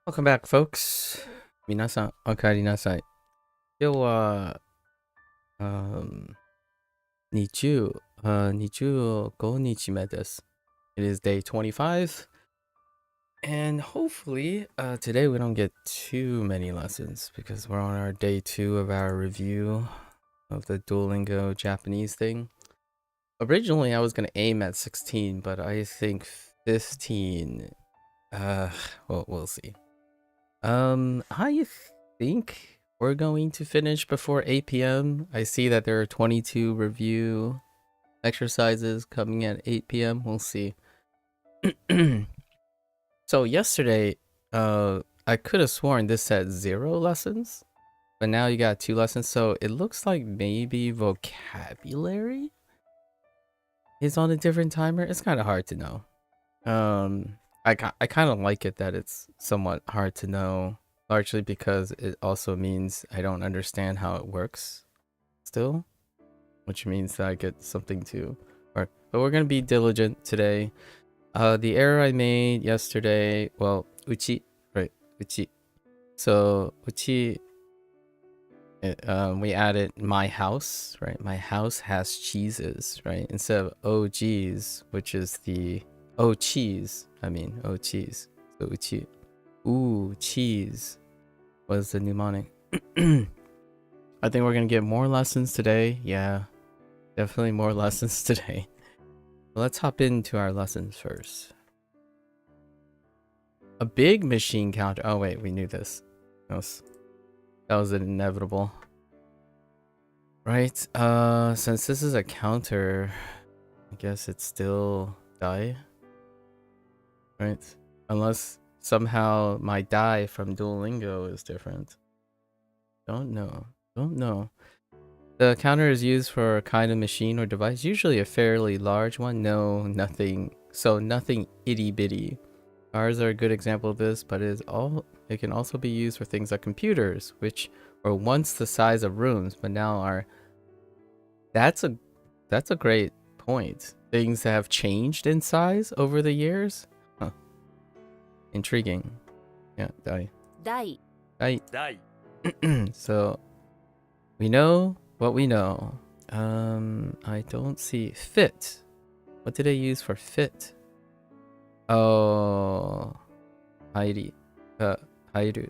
Welcome back, folks. 皆さん、お帰りなさい。今日は、25日目です。It is day 25, and hopefully, today we don't get too many lessons because we're on our day 2 of our review of the Duolingo Japanese thing. Originally, I was going to aim at 16, but I think 15, well, we'll see. I think we're going to finish before 8 p.m. I see that there are 22 review exercises coming at 8 p.m. We'll see. So yesterday, I could have sworn this said 0 lessons, but now you got 2 lessons. So it looks like maybe vocabulary is on a different timer. It's kind of hard to know. I kind of like it that it's somewhat hard to know, largely because it also means I don't understand how it works still, which means that I get something to work. But we're gonna be diligent today. The error I made yesterday, well, uchi, right, uchi. So uchi, we added my house, right? My house has cheeses, right? Instead of oh geez, which is the oh cheese. I mean oh cheese. So uchi. Ooh, cheese was the mnemonic. I think we're gonna get more lessons today. Yeah, definitely more lessons today. Let's hop into our lessons first. A big machine counter. Oh wait, we knew this. That was inevitable. Right, since this is a counter, I guess it's still die. Right? Unless somehow my die from Duolingo is different. Don't know. The counter is used for a kind of machine or device, usually a fairly large one. No, nothing. So nothing itty bitty. Ours are a good example of this, but it can also be used for things like computers, which were once the size of rooms, but now are. That's a great point. Things have changed in size over the years. Huh. Intriguing. Yeah, die. Die. So we know what we know. I don't see fit. What did I use for fit? Oh, Heidi. Haidu.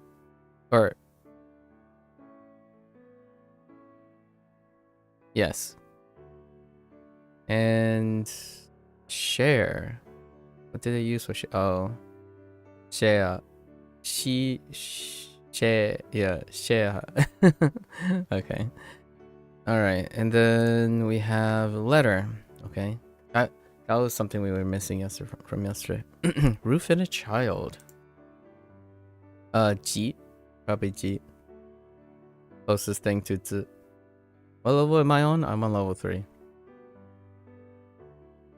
Or yes. And share. What did I use for share? Oh, share. Share. Yeah, share. Okay. All right, and then we have letter. Okay, that was something we were missing from yesterday. Roof and a child. G, probably G. Closest thing to Z. What level am I on? I'm on level 3.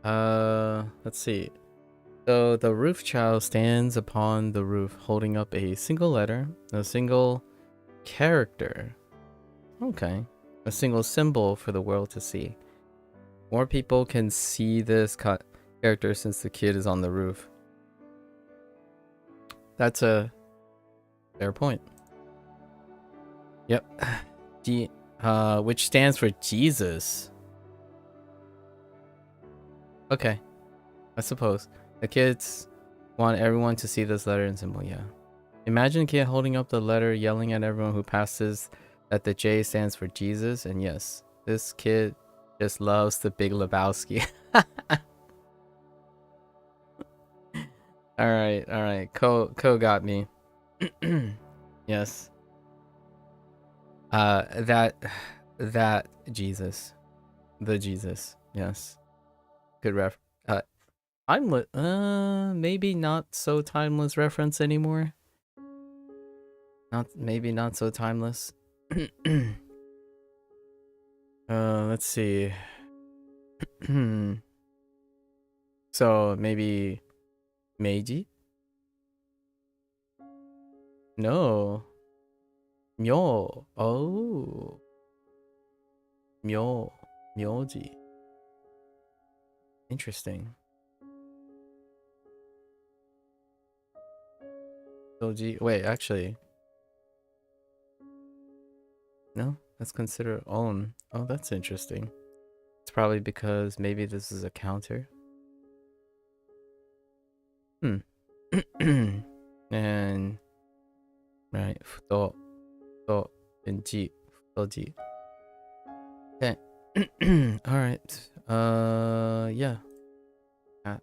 Let's see. So the roof child stands upon the roof, holding up a single letter, a single character. Okay. A single symbol for the world to see. More people can see this character since the kid is on the roof. That's a fair point. Yep. Which stands for Jesus. Okay. I suppose. The kids want everyone to see this letter and symbol, yeah. Imagine a kid holding up the letter, yelling at everyone who passes that the J stands for Jesus, and yes, this kid just loves the Big Lebowski. Alright. Ko got me. Yes. That Jesus. The Jesus. Yes. Good ref. Timeless. Maybe not so timeless reference anymore. Maybe not so timeless. Let's see. So maybe Meiji? No. Myo. Oh. Myoji. Interesting. Doji. Wait, actually. No, that's considered on. Oh, that's interesting. It's probably because maybe this is a counter. Hmm. And right, futo, and ji, futoji. Okay. All right. Yeah. Okay.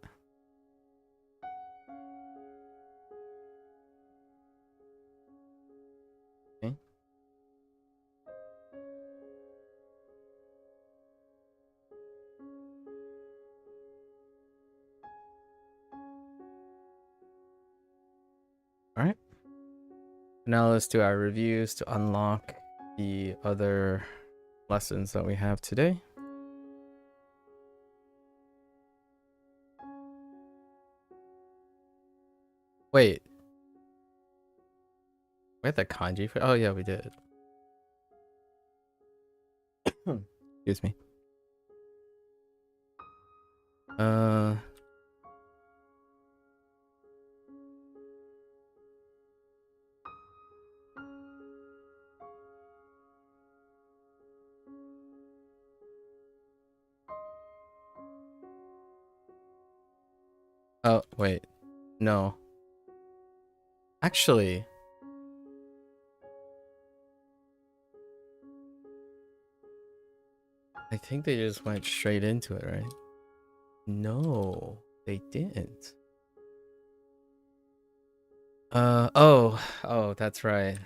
All right. Now let's do our reviews to unlock the other lessons that we have today. Wait. We had the kanji for. Oh yeah, we did. Excuse me. Oh wait, no. Actually, I think they just went straight into it, right? No, they didn't. Oh, that's right.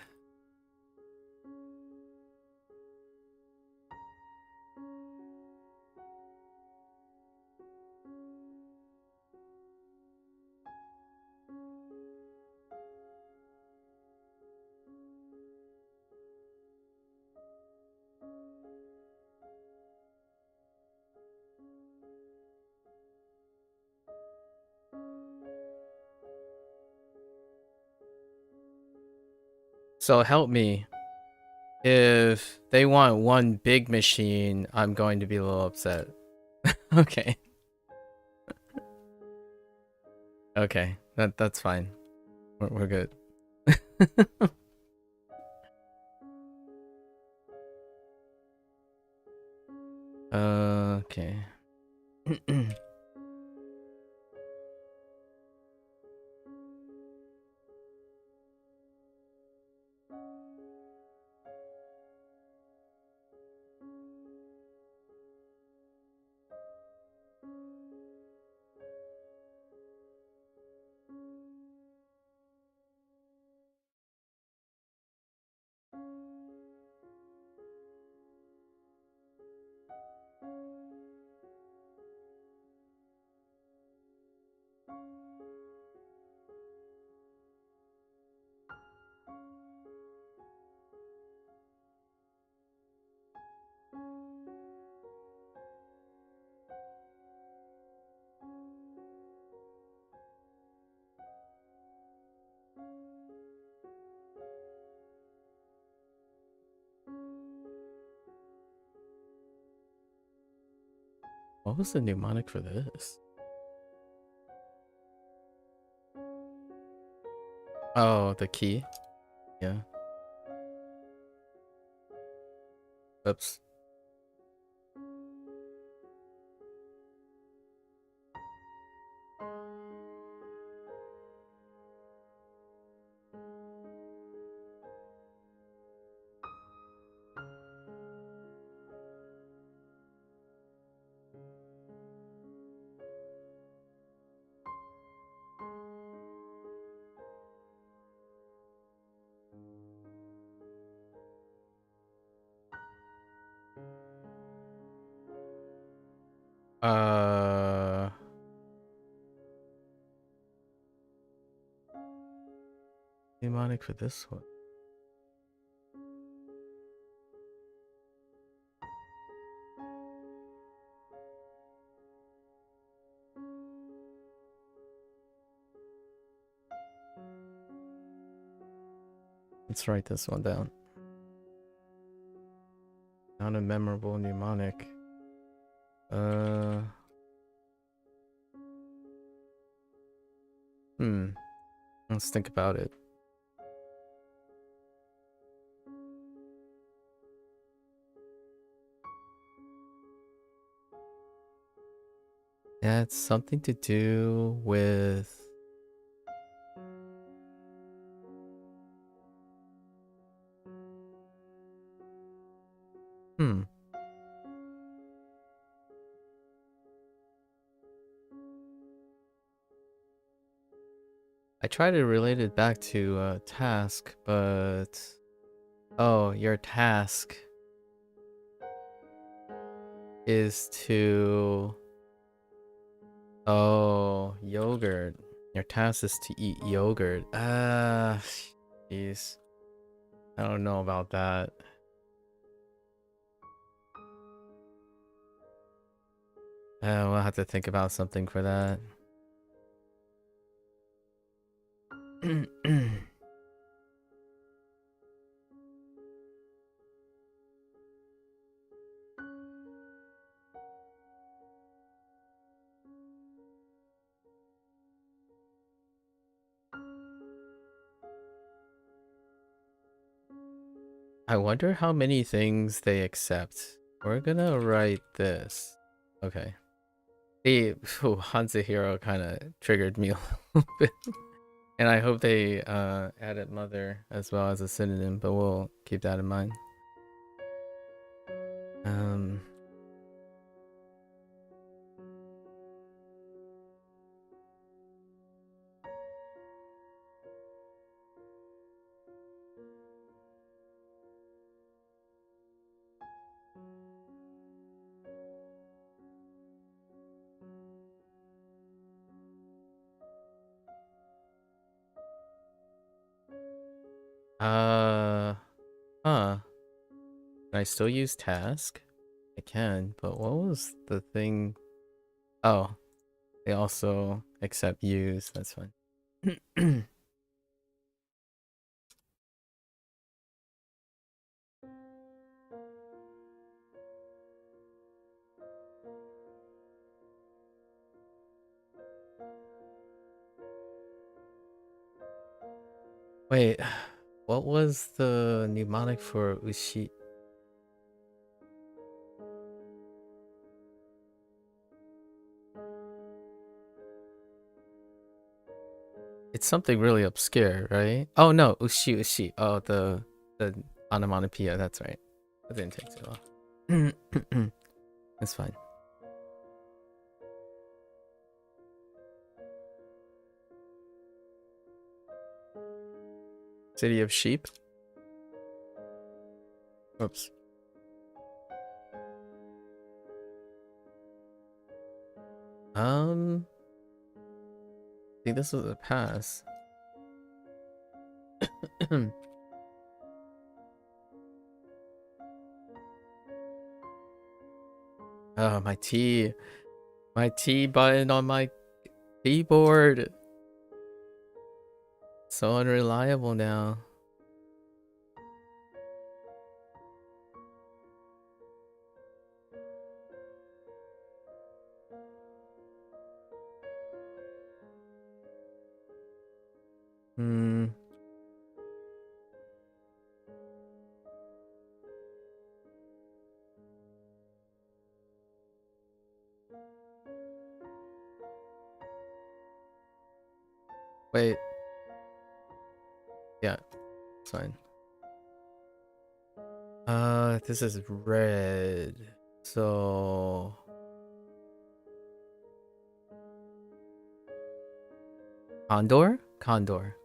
So help me. If they want one big machine, I'm going to be a little upset. Okay. Okay, that's fine. We're good. Okay. What was the mnemonic for this? Oh, the key. Yeah. Oops. Uh, Mnemonic for this one. Let's write this one down. Not a memorable mnemonic. Let's think about it. That's something to do with... I try to relate it back to task, but... Oh, your task is to... Oh, yogurt. Your task is to eat yogurt. Jeez. I don't know about that. We'll have to think about something for that. I wonder how many things they accept. We're gonna write this. Okay. The HanziHero kind of triggered me a little bit. And I hope they added mother as well as a synonym, but we'll keep that in mind. Huh. Can I still use task? I can, but what was the thing? Oh, they also accept use. That's fine. Wait, what was the mnemonic for ushi? It's something really obscure, right? Oh no, ushi. Oh, the onomatopoeia. That's right. That didn't take too long. It's fine. City of sheep. Oops. I think this was a pass. Oh, my T button on my keyboard. So unreliable now. Wait. Yeah, it's fine. This is red. So Condor? Condor.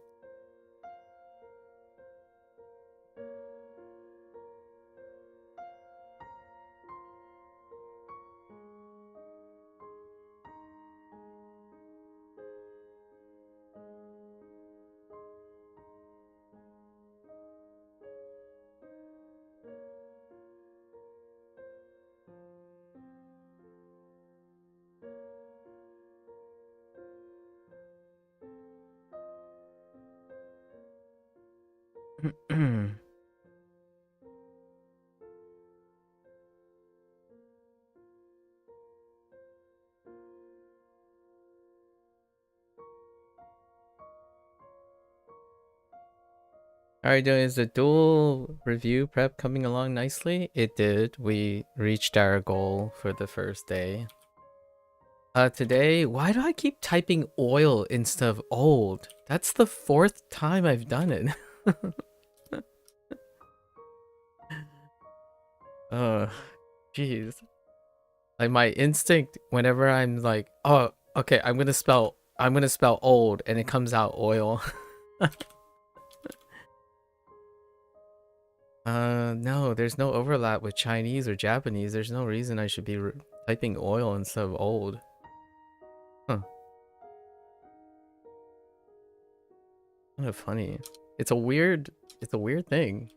How are you doing? Is the dual review prep coming along nicely? It did. We reached our goal for the first day. Today, why do I keep typing oil instead of old? That's the 4th time I've done it. Jeez. Like my instinct whenever I'm like, oh, okay, I'm gonna spell old and it comes out oil. No, there's no overlap with Chinese or Japanese. There's no reason I should be typing oil instead of old. Huh. Kind of funny. It's a weird thing.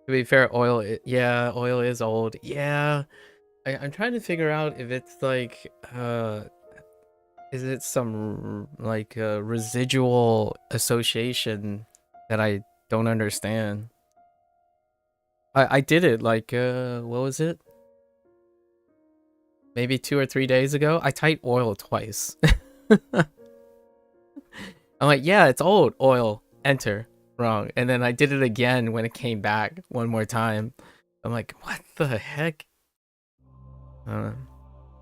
To be fair, yeah, oil is old. Yeah. I'm trying to figure out if it's like, is it some like residual association that I don't understand? I did it like, what was it? Maybe 2 or 3 days ago. I typed oil twice. I'm like, yeah, it's old. Oil. Enter. Wrong. And then I did it again when it came back one more time. I'm like, what the heck? Yeah,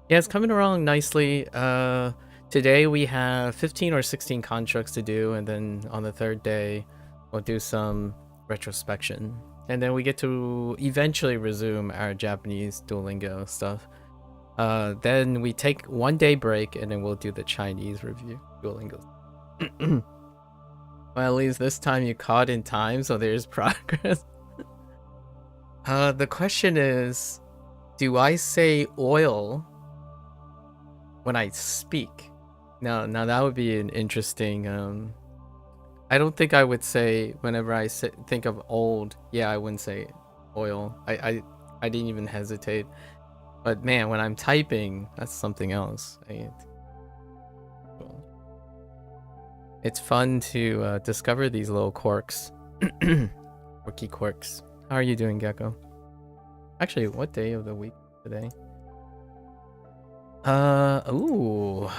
it's coming along nicely. Today we have 15 or 16 constructs to do, and then on the 3rd day, we'll do some retrospection. And then we get to eventually resume our Japanese Duolingo stuff. Then we take 1 day break, and then we'll do the Chinese review. Duolingo. Well, at least this time you caught in time, so there's progress. The question is, do I say oil when I speak? Now that would be an interesting. I don't think I would say whenever I think of old. Yeah, I wouldn't say oil. I didn't even hesitate. But man, when I'm typing, that's something else. It's fun to discover these little quirks. Quirky quirks. How are you doing, Gecko? Actually, what day of the week today? Ooh.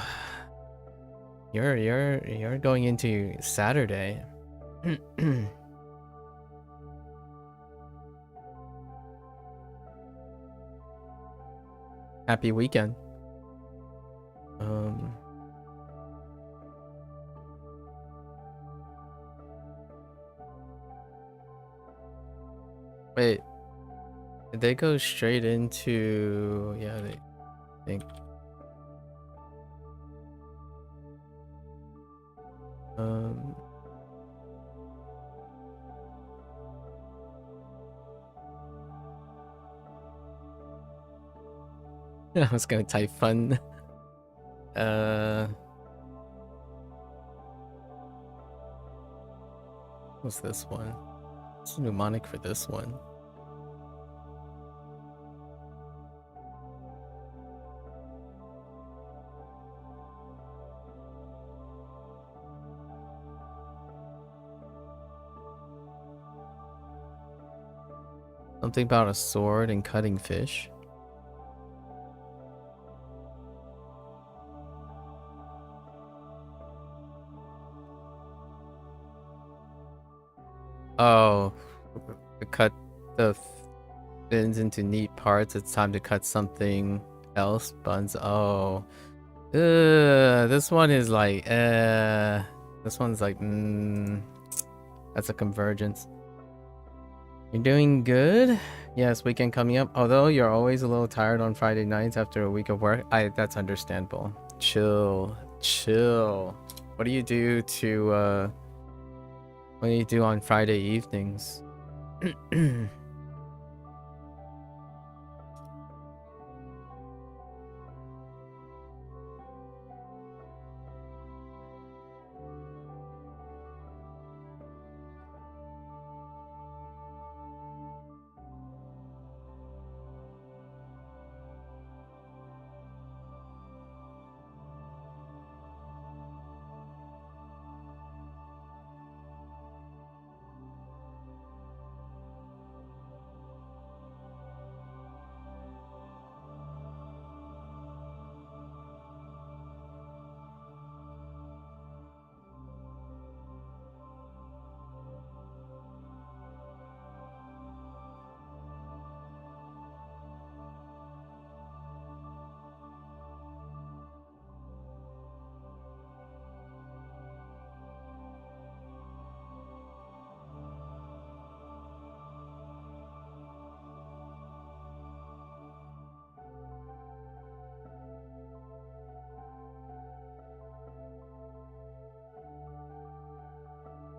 You're going into Saturday. Happy weekend. Wait. Did they go straight into... Yeah, they think... I was gonna type fun. What's this one? What's the mnemonic for this one? Something about a sword and cutting fish. Oh, to cut the fins into neat parts, it's time to cut something else. Buns. Oh, this one is like, this one's like, that's a convergence. You're doing good. Yes, weekend coming up. Although you're always a little tired on Friday nights after a week of work, that's understandable. Chill. What do you do to what do you do on Friday evenings?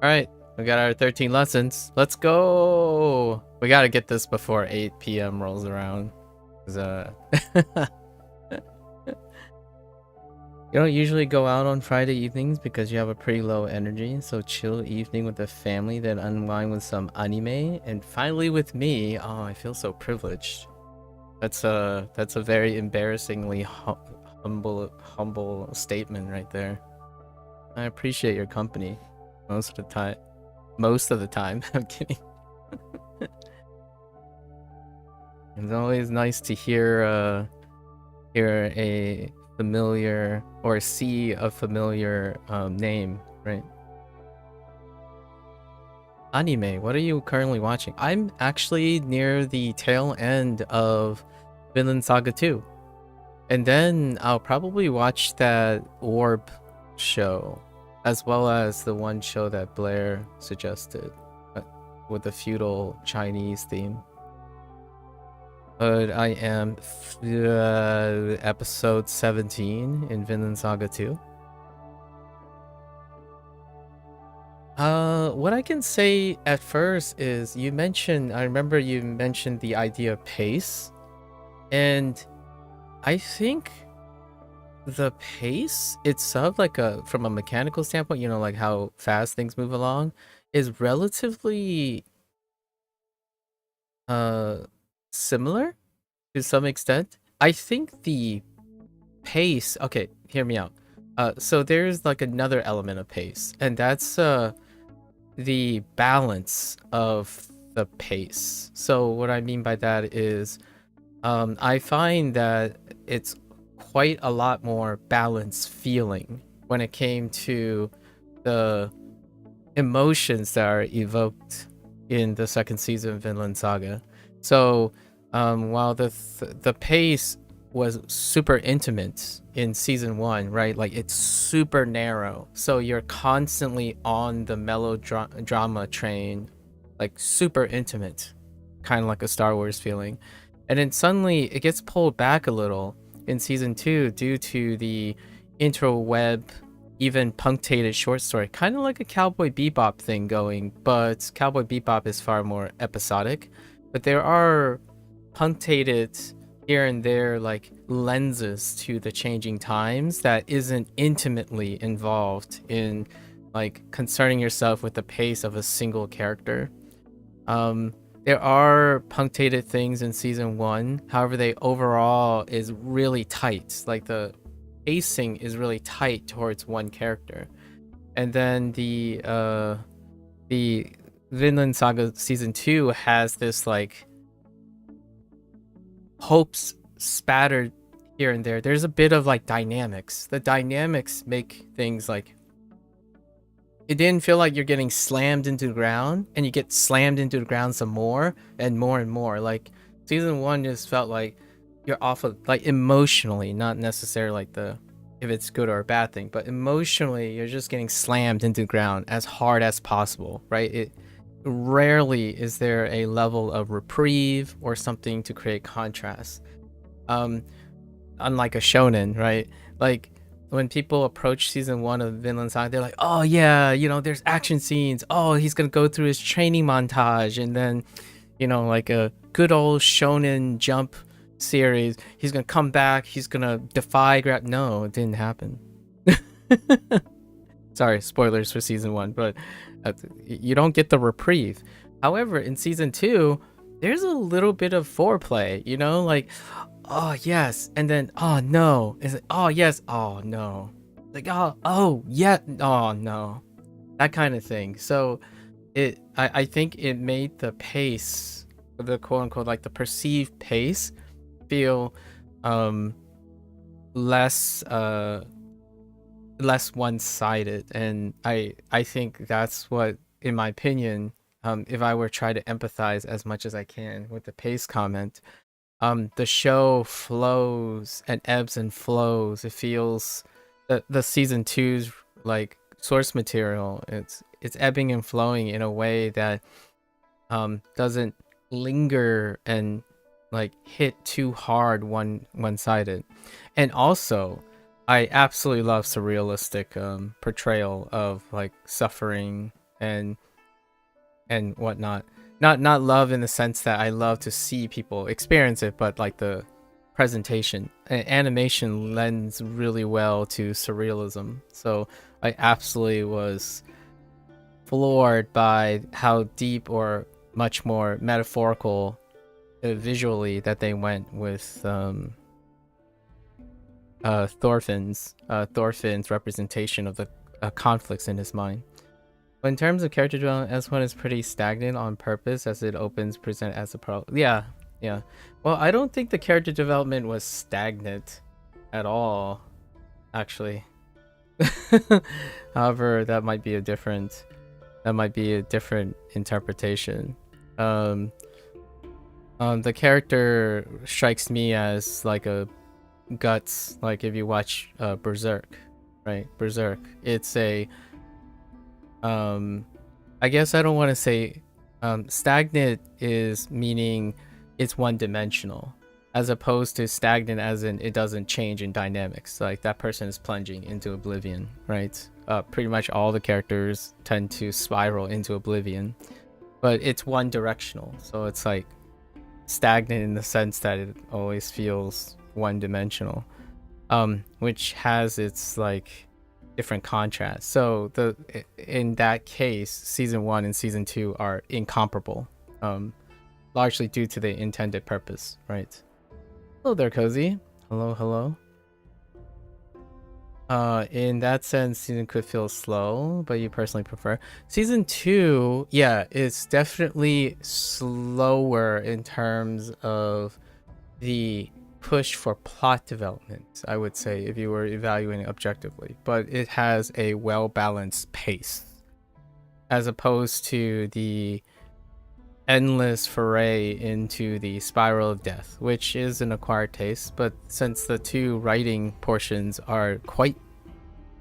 Alright, we got our 13 lessons. Let's go! We gotta get this before 8 p.m. rolls around. 'Cause, you don't usually go out on Friday evenings because you have a pretty low energy, so chill evening with the family, then unwind with some anime, and finally with me. Oh, I feel so privileged. That's a very embarrassingly humble statement right there. I appreciate your company most of the time. Most of the time, I'm kidding. It's always nice to hear a familiar or see a familiar name, right? Anime, what are you currently watching? I'm actually near the tail end of Vinland Saga 2. And then I'll probably watch that Orb show, as well as the one show that Blair suggested with the feudal Chinese theme. But I am episode 17 in Vinland Saga 2. What I can say at first is I remember you mentioned the idea of pace, and I think the pace itself, like from a mechanical standpoint, you know, like how fast things move along, is relatively similar to some extent. I think the pace, okay, hear me out. So there's like another element of pace, and that's the balance of the pace. So what I mean by that is I find that it's quite a lot more balanced feeling when it came to the emotions that are evoked in the second season of Vinland Saga. So while the pace was super intimate in season 1, right? Like it's super narrow, so you're constantly on the melodrama train, like super intimate, kind of like a Star Wars feeling. And then suddenly it gets pulled back a little in season 2 due to the interweb, even punctuated short story, kind of like a Cowboy Bebop thing going, but Cowboy Bebop is far more episodic. But there are punctuated here and there like lenses to the changing times that isn't intimately involved in like concerning yourself with the pace of a single character. There are punctuated things in season 1, however they overall is really tight, like the pacing is really tight towards one character. And then the Vinland Saga season 2 has this like hopes spattered here and there. There's a bit of like dynamics. The dynamics make things like it didn't feel like you're getting slammed into the ground and you get slammed into the ground some more and more and more. Like season 1 just felt like you're off of like emotionally, not necessarily like the if it's good or a bad thing, but emotionally you're just getting slammed into the ground as hard as possible, right? It rarely is there a level of reprieve or something to create contrast. Unlike a shonen, right? Like when people approach season 1 of Vinland Saga, they're like, oh yeah, you know, there's action scenes. Oh, he's gonna go through his training montage, and then, you know, like a good old shonen jump series, he's gonna come back, he's gonna defy no, it didn't happen. Sorry, spoilers for season 1, but you don't get the reprieve. However, in season 2, there's a little bit of foreplay, you know, like, oh yes, and then oh no, it's like, oh yes, oh no, like oh yeah, oh no, that kind of thing. So I think it made the pace, the quote unquote like the perceived pace, feel less one-sided, and I think that's what, in my opinion, if I were to try to empathize as much as I can with the pace comment, the show flows and ebbs and flows. It feels the season 2's like source material, it's ebbing and flowing in a way that doesn't linger and like hit too hard one-sided. And also I absolutely love surrealistic portrayal of like suffering and whatnot. Not love in the sense that I love to see people experience it, but like the presentation. Animation lends really well to surrealism. So I absolutely was floored by how deep or much more metaphorical visually that they went with Thorfinn's representation of the conflicts in his mind. But in terms of character development, S1 is pretty stagnant on purpose as it opens present as a problem. Yeah. Well, I don't think the character development was stagnant at all, actually. However, that might be a different interpretation. The character strikes me as like a guts, like if you watch Berserk, right? Berserk. It's a I guess I don't want to say stagnant is meaning it's one-dimensional, as opposed to stagnant as in it doesn't change in dynamics. Like that person is plunging into oblivion, right? Pretty much all the characters tend to spiral into oblivion, but it's one-directional. So it's like stagnant in the sense that it always feels one-dimensional, which has its like different contrasts. So in that case, season 1 and season 2 are incomparable, largely due to the intended purpose, right? Hello there, Cozy. Hello. In that sense, season could feel slow, but you personally prefer season 2. Yeah, it's definitely slower in terms of the push for plot development, I would say, if you were evaluating objectively, but it has a well-balanced pace as opposed to the endless foray into the spiral of death, which is an acquired taste. But since the two writing portions are quite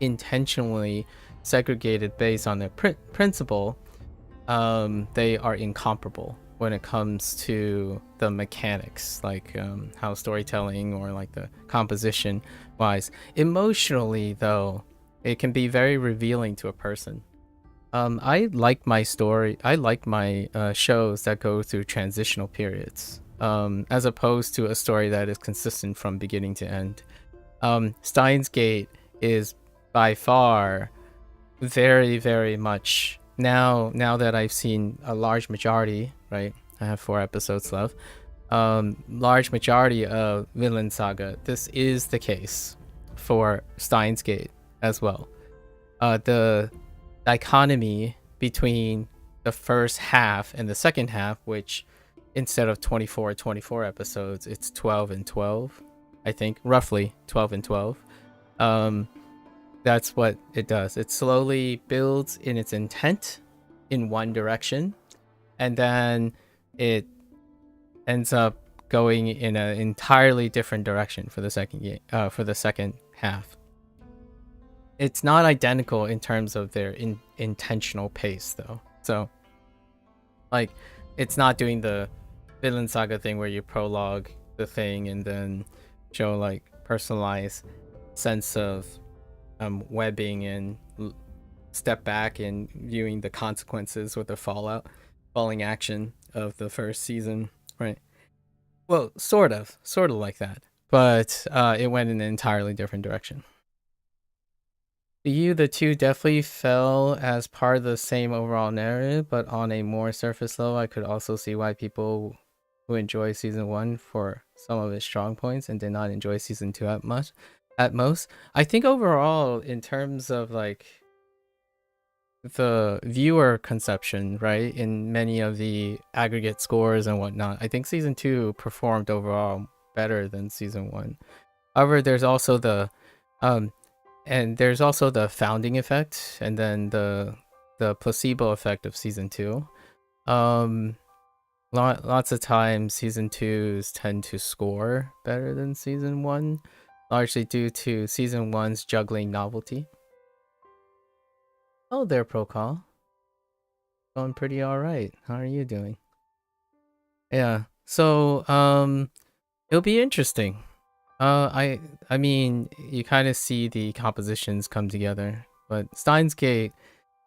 intentionally segregated based on their principle, they are incomparable when it comes to the mechanics, like how storytelling or like the composition wise. Emotionally though, it can be very revealing to a person. I like my shows that go through transitional periods, as opposed to a story that is consistent from beginning to end. Steins Gate is by far very, very much now that I've seen a large majority, right? I have 4 episodes left. Large majority of Vinland Saga, this is the case for Steins Gate as well. The dichotomy between the first half and the second half, which instead of 24 episodes, it's 12 and 12, I think, roughly 12 and 12. That's what it does. It slowly builds in its intent in one direction, and then it ends up going in an entirely different direction for the second half. It's not identical in terms of their intentional pace, though. So, like, it's not doing the Vinland Saga thing where you prologue the thing and then show like personalized sense of webbing and step back and viewing the consequences with the falling action of the first season, right? Well, sort of like that, but it went in an entirely different direction. The two definitely fell as part of the same overall narrative, but on a more surface level, I could also see why people who enjoy season 1 for some of its strong points and did not enjoy season 2 at most. I think overall, in terms of like the viewer conception, right, in many of the aggregate scores and whatnot, I think season 2 performed overall better than season 1. However, there's also the founding effect, and then the placebo effect of season 2. Lots of times season 2s tend to score better than season 1, largely due to season 1's juggling novelty. Oh there, Procall. Going pretty alright. How are you doing? Yeah, so it'll be interesting. I mean, you kind of see the compositions come together, but Steins Gate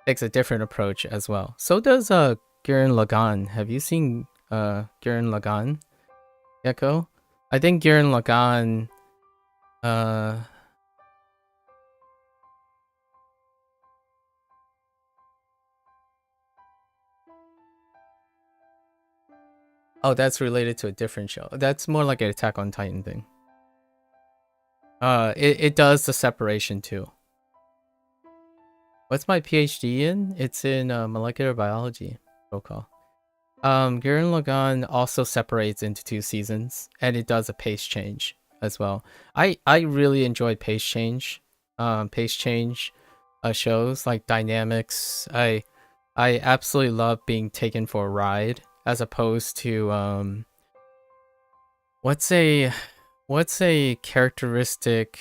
takes a different approach as well. So does Gurren Lagann. Have you seen Gurren Lagann, Gecko? I think Gurren Lagann oh, that's related to a different show. That's more like an Attack on Titan thing. It does the separation too. What's my PhD in? It's in molecular biology. Protocol. Gurren Lagann also separates into 2 seasons, and it does a pace change as well. I really enjoy pace change shows like dynamics. I absolutely love being taken for a ride, as opposed to what's a characteristic.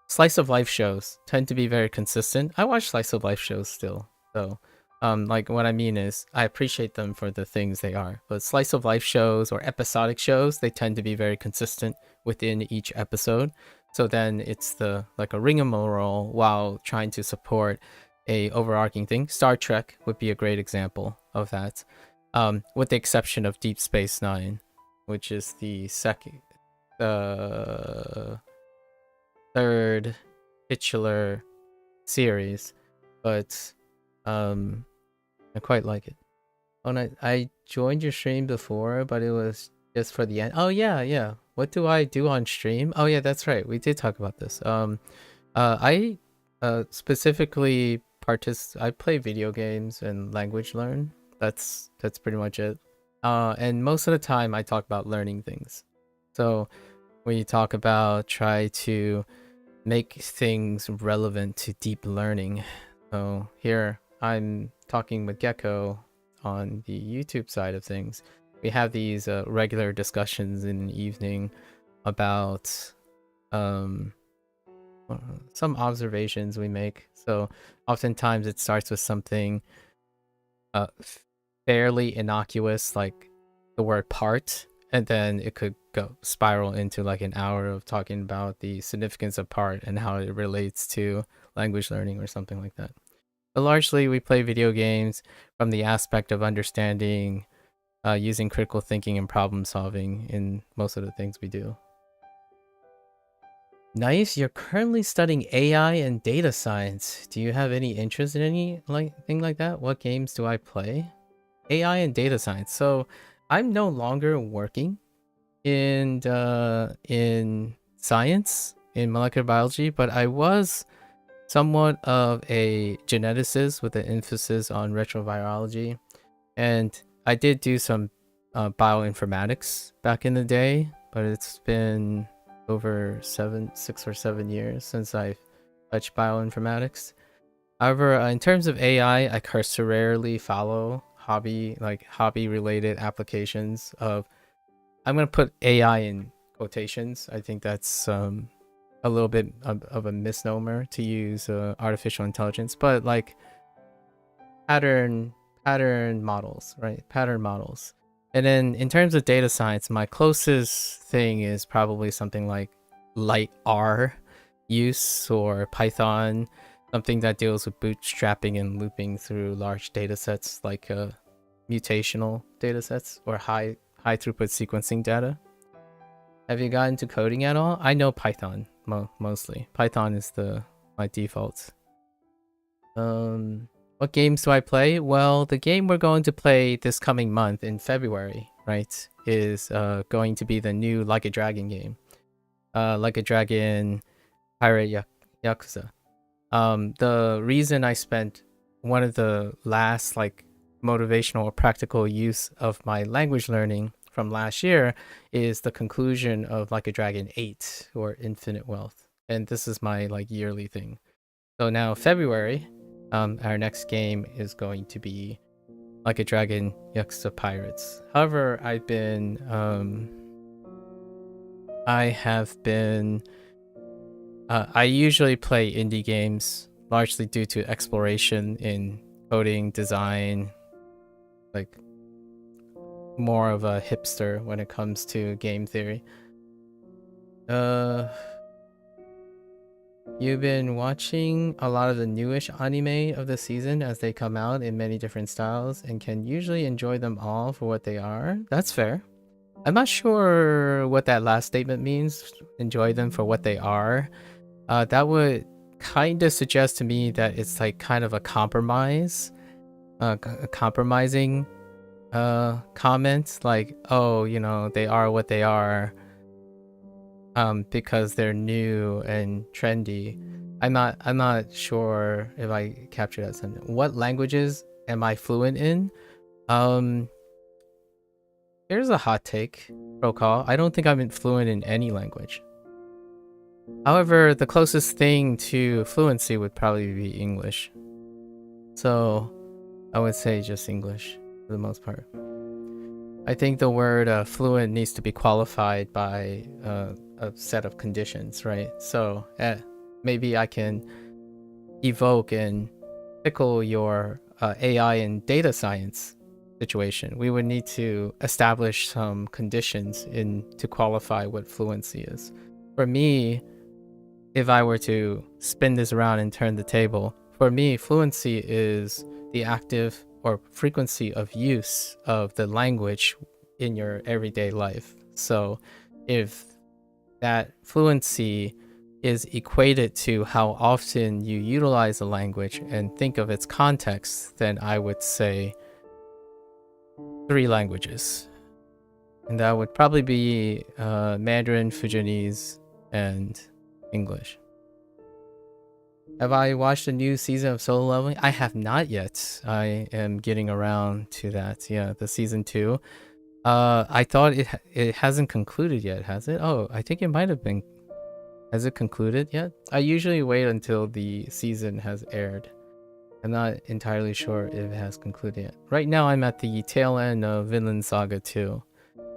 Slice of life shows tend to be very consistent. I watch slice of life shows still, though. Like what I mean is I appreciate them for the things they are. But slice of life shows or episodic shows, they tend to be very consistent within each episode. So then it's the like a rigmarole while trying to support a overarching thing. Star Trek would be a great example of that. With the exception of Deep Space Nine, which is the third titular series, but I quite like it. Oh, and I joined your stream before, but it was just for the end. Oh yeah. What do I do on stream? Oh yeah, that's right. We did talk about this. I specifically I play video games and language learn. That's pretty much it. And most of the time I talk about learning things. So when you talk about try to make things relevant to deep learning. So here I'm talking with Gecko on the YouTube side of things. We have these regular discussions in the evening about some observations we make. So oftentimes it starts with something fairly innocuous, like the word part, and then it could go spiral into like an hour of talking about the significance of part and how it relates to language learning or something like that. But largely we play video games from the aspect of understanding, using critical thinking and problem solving in most of the things we do. Nice. You're currently studying AI and data science. Do you have any interest in any thing like that? What games do I play? AI and data science. So I'm no longer working in science, in molecular biology, but I was somewhat of a geneticist with an emphasis on retrovirology, and I did do some bioinformatics back in the day, but it's been over 6 or 7 years since I've touched bioinformatics. However, in terms of AI, I cursorily follow hobby related applications of, I'm going to put AI in quotations. I think that's a little bit of a misnomer to use artificial intelligence, but like pattern models, right? Pattern models. And then in terms of data science, my closest thing is probably something like light R use or Python, something that deals with bootstrapping and looping through large data sets like mutational data sets or high throughput sequencing data. Have you gotten to coding at all? I know Python mostly. Python is my default. What games do I play? Well, the game we're going to play this coming month in February, right, is going to be the new Like a Dragon game. Like a Dragon Pirate Yakuza. The reason I spent one of the last like motivational or practical use of my language learning from last year is the conclusion of Like a Dragon 8 or Infinite Wealth. And this is my like yearly thing. So now February, our next game is going to be Like a Dragon Yakuza Pirates. However, I usually play indie games largely due to exploration in coding, design, like more of a hipster when it comes to game theory. You've been watching a lot of the newish anime of the season as they come out in many different styles and can usually enjoy them all for what they are. That's fair. I'm not sure what that last statement means, enjoy them for what they are. That would kind of suggest to me that it's like kind of a compromise, a compromising comment, like, oh, you know, they are what they are because they're new and trendy. I'm not sure if I captured that sentence. What languages am I fluent in? Here's a hot take, pro call. I don't think I'm fluent in any language. However, the closest thing to fluency would probably be English. So I would say just English for the most part. I think the word fluent needs to be qualified by a set of conditions, right? So maybe I can evoke and tickle your AI and data science situation. We would need to establish some conditions to qualify what fluency is. For me, if I were to spin this around and turn the table, for me, fluency is the active or frequency of use of the language in your everyday life. So if that fluency is equated to how often you utilize a language and think of its context, then I would say 3 languages. And that would probably be Mandarin, Fujianese, and English. Have I watched a new season of Solo Leveling? I have not yet. I am getting around to that. Yeah, the season 2. I thought it hasn't concluded yet, has it? Oh, I think it might have been. Has it concluded yet? I usually wait until the season has aired. I'm not entirely sure if it has concluded yet. Right now, I'm at the tail end of Vinland Saga 2.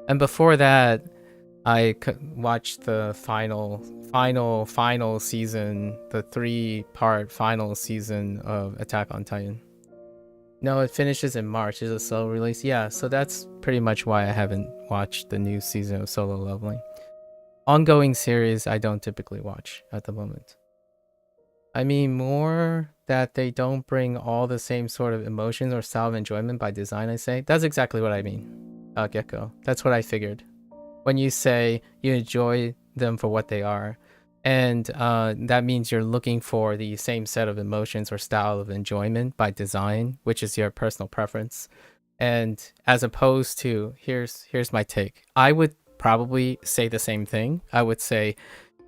And before that, I watched the final season, the 3-part final season of Attack on Titan. No, it finishes in March. Is it a solo release? Yeah, so that's pretty much why I haven't watched the new season of Solo Leveling. Ongoing series, I don't typically watch at the moment. I mean more that they don't bring all the same sort of emotions or style of enjoyment by design, I say. That's exactly what I mean, Gecko. That's what I figured. When you say you enjoy them for what they are, and that means you're looking for the same set of emotions or style of enjoyment by design, which is your personal preference. And as opposed to, here's my take. I would probably say the same thing. I would say,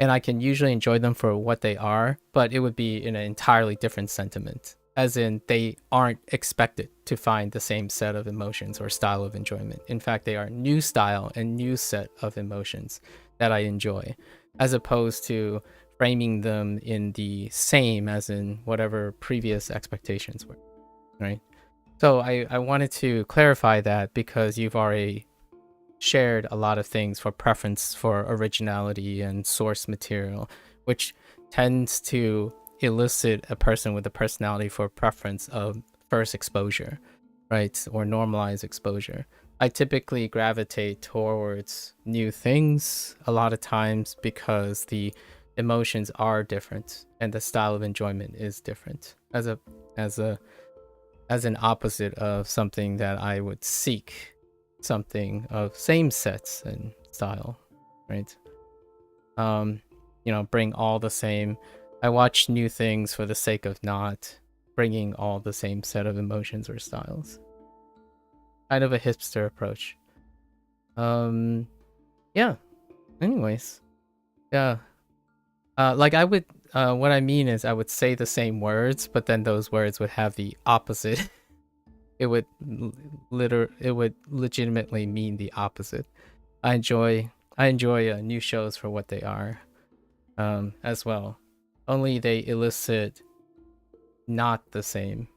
and I can usually enjoy them for what they are, but it would be in an entirely different sentiment. As in, they aren't expected to find the same set of emotions or style of enjoyment. In fact, they are new style and new set of emotions that I enjoy, as opposed to framing them in the same as in whatever previous expectations were, right? So I wanted to clarify that because you've already shared a lot of things for preference for originality and source material, which tends to elicit a person with a personality for preference of first exposure, right? Or normalized exposure. I typically gravitate towards new things a lot of times because the emotions are different and the style of enjoyment is different as an opposite of something that I would seek something of same sets and style, right? Bring all the same. I watch new things for the sake of not bringing all the same set of emotions or styles. Kind of a hipster approach. Yeah. Anyways, yeah. Like I would. What I mean is, I would say the same words, but then those words would have the opposite. It would legitimately mean the opposite. I enjoy new shows for what they are, as well. Only they elicit not the same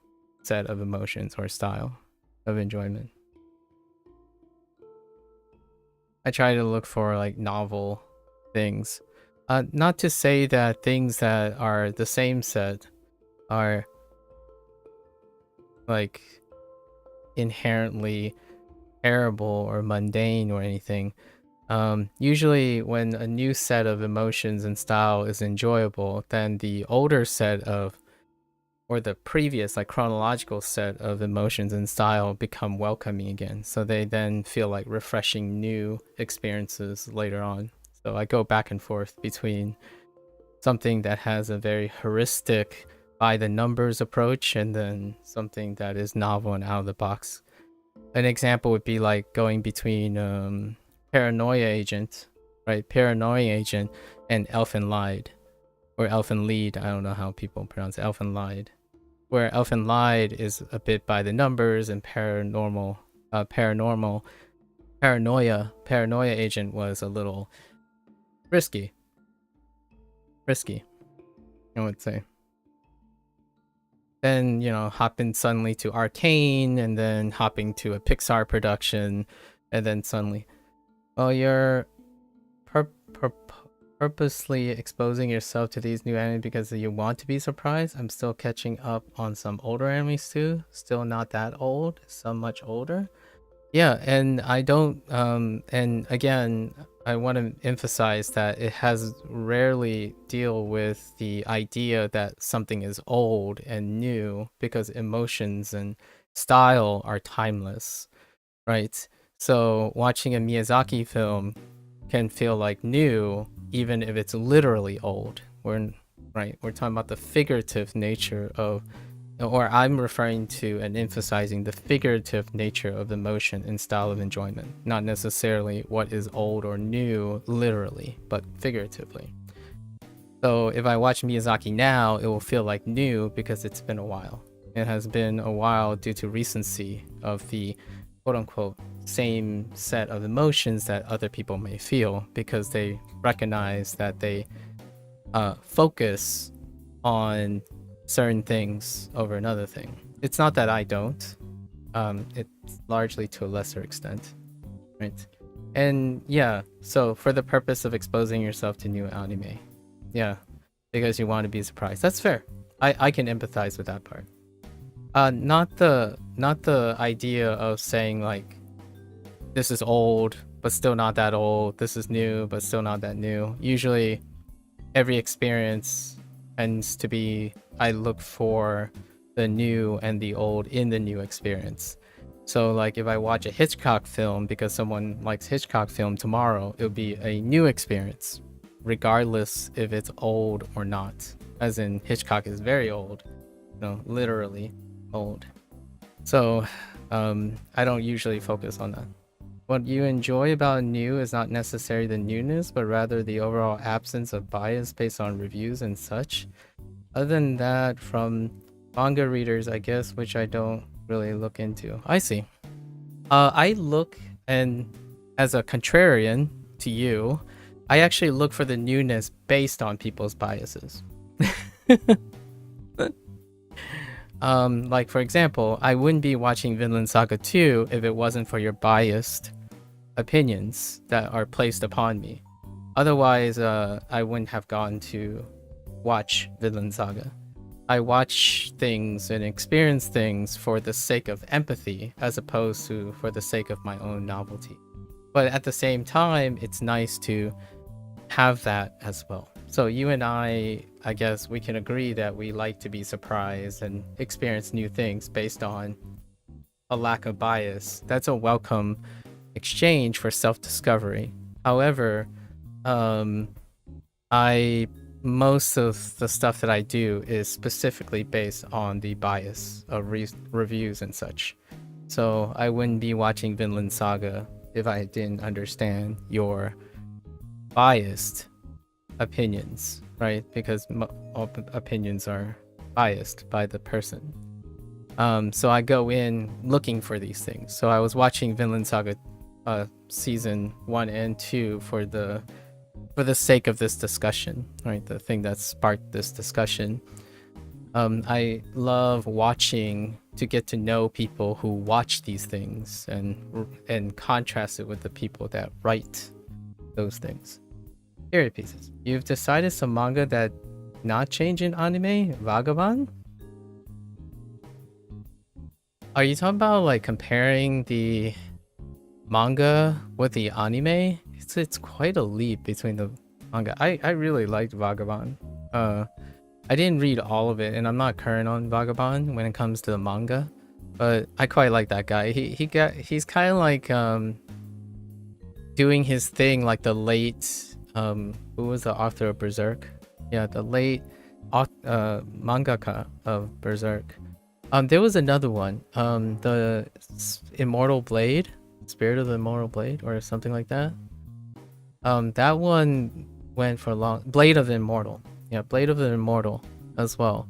set of emotions or style of enjoyment. I try to look for like novel things. Not to say that things that are the same set are like inherently terrible or mundane or anything, Usually when a new set of emotions and style is enjoyable, then the older set of, or the previous like chronological set of emotions and style become welcoming again. So they then feel like refreshing new experiences later on. So I go back and forth between something that has a very heuristic by the numbers approach and then something that is novel and out of the box. An example would be like going between Paranoia Agent, right? Paranoia Agent and Elfin Lied, or Elfin Lead. I don't know how people pronounce it. Elfin Lied, where Elfin Lied is a bit by the numbers, and Paranoia Agent was a little risky, I would say. Then, you know, hopping suddenly to Arcane, and then hopping to a Pixar production, and then suddenly, well, you're purposely exposing yourself to these new anime because you want to be surprised. I'm still catching up on some older animes too. Still not that old, some much older. Yeah, and I don't and again, I want to emphasize that it has rarely deal with the idea that something is old and new, because emotions and style are timeless, right? So watching a Miyazaki film can feel like new even if it's literally old. We're talking about the figurative nature of, or I'm referring to and emphasizing the figurative nature of emotion and style of enjoyment, not necessarily what is old or new literally, but figuratively. So if I watch Miyazaki now, it will feel like new because it's been a while. It has been a while due to recency of the quote-unquote same set of emotions that other people may feel, because they recognize that they focus on certain things over another thing. It's not that I don't. It's largely to a lesser extent, right? And yeah, so for the purpose of exposing yourself to new anime, yeah, because you want to be surprised. That's fair. I can empathize with that part. Not the idea of saying like, this is old but still not that old. This is new but still not that new. Usually, every experience tends to be, I look for the new and the old in the new experience. So like if I watch a Hitchcock film because someone likes Hitchcock film tomorrow, it'll be a new experience, regardless if it's old or not. As in Hitchcock is very old, literally old. So I don't usually focus on that. What you enjoy about new is not necessarily the newness, but rather the overall absence of bias based on reviews and such. Other than that, from manga readers, I guess, which I don't really look into. I see. I look, and as a contrarian to you, I actually look for the newness based on people's biases. Like for example, I wouldn't be watching Vinland Saga 2 if it wasn't for your biased opinions that are placed upon me. Otherwise, I wouldn't have gone to watch Vinland Saga. I watch things and experience things for the sake of empathy, as opposed to for the sake of my own novelty. But at the same time, it's nice to have that as well. So you and I guess we can agree that we like to be surprised and experience new things based on a lack of bias. That's a welcome exchange for self-discovery. However, most of the stuff that I do is specifically based on the bias of reviews and such. So I wouldn't be watching Vinland Saga if I didn't understand your biased opinions, right? Because opinions are biased by the person. So I go in looking for these things. So I was watching Vinland Saga season 1 and 2 for the sake of this discussion, right? The thing that sparked this discussion. I love watching to get to know people who watch these things and contrast it with the people that write those things. Period pieces. You've decided some manga that not change in anime? Vagabond? Are you talking about like comparing the manga with the anime? it's quite a leap between the manga. I really liked Vagabond. I didn't read all of it, and I'm not current on Vagabond when it comes to the manga, but I quite like that guy. He's kind of like doing his thing like the late who was the author of Berserk? Yeah, the late mangaka of Berserk. There was another one, the Immortal Blade, Spirit of the Immortal Blade, or something like that. That one went for long. Blade of the Immortal. Yeah, Blade of the Immortal as well.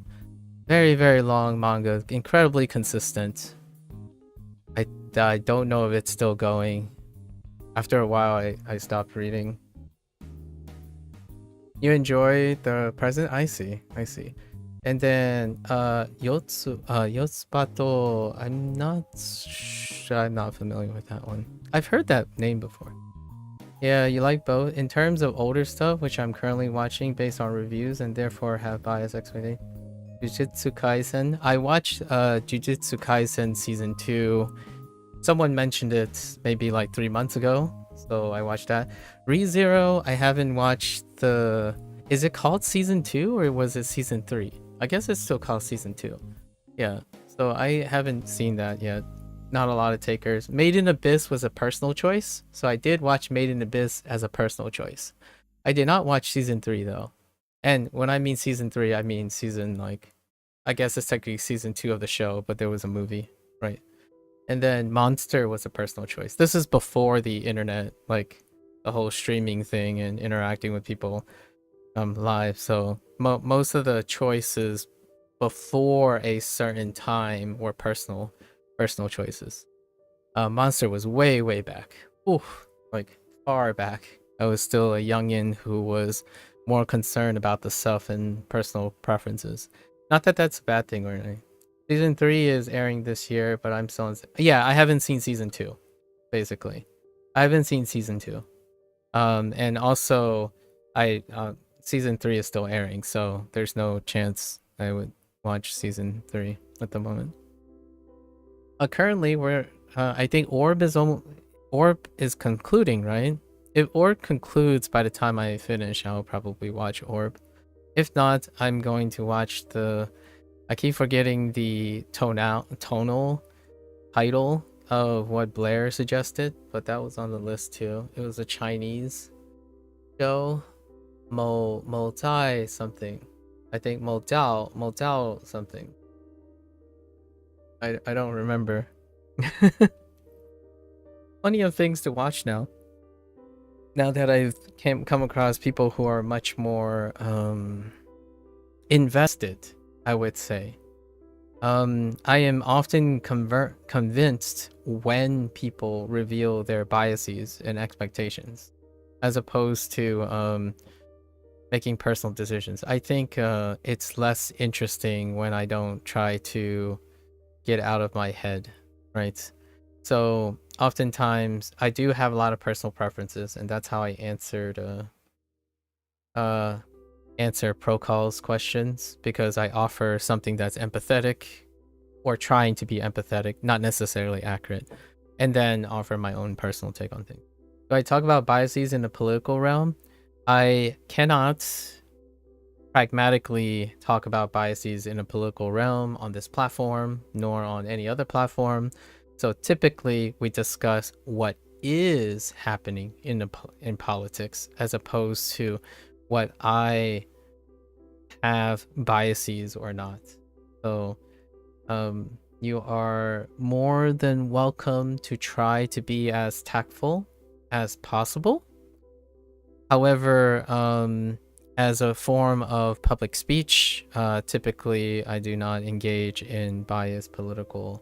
Very, very long manga, incredibly consistent. I don't know if it's still going. After a while, I stopped reading. You enjoy the present? I see. And then Yotsubato, I'm not familiar with that one. I've heard that name before. Yeah, you like both. In terms of older stuff, which I'm currently watching based on reviews and therefore have biased expectations. Jujutsu Kaisen. I watched Jujutsu Kaisen season 2. Someone mentioned it maybe like 3 months ago, so I watched that. ReZero, I haven't watched the... Is it called season 2 or was it season 3? I guess it's still called season 2. Yeah, so I haven't seen that yet. Not a lot of takers. Made in Abyss was a personal choice, so I did watch Made in Abyss as a personal choice. I did not watch season 3 though. And when I mean season 3, I mean season, like, I guess it's technically season 2 of the show, but there was a movie, right? And then Monster was a personal choice. This is before the internet, like the whole streaming thing and interacting with people live. So most of the choices before a certain time were personal choices. Monster was way back. Oof, like far back. I was still a youngin who was more concerned about the self and personal preferences. Not that that's a bad thing or anything. Season 3 is airing this year, but I'm still yeah, I haven't seen season 2, basically. I haven't seen season 2. And also season 3 is still airing, so there's no chance I would watch season 3 at the moment. Currently we're I think Orb is concluding, right? If Orb concludes by the time I finish, I'll probably watch Orb. If not, I'm going to watch I keep forgetting the tonal title of what Blair suggested, but that was on the list too. It was a Chinese show, Mo Tai something. I think Mo Dao something. I don't remember. Plenty of things to watch now. Now that I've come across people who are much more invested, I would say. I am often convinced when people reveal their biases and expectations, as opposed to making personal decisions. I think it's less interesting when I don't try to get out of my head, right? So oftentimes I do have a lot of personal preferences, and that's how I answered answer Procall's questions, because I offer something that's empathetic or trying to be empathetic, not necessarily accurate, and then offer my own personal take on things. Do I talk about biases in the political realm? I cannot pragmatically talk about biases in a political realm on this platform, nor on any other platform. So typically we discuss what is happening in politics, as opposed to what I have biases or not. So you are more than welcome to try to be as tactful as possible. However, as a form of public speech, typically I do not engage in biased political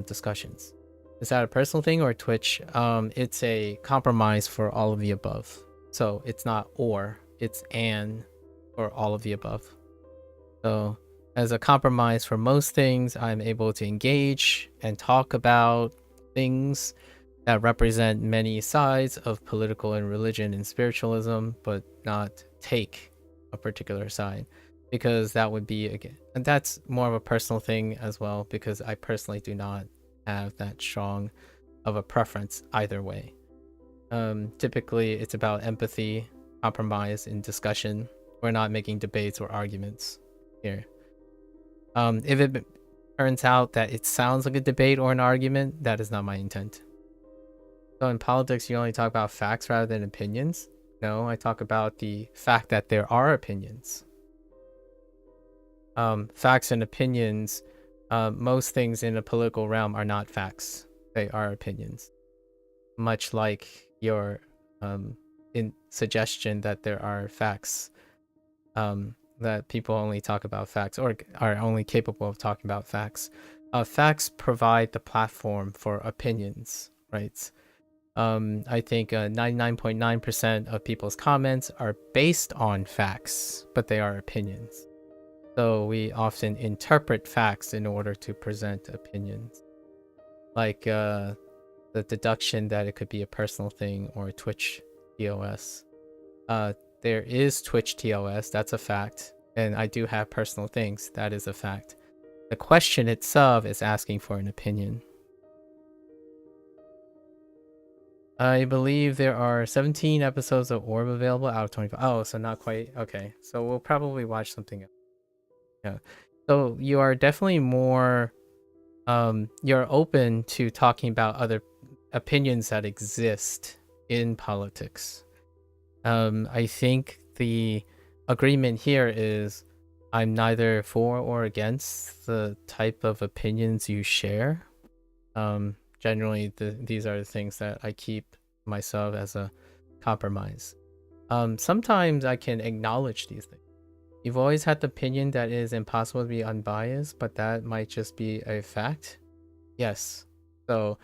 discussions. Is that a personal thing or Twitch? It's a compromise for all of the above. So it's not or, it's and for all of the above. So as a compromise for most things, I'm able to engage and talk about things that represent many sides of political and religion and spiritualism, but not take a particular side, because that would be, again, and that's more of a personal thing as well, because I personally do not have that strong of a preference either way. Typically, it's about empathy, compromise, and discussion. We're not making debates or arguments here. If it turns out that it sounds like a debate or an argument, that is not my intent. So in politics, you only talk about facts rather than opinions? No, I talk about the fact that there are opinions. Facts and opinions, most things in a political realm are not facts. They are opinions. Much like your in suggestion that there are facts, that people only talk about facts or are only capable of talking about facts. Facts provide the platform for opinions, right? I think 99.9% of people's comments are based on facts, but they are opinions. So we often interpret facts in order to present opinions. Like the deduction that it could be a personal thing or a Twitch TOS. There is Twitch TOS, that's a fact. And I do have personal things, that is a fact. The question itself is asking for an opinion. I believe there are 17 episodes of Orb available out of 25. Oh, so not quite. Okay, so we'll probably watch something else. Yeah. So you are definitely more, you're open to talking about other opinions that exist in politics. I think the agreement here is I'm neither for or against the type of opinions you share. Generally, these are the things that I keep myself as a compromise. Sometimes I can acknowledge these things. You've always had the opinion that it is impossible to be unbiased, but that might just be a fact. Yes. So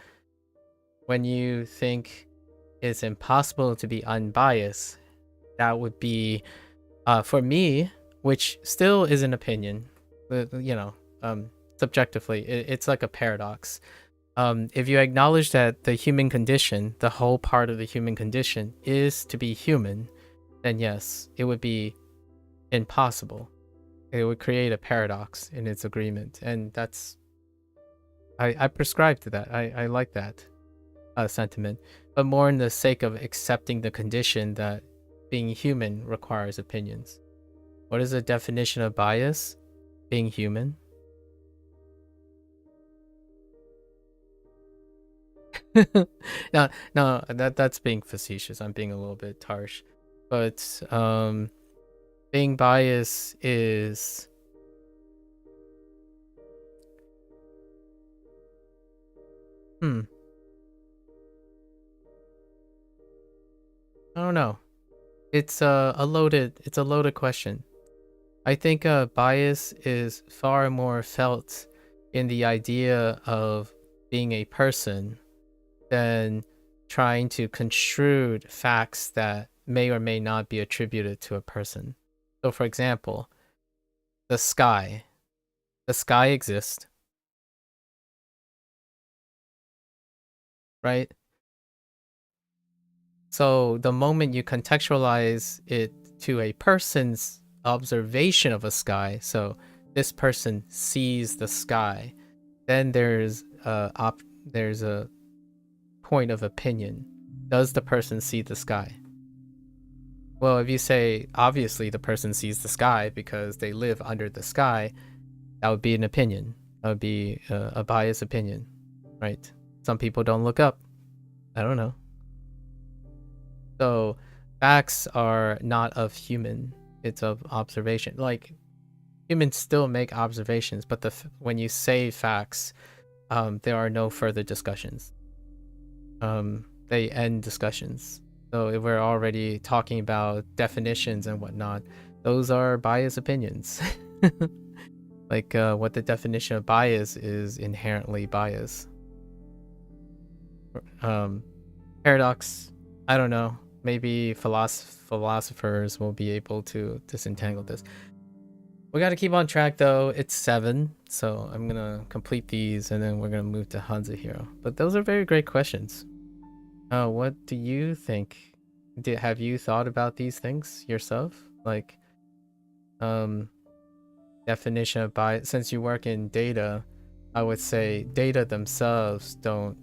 when you think it's impossible to be unbiased, that would be, for me, which still is an opinion, you know, subjectively, it's like a paradox. If you acknowledge that the human condition, the whole part of the human condition is to be human, then yes, it would be impossible. It would create a paradox in its agreement. And that's, I prescribe to that. I like that sentiment, but more in the sake of accepting the condition that being human requires opinions. What is the definition of bias? Being human. No, that's being facetious. I'm being a little bit harsh, but being biased is I don't know. It's a loaded question. I think bias is far more felt in the idea of being a person than trying to construe facts that may or may not be attributed to a person. So for example, the sky. The sky exists, right? So the moment you contextualize it to a person's observation of a sky, so this person sees the sky, then there's a point of opinion. Does the person see the sky? Well, if you say obviously the person sees the sky because they live under the sky, that would be an opinion. That would be a biased opinion, right? Some people don't look up. I don't know. So facts are not of human, it's of observation. Like humans still make observations, but when you say facts, there are no further discussions. They end discussions. So if we're already talking about definitions and whatnot, those are biased opinions. Like what the definition of bias is inherently bias. Paradox, I don't know. Maybe philosophers will be able to disentangle this. We got to keep on track though. It's 7, so I'm gonna complete these and then we're gonna move to HanziHero. But those are very great questions. What do you think? Have you thought about these things yourself? Like, definition of bias. Since you work in data, I would say data themselves don't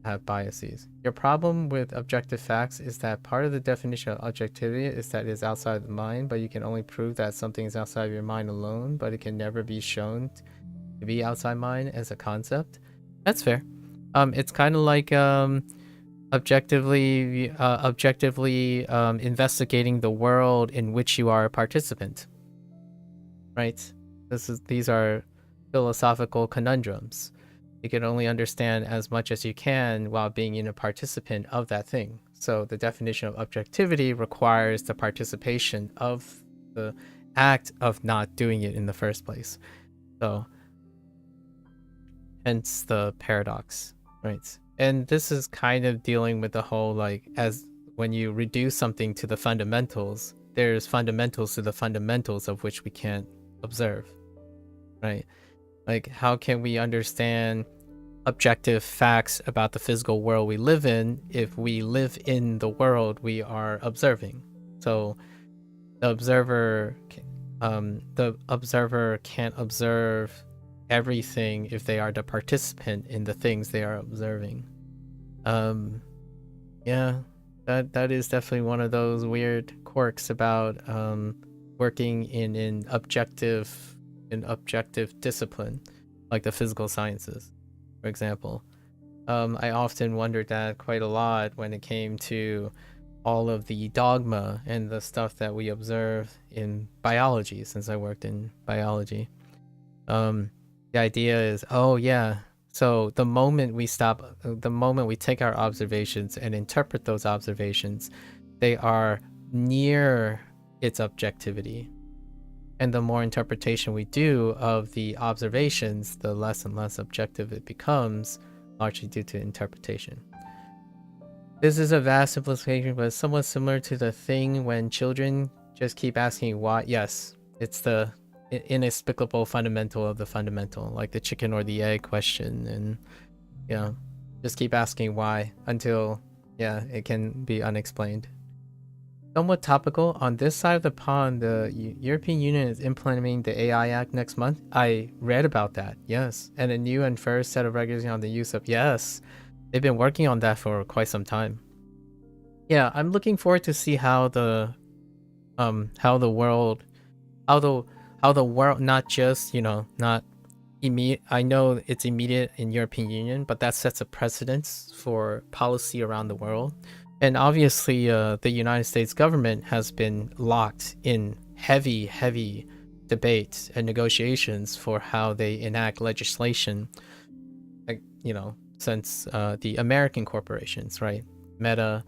have biases. Your problem with objective facts is that part of the definition of objectivity is that it is outside the mind, but you can only prove that something is outside of your mind alone, but it can never be shown to be outside mind as a concept. That's fair. It's kind of like objectively investigating the world in which you are a participant. Right? These are philosophical conundrums. You can only understand as much as you can while being in a participant of that thing. So the definition of objectivity requires the participation of the act of not doing it in the first place. So hence the paradox, right? And this is kind of dealing with the whole, like, as when you reduce something to the fundamentals, there's fundamentals to the fundamentals of which we can't observe, right? Like, how can we understand objective facts about the physical world we live in if we live in the world we are observing? So the observer can't observe everything if they are the participant in the things they are observing. Yeah, that is definitely one of those weird quirks about working in an objective discipline like the physical sciences, for example. I often wondered that quite a lot when it came to all of the dogma and the stuff that we observe in biology, since I worked in biology. The idea is, oh yeah, so the moment we take our observations and interpret those observations, they are near its objectivity. And the more interpretation we do of the observations, the less and less objective it becomes, largely due to interpretation. This is a vast simplification, but somewhat similar to the thing when children just keep asking why. Yes, it's the inexplicable fundamental of the fundamental, like the chicken or the egg question, and just keep asking why until it can be unexplained. Somewhat topical, on this side of the pond, the European Union is implementing the AI Act next month. I read about that, yes, and a new and first set of regulations on the use of, yes, they've been working on that for quite some time. Yeah, I'm looking forward to see how the world, not just, not immediate. I know it's immediate in European Union, but that sets a precedence for policy around the world. And obviously, the United States government has been locked in heavy debates and negotiations for how they enact legislation, like, since the American corporations, right? Meta,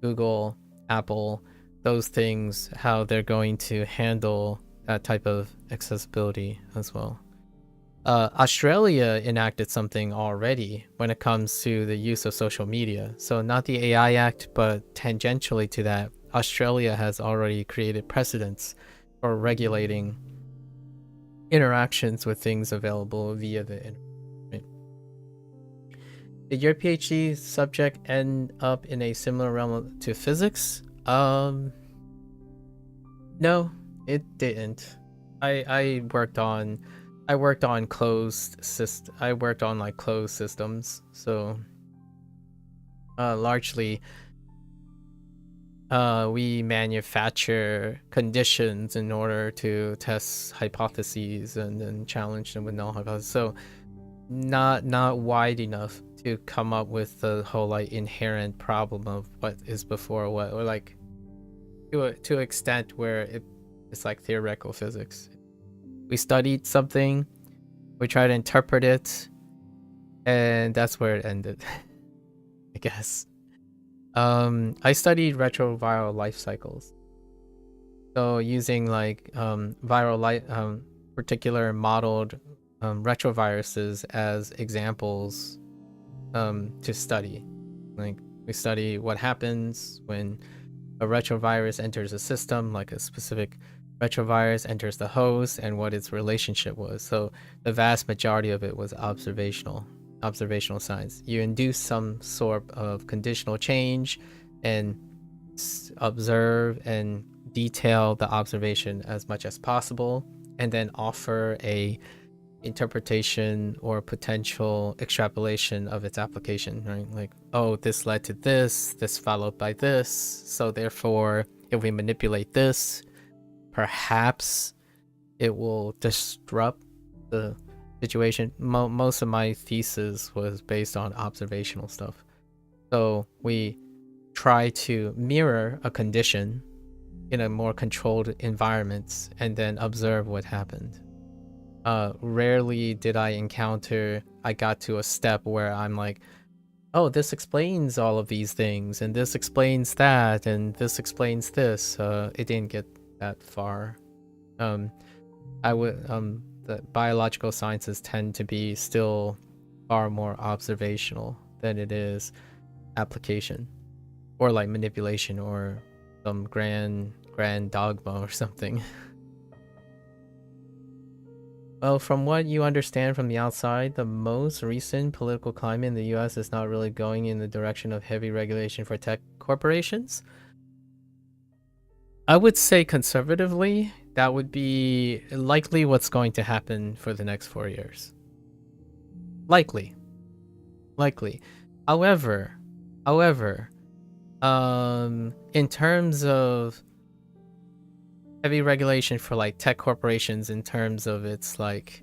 Google, Apple, those things, how they're going to handle that type of accessibility as well. Australia enacted something already when it comes to the use of social media. So not the AI Act, but tangentially to that, Australia has already created precedents for regulating interactions with things available via the internet. Right? Did your PhD subject end up in a similar realm to physics? No, it didn't. I worked on closed systems, so largely we manufacture conditions in order to test hypotheses and then challenge them with null hypotheses. So not wide enough to come up with the whole like inherent problem of what is before what, or like to an extent where it's like theoretical physics. We studied something, we tried to interpret it, and that's where it ended, I guess. I studied retroviral life cycles. So using like particular modeled retroviruses as examples to study. Like, we study what happens when a retrovirus enters a system, like a specific retrovirus enters the host, and what its relationship was. So the vast majority of it was observational science. You induce some sort of conditional change and observe and detail the observation as much as possible, and then offer a interpretation or potential extrapolation of its application, right? Like, oh, this led to this followed by this, so therefore if we manipulate this, perhaps it will disrupt the situation. Most of my thesis was based on observational stuff, so we try to mirror a condition in a more controlled environment and then observe what happened. Rarely did I got to a step where I'm like, oh, this explains all of these things, and this explains that, and this explains this. It didn't get that far. The biological sciences tend to be still far more observational than it is application, or like manipulation, or some grand dogma or something. Well, from what you understand from the outside, the most recent political climate in the US is not really going in the direction of heavy regulation for tech corporations. I would say conservatively, that would be likely what's going to happen for the next 4 years. Likely. However, in terms of heavy regulation for like tech corporations, in terms of its like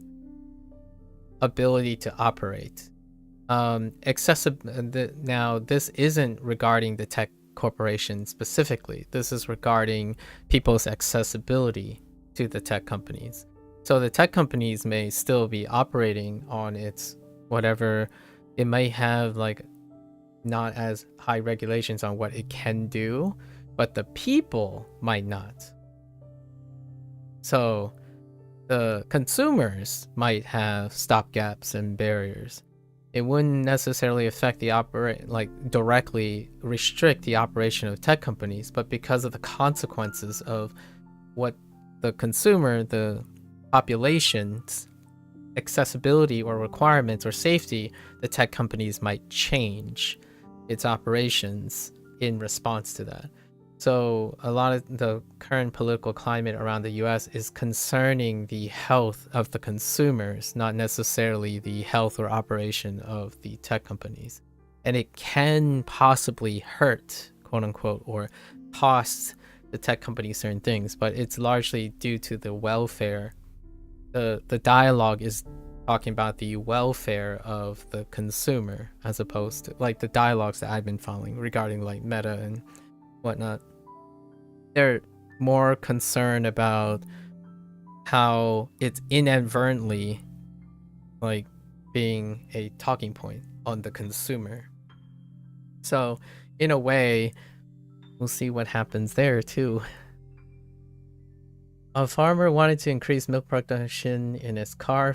ability to operate, now this isn't regarding the tech corporation specifically. This is regarding people's accessibility to the tech companies. So the tech companies may still be operating on its whatever. It may have like not as high regulations on what it can do, but the people might not. So the consumers might have stopgaps and barriers. It wouldn't necessarily affect directly restrict the operation of tech companies, but because of the consequences of what the consumer, the population's accessibility or requirements or safety, the tech companies might change its operations in response to that. So a lot of the current political climate around the US is concerning the health of the consumers, not necessarily the health or operation of the tech companies. And it can possibly hurt, quote unquote, or cost the tech companies certain things, but it's largely due to the welfare. The dialogue is talking about the welfare of the consumer, as opposed to like the dialogues that I've been following regarding like Meta and whatnot. They're more concerned about how it's inadvertently like being a talking point on the consumer. So in a way, we'll see what happens there too. A farmer wanted to increase milk production in his cow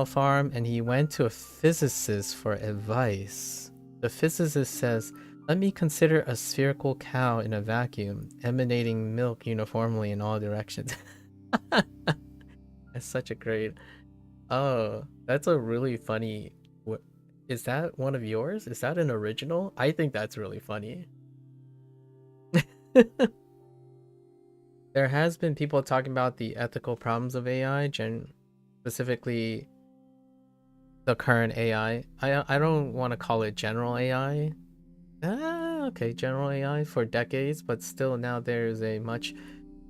farm, and he went to a physicist for advice. The physicist says, "Let me consider a spherical cow in a vacuum, emanating milk uniformly in all directions." That's such a great... Oh, that's a really funny... Is that one of yours? Is that an original? I think that's really funny. There has been people talking about the ethical problems of AI, specifically the current AI. I don't want to call it general AI. Okay, general AI for decades, but still now there's a much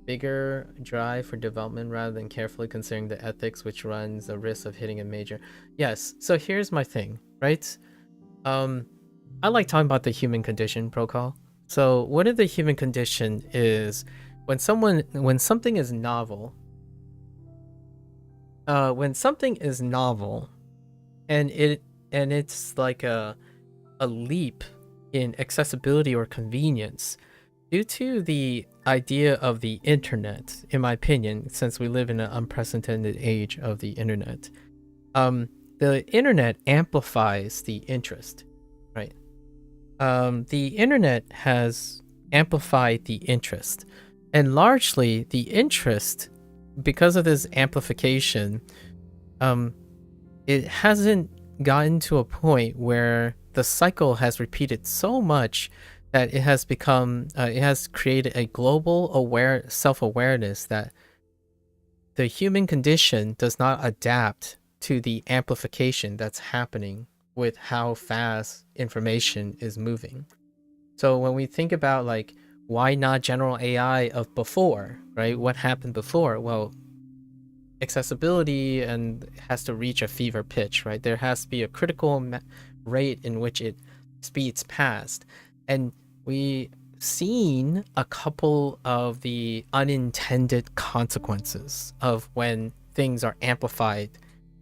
bigger drive for development rather than carefully considering the ethics, which runs the risk of hitting a major... Yes, so here's my thing, right? I like talking about the human condition, Procol. So what if the human condition is when something is novel, and it's like a leap in accessibility or convenience due to the idea of the internet, in my opinion, since we live in an unprecedented age of the internet. The internet amplifies the interest, right? The internet has amplified the interest, and largely the interest, because of this amplification, it hasn't gotten to a point where the cycle has repeated so much that it has become, it has created a global self-awareness that the human condition does not adapt to the amplification that's happening with how fast information is moving. So when we think about like, why not general AI of before, right? What happened before? Well, accessibility and has to reach a fever pitch, right? There has to be a critical rate in which it speeds past. And we seen a couple of the unintended consequences of when things are amplified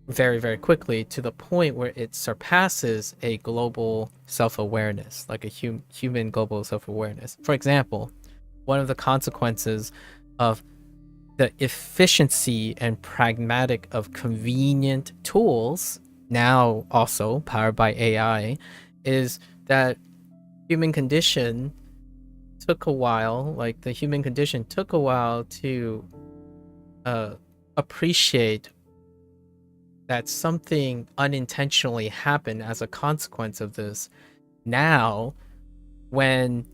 very, very quickly to the point where it surpasses a global self-awareness, like a human global self-awareness. For example, one of the consequences of the efficiency and pragmatic of convenient tools, now also powered by AI, is that human condition took a while, like the human condition took a while to appreciate that something unintentionally happened as a consequence of this. Now, when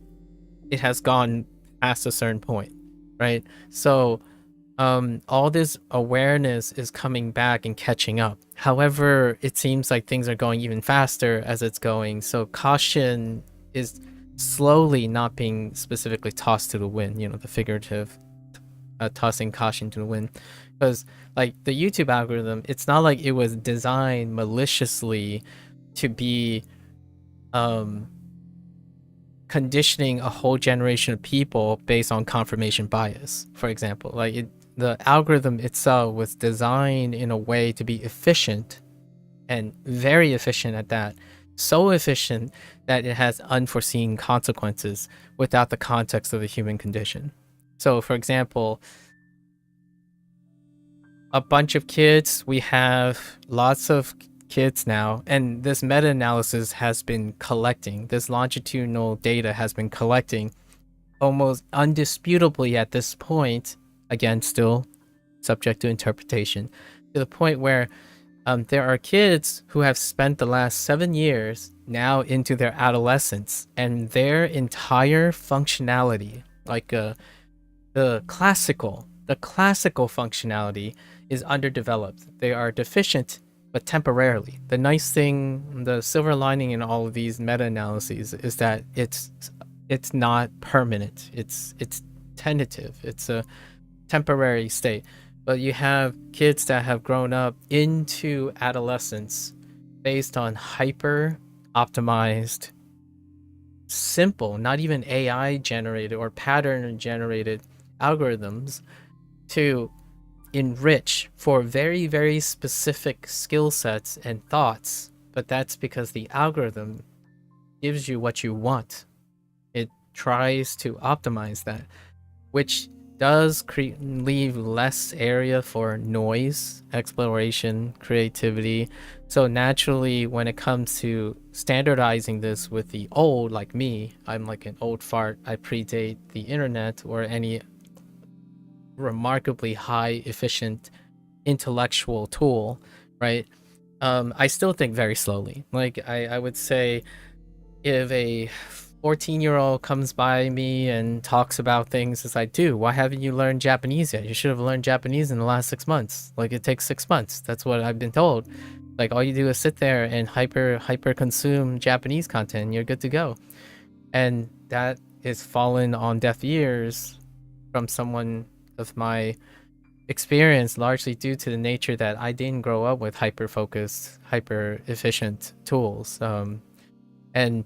it has gone past a certain point, right? So all this awareness is coming back and catching up. However, it seems like things are going even faster as it's going. So caution is slowly not being specifically tossed to the wind, you know, the figurative tossing caution to the wind. Because like the YouTube algorithm, it's not like it was designed maliciously to be conditioning a whole generation of people based on confirmation bias, for example. Like the algorithm itself was designed in a way to be efficient, and very efficient at that. So efficient that it has unforeseen consequences without the context of the human condition. So for example, a bunch of kids, we have lots of kids now, and this meta-analysis has been collecting, this longitudinal data has been collecting almost undisputably at this point, again, still subject to interpretation, to the point where there are kids who have spent the last 7 years now into their adolescence, and their entire functionality, like the classical functionality, is underdeveloped. They are deficient, but temporarily. The nice thing, the silver lining in all of these meta-analyses is that it's not permanent. It's tentative. It's a temporary state. But you have kids that have grown up into adolescence based on hyper optimized, simple, not even AI generated or pattern generated algorithms to enrich for very, very specific skill sets and thoughts. But that's because the algorithm gives you what you want. It tries to optimize that, which does leave less area for noise, exploration, creativity. So naturally, when it comes to standardizing this with the old, like me, I'm like an old fart. I predate the internet or any remarkably high efficient intellectual tool, right? I still think very slowly. Like I would say, if a 14-year-old comes by me and talks about things as I do, why haven't you learned Japanese yet? You should have learned Japanese in the last 6 months. Like it takes 6 months. That's what I've been told. Like all you do is sit there and hyper consume Japanese content and you're good to go. And that is fallen on deaf ears from someone of my experience, largely due to the nature that I didn't grow up with hyper focused, hyper efficient tools. And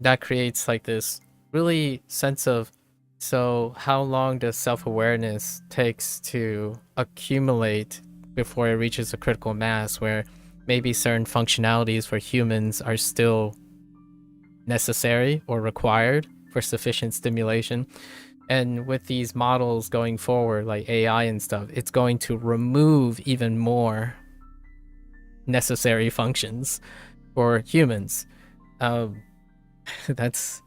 that creates like this really sense of, so how long does self-awareness takes to accumulate before it reaches a critical mass where maybe certain functionalities for humans are still necessary or required for sufficient stimulation. And with these models going forward, like AI and stuff, it's going to remove even more necessary functions for humans. That's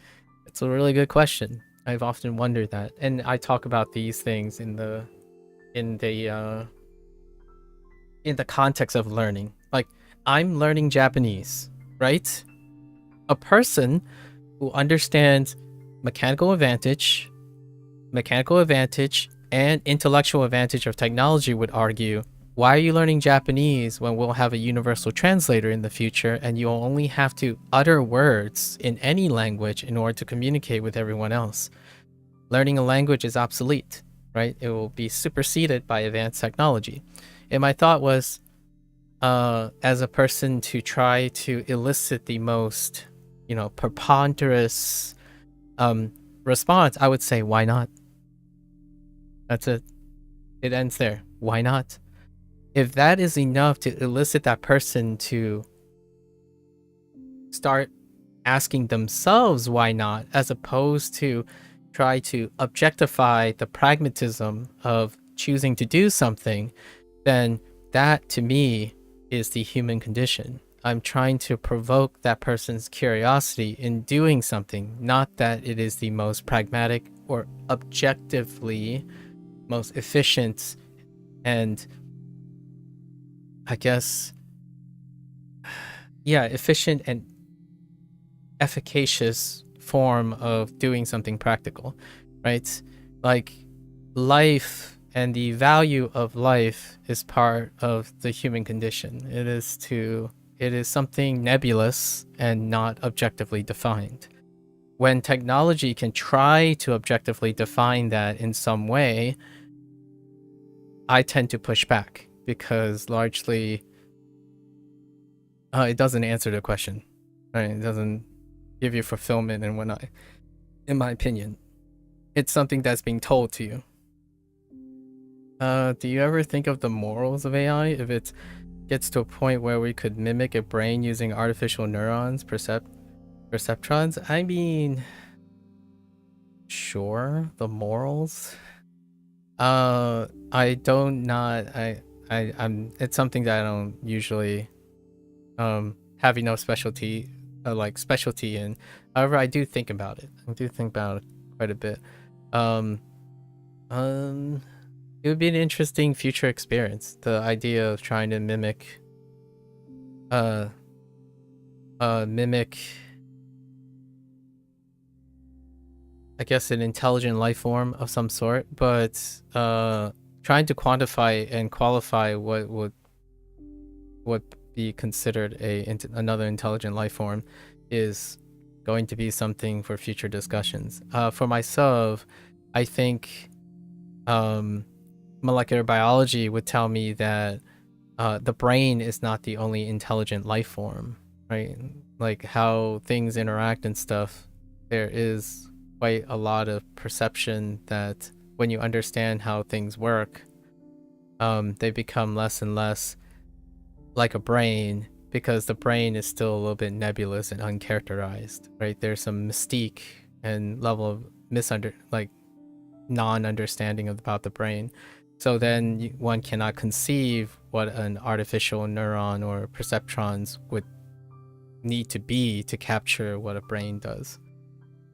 a really good question. I've often wondered that, and I talk about these things in the context of learning. Like I'm learning Japanese, right? A person who understands mechanical advantage and intellectual advantage of technology would argue Why are you learning Japanese when we'll have a universal translator in the future and you'll only have to utter words in any language in order to communicate with everyone else? Learning a language is obsolete, right? It will be superseded by advanced technology. And my thought was, as a person to try to elicit the most, preponderous response, I would say, why not? That's it. It ends there. Why not? If that is enough to elicit that person to start asking themselves why not, as opposed to try to objectify the pragmatism of choosing to do something, then that to me is the human condition. I'm trying to provoke that person's curiosity in doing something, not that it is the most pragmatic or objectively most efficient and, I guess, efficient and efficacious form of doing something practical, right? Like, life and the value of life is part of the human condition. It is something nebulous and not objectively defined. When technology can try to objectively define that in some way, I tend to push back because largely it doesn't answer the question, right? It doesn't give you fulfillment and whatnot, in my opinion. It's something that's being told to you. Do you ever think of the morals of AI? If it gets to a point where we could mimic a brain using artificial neurons, perceptrons? I mean, sure, the morals. I don't not I'm it's something that I don't usually have enough specialty in. However, I do think about it. I do think about it quite a bit. It would be an interesting future experience. The idea of trying to mimic I guess an intelligent life form of some sort, but trying to quantify and qualify what would be considered another intelligent life form is going to be something for future discussions. For myself, I think molecular biology would tell me that the brain is not the only intelligent life form, right? Like how things interact and stuff, there is quite a lot of perception that when you understand how things work, they become less and less like a brain, because the brain is still a little bit nebulous and uncharacterized, right? There's some mystique and level of non-understanding about the brain. So then one cannot conceive what an artificial neuron or perceptrons would need to be to capture what a brain does.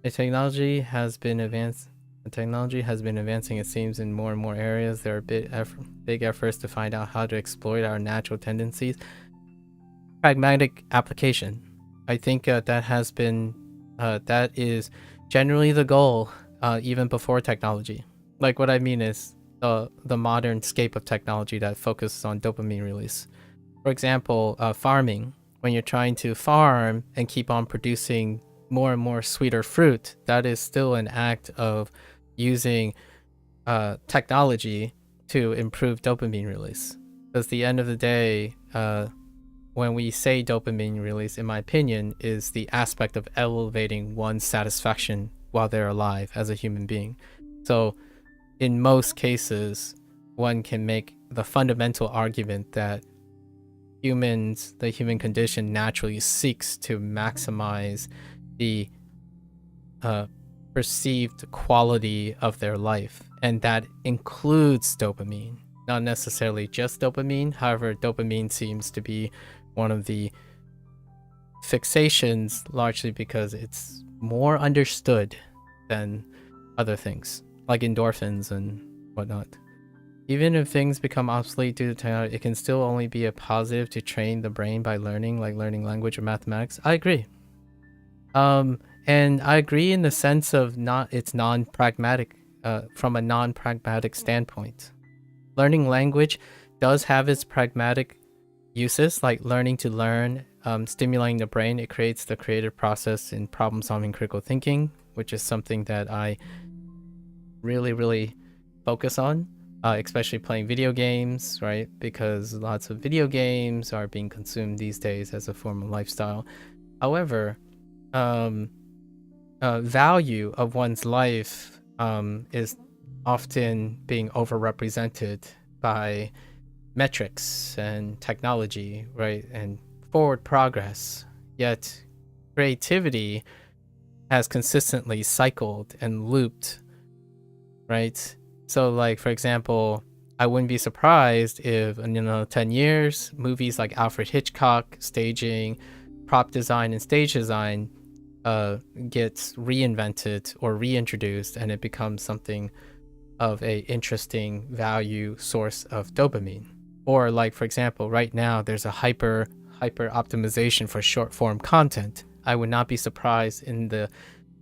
The technology has been advancing, it seems, in more and more areas. There are big efforts to find out how to exploit our natural tendencies. Pragmatic application. I think that is generally the goal, even before technology. Like, what I mean is the modern scape of technology that focuses on dopamine release. For example, farming. When you're trying to farm and keep on producing more and more sweeter fruit, that is still an act of using technology to improve dopamine release. Because the end of the day, when we say dopamine release, in my opinion, is the aspect of elevating one's satisfaction while they're alive as a human being. So in most cases, one can make the fundamental argument that the human condition naturally seeks to maximize the perceived quality of their life, and that includes dopamine, not necessarily just dopamine. However, dopamine seems to be one of the fixations, largely because it's more understood than other things like endorphins and whatnot. Even if things become obsolete due to technology, it can still only be a positive to train the brain by learning, like learning language or mathematics. I agree. And I agree in the sense of it's non-pragmatic, from a non-pragmatic standpoint. Learning language does have its pragmatic uses, like learning to learn, stimulating the brain. It creates the creative process in problem solving, critical thinking, which is something that I really focus on, especially playing video games, right? Because lots of video games are being consumed these days as a form of lifestyle. However, value of one's life is often being overrepresented by metrics and technology, right? And forward progress. Yet creativity has consistently cycled and looped, right? So like, for example, I wouldn't be surprised if in 10 years, movies like Alfred Hitchcock, staging, prop design, and stage design gets reinvented or reintroduced, and it becomes something of a interesting value source of dopamine. Or like, for example, right now there's a hyper optimization for short form content. I would not be surprised in the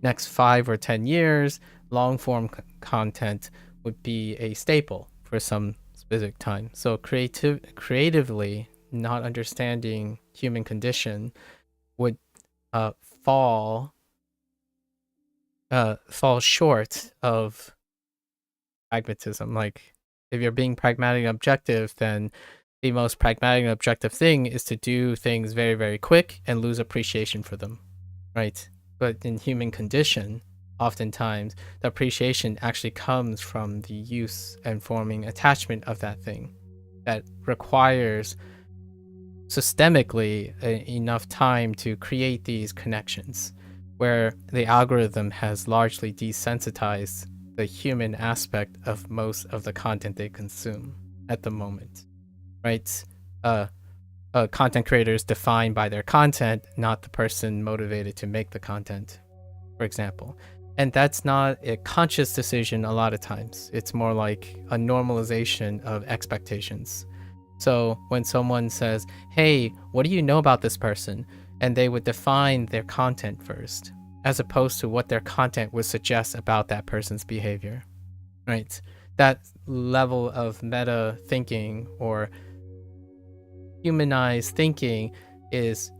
next 5 or 10 years, long form content would be a staple for some specific time. So creatively not understanding human condition would fall short of pragmatism. Like, if you're being pragmatic and objective, then the most pragmatic and objective thing is to do things very quick and lose appreciation for them, right? But in human condition, oftentimes the appreciation actually comes from the use and forming attachment of that thing that requires systemically enough time to create these connections, where the algorithm has largely desensitized the human aspect of most of the content they consume at the moment, right? Content creators defined by their content, not the person motivated to make the content, for example. And that's not a conscious decision a lot of times. It's more like a normalization of expectations. So when someone says, hey, what do you know about this person? And they would define their content first, as opposed to what their content would suggest about that person's behavior, right? That level of meta thinking or humanized thinking is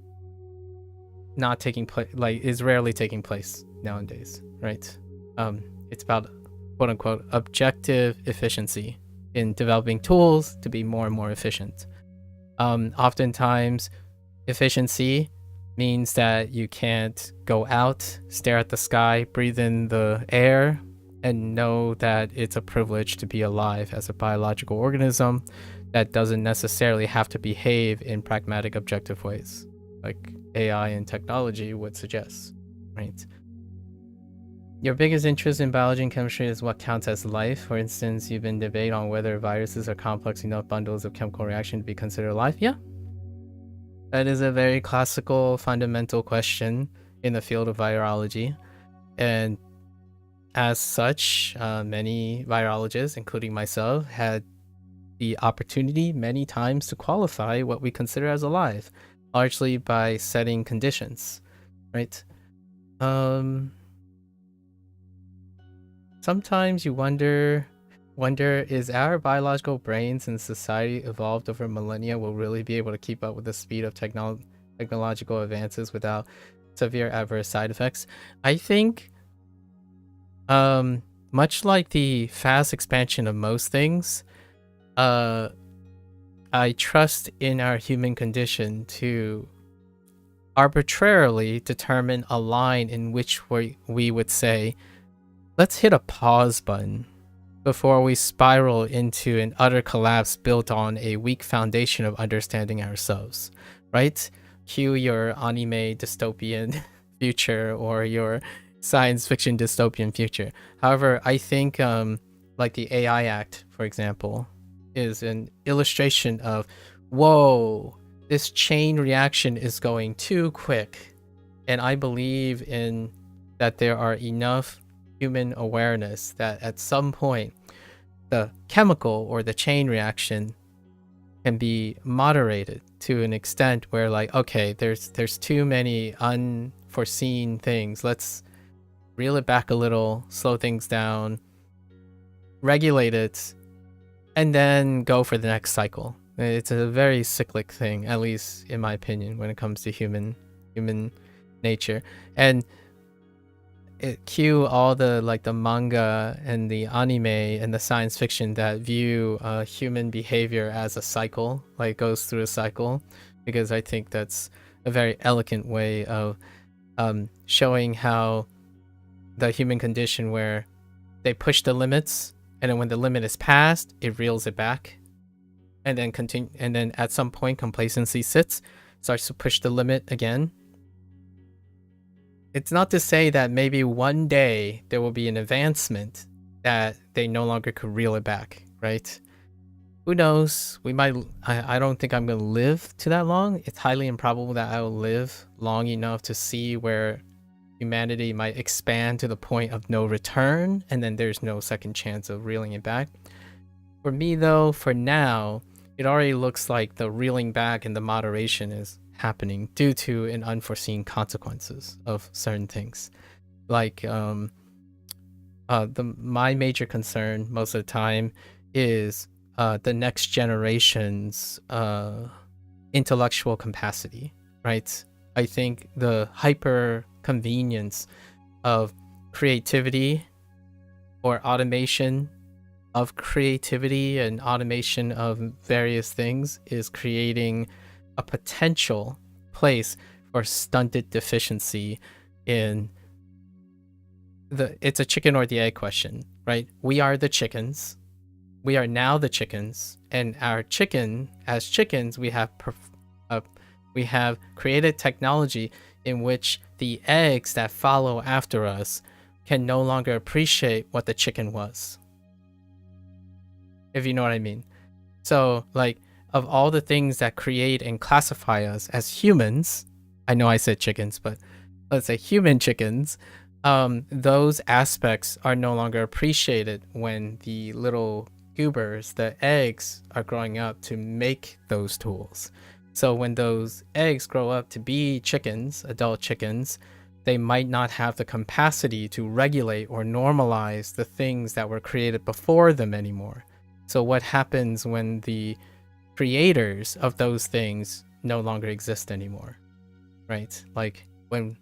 not taking place, like is rarely taking place nowadays, right? It's about quote unquote objective efficiency in developing tools to be more and more efficient. Oftentimes, efficiency means that you can't go out, stare at the sky, breathe in the air, and know that it's a privilege to be alive as a biological organism that doesn't necessarily have to behave in pragmatic, objective ways, like AI and technology would suggest, right? Your biggest interest in biology and chemistry is what counts as life. For instance, you've been debating on whether viruses are complex enough bundles of chemical reaction to be considered life. Yeah, that is a very classical, fundamental question in the field of virology. And as such, many virologists, including myself, had the opportunity many times to qualify what we consider as alive, largely by setting conditions, right? Sometimes you wonder, is our biological brains and society evolved over millennia will really be able to keep up with the speed of technological advances without severe adverse side effects? I think, much like the fast expansion of most things, I trust in our human condition to arbitrarily determine a line in which we would say, let's hit a pause button before we spiral into an utter collapse built on a weak foundation of understanding ourselves, right? Cue your anime dystopian future or your science fiction dystopian future. However, I think like the AI Act, for example, is an illustration of, whoa, this chain reaction is going too quick. And I believe in that there are enough human awareness that at some point the chemical or the chain reaction can be moderated to an extent where, like, okay, there's too many unforeseen things. Let's reel it back a little, slow things down, regulate it, and then go for the next cycle. It's a very cyclic thing, at least in my opinion, when it comes to human nature. And cue all the the manga and the anime and the science fiction that view human behavior as a cycle, like goes through a cycle, because I think that's a very elegant way of showing how the human condition, where they push the limits, and then when the limit is passed, it reels it back, and then continue, and then at some point complacency starts to push the limit again. It's not to say that maybe one day there will be an advancement that they no longer could reel it back, right? Who knows? We might. I don't think I'm going to live to that long. It's highly improbable that I will live long enough to see where humanity might expand to the point of no return, and then there's no second chance of reeling it back. For me, though, for now, it already looks like the reeling back and the moderation is happening due to an unforeseen consequences of certain things. Like my major concern most of the time is the next generation's intellectual capacity, right? I think the hyper convenience of creativity or automation of creativity and automation of various things is creating a potential place for stunted deficiency in it's a chicken or the egg question, right? We are the chickens. We are now the chickens, and as chickens, we have created technology in which the eggs that follow after us can no longer appreciate what the chicken was. If you know what I mean. So, of all the things that create and classify us as humans, I know I said chickens, but let's say human chickens, those aspects are no longer appreciated when the little goobers, the eggs, are growing up to make those tools. So when those eggs grow up to be chickens, adult chickens, they might not have the capacity to regulate or normalize the things that were created before them anymore. So what happens when the creators of those things no longer exist anymore, right? Like when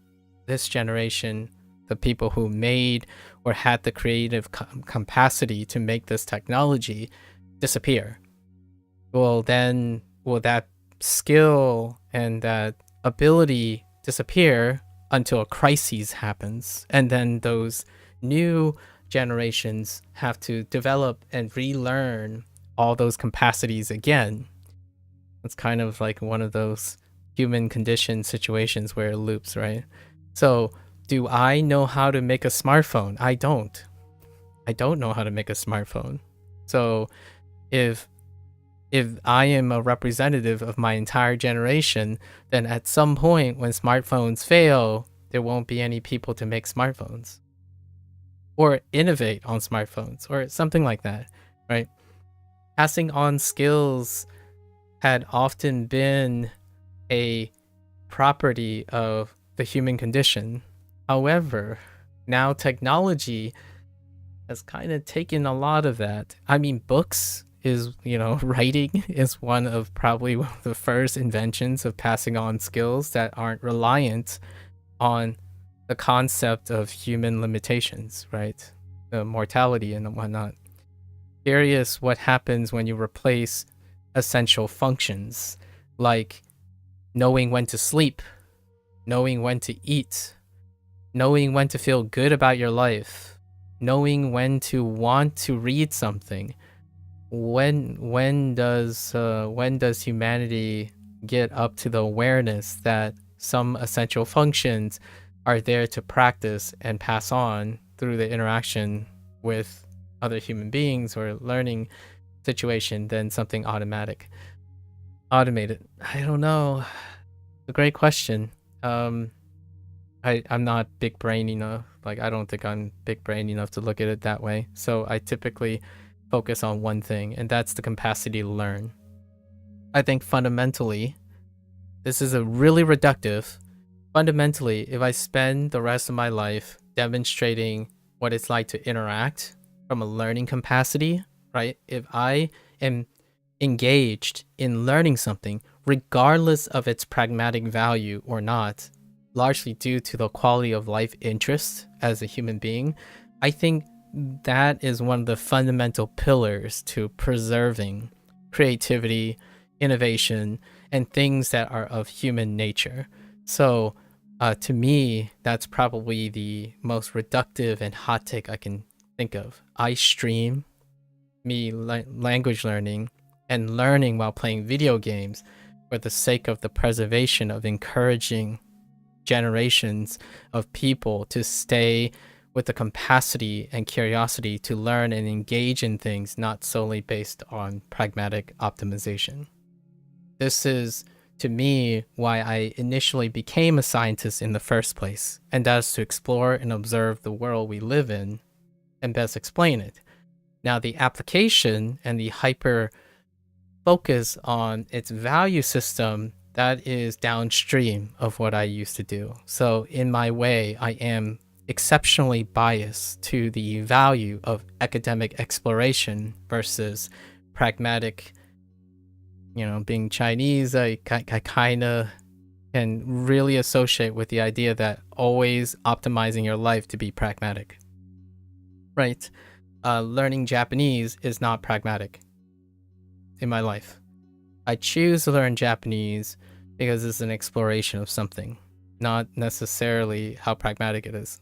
this generation, the people who made or had the creative capacity to make this technology disappear. Well, then will that skill and that ability disappear until a crisis happens, and then those new generations have to develop and relearn all those capacities again. It's kind of like one of those human condition situations where it loops, right? So do I know how to make a smartphone? I don't know how to make a smartphone. So if I am a representative of my entire generation, then at some point when smartphones fail, there won't be any people to make smartphones or innovate on smartphones or something like that, right? Passing on skills had often been a property of the human condition. However, now technology has kind of taken a lot of that. I mean, books is, writing is one of the first inventions of passing on skills that aren't reliant on the concept of human limitations, right? The mortality and whatnot. Curious what happens when you replace essential functions like knowing when to sleep, knowing when to eat, knowing when to feel good about your life, knowing when to want to read something. When does humanity get up to the awareness that some essential functions are there to practice and pass on through the interaction with other human beings or learning situation than something automated? I don't know. A great question. I'm not big brain enough. I don't think I'm big brain enough to look at it that way. So I typically focus on one thing, and that's the capacity to learn. I think fundamentally, this is a really reductive. Fundamentally, if I spend the rest of my life demonstrating what it's like to interact from a learning capacity, right? If I am engaged in learning something, regardless of its pragmatic value or not, largely due to the quality of life interest as a human being, I think that is one of the fundamental pillars to preserving creativity, innovation, and things that are of human nature. So to me, that's probably the most reductive and hot take I can think of. I stream me language learning and learning while playing video games for the sake of the preservation of encouraging generations of people to stay with the capacity and curiosity to learn and engage in things not solely based on pragmatic optimization. This is, to me, why I initially became a scientist in the first place, and that is to explore and observe the world we live in and best explain it. Now, the application and the hyper focus on its value system, that is downstream of what I used to do. So in my way, I am exceptionally biased to the value of academic exploration versus pragmatic. Being Chinese, I kind of can really associate with the idea that always optimizing your life to be pragmatic. Right? Learning Japanese is not pragmatic in my life. I choose to learn Japanese because it's an exploration of something, not necessarily how pragmatic it is.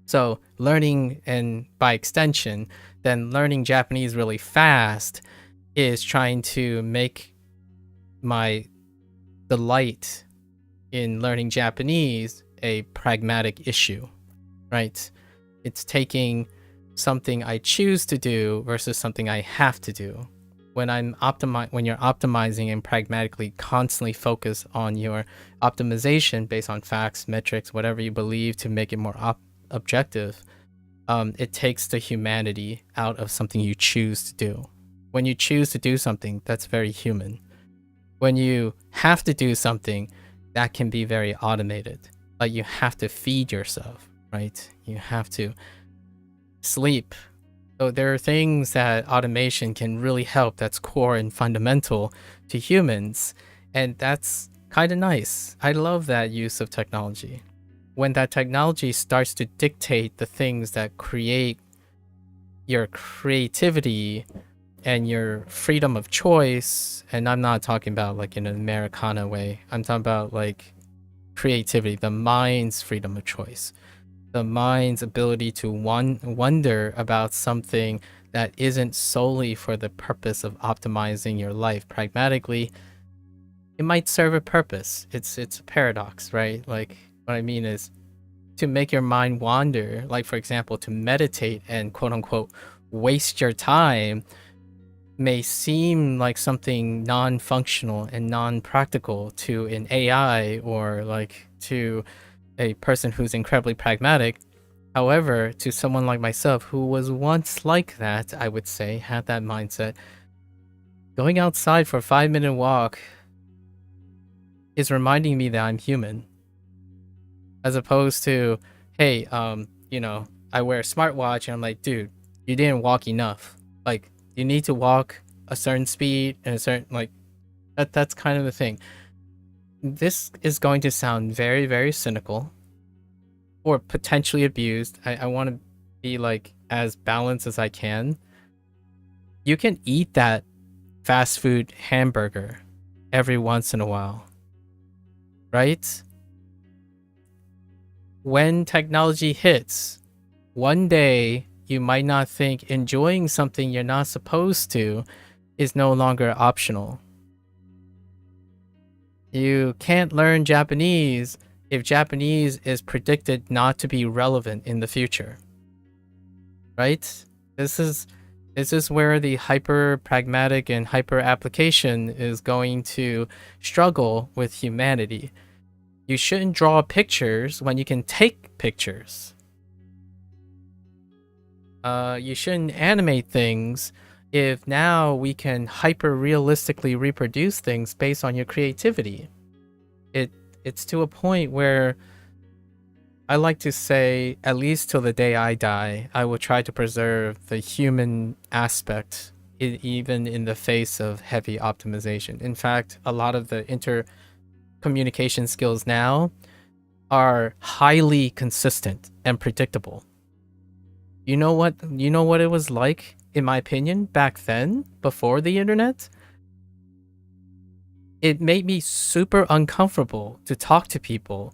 So learning, and by extension, then learning Japanese really fast is trying to make my delight in learning Japanese a pragmatic issue, right? It's taking something I choose to do versus something I have to do. When you're optimizing and pragmatically constantly focus on your optimization based on facts, metrics, whatever you believe to make it more objective, it takes the humanity out of something you choose to do. When you choose to do something, that's very human. When you have to do something, that can be very automated. Like you have to feed yourself, right? You have to sleep. So there are things that automation can really help, that's core and fundamental to humans. And that's kind of nice. I love that use of technology. When that technology starts to dictate the things that create your creativity and your freedom of choice, and I'm not talking about like in an Americana way, I'm talking about like creativity, the mind's freedom of choice, the mind's ability to wonder about something that isn't solely for the purpose of optimizing your life pragmatically. It might serve a purpose. It's a paradox, right? Like what I mean is to make your mind wander, like for example, to meditate and quote unquote waste your time may seem like something non-functional and non-practical to an AI or like to a person who's incredibly pragmatic. However, to someone like myself who was once like that, I would say, had that mindset, going outside for a 5-minute walk is reminding me that I'm human. As opposed to, hey, I wear a smartwatch and I'm like, dude, you didn't walk enough. Like, you need to walk a certain speed and a certain, like, that's kind of the thing. This is going to sound very, very cynical or potentially abused. I want to be like as balanced as I can. You can eat that fast food hamburger every once in a while, right? When technology hits, one day you might not think enjoying something you're not supposed to is no longer optional. You can't learn Japanese if Japanese is predicted not to be relevant in the future, right? This is where the hyper pragmatic and hyper application is going to struggle with humanity. You shouldn't draw pictures when you can take pictures. You shouldn't animate things if now we can hyper realistically reproduce things based on your creativity. It's to a point where I like to say, at least till the day I die, I will try to preserve the human aspect even in the face of heavy optimization. In fact, a lot of the intercommunication skills now are highly consistent and predictable. You know what it was like, in my opinion, back then, before the internet? It made me super uncomfortable to talk to people.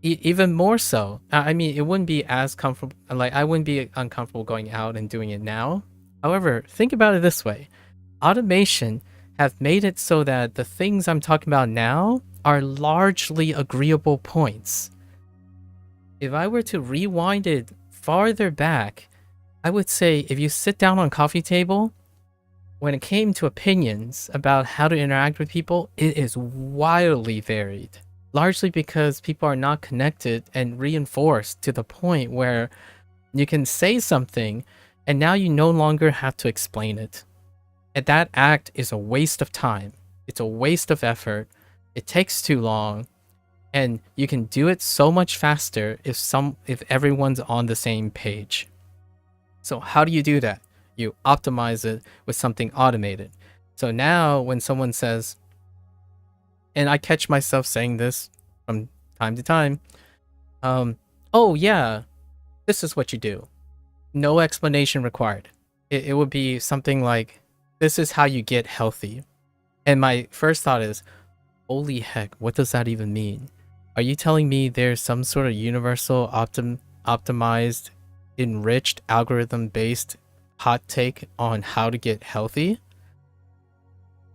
Even more so. I mean, it wouldn't be as comfortable, like I wouldn't be uncomfortable going out and doing it now. However, think about it this way. Automation have made it so that the things I'm talking about now are largely agreeable points. If I were to rewind it farther back, I would say if you sit down on a coffee table, when it came to opinions about how to interact with people, it is wildly varied. Largely because people are not connected and reinforced to the point where you can say something and now you no longer have to explain it. And that act is a waste of time. It's a waste of effort. It takes too long. And you can do it so much faster if everyone's on the same page. So how do you do that? You optimize it with something automated. So now when someone says, and I catch myself saying this from time to time, oh yeah, this is what you do. No explanation required. It would be something like, this is how you get healthy. And my first thought is, holy heck, what does that even mean? Are you telling me there's some sort of universal optimized, enriched, algorithm-based hot take on how to get healthy?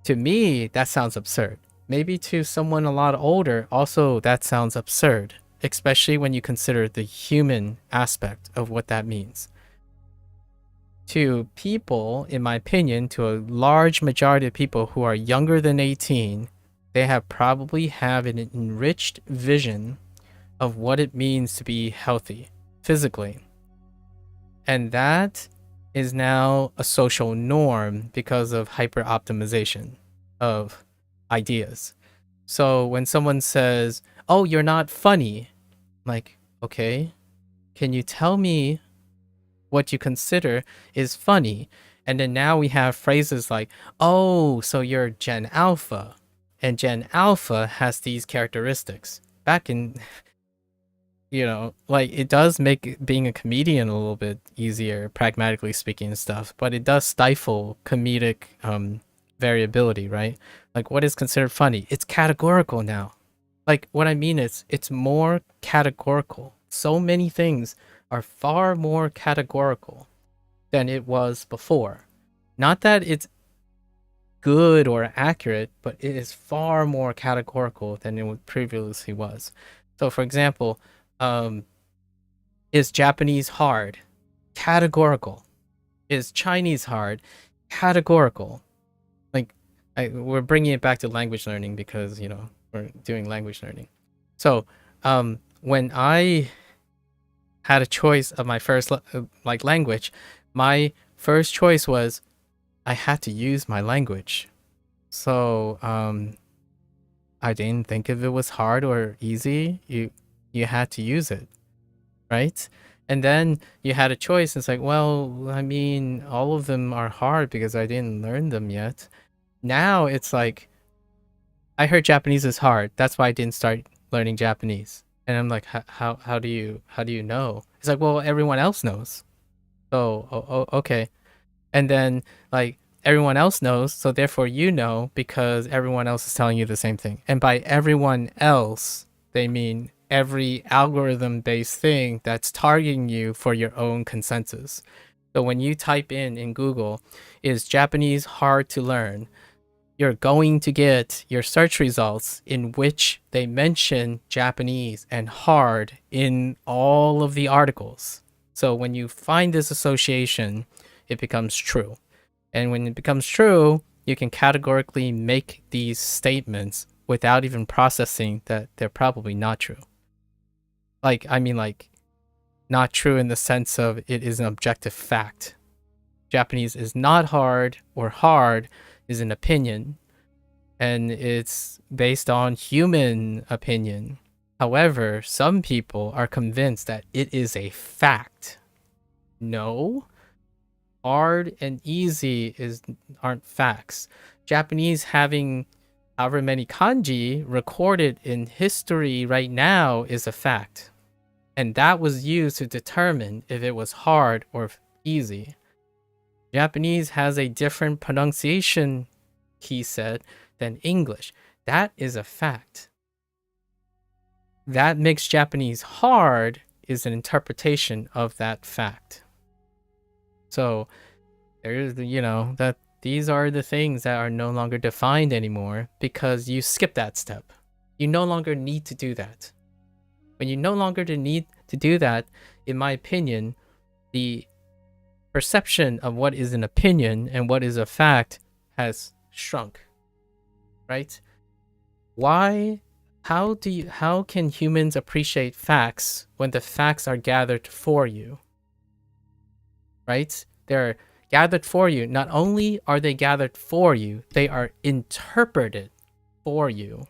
To me, that sounds absurd. Maybe to someone a lot older, also that sounds absurd, especially when you consider the human aspect of what that means. To people, in my opinion, to a large majority of people who are younger than 18, they probably have an enriched vision of what it means to be healthy physically. And that is now a social norm because of hyper optimization of ideas. So when someone says, oh, you're not funny, like, okay, can you tell me what you consider is funny? And then now we have phrases like, oh, so you're Gen Alpha, and Gen Alpha has these characteristics. Back in, like, it does make being a comedian a little bit easier, pragmatically speaking and stuff, but it does stifle comedic variability, right? Like, what is considered funny? It's categorical now. Like, what I mean is, it's more categorical. So many things are far more categorical than it was before. Not that it's good or accurate, but it is far more categorical than it previously was. So, for example, is Japanese hard? Categorical. Is Chinese hard? Categorical. Like, we're bringing it back to language learning because, we're doing language learning. So, when I had a choice of my first language, my first choice was I had to use my language. So I didn't think if it was hard or easy, you had to use it, right? And then you had a choice. It's like, well, I mean, all of them are hard because I didn't learn them yet. Now it's like, I heard Japanese is hard. That's why I didn't start learning Japanese. And I'm like, how do you know? It's like, well, everyone else knows. So, okay. And then, like, everyone else knows, so therefore you know because everyone else is telling you the same thing. And by everyone else, they mean every algorithm-based thing that's targeting you for your own consensus. So when you type in Google, is Japanese hard to learn? You're going to get your search results in which they mention Japanese and hard in all of the articles. So when you find this association, it becomes true. And when it becomes true, you can categorically make these statements without even processing that they're probably not true. Like, I mean, like, not true in the sense of it is an objective fact. Japanese is not hard, or hard is an opinion, and it's based on human opinion. However, some people are convinced that it is a fact. No, hard and easy aren't facts. Japanese having however many kanji recorded in history right now is a fact. And that was used to determine if it was hard or easy. Japanese has a different pronunciation, he said, than English. That is a fact. That makes Japanese hard is an interpretation of that fact. So there's that these are the things that are no longer defined anymore because you skip that step. You no longer need to do that. When you no longer need to do that, in my opinion, the perception of what is an opinion and what is a fact has shrunk. Right? How can humans appreciate facts when the facts are gathered for you? Right? They're gathered for you. Not only are they gathered for you, they are interpreted for you.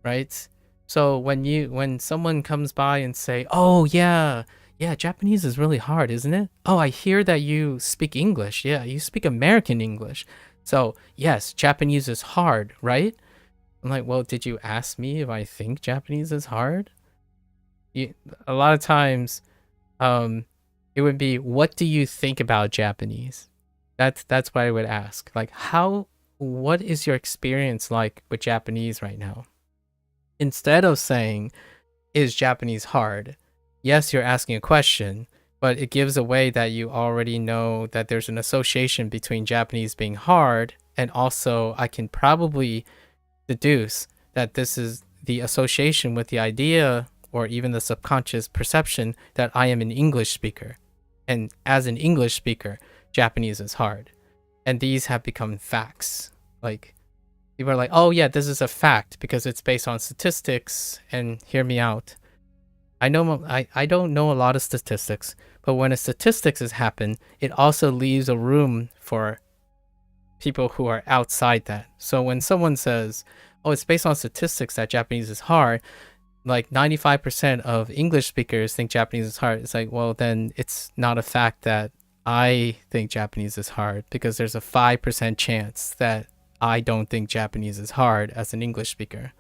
Right? So when someone comes by and say, "Oh yeah, Japanese is really hard, isn't it? Oh, I hear that you speak English. Yeah, you speak American English. So yes, Japanese is hard, right?" I'm like, well, did you ask me if I think Japanese is hard? A lot of times, it would be, what do you think about Japanese? That's what I would ask. Like, what is your experience like with Japanese right now? Instead of saying, is Japanese hard? Yes, you're asking a question, but it gives away that you already know that there's an association between Japanese being hard, and also I can probably deduce that this is the association with the idea or even the subconscious perception that I am an English speaker. And as an English speaker, Japanese is hard. And these have become facts. Like, people are like, oh yeah, this is a fact because it's based on statistics, and hear me out. I don't know a lot of statistics, but when a statistics has happened, it also leaves a room for people who are outside that. So when someone says, oh, it's based on statistics that Japanese is hard, like 95% of English speakers think Japanese is hard. It's like, well, then it's not a fact that I think Japanese is hard, because there's a 5% chance that I don't think Japanese is hard as an English speaker,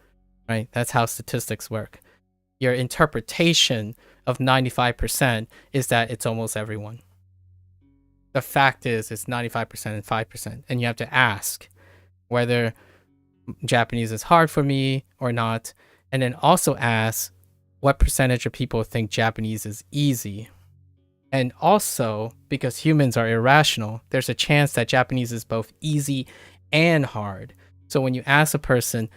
right? That's how statistics work. Your interpretation of 95% is that it's almost everyone. The fact is it's 95% and 5%. And you have to ask whether Japanese is hard for me or not. And then also ask what percentage of people think Japanese is easy. And also, because humans are irrational, there's a chance that Japanese is both easy and hard. So when you ask a person,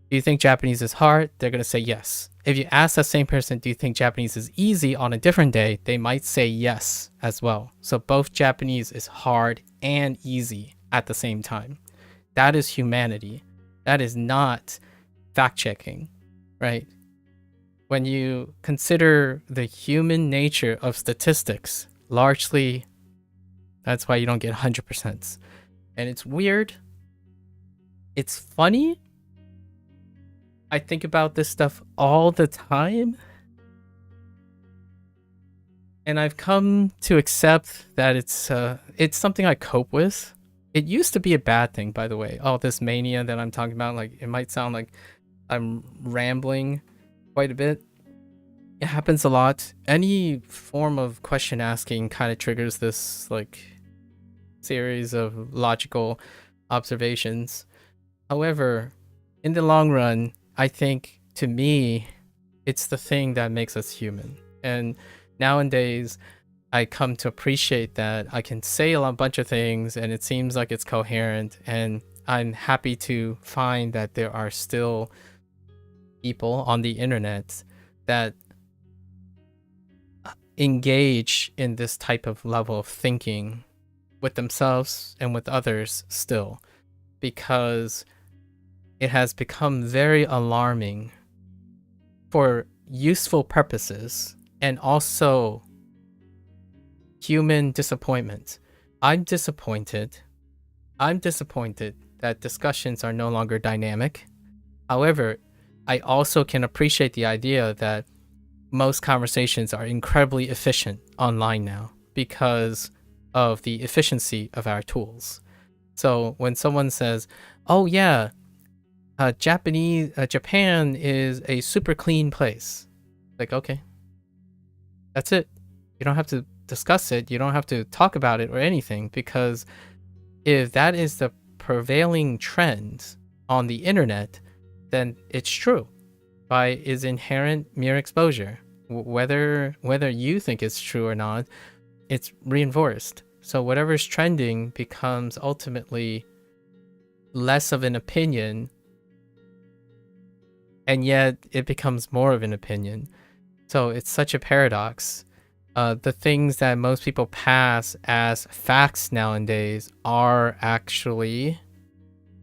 do you think Japanese is hard? They're going to say yes. If you ask that same person, do you think Japanese is easy on a different day? They might say yes as well. So both Japanese is hard and easy at the same time. That is humanity. That is not fact-checking, right? When you consider the human nature of statistics, largely, that's why you don't get 100%. And it's weird. It's funny. I think about this stuff all the time. And I've come to accept that it's something I cope with. It used to be a bad thing, by the way. Oh, this mania that I'm talking about, like, it might sound like I'm rambling quite a bit. It happens a lot. Any form of question asking kind of triggers this, like, series of logical observations. However, in the long run, I think, to me, it's the thing that makes us human. And nowadays, I come to appreciate that I can say a bunch of things and it seems like it's coherent, and I'm happy to find that there are still people on the internet that engage in this type of level of thinking with themselves and with others still, because it has become very alarming for useful purposes and also human disappointment. I'm disappointed that discussions are no longer dynamic. However, I also can appreciate the idea that most conversations are incredibly efficient online now, because of the efficiency of our tools. So when someone says, "Oh yeah, Japan is a super clean place," like, okay, that's it. You don't have to discuss it. You don't have to talk about it or anything, because if that is the prevailing trend on the internet, then it's true by its inherent mere exposure. Whether you think it's true or not, it's reinforced. So whatever's trending becomes ultimately less of an opinion, and yet it becomes more of an opinion. So it's such a paradox. The things that most people pass as facts nowadays are actually,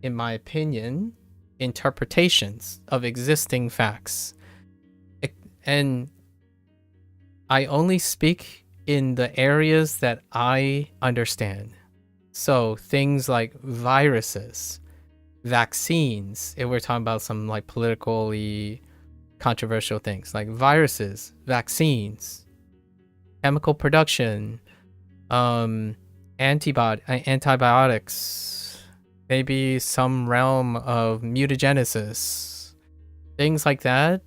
in my opinion, interpretations of existing facts. And I only speak in the areas that I understand. So things like viruses, vaccines, if we're talking about some like politically controversial things like viruses, vaccines, chemical production, antibiotics, maybe some realm of mutagenesis, things like that.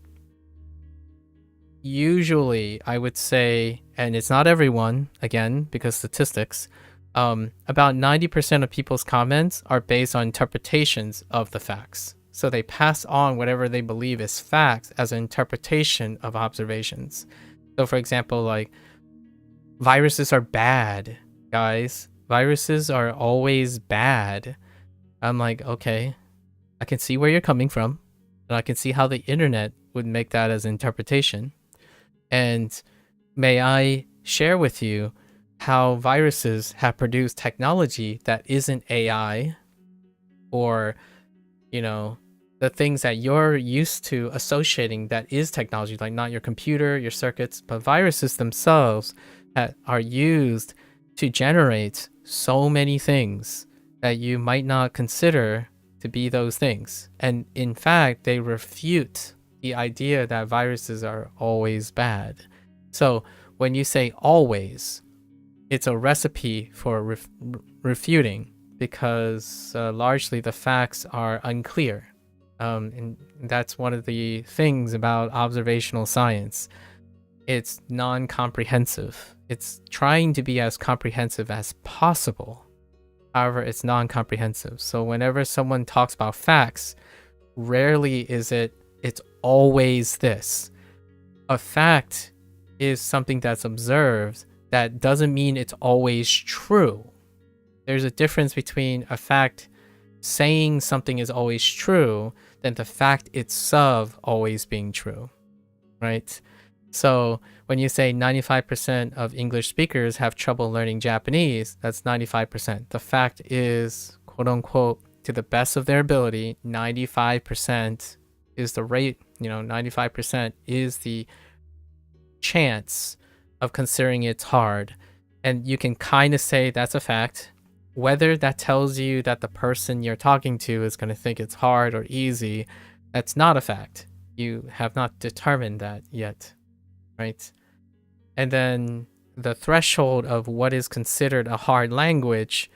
Usually, I would say, and it's not everyone, again, because statistics, about 90% of people's comments are based on interpretations of the facts. So they pass on whatever they believe is facts as an interpretation of observations. So for example, like, viruses are bad, guys. Viruses are always bad. I'm like, okay, I can see where you're coming from, and I can see how the internet would make that as an interpretation. And may I share with you how viruses have produced technology that isn't AI, or, you know, the things that you're used to associating that is technology, like not your computer, your circuits, but viruses themselves that are used to generate so many things that you might not consider to be those things. And in fact, they refute the idea that viruses are always bad. So when you say always, it's a recipe for refuting, because largely the facts are unclear. And that's one of the things about observational science. It's non-comprehensive. It's trying to be as comprehensive as possible. However, it's non-comprehensive. So whenever someone talks about facts, rarely is it's always this. A fact is something that's observed. That doesn't mean it's always true. There's a difference between a fact saying something is always true than the fact itself always being true, right? So when you say 95% of English speakers have trouble learning Japanese, that's 95%. The fact is, quote unquote, to the best of their ability, 95% is the rate, 95% is the chance of considering it's hard. And you can kind of say that's a fact. Whether that tells you that the person you're talking to is going to think it's hard or easy, that's not a fact. You have not determined that yet, right? And then the threshold of what is considered a hard language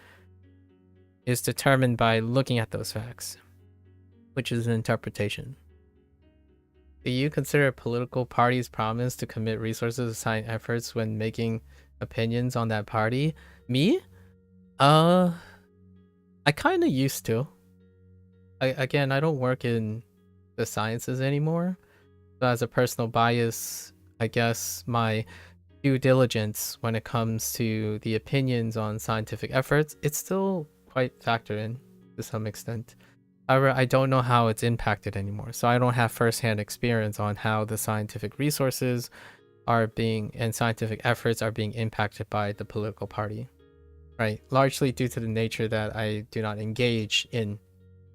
is determined by looking at those facts, which is an interpretation. Do you consider a political party's promise to commit resources, assign efforts when making opinions on that party? Me? I kind of used to. I don't work in the sciences anymore. So as a personal bias, I guess my due diligence when it comes to the opinions on scientific efforts, it's still quite factored in to some extent. However, I don't know how it's impacted anymore. So I don't have firsthand experience on how the scientific resources are being and scientific efforts are being impacted by the political party, right? Largely due to the nature that I do not engage in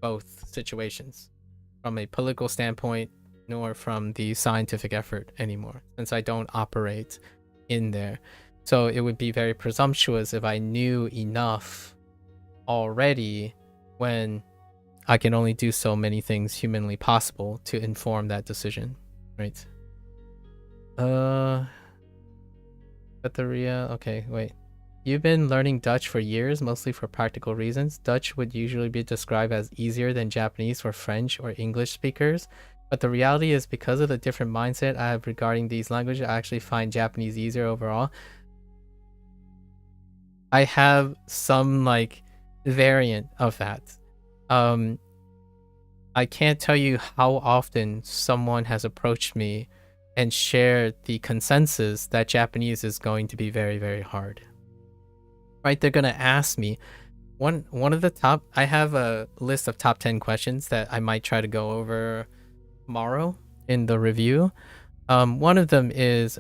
both situations from a political standpoint, nor from the scientific effort anymore, since I don't operate in there. So it would be very presumptuous if I knew enough already when I can only do so many things humanly possible to inform that decision, right? Bateria, okay, wait. You've been learning Dutch for years, mostly for practical reasons. Dutch would usually be described as easier than Japanese for French or English speakers. But the reality is, because of the different mindset I have regarding these languages, I actually find Japanese easier overall. I have some like variant of that. I can't tell you how often someone has approached me and shared the consensus that Japanese is going to be very, very hard. Right? They're gonna ask me one of the top. I have a list of top 10 questions that I might try to go over tomorrow in the review. One of them is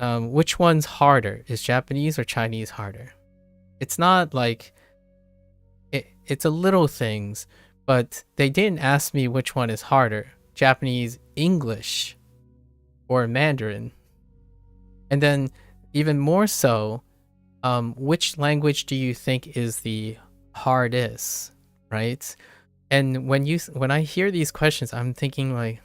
which one's harder? Is Japanese or Chinese harder? It's not like it's a little things, but they didn't ask me which one is harder, Japanese, English, or Mandarin. And then even more so, which language do you think is the hardest, right? And when I hear these questions, I'm thinking like,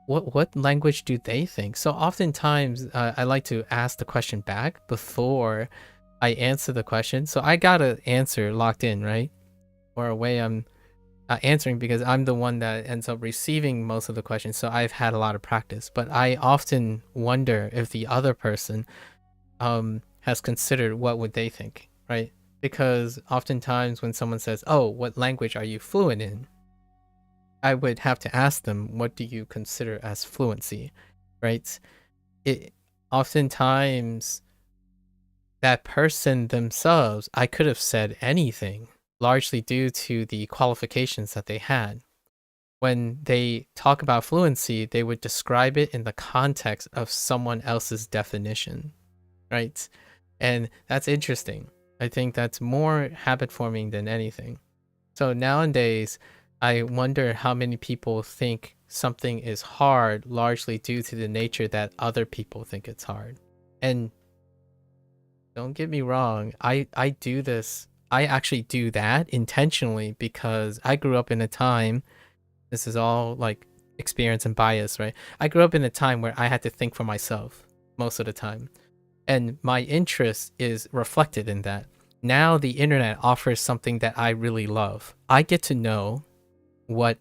what language do they think? So oftentimes I like to ask the question back before I answer the question. So I got an answer locked in, right? Or a way I'm answering, because I'm the one that ends up receiving most of the questions. So I've had a lot of practice, but I often wonder if the other person has considered what would they think, right? Because oftentimes when someone says, oh, what language are you fluent in? I would have to ask them, what do you consider as fluency, right? It oftentimes that person themselves, I could have said anything, largely due to the qualifications that they had. When they talk about fluency, they would describe it in the context of someone else's definition, right? And that's interesting. I think that's more habit forming than anything. So nowadays, I wonder how many people think something is hard largely due to the nature that other people think it's hard. And don't get me wrong, I do this. I actually do that intentionally because I grew up in a time, this is all like experience and bias, right? I grew up in a time where I had to think for myself most of the time. And my interest is reflected in that. Now the internet offers something that I really love. I get to know what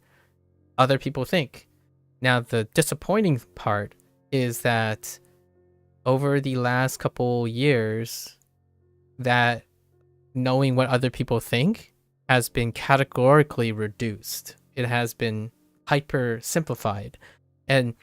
other people think. Now the disappointing part is that over the last couple years, that knowing what other people think has been categorically reduced. It has been hyper simplified. And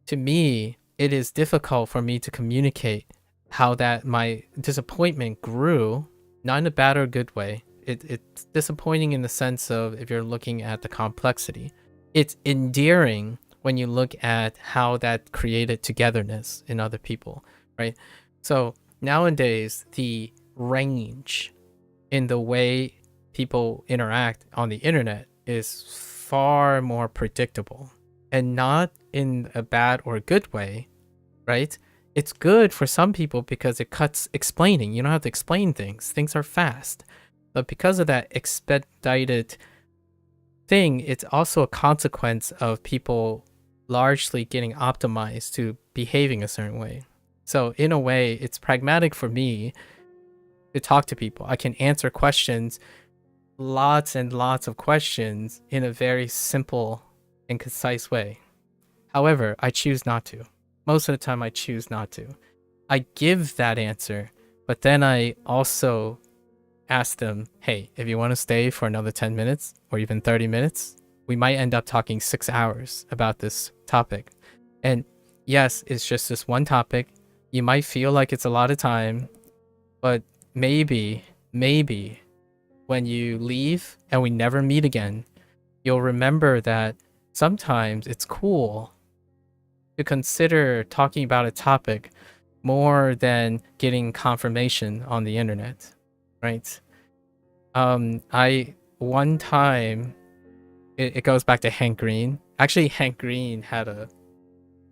to me, it is difficult for me to communicate how that my disappointment grew, not in a bad or good way. It's disappointing in the sense of, if you're looking at the complexity. It's endearing when you look at how that created togetherness in other people, right? So nowadays, the range in the way people interact on the internet is far more predictable, and not in a bad or good way, right? It's good for some people because it cuts explaining. You don't have to explain things. Things are fast. But because of that expedited thing, it's also a consequence of people largely getting optimized to behaving a certain way. So in a way, it's pragmatic for me to talk to people. I can answer questions, lots and lots of questions, in a very simple and concise way. However, I choose not to. Most of the time, I choose not to. I give that answer, but then I also ask them, hey, if you want to stay for another 10 minutes or even 30 minutes, we might end up talking 6 hours about this topic. And yes, it's just this one topic. You might feel like it's a lot of time, but maybe when you leave and we never meet again, you'll remember that sometimes it's cool to consider talking about a topic more than getting confirmation on the internet, right? One time, it goes back to Hank Green. Actually, Hank Green had a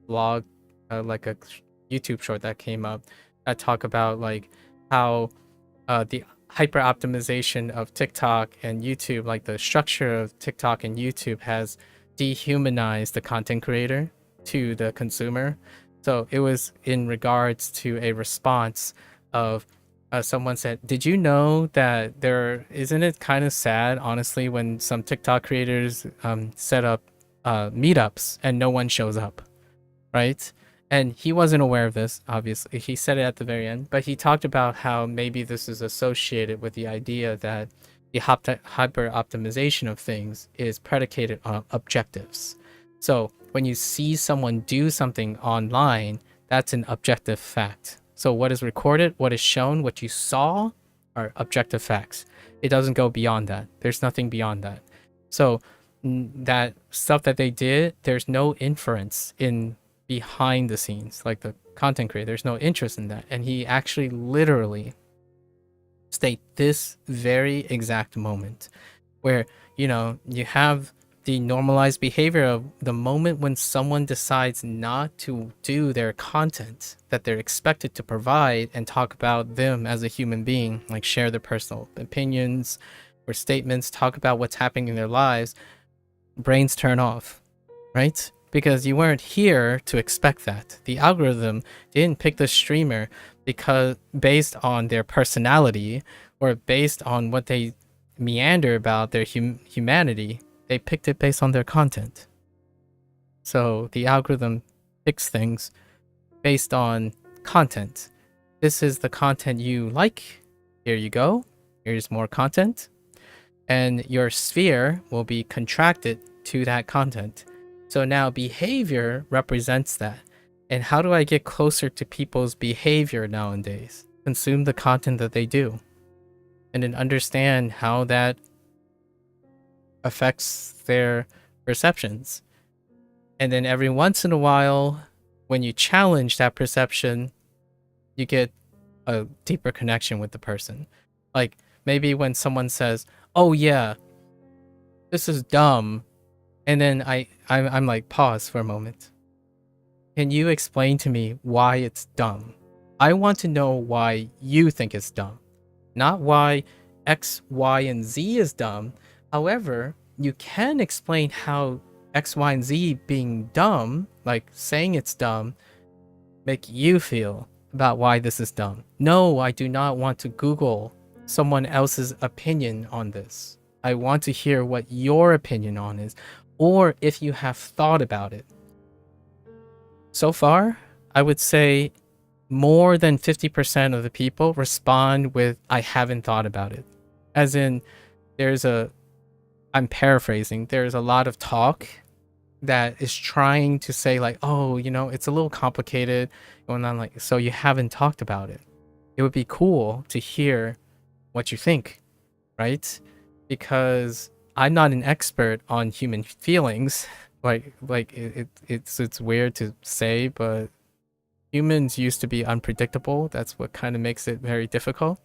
vlog, like a YouTube short that came up that talk about like how the hyper optimization of TikTok and YouTube, like the structure of TikTok and YouTube, has dehumanized the content creator to the consumer. So it was in regards to a response of someone said, "Did you know that isn't it kind of sad, honestly, when some TikTok creators set up meetups and no one shows up, right?" And he wasn't aware of this, obviously. He said it at the very end, but he talked about how maybe this is associated with the idea that the hyper optimization of things is predicated on objectives. So when you see someone do something online, that's an objective fact. So what is recorded, what is shown, what you saw are objective facts. It doesn't go beyond that. There's nothing beyond that. So that stuff that they did, there's no inference in behind the scenes, like the content creator. There's no interest in that. And he actually literally state this very exact moment where, you know, you have the normalized behavior of the moment when someone decides not to do their content that they're expected to provide and talk about them as a human being, like share their personal opinions or statements, talk about what's happening in their lives, brains turn off, right? Because you weren't here to expect that. The algorithm didn't pick the streamer because based on their personality or based on what they meander about their humanity. They picked it based on their content. So the algorithm picks things based on content. This is the content you like. Here you go. Here's more content. And your sphere will be contracted to that content. So now behavior represents that. And how do I get closer to people's behavior nowadays? Consume the content that they do. And then understand how that affects their perceptions. And then every once in a while, when you challenge that perception, you get a deeper connection with the person. Like maybe when someone says, "Oh yeah, this is dumb," and then I'm like, pause for a moment. Can you explain to me why it's dumb? I want to know why you think it's dumb, not why X, Y, and Z is dumb. However, you can explain how X, Y, and Z being dumb, like saying it's dumb, make you feel about why this is dumb. No, I do not want to Google someone else's opinion on this. I want to hear what your opinion on is, or if you have thought about it. So far, I would say more than 50% of the people respond with, "I haven't thought about it." As in, I'm paraphrasing, there's a lot of talk that is trying to say like, "Oh, you know, it's a little complicated," going on like, so you haven't talked about it. It would be cool to hear what you think, right? Because I'm not an expert on human feelings. It's weird to say, but humans used to be unpredictable. That's what kind of makes it very difficult,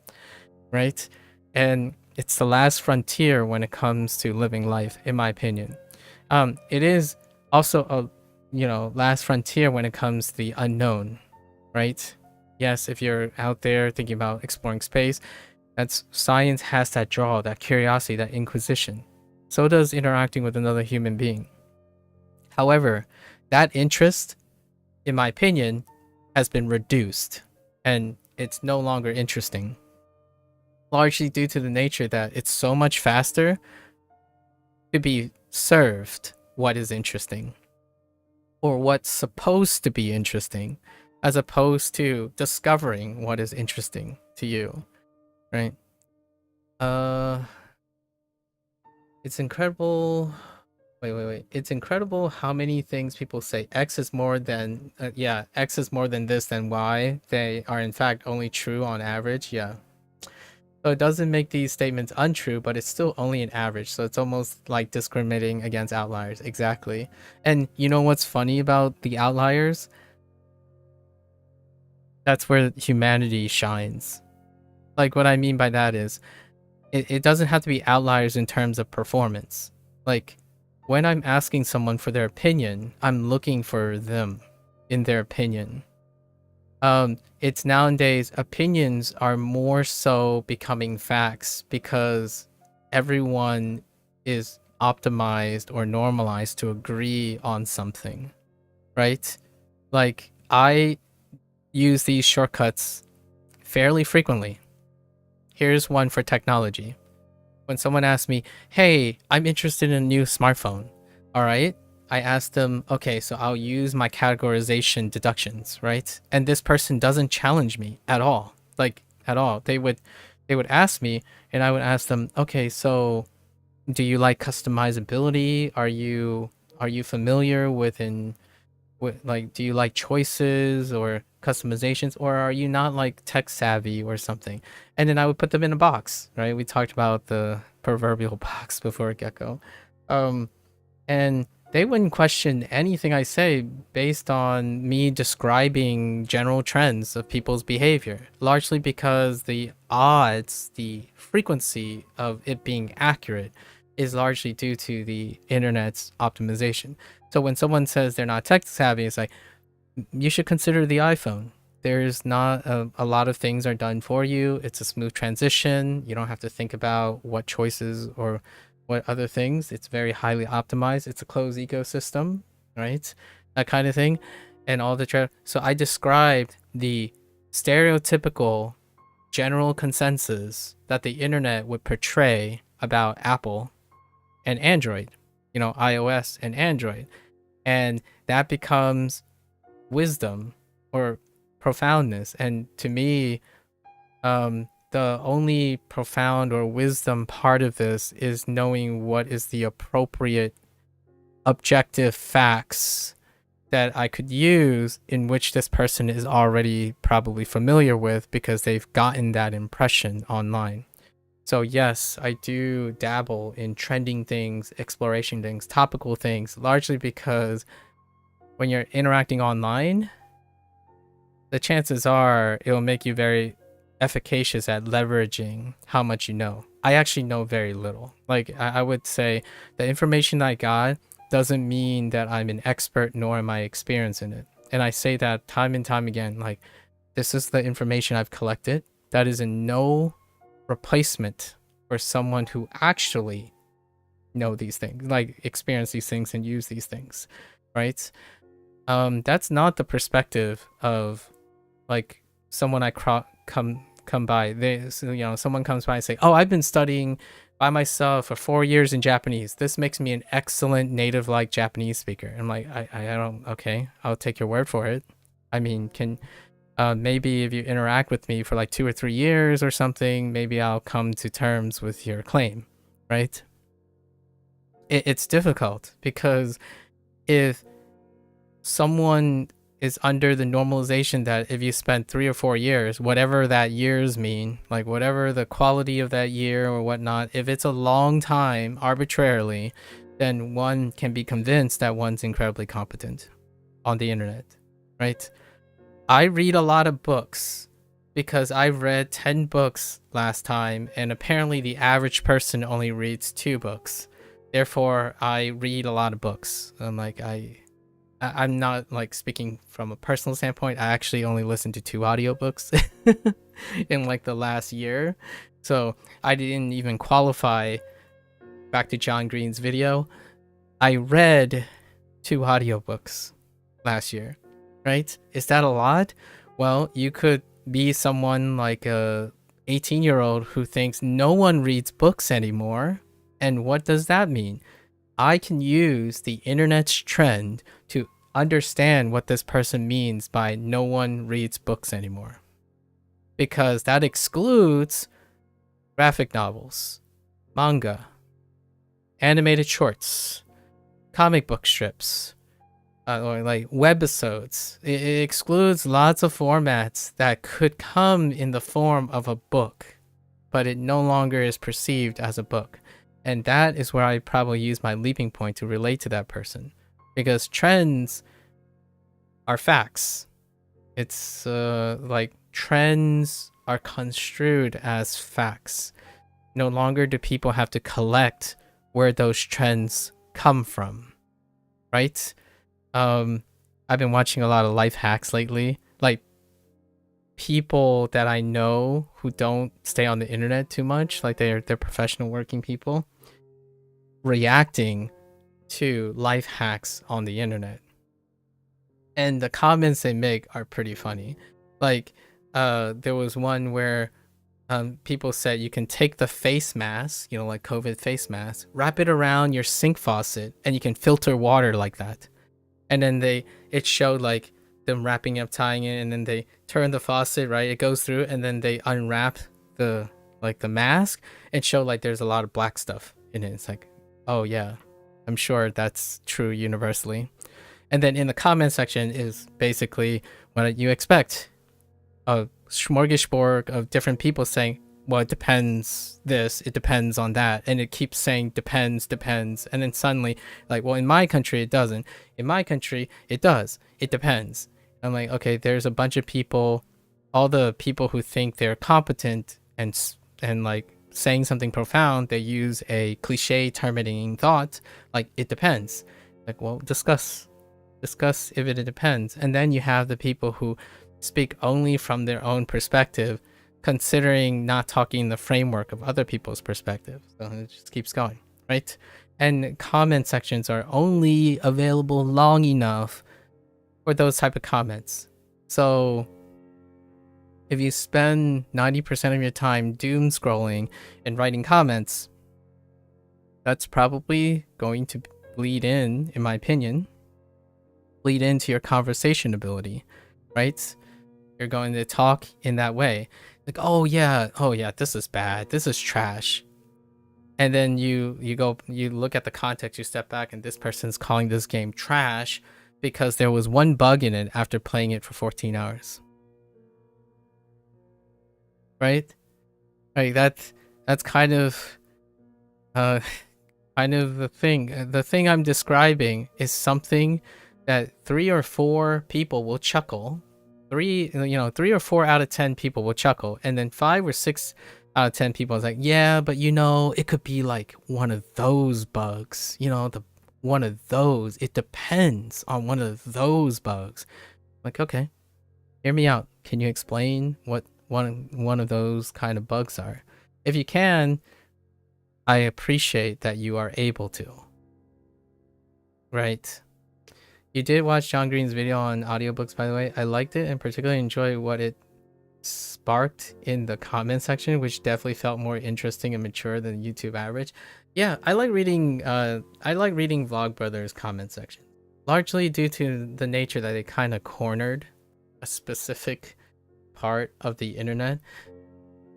right? And it's the last frontier when it comes to living life, in my opinion. It is also a, last frontier when it comes to the unknown, right? Yes, if you're out there thinking about exploring space, that's science has that draw, that curiosity, that inquisition. So does interacting with another human being. However, that interest, in my opinion, has been reduced and it's no longer interesting. Largely due to the nature that it's so much faster to be served what is interesting or what's supposed to be interesting as opposed to discovering what is interesting to you, right? It's incredible. Wait. It's incredible how many things people say X is more than, X is more than this than Y. They are in fact only true on average. Yeah. So it doesn't make these statements untrue, but it's still only an average. So it's almost like discriminating against outliers. Exactly. And you know what's funny about the outliers? That's where humanity shines. Like what I mean by that is, it doesn't have to be outliers in terms of performance. Like when I'm asking someone for their opinion, I'm looking for them in their opinion. It's nowadays opinions are more so becoming facts because everyone is optimized or normalized to agree on something, right? Like I use these shortcuts fairly frequently. Here's one for technology. When someone asks me, hey, I'm interested in a new smartphone, all right? I ask them, okay, so I'll use my categorization deductions, right? And this person doesn't challenge me at all, like at all. They would ask me, and I would ask them, okay, so do you like customizability? Are you familiar with like, do you like choices or customizations, or are you not like tech savvy or something? And then I would put them in a box, right? We talked about the proverbial box before Gecko. And they wouldn't question anything I say based on me describing general trends of people's behavior, largely because the odds, the frequency of it being accurate is largely due to the internet's optimization. So when someone says they're not tech savvy, it's like, you should consider the iPhone. There's not a lot of things are done for you. It's a smooth transition. You don't have to think about what choices or what other things. It's very highly optimized. It's a closed ecosystem, right? That kind of thing. And all the so I described the stereotypical general consensus that the internet would portray about Apple and Android, you know, iOS and Android. And that becomes wisdom or profoundness. And to me, the only profound or wisdom part of this is knowing what is the appropriate objective facts that I could use in which this person is already probably familiar with because they've gotten that impression online. So yes, I do dabble in trending things, exploration things, topical things, largely because when you're interacting online, the chances are it will make you very efficacious at leveraging how much you know. I actually know very little. Like I would say the information I got doesn't mean that I'm an expert nor am I experienced in it. And I say that time and time again, like this is the information I've collected. That is in no replacement for someone who actually know these things, like experience these things and use these things, right? That's not the perspective of like someone I come by. So, you know, someone comes by and say, oh, I've been studying by myself for 4 years in Japanese. This makes me an excellent native like Japanese speaker. I'm like, I don't, okay, I'll take your word for it. I mean, maybe if you interact with me for like 2 or 3 years or something, maybe I'll come to terms with your claim, right? It's difficult because if someone is under the normalization that if you spend 3 or 4 years, whatever that years mean, like whatever the quality of that year or whatnot, if it's a long time arbitrarily, then one can be convinced that one's incredibly competent on the internet, right? I read a lot of books because I read 10 books last time, and apparently the average person only reads 2 books. Therefore, I read a lot of books. I'm like, I'm not like speaking from a personal standpoint. I actually only listened to 2 audiobooks in like the last year. So I didn't even qualify. Back to John Green's video, I read 2 audiobooks last year, right? Is that a lot? Well, you could be someone like a 18-year-old who thinks no one reads books anymore. And what does that mean? I can use the internet's trend to understand what this person means by no one reads books anymore. Because that excludes graphic novels, manga, animated shorts, comic book strips, or like webisodes. It excludes lots of formats that could come in the form of a book, but it no longer is perceived as a book. And that is where I probably use my leaping point to relate to that person. Because trends are facts. It's like trends are construed as facts. No longer do people have to collect where those trends come from, right? I've been watching a lot of life hacks lately. Like people that I know who don't stay on the internet too much, like they're professional working people, reacting to life hacks on the internet. and the comments they make are pretty funny. Like, there was one where people said you can take the face mask, like COVID face mask, wrap it around your sink faucet, and you can filter water like that. And then it showed like them wrapping up, tying it, and then they turn the faucet, right? It goes through, and then they unwrap the mask and show like there's a lot of black stuff in it. It's like, oh yeah, I'm sure that's true universally. And then in the comment section is basically what you expect. A smorgasbord of different people saying, well, it depends this, it depends on that, and it keeps saying depends, and then suddenly, like, well, in my country it doesn't, in my country it does, it depends. I'm like, okay, there's a bunch of people, all the people who think they're competent and like saying something profound, they use a cliche terminating thought like it depends. Like, well, discuss if it depends. And then you have the people who speak only from their own perspective, considering not talking in the framework of other people's perspective. So it just keeps going, right? And comment sections are only available long enough for those type of comments. So if you spend 90% of your time doom scrolling and writing comments, that's probably going to bleed in my opinion, bleed into your conversation ability, right? You're going to talk in that way. Like, oh yeah, this is bad, this is trash. And then you look at the context, you step back, and this person's calling this game trash because there was one bug in it after playing it for 14 hours. Right? Like that's kind of the thing. The thing I'm describing is something that 3 or 4 people will chuckle. 3 or 4 out of 10 people will chuckle, and then 5 or 6 out of 10 people is like, yeah, but it could be like one of those bugs, one of those, it depends on one of those bugs. Like, okay, hear me out. Can you explain what one of those kind of bugs are? If you can, I appreciate that you are able to. Right? You did watch John Green's video on audiobooks, by the way. I liked it and particularly enjoyed what it sparked in the comment section, which definitely felt more interesting and mature than YouTube average. Yeah, I like reading Vlogbrothers comment section, largely due to the nature that it kind of cornered a specific part of the internet.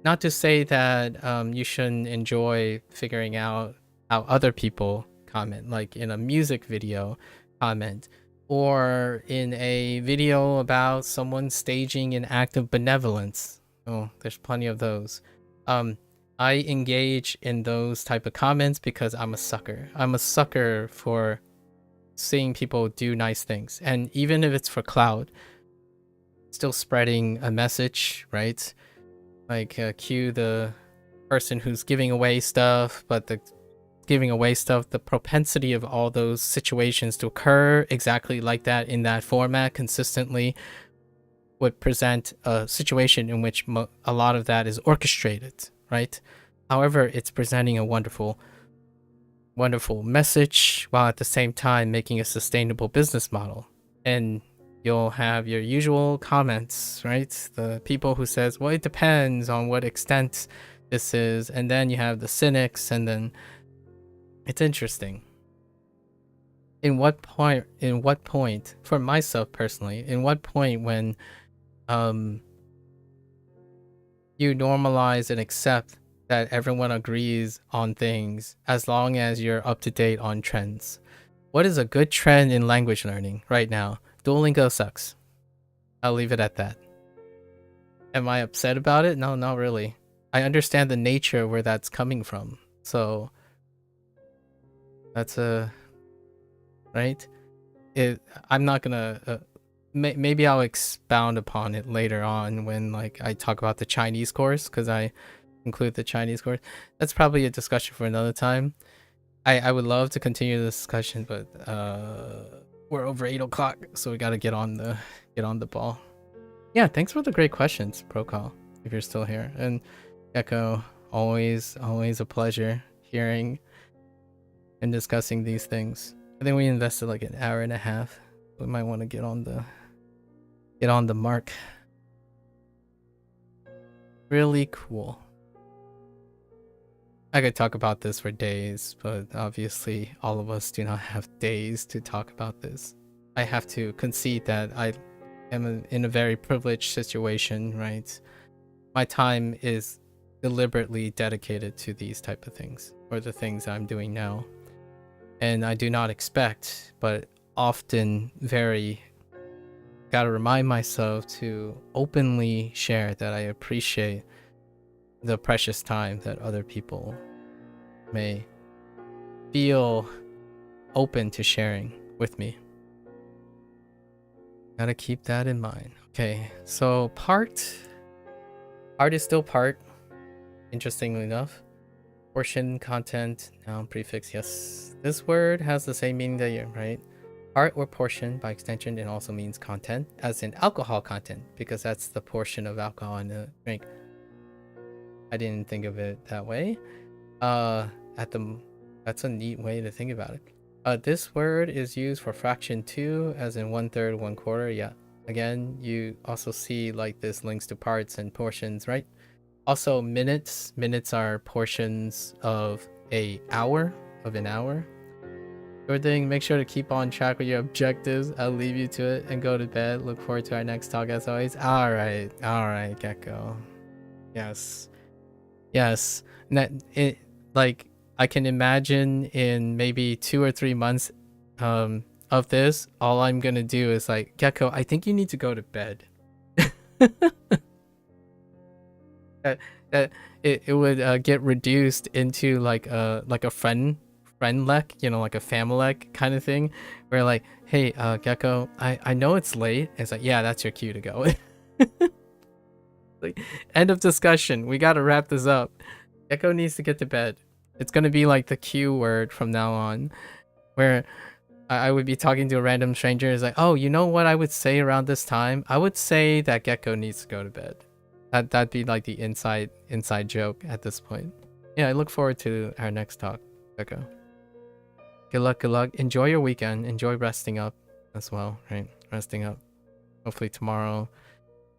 Not to say that you shouldn't enjoy figuring out how other people comment, like in a music video comment, or in a video about someone staging an act of benevolence. Oh, there's plenty of those. I engage in those type of comments because I'm a sucker. I'm a sucker for seeing people do nice things, and even if it's for clout, still spreading a message, right? Like cue the person who's giving away stuff, but the propensity of all those situations to occur exactly like that in that format consistently would present a situation in which a lot of that is orchestrated, right? However, it's presenting a wonderful message while at the same time making a sustainable business model. And you'll have your usual comments, right? The people who says, well, it depends on what extent this is. And then you have the cynics, and then it's interesting. In what point, for myself personally, in what point when you normalize and accept that everyone agrees on things as long as you're up to date on trends? What is a good trend in language learning right now? Duolingo sucks. I'll leave it at that. Am I upset about it? No, not really. I understand the nature where that's coming from. So that's right. I'm not gonna. Maybe I'll expound upon it later on when I talk about the Chinese course, because I include the Chinese course. That's probably a discussion for another time. I would love to continue the discussion, but we're over 8 o'clock, so we gotta get on the ball. Yeah, thanks for the great questions, Procol, if you're still here. And Echo, always a pleasure hearing and discussing these things. I think we invested like an hour and a half We might want to get on the mark. Really cool. I could talk about this for days, but obviously all of us do not have days to talk about this. I have to concede that I am in a very privileged situation, right? My time is deliberately dedicated to these type of things, or the things I'm doing now. And I do not expect, but often gotta remind myself to openly share that I appreciate the precious time that other people may feel open to sharing with me. Gotta keep that in mind. Okay, so part is still part, interestingly enough. Portion, content, noun, prefix, yes. This word has the same meaning that you, right? Part or portion, by extension, it also means content, as in alcohol content, because that's the portion of alcohol in a drink. I didn't think of it that way. That's a neat way to think about it. This word is used for fraction 2, as in 1/3, 1/4. Yeah. Again, you also see like this links to parts and portions, right? Also, minutes. Minutes are portions of an hour. Good thing, make sure to keep on track with your objectives. I'll leave you to it and go to bed. Look forward to our next talk as always. Alright, Gecko. Yes. And that it, like, I can imagine in maybe 2 or 3 months of this, all I'm gonna do is like, Gecko, I think you need to go to bed. that it would get reduced into like a friend lek, you know, like a familek kind of thing, where like, hey, Gecko, I know it's late. It's like, yeah, that's your cue to go. Like, end of discussion. We gotta wrap this up. Gecko needs to get to bed. It's gonna be like the cue word from now on, where I would be talking to a random stranger. It's like, oh, you know what I would say around this time? I would say that Gecko needs to go to bed. That'd be like the inside joke at this point. Yeah, I look forward to our next talk, Gecko. Good luck. Enjoy your weekend. Enjoy resting up as well, right? Resting up. Hopefully tomorrow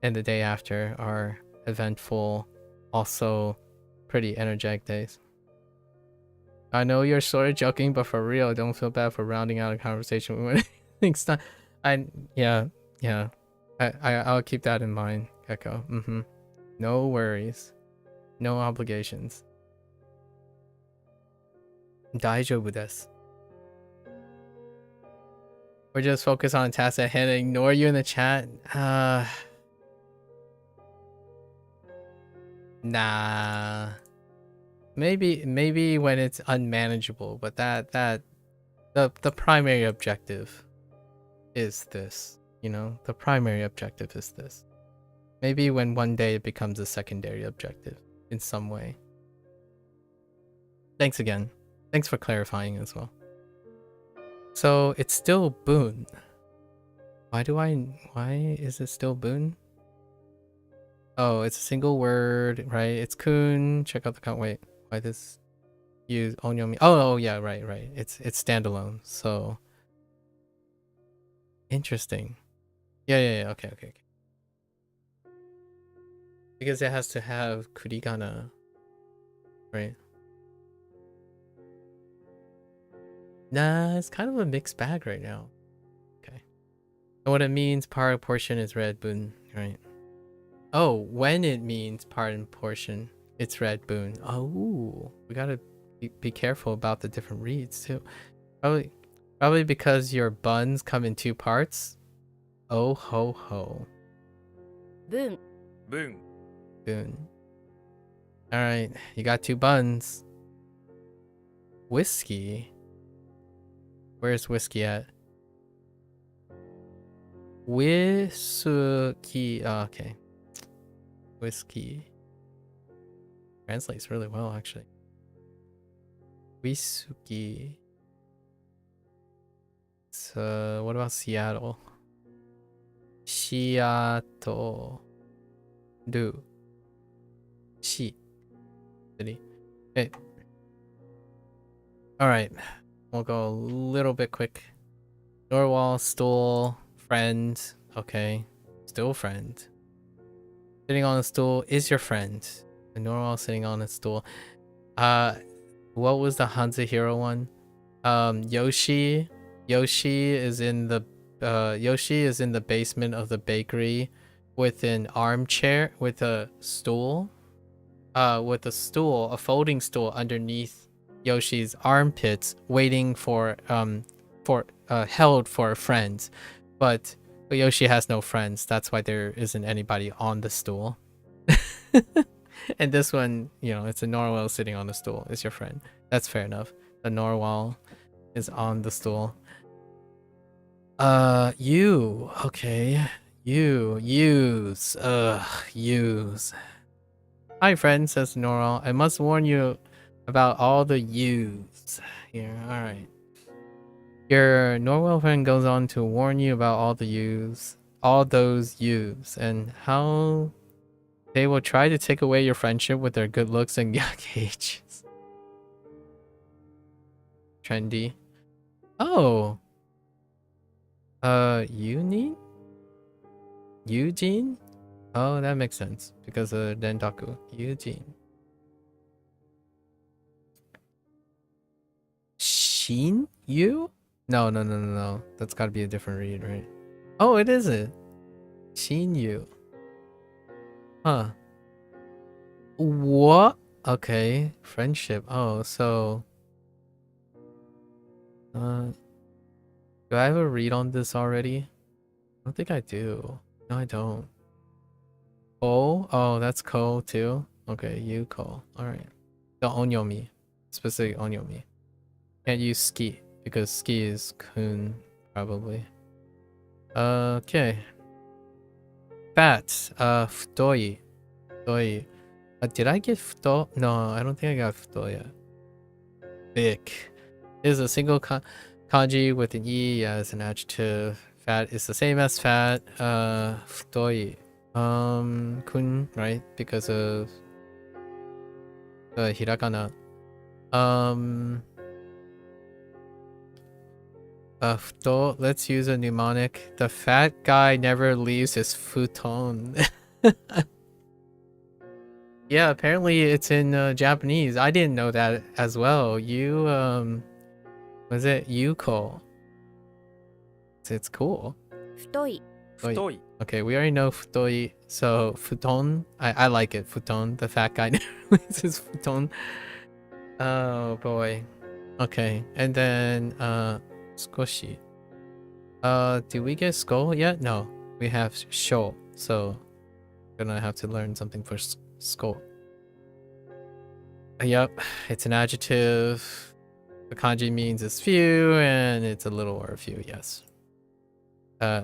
and the day after are eventful, also pretty energetic days. I know you're sort of joking, but for real, don't feel bad for rounding out a conversation when things done. I'll keep that in mind, Gecko. No worries. No obligations. Daijoubu desu. We're just focused on tasks at hand and ignore you in the chat. Nah. Maybe when it's unmanageable, but the primary objective is this, you know? The primary objective is this. Maybe when one day it becomes a secondary objective in some way. Thanks again. Thanks for clarifying as well. So it's still boon. Why is it still boon? Oh, it's a single word, right? It's kun. Check out the count. Wait, why this use onyomi? Oh yeah, right. It's standalone. So interesting. Yeah. Okay. Because it has to have kurigana, right? Nah, it's kind of a mixed bag right now. Okay. And what it means, part portion is red boon, right? Oh, when it means part and portion, it's red boon. Oh, we gotta be careful about the different reads too. Probably because your buns come in 2 parts. Oh ho ho. Boon. All right, you got 2 buns. Whiskey. Where's whiskey at? Whiskey. Oh, okay. Whiskey. Translates really well, actually. Whiskey. So, what about Seattle? Seattle. Do. City. Hey. Alright. We'll go a little bit quick. Norwal, stool, friend. Okay. Still friend. Sitting on a stool is your friend. The Norwal sitting on a stool. What was the HanziHero one? Yoshi. Yoshi is in the basement of the bakery with an armchair with a stool. A folding stool underneath Yoshi's armpits, waiting for held for a friend. But Yoshi has no friends. That's why there isn't anybody on the stool. And this one, it's a Norwal sitting on the stool. It's your friend. That's fair enough. The Norwal is on the stool. You. Okay. Use. Use. Hi, friend, says Norwal. I must warn you about all the yous here. Alright. Your Norwal friend goes on to warn you about all those yous, and how they will try to take away your friendship with their good looks and young ages. Trendy. Oh. Eugene? Oh, that makes sense because of Dendaku. Eugene. Shin Yu? No. That's gotta be a different read, right? Oh, it is it. Shin Yu. Huh. What? Okay. Friendship. Oh, so... do I have a read on this already? I don't think I do. No, I don't. Oh, that's Ko too. Okay, you Ko. Alright. The Onyomi. Specific Onyomi. Can't use ski because ski is kun, probably. Okay. Fat. Futoi. Futoi. Did I get futo? No, I don't think I got futo yet. Big. Is a single kanji with an e as an adjective. Fat is the same as fat. Futoi. Kun, right? Because of hiragana. Futo, let's use a mnemonic. The fat guy never leaves his futon. Yeah, apparently it's in Japanese. I didn't know that as well. Was it Yuko? It's cool. Futoi. Futoi. Okay, we already know futoi. So futon, I like it. Futon, the fat guy never leaves his futon. Oh boy. Okay, and then Skoshi. Do we get skull yet? No, we have sho. So gonna have to learn something for skull. Yep, it's an adjective. The kanji means it's few, and it's a little or a few. Yes.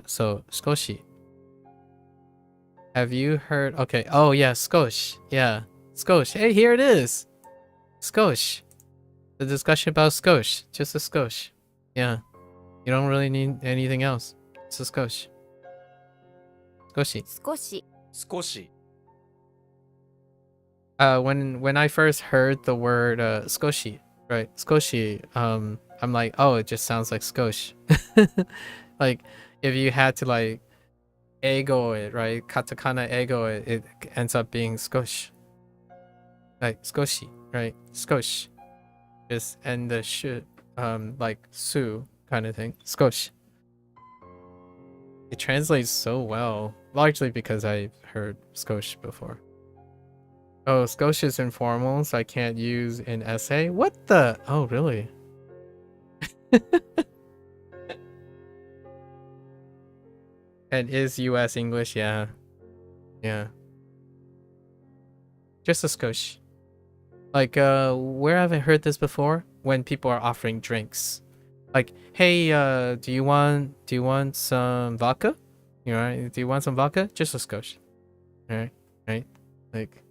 So skoshi. Have you heard? Okay. Oh yeah, skosh. Yeah, skosh. Hey, here it is. Skosh. The discussion about skosh. Just a skosh. Yeah. You don't really need anything else. It's a skosh. Skoshi. 少し Skoshi. When I first heard the word skoshi, right? Skoshi, I'm like, oh, it just sounds like skosh. Like if you had to like ego it, right? Katakana ego it, it ends up being skosh. Like skoshi, right? Skosh. Just and the sh like su kind of thing. Skosh. It translates so well, largely because I've heard skosh before. Oh, skosh is informal, so I can't use in essay. What the? Oh, really? And is US English? Yeah. Yeah. Just a skosh. Like, where have I heard this before? When people are offering drinks. Like, hey, do you want some vodka? You know, do you want some vodka? Just a skosh. Alright, right? Like,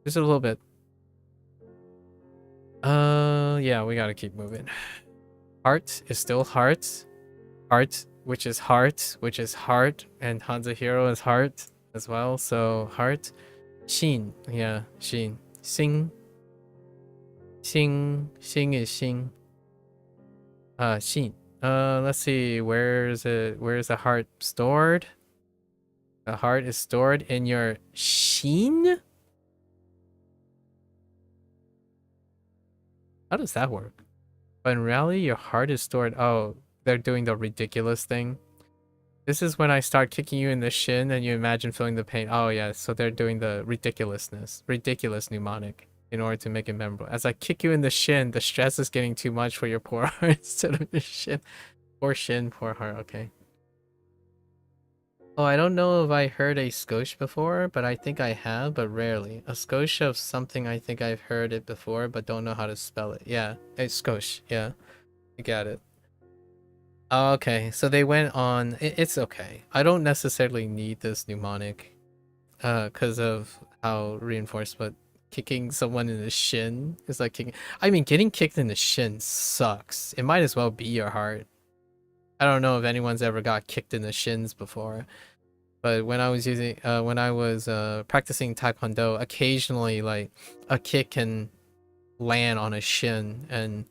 just a little bit. Yeah, we gotta keep moving. Heart is still heart. Heart, which is heart, and HanziHero is heart as well. So heart. Shin, yeah, shin. Sing. Sing is shin. Shin, Let's see. Where is it? Where is the heart stored? The heart is stored in your shin? How does that work? But in reality, your heart is stored. Oh, they're doing the ridiculous thing. This is when I start kicking you in the shin and you imagine feeling the pain. Oh, yeah. So they're doing the ridiculous mnemonic in order to make it memorable. As I kick you in the shin, the stress is getting too much for your poor heart instead of your shin. Poor shin, poor heart. Okay. Oh, I don't know if I heard a skosh before, but I think I have, but rarely. A skosh of something, I think I've heard it before, but don't know how to spell it. Yeah, a skosh. Yeah, you got it. Okay, so they went on. It's okay. I don't necessarily need this mnemonic, because of how reinforced. But kicking someone in the shin is like kicking. I mean, getting kicked in the shin sucks. It might as well be your heart. I don't know if anyone's ever got kicked in the shins before. But when I was practicing Taekwondo, occasionally like a kick can land on a shin and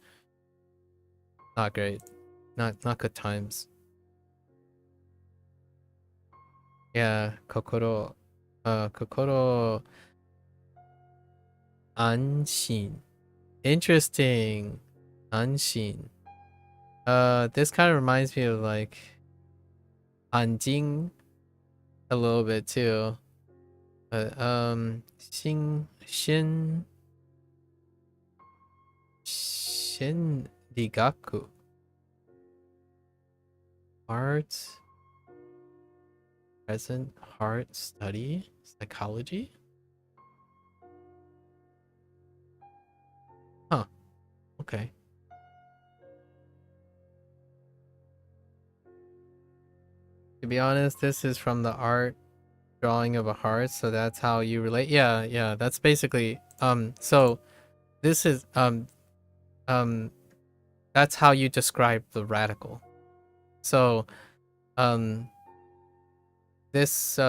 not great. Not good times. Yeah, kokoro anshin. Interesting. Anshin. This kind of reminds me of like anjing a little bit too. But shin rigaku. Art, present, heart, study, psychology? Huh, okay. To be honest, this is from the art drawing of a heart, so that's how you relate. Yeah, that's basically, so this is, um, that's how you describe the radical. So, um, this,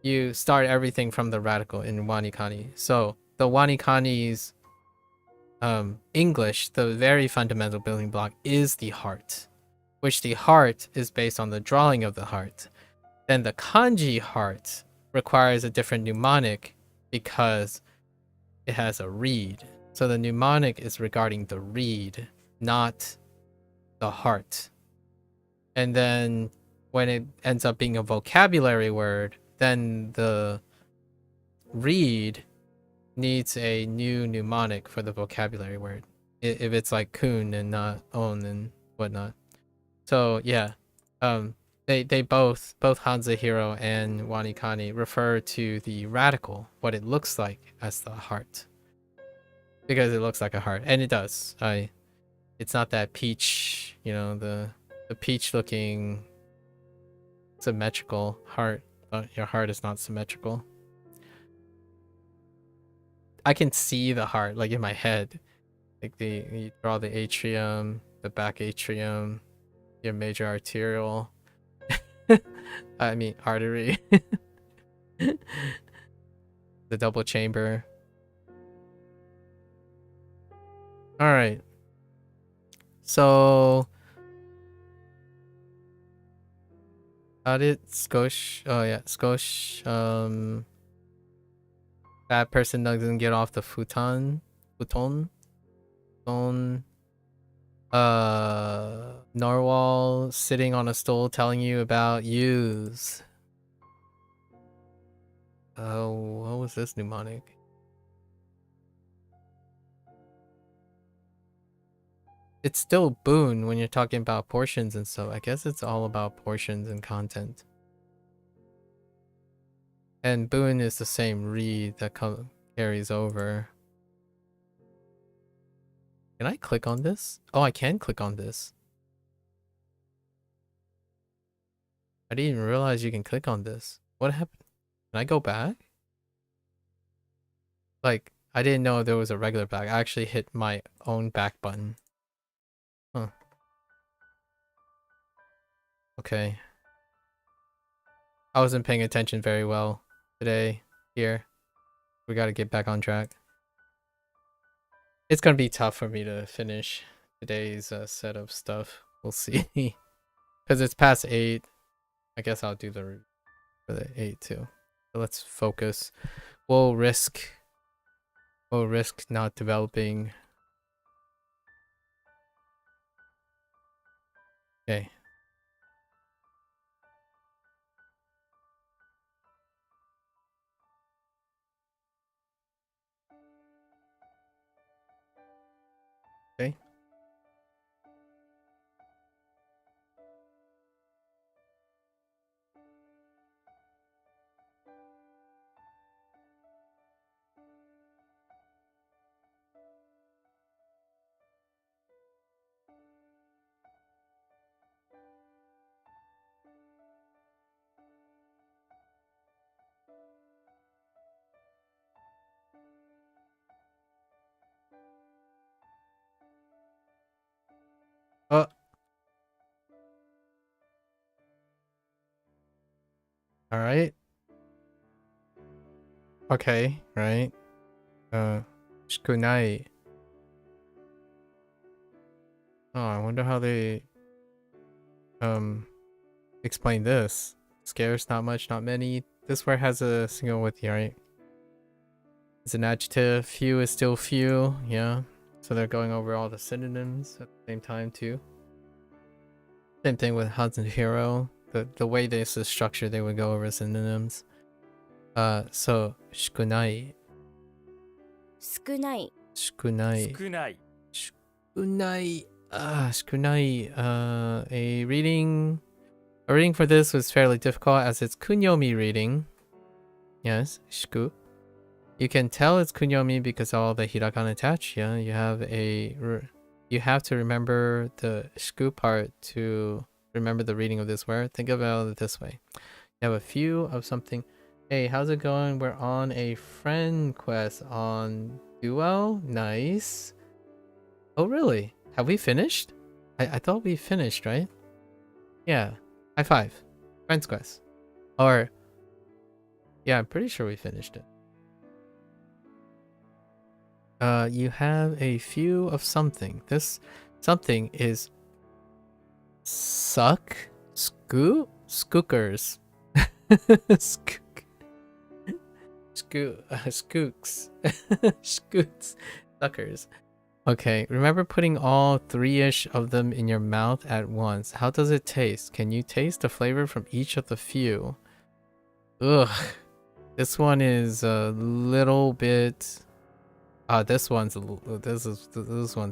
you start everything from the radical in WaniKani. So the WaniKani's English, the very fundamental building block is the heart, which the heart is based on the drawing of the heart. Then the kanji heart requires a different mnemonic because it has a reed. So the mnemonic is regarding the reed, not the heart. And then when it ends up being a vocabulary word, then the reed needs a new mnemonic for the vocabulary word. If it's like kun and not on and whatnot. So yeah, they both HanziHero and WaniKani refer to the radical, what it looks like, as the heart, because it looks like a heart, and it does. It's not that peach, you know, the peach looking symmetrical heart. Your heart is not symmetrical. I can see the heart like in my head, like you draw the atrium, the back atrium, your major arterial. I mean artery. The double chamber. All right. So how did Skosh? Oh yeah, Skosh. That person doesn't get off the futon. Narwhal sitting on a stool telling you about use. Oh, what was this mnemonic? It's still boon when you're talking about portions and so I guess it's all about portions and content. And boon is the same read that carries over. Can I click on this? Oh, I can click on this. I didn't even realize you can click on this. What happened? Can I go back? Like, I didn't know there was a regular back. I actually hit my own back button. Huh. Okay. I wasn't paying attention very well today. Here. We gotta get back on track. It's gonna be tough for me to finish today's set of stuff. We'll see. Because it's past 8. I guess I'll do the review for the 8 too. So let's focus. We'll risk not developing. Okay. Okay. Oh. All right. Okay. Right. Shikunai. Oh, I wonder how they explain this. Scarce, not much, not many. This word has a single with you, right? It's an adjective. Few is still few. Yeah. So they're going over all the synonyms at the same time too. Same thing with HanziHero. The way this is structured, they would go over synonyms. So shikunai. 少ない Shikunai. 少ない Shikunai. Shikunai. A reading for this was fairly difficult as it's kunyomi reading. Yes, shiku. You can tell it's kunyomi because all the hiragana attached. Yeah, you have to remember the shiku part to remember the reading of this word. Think about it this way. You have a few of something. Hey, how's it going? We're on a friend quest on Duo. Nice. Oh, really? Have we finished? I thought we finished, right? Yeah. High five. Friends quest. Or... yeah, I'm pretty sure we finished it. You have a few of something. This something is... skookers. Skooks. Scoots. Suckers. Okay, remember putting all 3-ish of them in your mouth at once. How does it taste? Can you taste the flavor from each of the few? Ugh. This one is a little bit... this one's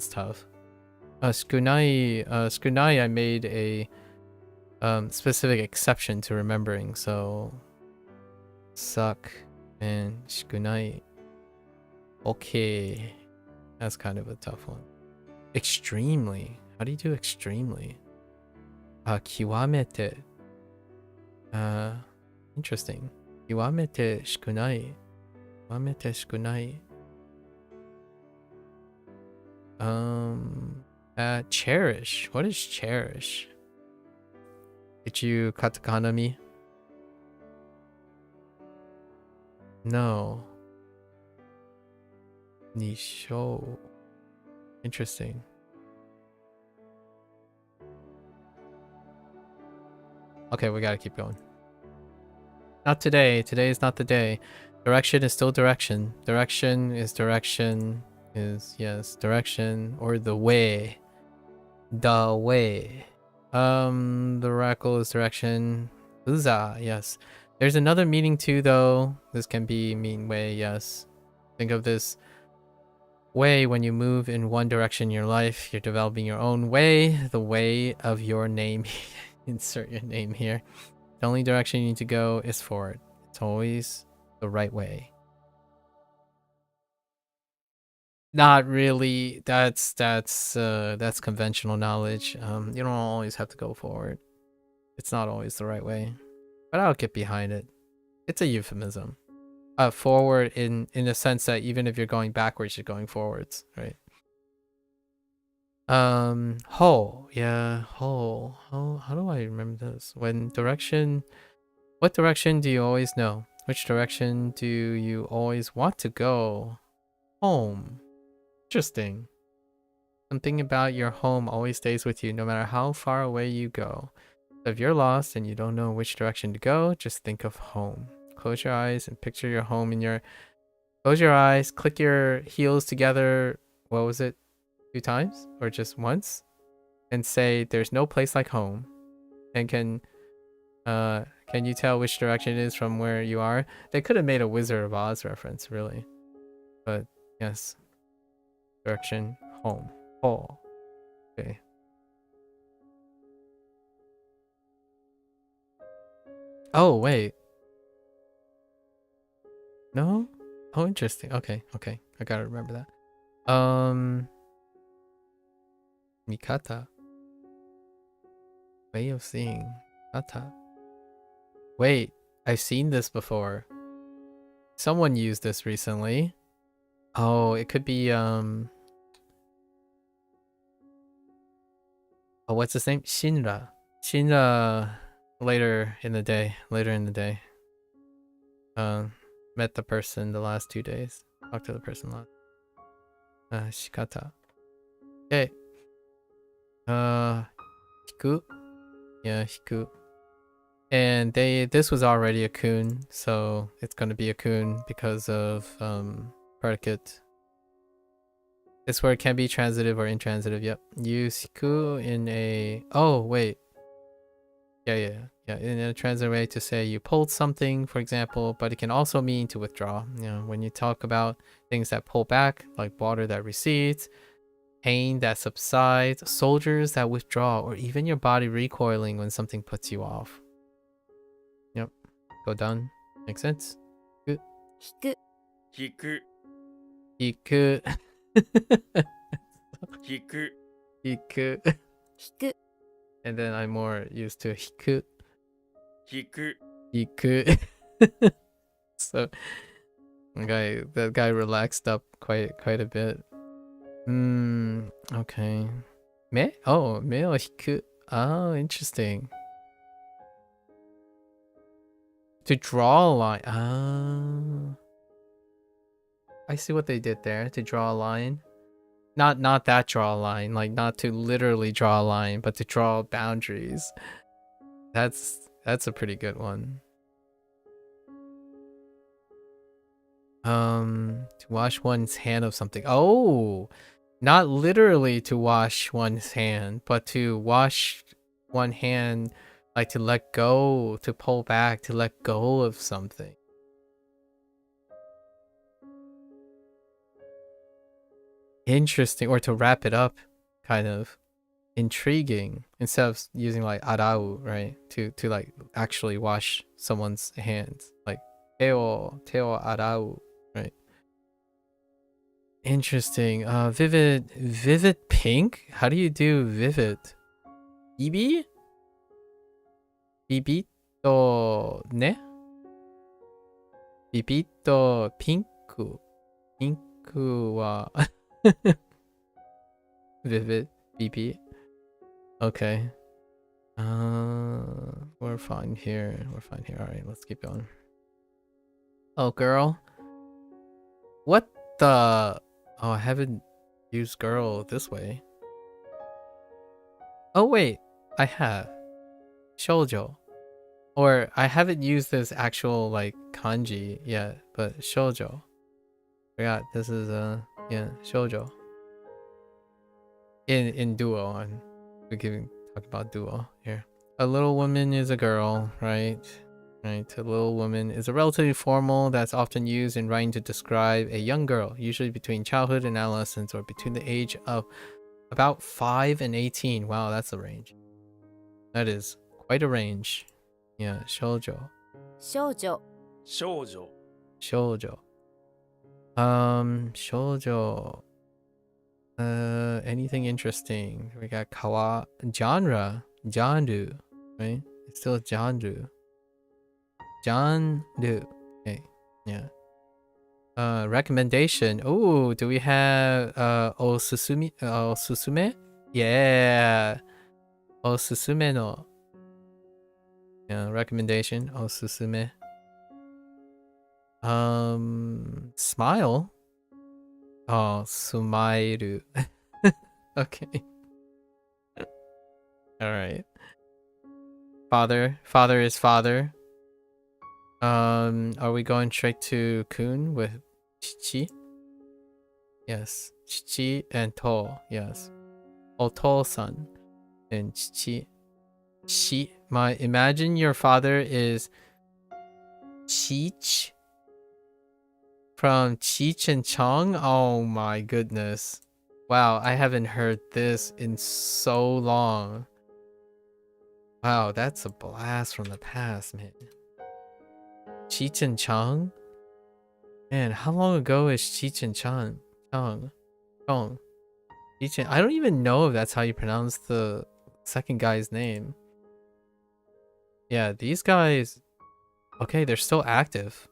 tough. Skunai I made a specific exception to remembering, so suck and shikunai. Okay. That's kind of a tough one. Extremely. How do you do extremely? Kiwamete. Interesting. Kiwamete shikunai. Kiwamete shikunai. Cherish. What is cherish? Did you katakana me? No. Nisho. Interesting. Okay, we gotta keep going. Not today. Today is not the day. Direction is still direction. Direction is direction. Is yes, direction or the way. The way. The rackle is direction. Uza, yes. There's another meaning too though. This can be mean way, yes. Think of this way when you move in one direction in your life, you're developing your own way, the way of your name. Insert your name here. The only direction you need to go is forward. It's always the right way. Not really. That's conventional knowledge. You don't always have to go forward. It's not always the right way. But I'll get behind it. It's a euphemism. Forward in the sense that even if you're going backwards, you're going forwards, right? Ho. Yeah, ho. How do I remember this? What direction do you always know? Which direction do you always want to go? Home. Interesting. Something about your home always stays with you no matter how far away you go. So if you're lost and you don't know which direction to go, just think of home. Close your eyes and picture your home in your... Close your eyes, click your heels together, what was it, 2 times? Or just once? And say, there's no place like home. And can you tell which direction it is from where you are? They could have made a Wizard of Oz reference, really. But, yes. Direction, home. Oh. Okay. Oh, wait. No? Oh, interesting. Okay, okay. I gotta remember that. Mikata. Way of seeing. Mikata. Wait, I've seen this before. Someone used this recently. Oh, it could be, oh, what's his name? Shinra. Shinra later in the day. Met the person the last 2 days. Talked to the person last. Shikata. Okay. Hiku. Yeah, Hiku. And this was already a kun, so it's gonna be a kun because of predicate. This word can be transitive or intransitive. Yep. Use hiku in a... Oh, wait. Yeah. In a transitive way to say you pulled something, for example, but it can also mean to withdraw. You know, when you talk about things that pull back, like water that recedes, pain that subsides, soldiers that withdraw, or even your body recoiling when something puts you off. Yep. Go down. Makes sense? Good. 引く Hiku. Hiku. Hiku. Hiku. 引く And then I'm more used to hiku. Hiku. Hiku. So that guy relaxed up quite a bit. Okay. Me? Oh, me or hiku. Oh, interesting. To draw a line. Ah. I see what they did there. To draw a line. Not that draw a line, like not to literally draw a line, but to draw boundaries. That's a pretty good one. To wash one's hand of something. Oh, not literally to wash one's hand, but to wash one hand, like to let go, to pull back, to let go of something. Interesting. Or to wrap it up, kind of intriguing, instead of using like arau, right, to like actually wash someone's hands, like teo arau, right? Interesting. Vivid pink. How do you do vivid? Bibi to ne bibi to pinku wa vivid bibi. Okay. We're fine here. All right, let's keep going. Oh, girl. What the? Oh, I haven't used girl this way. Oh, wait. I have. Shoujo. Or I haven't used this actual, like, kanji yet, but shoujo. Forgot, this is, yeah, shoujo. In duo, we can talk about duo here. A little woman is a girl, right? Right. A little woman is a relatively formal that's often used in writing to describe a young girl, usually between childhood and adolescence, or between the age of about 5 and 18. Wow, that's a range. That is quite a range. Yeah, shoujo. 少女 Shoujo. Shoujo. Shoujo. Anything interesting? We got genre, right? It's still genre. Okay, yeah. Recommendation. Oh, do we have osusume? Yeah. Osusume no. Yeah, recommendation. Osusume. Smile. Oh, sumairu. Okay. All right. Father is father. Are we going straight to Kun with Chichi? Yes. Chichi and To. Yes. Oto-san and Chichi. Imagine your father is Cheech from Cheech and Chong. Oh my goodness. Wow, I haven't heard this in so long. Wow, that's a blast from the past, man. Cheech and Chong? Man, how long ago is Cheech and Chong? Chong. Cheech and... I don't even know if that's how you pronounce the second guy's name. Yeah, these guys... Okay, they're still active.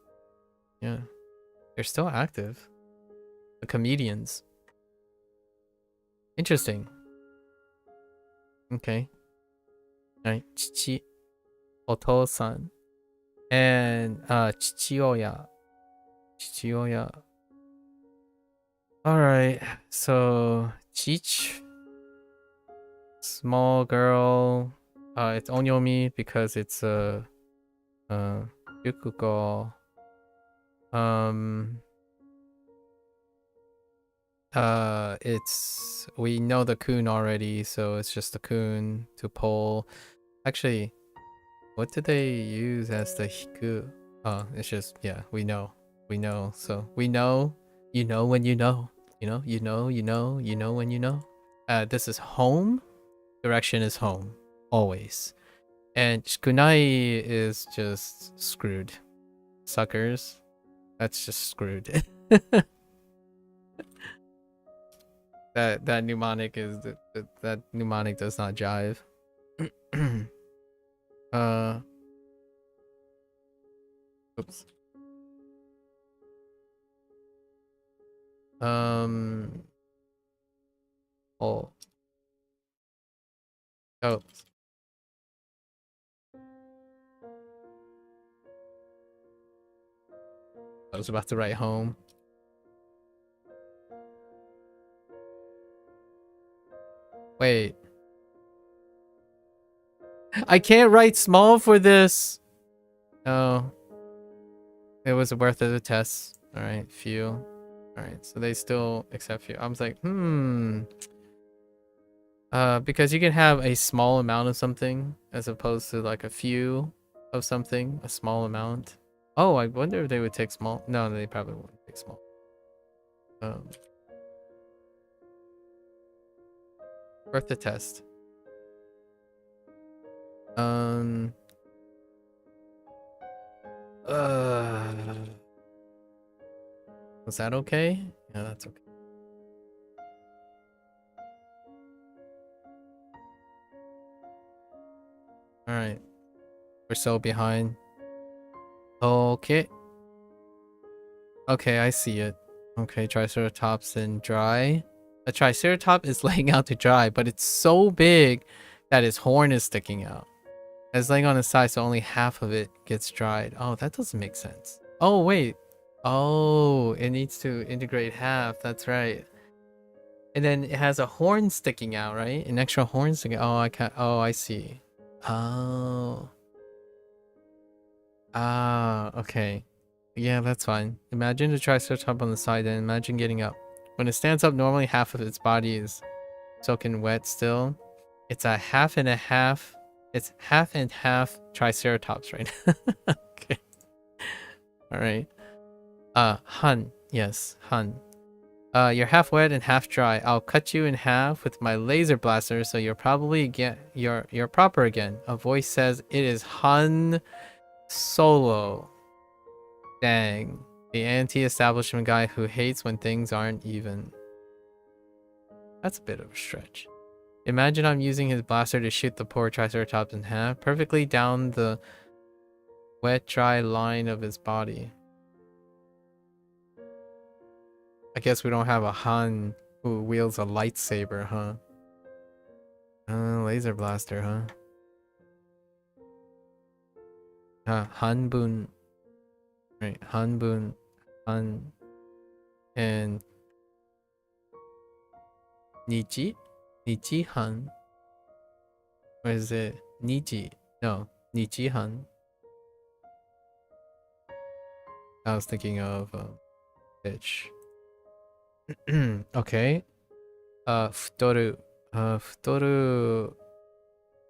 Yeah. They're still active. The comedians. Interesting. Okay. Alright, Chichi. Oto-san. And, Chichioya. Chichioya. Alright, so... Cheech. Small girl. It's Onyomi because it's a... Yukuko. It's... We know the Kun already, so it's just the Kun to pull. Actually, what did they use as the Hiku? Oh, it's just, yeah, we know. We know, so we know. You know when you know. You know when you know. This is home. Direction is home. Always. And Shikunai is just screwed. Suckers. That's just screwed. that mnemonic is that mnemonic does not jive. Oops. Oh. Oops. I was about to write home. Wait. I can't write small for this. No. It was worth the test. Alright, few. Alright, so they still accept few. I was like, because you can have a small amount of something as opposed to like a few of something, a small amount. Oh, I wonder if they would take small. No, they probably wouldn't take small. Worth the test. Was that okay? Yeah, that's okay. Alright. We're so behind. Okay. Okay, I see it. Okay, Triceratops and dry. A Triceratop is laying out to dry, but it's so big that its horn is sticking out. It's laying on its side, so only half of it gets dried. Oh, that doesn't make sense. Oh, wait. Oh, it needs to integrate half. That's right. And then it has a horn sticking out, right? An extra horn sticking. Oh, I can't. Oh, I see. Oh. Ah, okay. Yeah, that's fine. Imagine the Triceratops on the side, and imagine getting up. When it stands up, normally half of its body is soaking wet still. It's a half and a half. It's half and half Triceratops right now. Okay. Alright. Han. Yes, Han. You're half wet and half dry. I'll cut you in half with my laser blaster, so you're probably you're proper again. A voice says it is Han Solo. Dang. The anti-establishment guy who hates when things aren't even. That's a bit of a stretch. Imagine I'm using his blaster to shoot the poor Triceratops in half, perfectly down the wet, dry line of his body. I guess we don't have a Han who wields a lightsaber, huh? Laser blaster, huh? Hanbun. Right, Hanbun. Han. And... Nichi? Nichihan. Or is it Niji? No, Nichihan. I was thinking of bitch. Okay. Futoru. Futoru.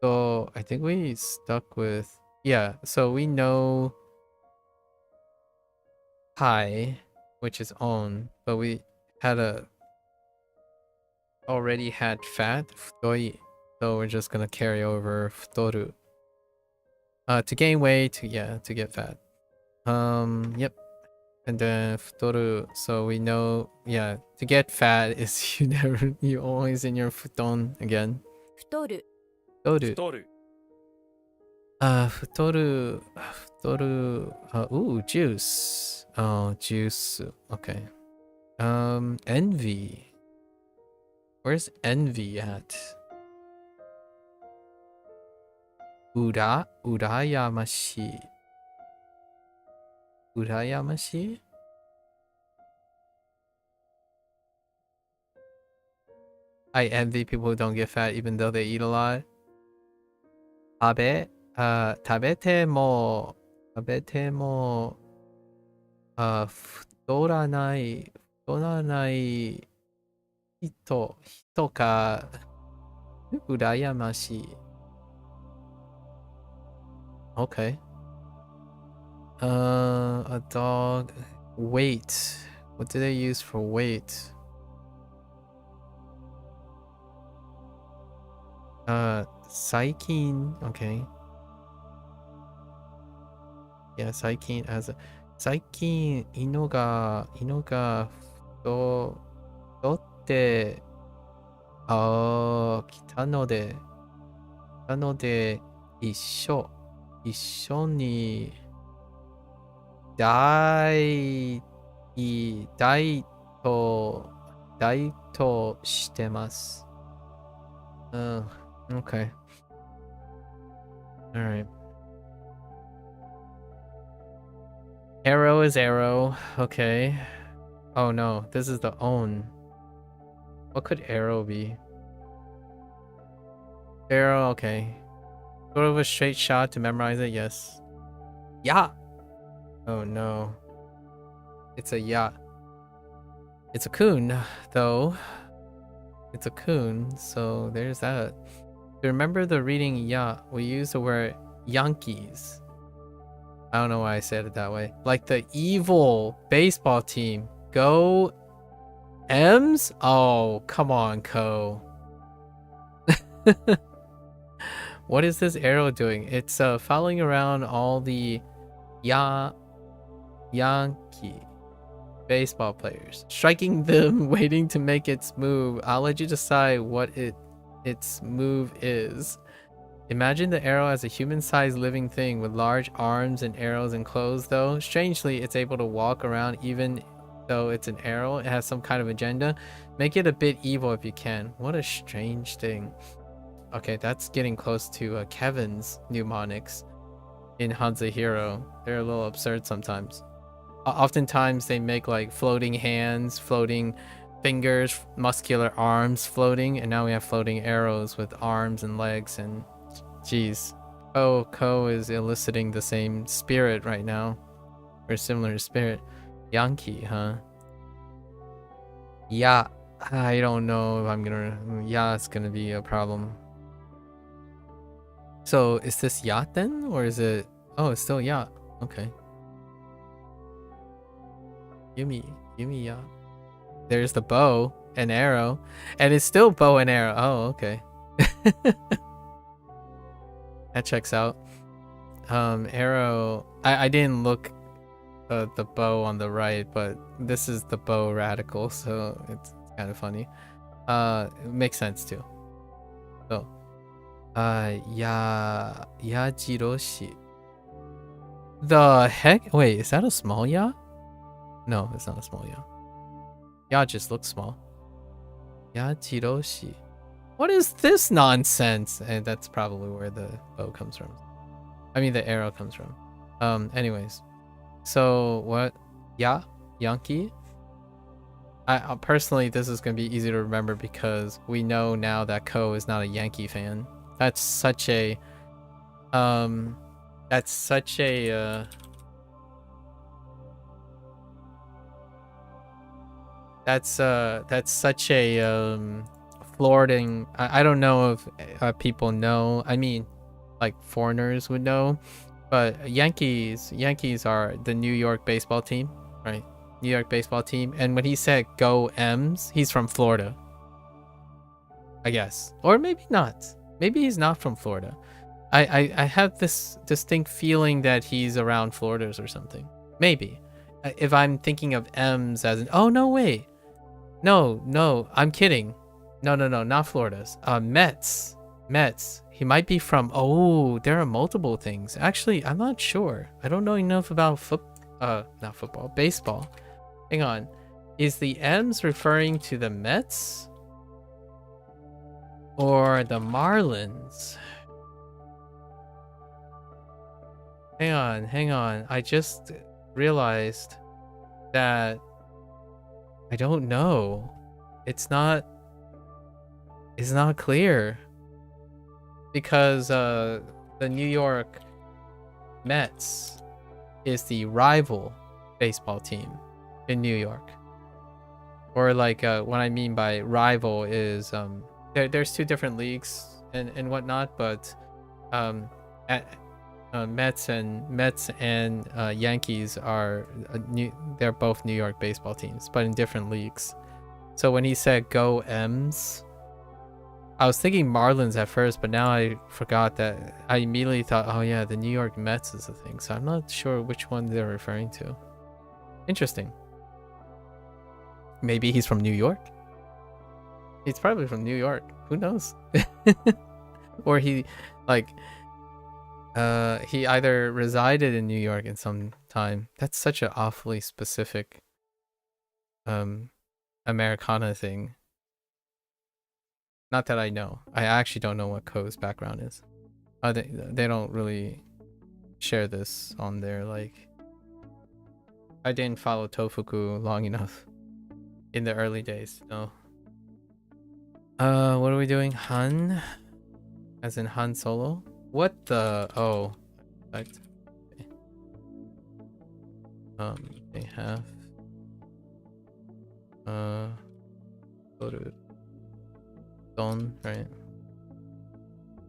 So I think we stuck with, yeah. So we know high, which is on, but we had already had fat, futoi. So we're just gonna carry over futoru. To gain weight, to get fat. Yep. And then futoru, so we know, yeah, to get fat is you always in your futon again. 太る Futoru. 太る Futoru. Ooh, juice. Oh, juice. Okay. Envy. Where's envy at? Urayamashi. Urayamashi? I envy people who don't get fat even though they eat a lot. Tabete mo, futoranai hito ka urayamashi. Okay. A dog. Weight. What do they use for weight? Saikin. Okay. Yeah, Saikin as a Saikin ino ga futotte kita no de issho ni dai to shitemasu. Okay. All right. Arrow is arrow. Okay. Oh no, this is the own. What could arrow be? Arrow, okay. Sort of a straight shot to memorize it, yes. Yeah. Oh no. It's a ya. It's a kun, though. It's a kun, so there's that. To remember the reading ya, we use the word Yankees. I don't know why I said it that way. Like the evil baseball team. Go M's? Oh, come on, Ko. What is this arrow doing? It's following around all the Yankee baseball players, striking them, waiting to make its move. I'll let you decide what its move is. Imagine the arrow as a human-sized living thing with large arms and arrows enclosed, though. Strangely, it's able to walk around even though it's an arrow. It has some kind of agenda. Make it a bit evil if you can. What a strange thing. Okay, that's getting close to Kevin's mnemonics in HanziHero. They're a little absurd sometimes. Oftentimes, they make like floating hands, floating fingers, muscular arms floating, and now we have floating arrows with arms and legs and... Jeez. Oh, Ko is eliciting the same spirit right now. Or similar spirit. Yankee, huh? Yeah. I don't know if I'm gonna... Yeah, it's gonna be a problem. So, is this yacht then? Or is it... Oh, it's still yacht. Okay. Yumi yacht. There's the bow and arrow. And it's still bow and arrow. Oh, okay. That checks out. Arrow. I didn't look the bow on the right, but this is the bow radical, so it's kind of funny. It makes sense too. So, Yajiroshi. The heck? Wait, is that a small ya? No, it's not a small ya. Ya just looks small. Yajiroshi. What is this nonsense? And that's probably where the bow comes from. I mean, the arrow comes from. Anyways. So, what? Yeah? Yankee? I personally, this is gonna be easy to remember because we know now that Ko is not a Yankee fan. That's such a that's such a that's such a Floridan. I don't know if people know. I mean, like foreigners would know, but Yankees are the New York baseball team, right? New York baseball team. And when he said "Go M's," he's from Florida, I guess, or maybe not. Maybe he's not from Florida. I have this distinct feeling that he's around Florida's or something. Maybe. If I'm thinking of M's as an, oh no, wait. No, I'm kidding. No, not Florida's. Mets. He might be from, oh, there are multiple things. Actually, I'm not sure. I don't know enough about not football, baseball. Hang on. Is the M's referring to the Mets? Or the Marlins? Hang on. I just realized that I don't know. It's not clear. Because the New York Mets is the rival baseball team in New York. Or like what I mean by rival is there's two different leagues and whatnot, but Mets and Yankees are they're both New York baseball teams, but in different leagues. So when he said "Go M's," I was thinking Marlins at first, but now I forgot that. I immediately thought, oh yeah, the New York Mets is a thing. So I'm not sure which one they're referring to. Interesting. Maybe he's from New York? He's probably from New York. Who knows? Or he either resided in New York in some time. That's such an awfully specific Americana thing. Not that I know. I actually don't know what Ko's background is. They don't really share this on there. Like, I didn't follow Tofugu long enough in the early days. No. What are we doing? Han? As in Han Solo? What the? Oh. Okay. They have. Go to Don, right?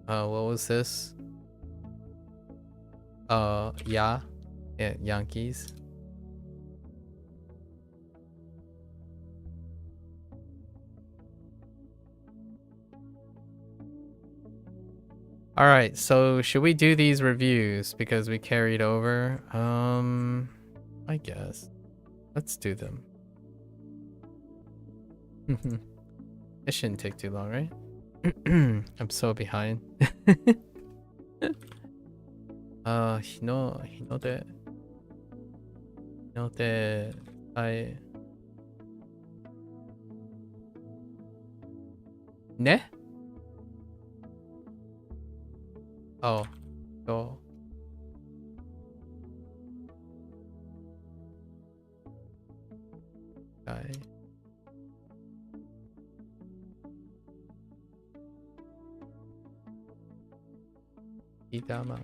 What was this? Yeah, Yankees. All right, so should we do these reviews because we carried over? I guess. Let's do them. It shouldn't take too long, right? I'm so behind. Hinode. Ne? Oh, go. Okay. Idama.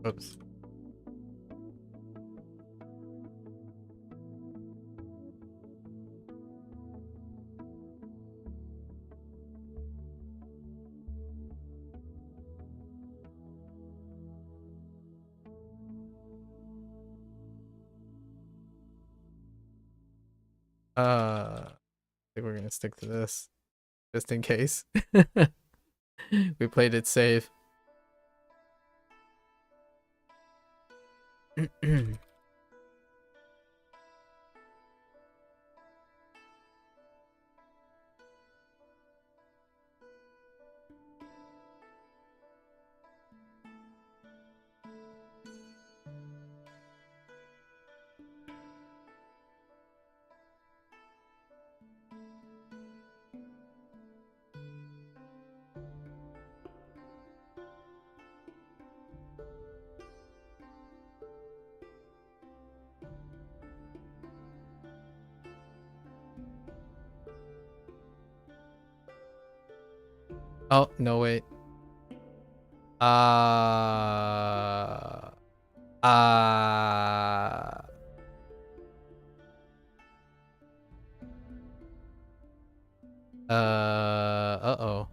Oops. I think we're gonna stick to this. Just in case. We played it safe. Oh, no, wait. Uh-oh.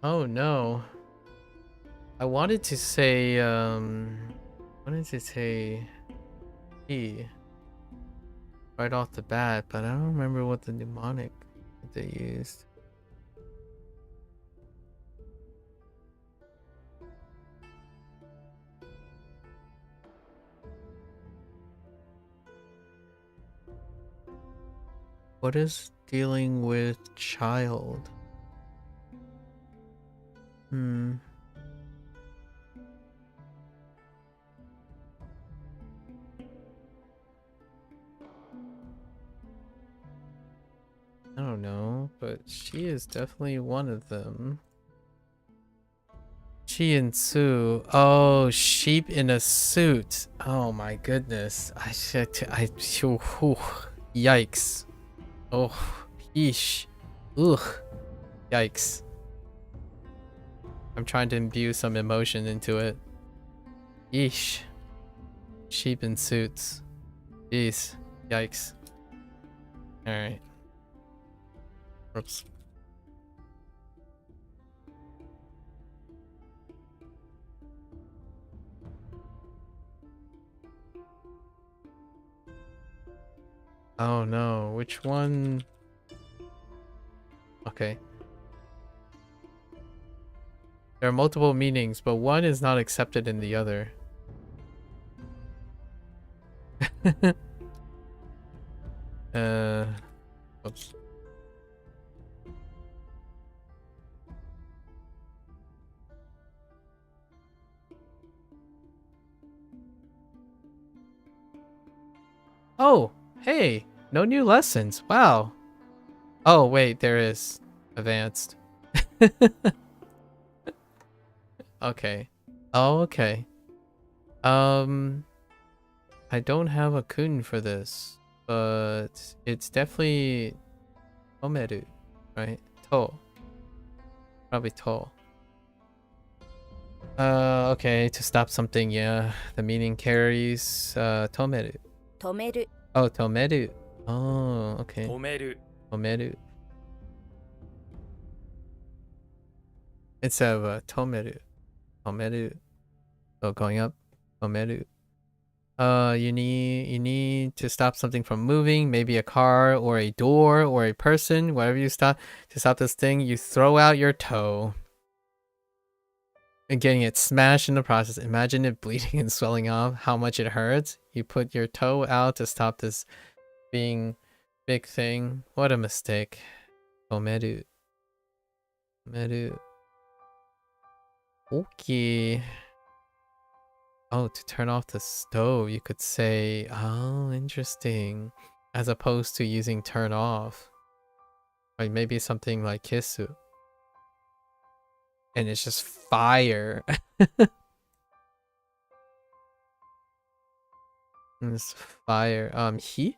Oh no. I wanted to say E right off the bat, but I don't remember what the mnemonic that they used. What is dealing with child? I don't know, but she is definitely one of them. She and Sue. Oh, sheep in a suit. Oh my goodness. Yikes. Oh, yeesh. Ugh. Yikes. I'm trying to imbue some emotion into it. Yeesh. Sheep in suits. Jeez. Yikes. Alright. Oops. Oh no, which one? Okay. There are multiple meanings, but one is not accepted in the other. Oops. Oh, hey, no new lessons. Wow. Oh, wait, there is advanced. Okay. Oh, okay. I don't have a kun for this, but it's definitely tomeru, right? To. Probably to. Okay, to stop something, yeah. The meaning carries tomeru. 止める Oh, tomeru. Oh, okay. 止める Tomeru. Instead of tomeru. Tomeru. So going up. Tomeru. You need to stop something from moving, maybe a car or a door or a person, whatever you stop to stop this thing, you throw out your toe. And getting it smashed in the process. Imagine it bleeding and swelling off, how much it hurts. You put your toe out to stop this being big thing. What a mistake. Tomeru. Tomeru. Okay. Oh, to turn off the stove, you could say, oh, interesting. As opposed to using turn off. Or maybe something like kisu. and it's just fire. And it's fire. He?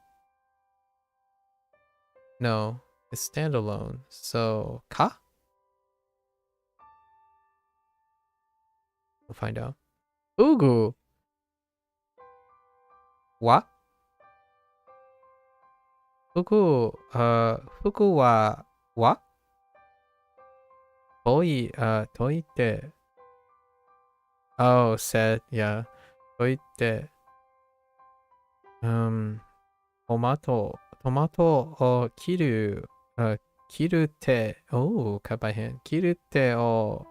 No, it's standalone. So ka? We'll find out. Fugu. Wa? Fugu. Fugu wa? Toi. Toite. Oh, said. Yeah. Toite. Tomato o kiru. Kirute. Oh, cut by hand. Kirute o.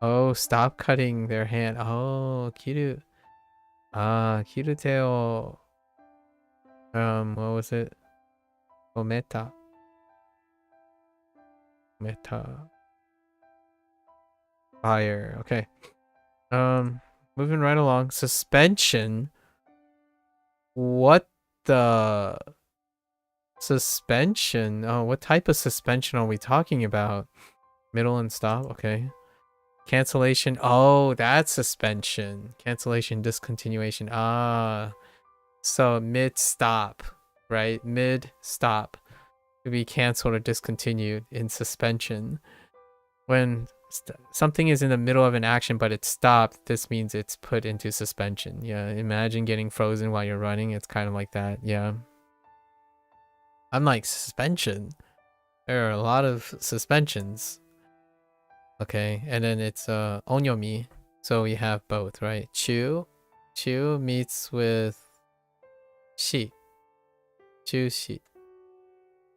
Oh, stop cutting their hand. Oh, kiru. Kirute o. What was it? Ometa. Meta. Fire. Okay. Moving right along. Suspension. What the suspension? Oh, what type of suspension are we talking about? Middle and stop. Okay. Cancellation. Oh, that's suspension. Cancellation, discontinuation. So mid stop, right? Mid stop to be canceled or discontinued in suspension. When something is in the middle of an action but it's stopped, this means it's put into suspension. Yeah, imagine getting frozen while you're running. It's kind of like that. Yeah. I'm like, suspension? There are a lot of suspensions. Okay, and then it's onyomi. So we have both, right? Chu meets with shi. Chushi.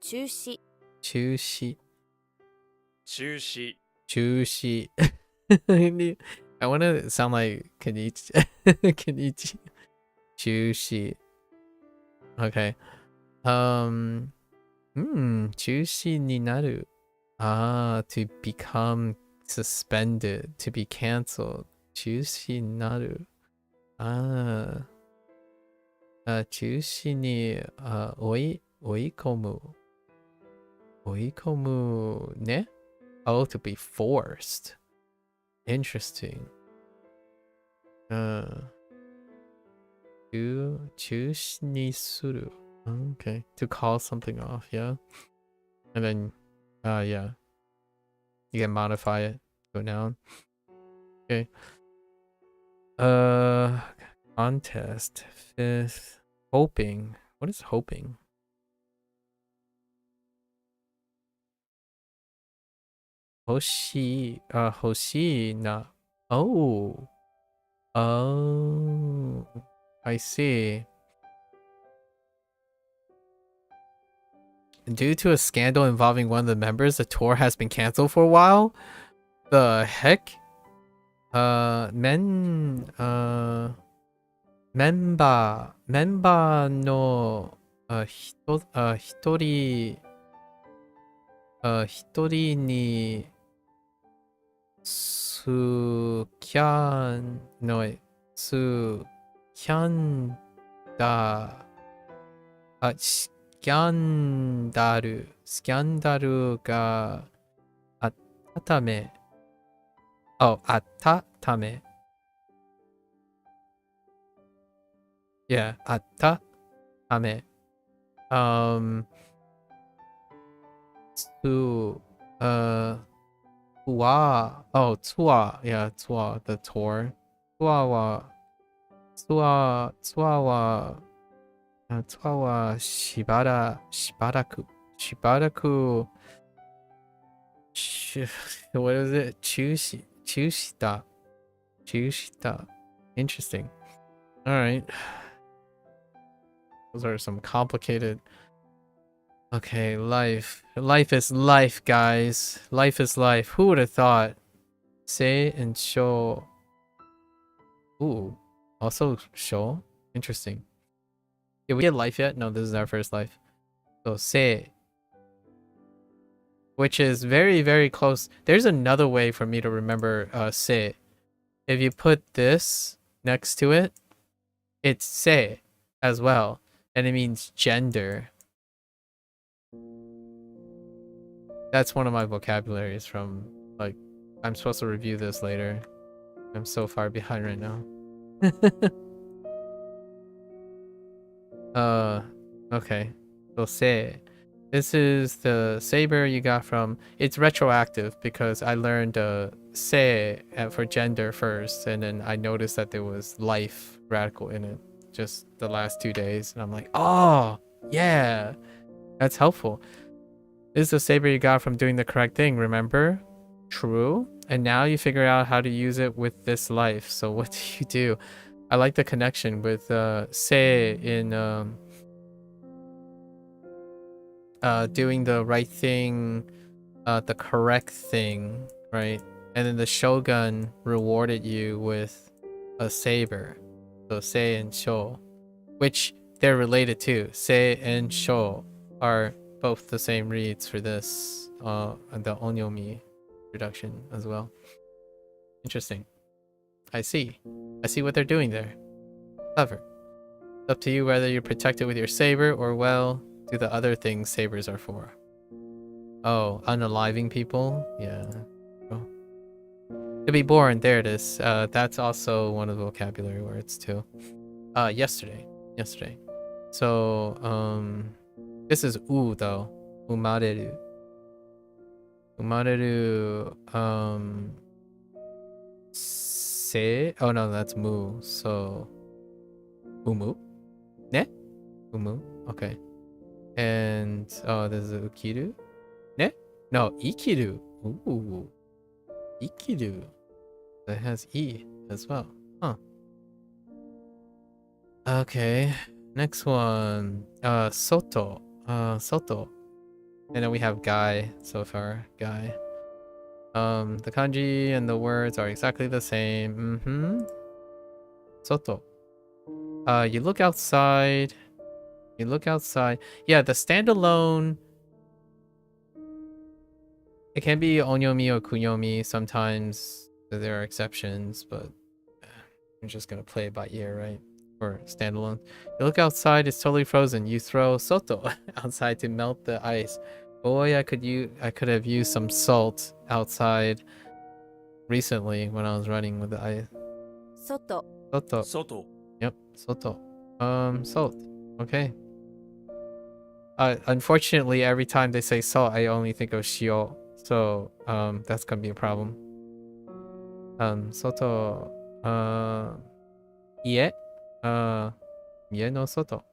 中止 Chushi. 中止 Chushi. I want to sound like Kenichi. Kenichi. Chushi. Okay. Chushi ni naru. To become suspended, to be cancelled. Chushi naru. Chushi ni oikomu. Oikomu ne? Oh, to be forced. Interesting. Chushi ni suru. Okay. To call something off, yeah. And then yeah. You can modify it. Go down. Okay. Contest. Fifth. Hoping. What is hoping? Hoshi. Hoshi na. Oh. Oh. I see. Due to a scandal involving one of the members, the tour has been cancelled for a while. The heck? Member no hitori ni su kyan daスキャンダルがあったため、あったため。Yeah, あったため。Tour, yeah, tour, the tour. Tour wa shibaraku. What is it? Chushita. Interesting. Alright. Those are some complicated. Okay, life. Life is life, guys. Life is life. Who would have thought? Say and show. Ooh. Also show? Interesting. Did we get life yet? No, this is our first life. So say. Which is very, very close. There's another way for me to remember say. If you put this next to it, it's say as well. And it means gender. That's one of my vocabularies from like I'm supposed to review this later. I'm so far behind right now. Okay. So say. This is the saber you got from... It's retroactive because I learned se for gender first, and then I noticed that there was life radical in it just the last 2 days, and I'm like, oh, yeah, that's helpful. This is the saber you got from doing the correct thing, remember? True. And now you figure out how to use it with this life. So what do you do? I like the connection with se in... doing the right thing, the correct thing, right? And then the shogun rewarded you with a saber. So sei and sho, which they're related to. Sei and sho are both the same reads for this, and the onyomi reduction as well. Interesting. I see what they're doing there. Clever. It's up to you whether you protect it with your saber or, well, do the other things sabers are for. Oh, unaliving people? Yeah. Oh. To be born, there it is. That's also one of the vocabulary words too. Yesterday. So, this is u though. Umareru. Umareru, se? Oh no, that's mu. So, umu? Ne? Umu? Okay. And this is ukiru. Ne? No, ikiru. Ooh, ikiru. That has e as well. Huh. Okay. Next one. Soto. Soto. And then we have guy so far. Guy. The kanji and the words are exactly the same. Soto. You look outside. Yeah, the standalone, it can be onyomi or kunyomi. Sometimes there are exceptions, but I'm just gonna play it by ear, right? Or standalone. You look outside, it's totally frozen. You throw soto outside to melt the ice. Boy, I could have used some salt outside recently when I was running with the ice. Soto. Soto. Yep, soto. Salt. Okay. Unfortunately, every time they say salt, I only think of shio. So, that's gonna be a problem. Soto, ie, ie no soto.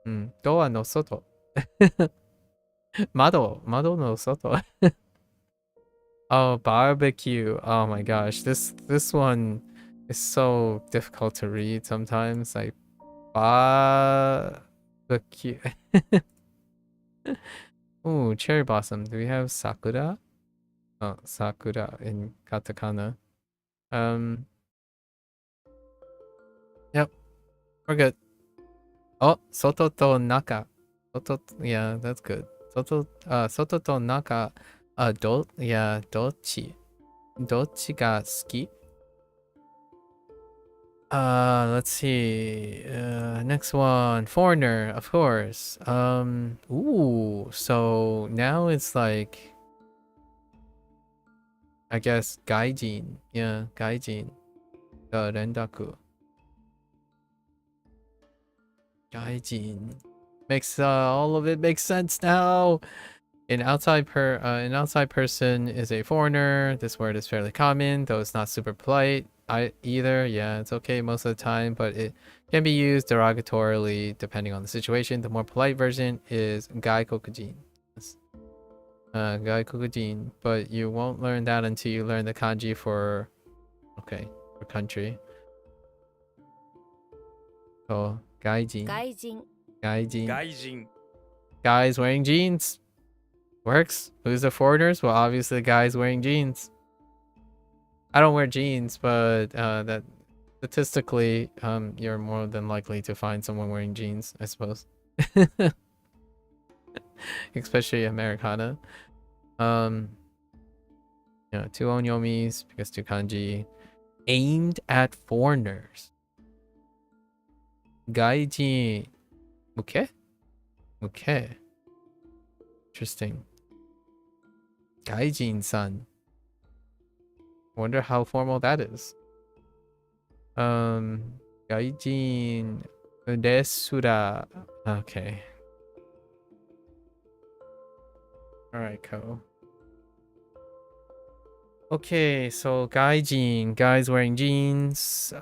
Doa no soto. Mado no soto. Oh, barbecue. Oh my gosh, this one is so difficult to read sometimes. Like, barbecue. Oh, cherry blossom. Do we have sakura? Oh, sakura in katakana. Yep, we're good. Oh, soto to naka. Yeah, that's good. Soto to naka. Dochi. Dochi ga suki? Let's see. Next one, foreigner, of course. Ooh, so now it's like, I guess gaijin. Yeah, gaijin. The rendaku. Gaijin. Makes all of it makes sense now. An outside person is a foreigner. This word is fairly common, though it's not super polite. Either. Yeah, it's okay most of the time, but it can be used derogatorily depending on the situation. The more polite version is gaikokujin. Gaikokujin, but you won't learn that until you learn the kanji for country. So gaijin. Guys wearing jeans. Works. Who's the foreigners? Well, obviously the guys wearing jeans. I don't wear jeans, but that statistically, you're more than likely to find someone wearing jeans, I suppose. Especially Americana. Two onyomis because two kanji aimed at foreigners. Gaijin. Okay. Interesting. Gaijin-san. Wonder how formal that is. Gaijin desura. Okay. Alright, Ko. Okay, so gaijin, guys wearing jeans.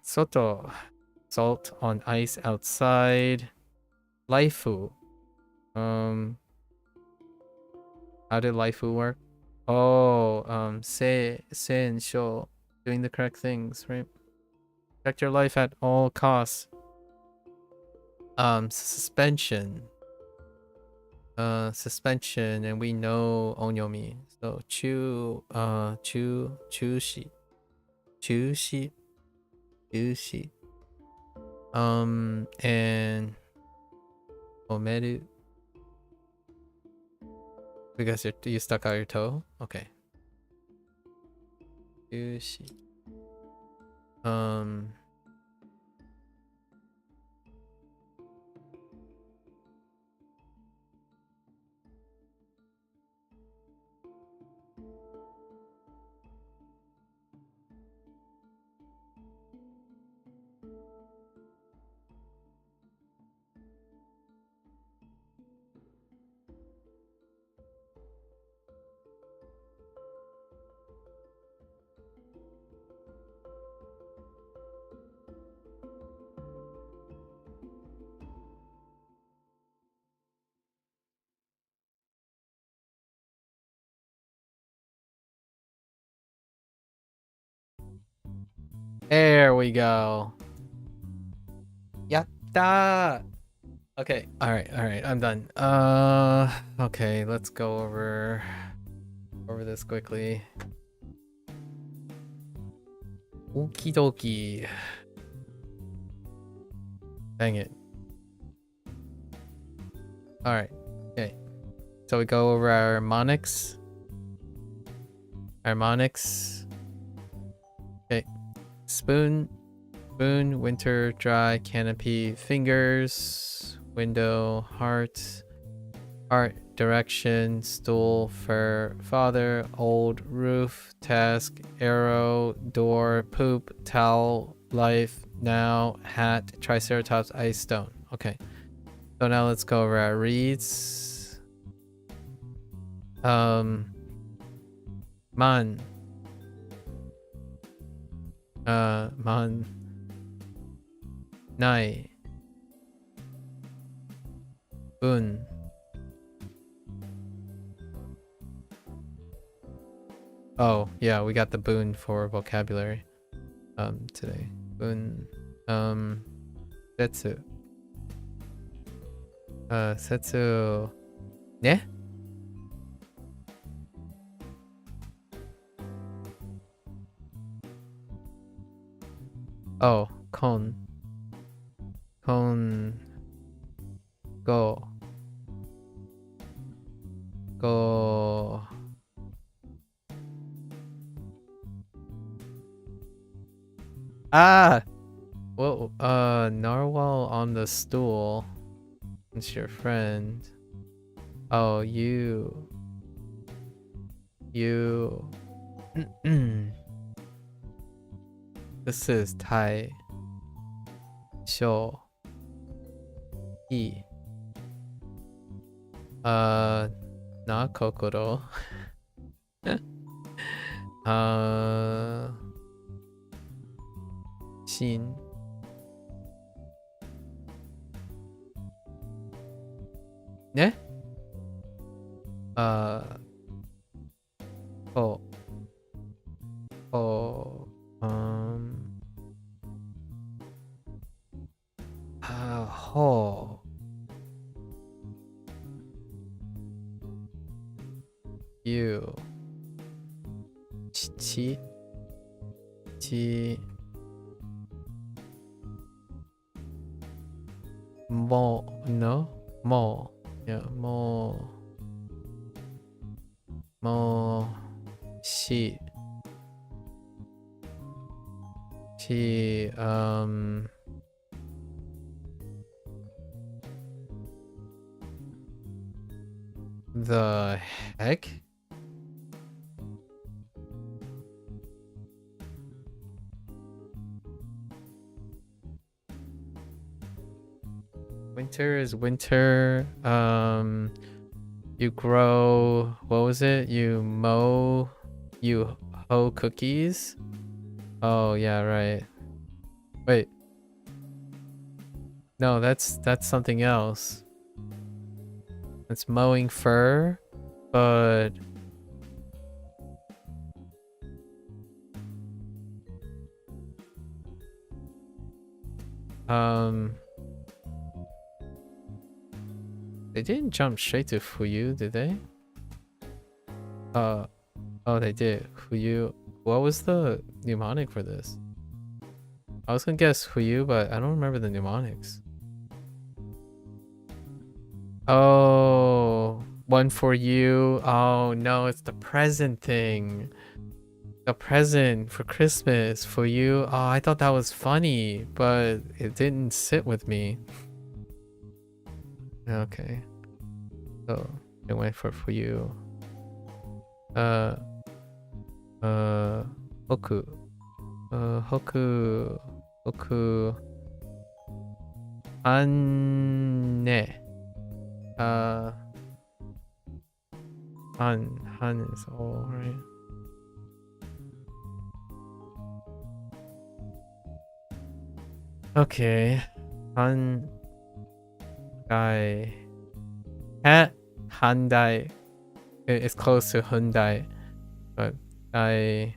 Soto, salt on ice outside. Laifu. How did Laifu work? Oh, sen, sho. Doing the correct things, right? Protect your life at all costs. Suspension. Suspension, and we know onyomi. So chushi. And omeru. Because you stuck out your toe? Okay. Chushi. There we go. Yatta! Okay, alright, I'm done. Okay, let's go over this quickly. Okie dokie. Dang it. Alright, okay. So we go over our harmonics. Harmonics. Okay. Spoon, winter, dry, canopy, fingers, window, heart, direction, stool, fur, father, old, roof, task, arrow, door, poop, towel, life, now, hat, triceratops, ice, stone. Okay. So now let's go over our reads. Man. Man. Nai. Bun. Oh, yeah, we got the boon for vocabulary today. Boon. Setsu. Setsu. Ne? Oh, kon. Go. Ah! Well, narwhal on the stool. It's your friend. Oh, you. This is Tai. Sho. He. Not Kokoro. Shin. Ne? Ho. Ho. You. Chi. Mo. No? Mo. Yeah, mo. She. The heck? Winter is winter. You grow, what was it? You hoe cookies? Oh, yeah, right. Wait. No, that's something else. It's mowing fur, but they didn't jump straight to Fuyu, did they? Oh, they did. Fuyu. What was the mnemonic for this? I was gonna guess Fuyu, but I don't remember the mnemonics. Oh, one for you. Oh no, it's the present thing. The present for Christmas for you. Oh, I thought that was funny, but it didn't sit with me. Okay. So I went for you. Hoku. Hoku. Anne. Han is all right. Okay. Han guy. Handai. It's close to Hyundai, but guy.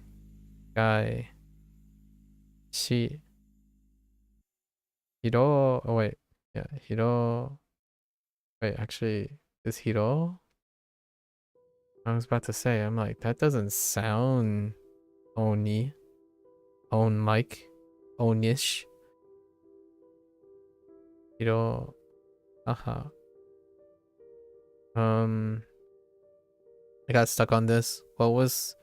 She. Hiro. Oh wait. Yeah, Hiro. Wait, actually, is Hiro? I was about to say, I'm like, that doesn't sound Oni. Own Mike. Onish. Hiro. Aha. I got stuck on this. What was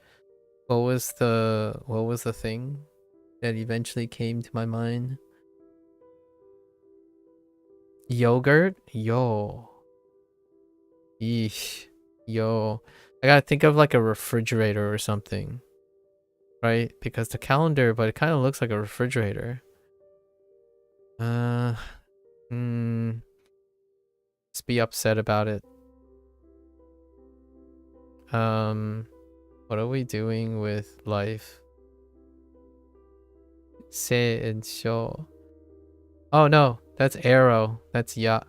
the thing that eventually came to my mind? Yogurt? Yo. Yeesh. Yo. I gotta think of like a refrigerator or something. Right? Because the calendar, but it kind of looks like a refrigerator. Just be upset about it. What are we doing with life? Say and show. Oh no, that's arrow. That's ya.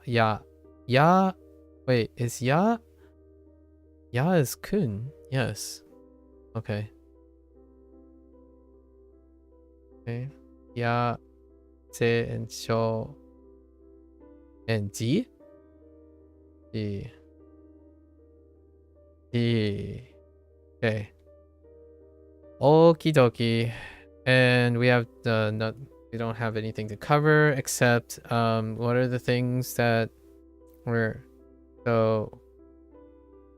Wait, is ya? Ya is kun. Yes. Okay. Okay. Ya, say and show. And ji? Ji. Okay. Okie dokie. And we have we don't have anything to cover except what are the things that were so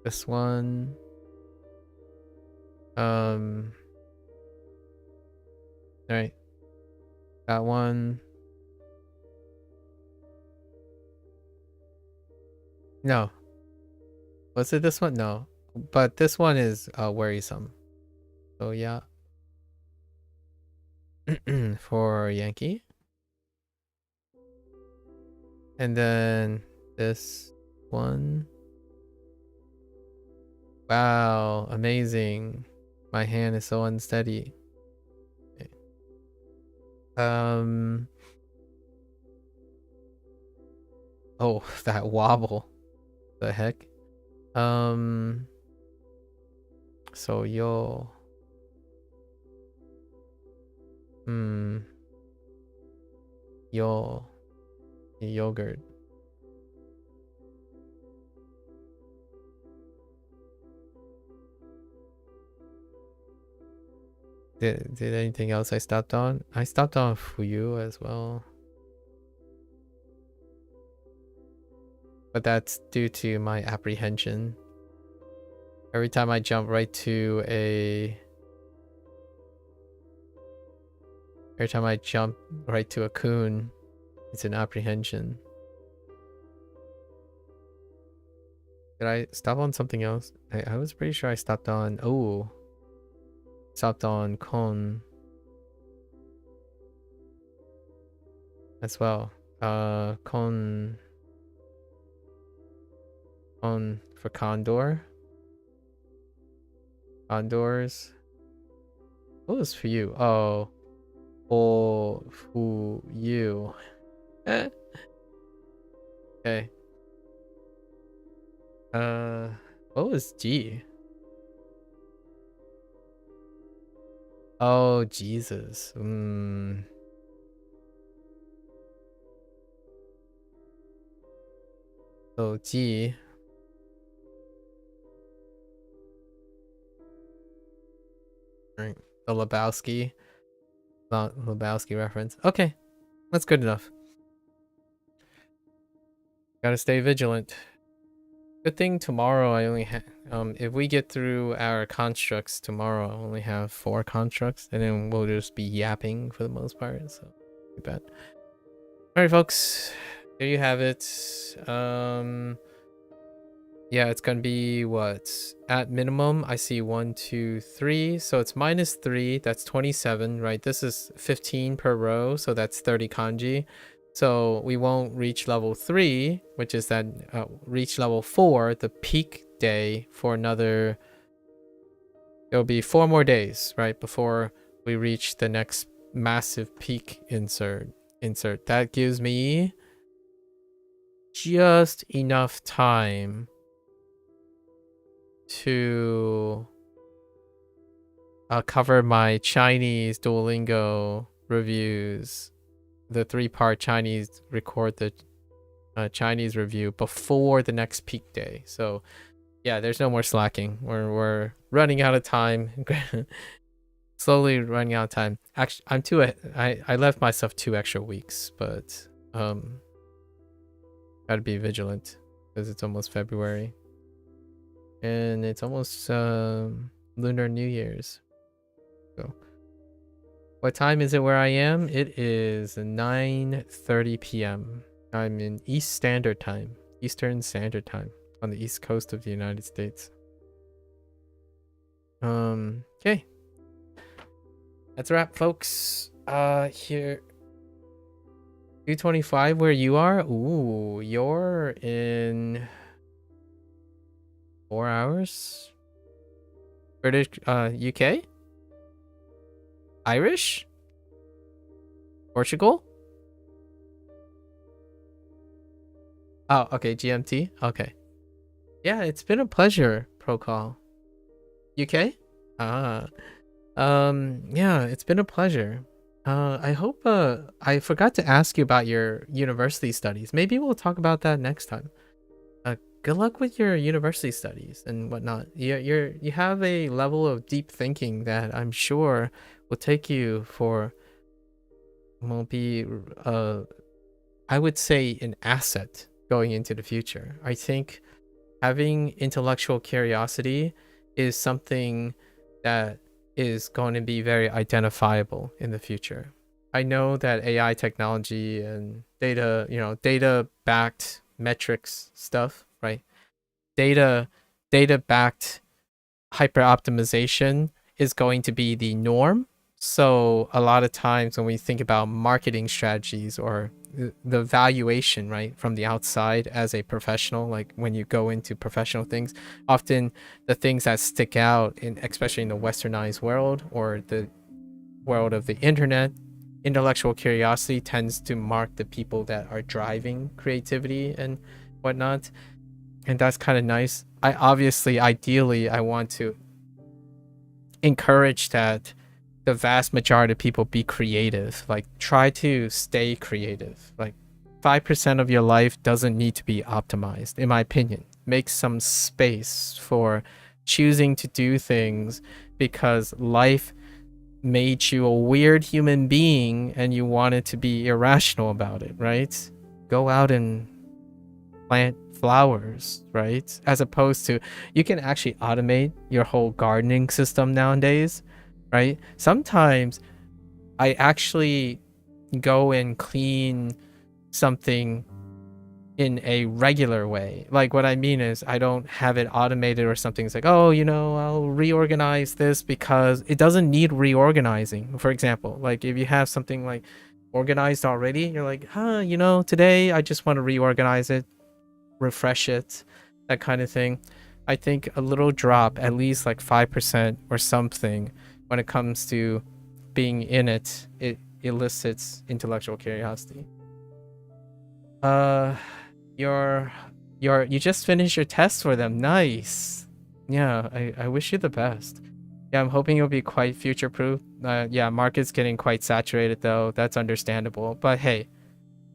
this one all right, that one. No, was it this one? No, but this one is worrisome. So yeah. For Yankee. And then this one. Wow, amazing. My hand is so unsteady. Okay. Oh, that wobble. The heck? So yo. Yogurt. Did anything else I stopped on? I stopped on Fuyu as well. But that's due to my apprehension. Every time I jump right to a kun, it's an apprehension. Did I stop on something else? I was pretty sure I stopped on... Oh. Stopped on kon. As well. Kon... On for condor. Condors. What was for you? Oh. For who you. Okay. What was G? Oh, Jesus. So G. Right. The Lebowski. Lebowski reference. Okay. That's good enough. Gotta stay vigilant. Good thing tomorrow I only have, if we get through our constructs tomorrow, I only have 4 constructs, and then we'll just be yapping for the most part, so too bad. Alright folks, there you have it. Yeah, it's gonna be what? At minimum, I see 1, 2, 3, so it's -3, that's 27, right? This is 15 per row, so that's 30 kanji. So we won't reach level 3, which is that reach level 4, the peak day, for another. It'll be 4 more days, right, before we reach the next massive peak insert. That gives me just enough time to cover my Chinese Duolingo reviews. The 3-part Chinese, record the Chinese review before the next peak day. So yeah, there's no more slacking. We're running out of time. Slowly running out of time. Actually, I left myself 2 extra weeks, but gotta be vigilant because it's almost February and it's almost Lunar New Year's. So what time is it where I am? It is 9:30 p.m. I'm in Eastern Standard Time on the East Coast of the United States. Okay. That's a wrap, folks. Here. 2:25 where you are? Ooh, you're in 4 hours? British, UK? Irish? Portugal? Oh, okay, GMT? Okay. Yeah, it's been a pleasure, Procall. UK? Yeah, it's been a pleasure. I hope, I forgot to ask you about your university studies. Maybe we'll talk about that next time. Good luck with your university studies and whatnot. You have a level of deep thinking that I'm sure will take you for, will be, I would say, an asset going into the future. I think having intellectual curiosity is something that is going to be very identifiable in the future. I know that AI technology and data-backed metrics stuff, right? Data-backed hyper-optimization is going to be the norm. So a lot of times when we think about marketing strategies or the valuation, right, from the outside as a professional, like when you go into professional things, often the things that stick out, especially in the westernized world or the world of the internet, intellectual curiosity tends to mark the people that are driving creativity and whatnot. And that's kind of nice. Ideally, I want to encourage that the vast majority of people be creative. Like, try to stay creative. Like, 5% of your life doesn't need to be optimized, in my opinion. Make some space for choosing to do things because life made you a weird human being and you wanted to be irrational about it, right? Go out and plant flowers, right? As opposed to, you can actually automate your whole gardening system nowadays, right? Sometimes I actually go and clean something in a regular way. Like, what I mean is, I don't have it automated or something. It's like, oh, I'll reorganize this because it doesn't need reorganizing. For example, like if you have something like organized already, you're like, today I just want to reorganize it, refresh it, that kind of thing. I think a little drop, at least like 5% or something, when it comes to being in it, it elicits intellectual curiosity. You just finished your test for them. Nice. Yeah, I wish you the best. Yeah, I'm hoping you'll be quite future proof. Yeah, market's getting quite saturated though. That's understandable. But hey,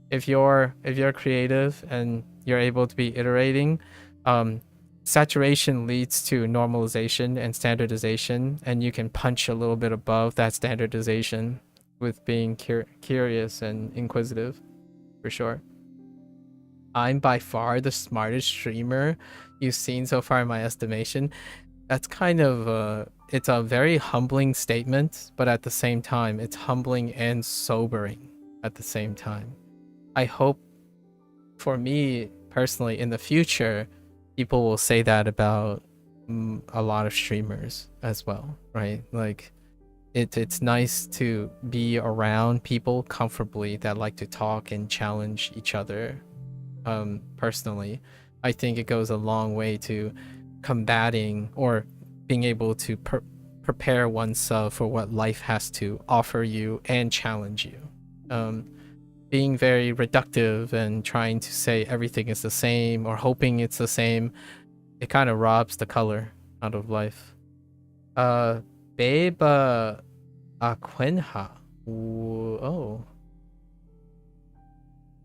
if you're creative and you're able to be iterating, saturation leads to normalization and standardization, and you can punch a little bit above that standardization with being curious and inquisitive, for sure. I'm by far the smartest streamer you've seen so far in my estimation. That's kind of it's a very humbling statement, but at the same time, it's humbling and sobering at the same time. I hope, for me personally, in the future, people will say that about a lot of streamers as well, right? Like, it's nice to be around people comfortably that like to talk and challenge each other. Personally, I think it goes a long way to combating or being able to prepare oneself for what life has to offer you and challenge you. Being very reductive and trying to say everything is the same or hoping it's the same, it kind of robs the color out of life. Beba Aquenha. Oh.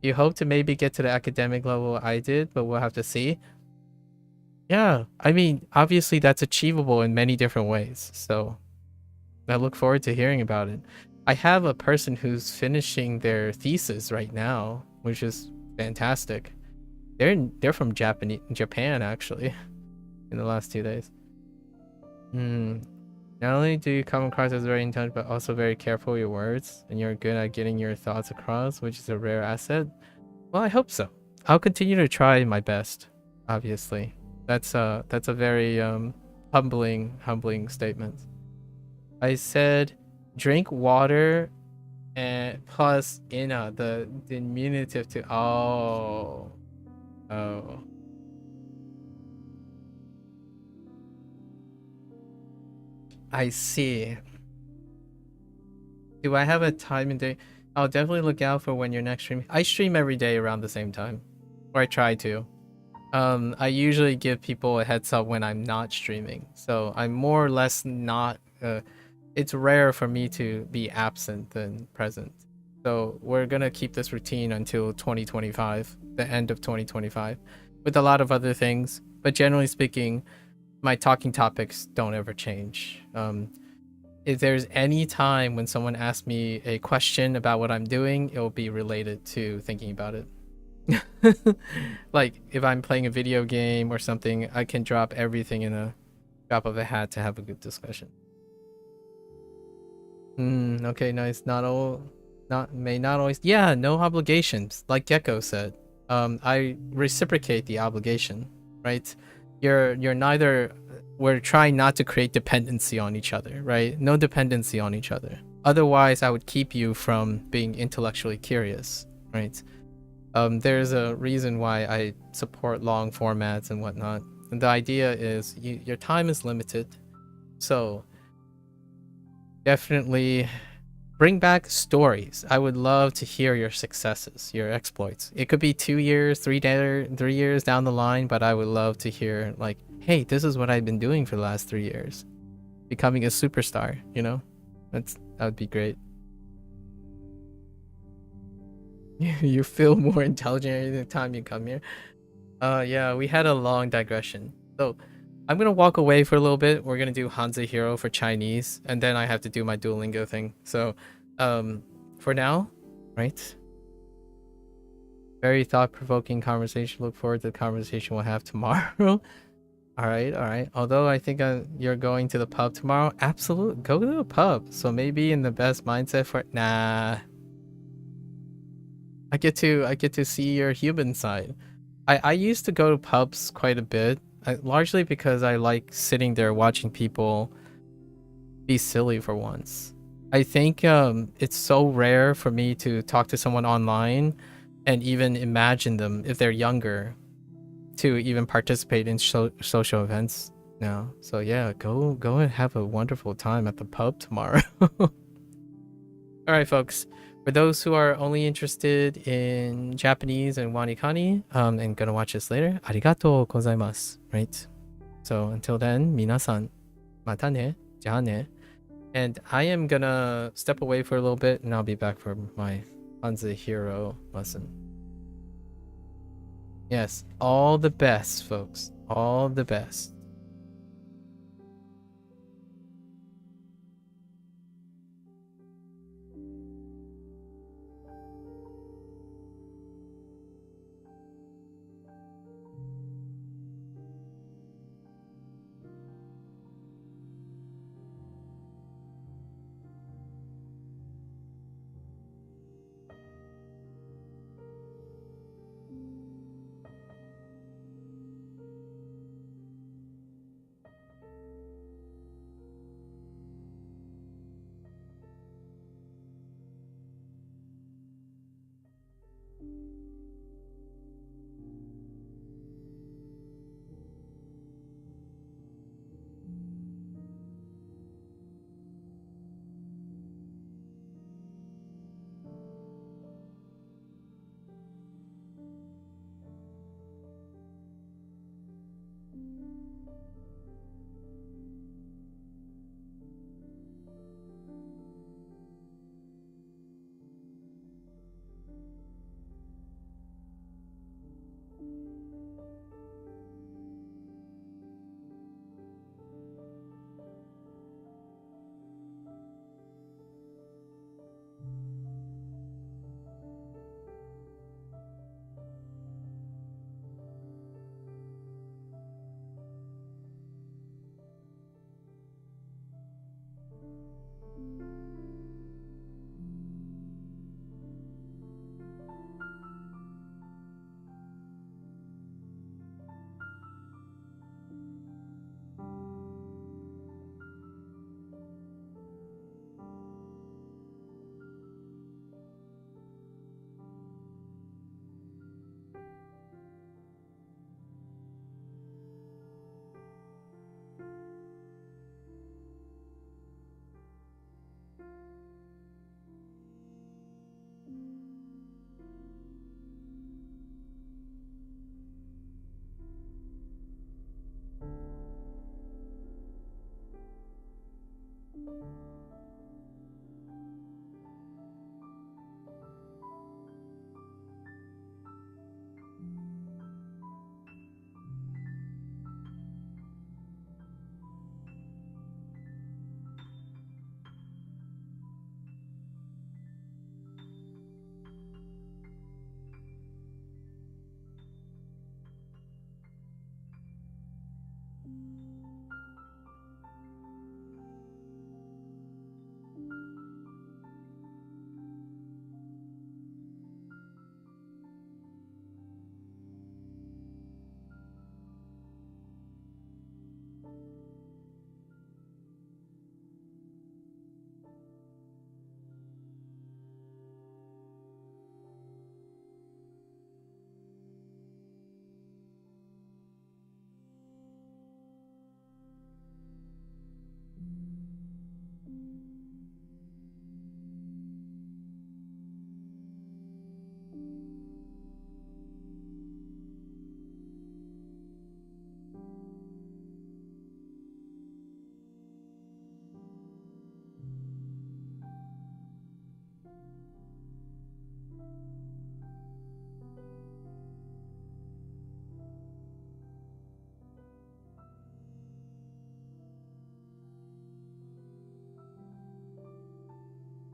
You hope to maybe get to the academic level I did, but we'll have to see. Yeah, I mean, obviously that's achievable in many different ways, so I look forward to hearing about it. I have a person who's finishing their thesis right now, which is fantastic. They're from Japan actually, in the last 2 days. Not only do you come across as very intelligent, but also very careful with your words, and you're good at getting your thoughts across, which is a rare asset. Well, I hope so. I'll continue to try my best, obviously. That's a very humbling statement. I said drink water and plus the diminutive to oh. I see. Do I have a time and day? I'll definitely look out for when you're next streaming. I stream every day around the same time, or I try to. I usually give people a heads up when I'm not streaming, so I'm more or less not. It's rare for me to be absent than present. So we're gonna keep this routine until 2025, the end of 2025, with a lot of other things. But generally speaking, my talking topics don't ever change. If there's any time when someone asks me a question about what I'm doing, it will be related to thinking about it. Like if I'm playing a video game or something, I can drop everything in a drop of a hat to have a good discussion. Okay, nice. Not always. Yeah, no obligations. Like Gecko said, I reciprocate the obligation, right? You're neither. We're trying not to create dependency on each other, right? No dependency on each other. Otherwise, I would keep you from being intellectually curious, right? There's a reason why I support long formats and whatnot. And the idea is your time is limited, so definitely bring back stories. I would love to hear your successes, your exploits. It could be 2 years, 3 years down the line, but I would love to hear like, hey, this is what I've been doing for the last 3 years. Becoming a superstar, you know? That would be great. You feel more intelligent every time you come here. Yeah, we had a long digression. So I'm gonna walk away for a little bit. We're gonna do HanziHero for Chinese, and then I have to do my Duolingo thing. So for now, right? Very thought-provoking conversation. Look forward to the conversation we'll have tomorrow. All right. Although I think you're going to the pub tomorrow. Absolutely, go to the pub. So maybe in the best mindset for nah. I get to see your human side. I used to go to pubs quite a bit, largely because I like sitting there watching people be silly for once. I think it's so rare for me to talk to someone online and even imagine them if they're younger to even participate in social events now. So yeah, go and have a wonderful time at the pub tomorrow. All right, folks. For those who are only interested in Japanese and WaniKani, and gonna watch this later, arigatou gozaimasu, right? So until then, minasan, mata ne, ja ne. And I am gonna step away for a little bit, and I'll be back for my HanziHero lesson. Yes, all the best, folks. All the best.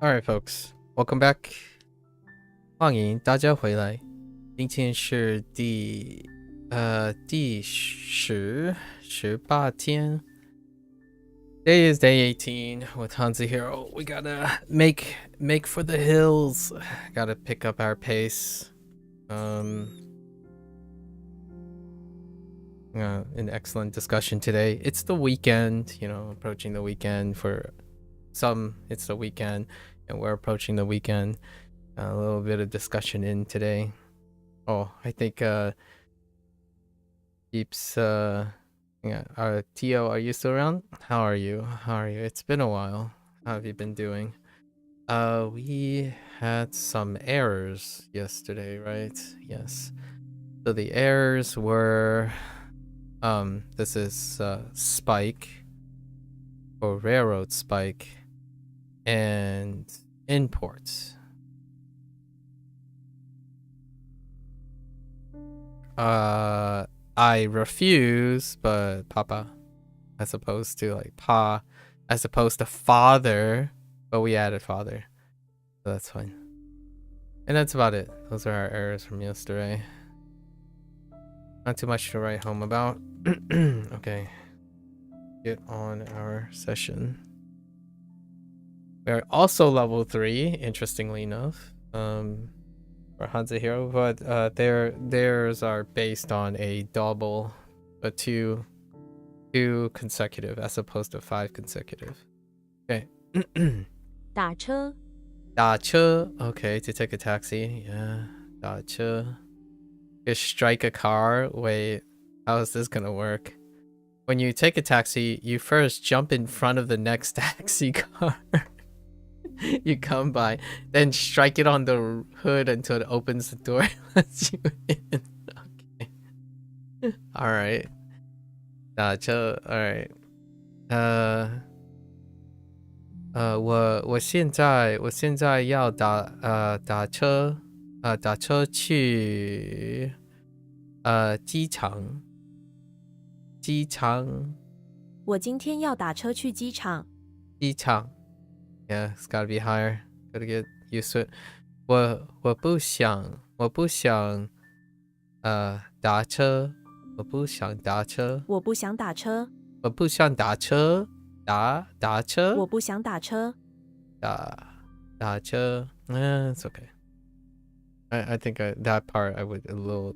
Alright, folks, welcome back. 欢迎大家回来。今天是第18天。Today is day 18 with HanziHero. We gotta make for the hills. Gotta pick up our pace. An excellent discussion today. It's the weekend, you know, approaching the weekend. For some, it's the weekend, and we're approaching the weekend. A little bit of discussion in today. Oh, I think keeps yeah. Tio, are you still around? How are you? It's been a while. How have you been doing? We had some errors yesterday, right? Yes. So the errors were this is spike or railroad spike and imports. I refuse, but papa, as opposed to like pa, as opposed to father, but we added father, so that's fine. And that's about it. Those are our errors from yesterday. Not too much to write home about. Okay, get on our session. We are also level 3, interestingly enough. For HanziHero, but theirs are based on a double, but two consecutive as opposed to 5 consecutive. Okay. 打车 打车, okay, to take a taxi. Yeah, 打车. Just strike a car. Wait, how is this gonna work? When you take a taxi, you first jump in front of the next taxi car. You come by, then strike it on the hood until it opens the door and lets you in. Okay. Alright. 打车, alright. 我现在要打车去机场。我今天要打车去机场。机场. Yeah, it's gotta be higher. Gotta get used to it. 我不想打车。我不想打车。我不想打车。我不想打车。打车。我不想打车。打车. It's okay. I think that part I would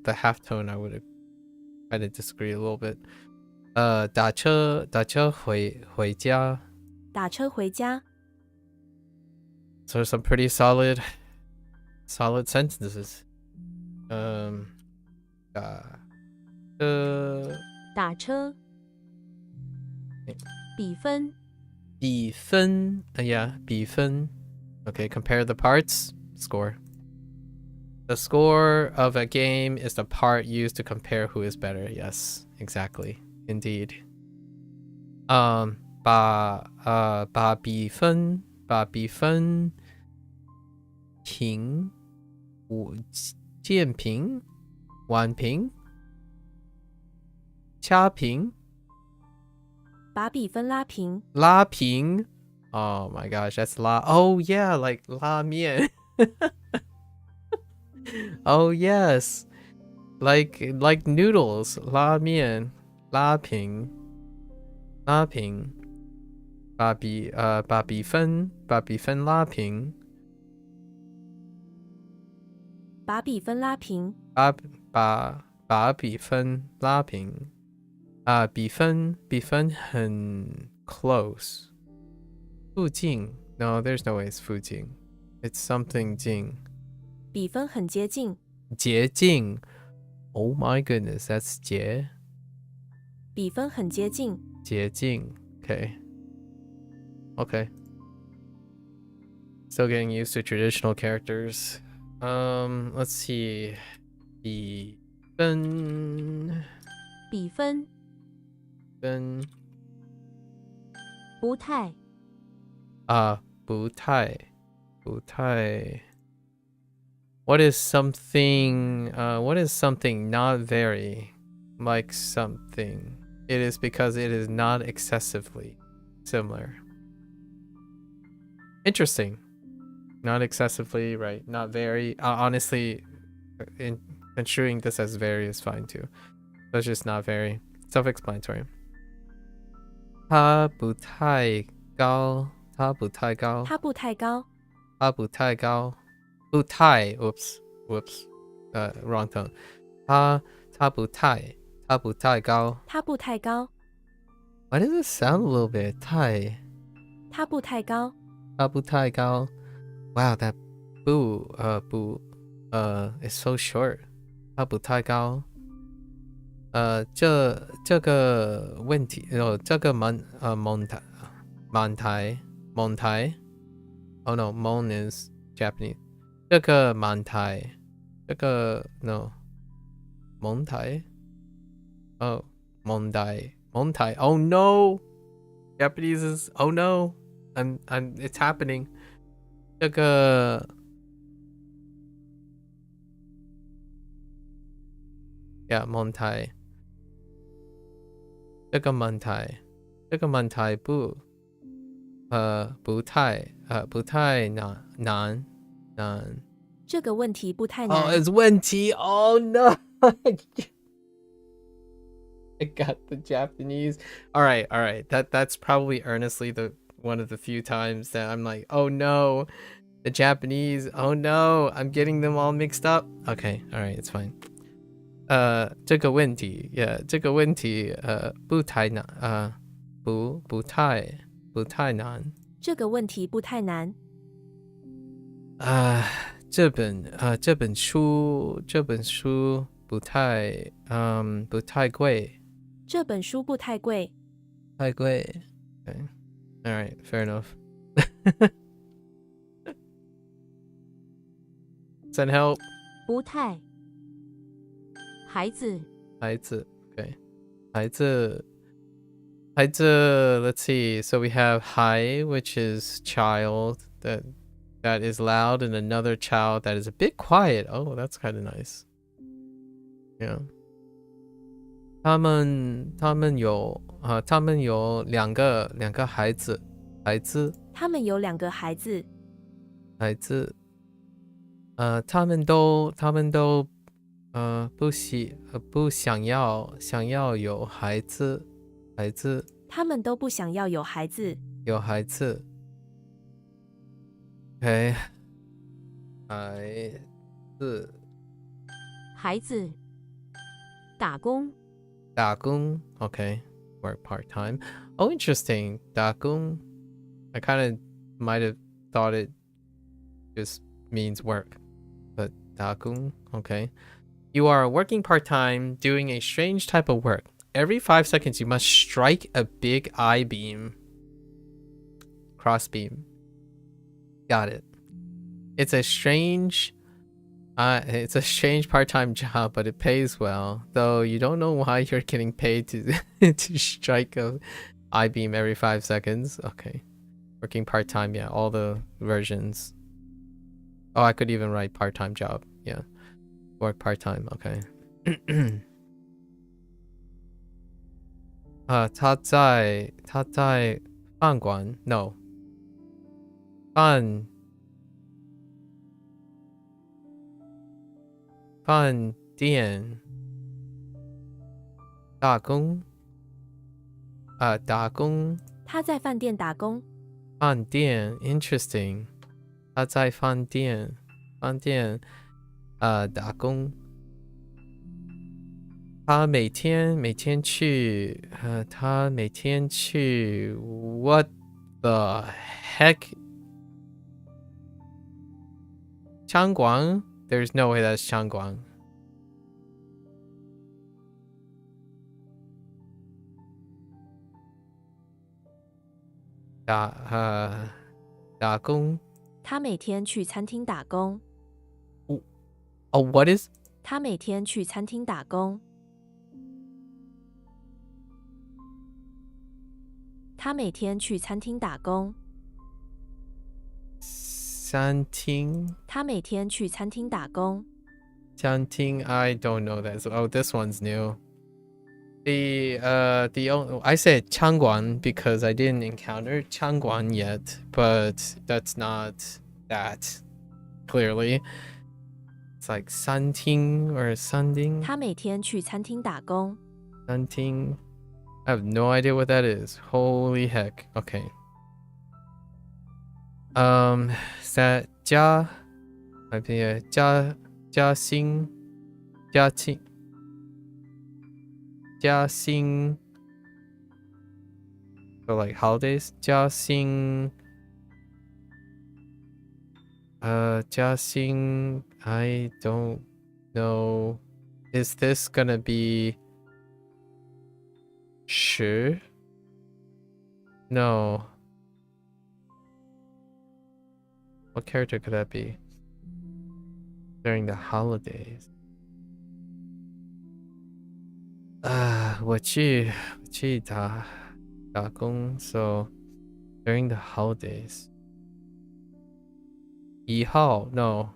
the half tone I would kind of disagree a little bit. 打车回家. 打车回家. So some pretty solid sentences. 打车 比分 yeah, 比分. Okay, compare the parts. Score. The score of a game is the part used to compare who is better. Yes, exactly. Indeed. 把比分平渐平晚平掐平把比分拉平 拉平. Oh my gosh, that's oh yeah, like 拉面. Oh yes, like noodles. 拉面拉平把比分拉平把比分拉平把比分拉平比分很 close 附近 no there's no way it's 附近 it's something 近比分很接近接近 oh my goodness that's 接比分很接近接近 okay still getting used to traditional characters. Let's see. 比分不太不太 What is something not very like something? It is because it is not excessively similar. Interesting. Not excessively, right? Not very. Honestly, construing this as very is fine too. That's just not very. Self-explanatory. 它不太高 Oops. Wrong tone. 它不太高 Why does it sound a little bit 太它不太高 Wow, that boo is so short. 它不太高这个问题这个蒙台 oh no mon is Japanese 这个蒙台 no 蒙台 oh 蒙台 oh no Japanese is oh no I'm it's happening 这个 yeah 蒙台这个蒙台不太难这个问题不太 oh 难。 it's 问题 oh no I got the Japanese. All right. That's probably earnestly the one of the few times that I'm like, oh no, the Japanese. Oh no, I'm getting them all mixed up. Okay, all right, it's fine. 这个问题 yeah 这个问题不太难不太难这个问题不太难。这本书不太贵。这本书不太贵。太贵 okay all right fair enough send help 不太。孩子。okay 孩子 let's see so we have hai which is child that is loud and another child that is a bit quiet oh that's kind of nice yeah 他们有两个孩子他们有2个孩子。他们都不想要有孩子他们都不想要有孩子。有孩子 okay 孩子。打工。打工 okay work part-time oh interesting 打工 I kind of might have thought it just means work but 打工 okay you are working part-time doing a strange type of work every 5 seconds you must strike a big I-beam cross beam got it it's a strange part-time job, but it pays well. Though you don't know why you're getting paid to to strike a I-beam every 5 seconds. Okay. Working part-time, yeah, all the versions. Oh, I could even write part-time job. Yeah. Work part-time, okay. 他在饭馆 no 饭店打工他在饭店打工。饭店 interesting 他在饭店打工他每天去what the heck 餐馆 there's no way that's 餐馆打工他每天去餐厅打工。Oh, what is 他每天去餐厅打工。他每天去餐厅打工。餐厅他每天去餐厅打工。餐厅 I don't know that. Oh, this one's new. The I said 餐馆 because I didn't encounter 餐馆 yet, but that's not that clearly. It's like 餐厅 or 餐厅。他每天去餐厅打工。餐厅 I have no idea what that is. Holy heck. Okay. 加薪 so like holidays 加薪 I don't know is this gonna be 十 No. What character could that be? During the holidays. 我去打工 so during the holidays. 1号 No.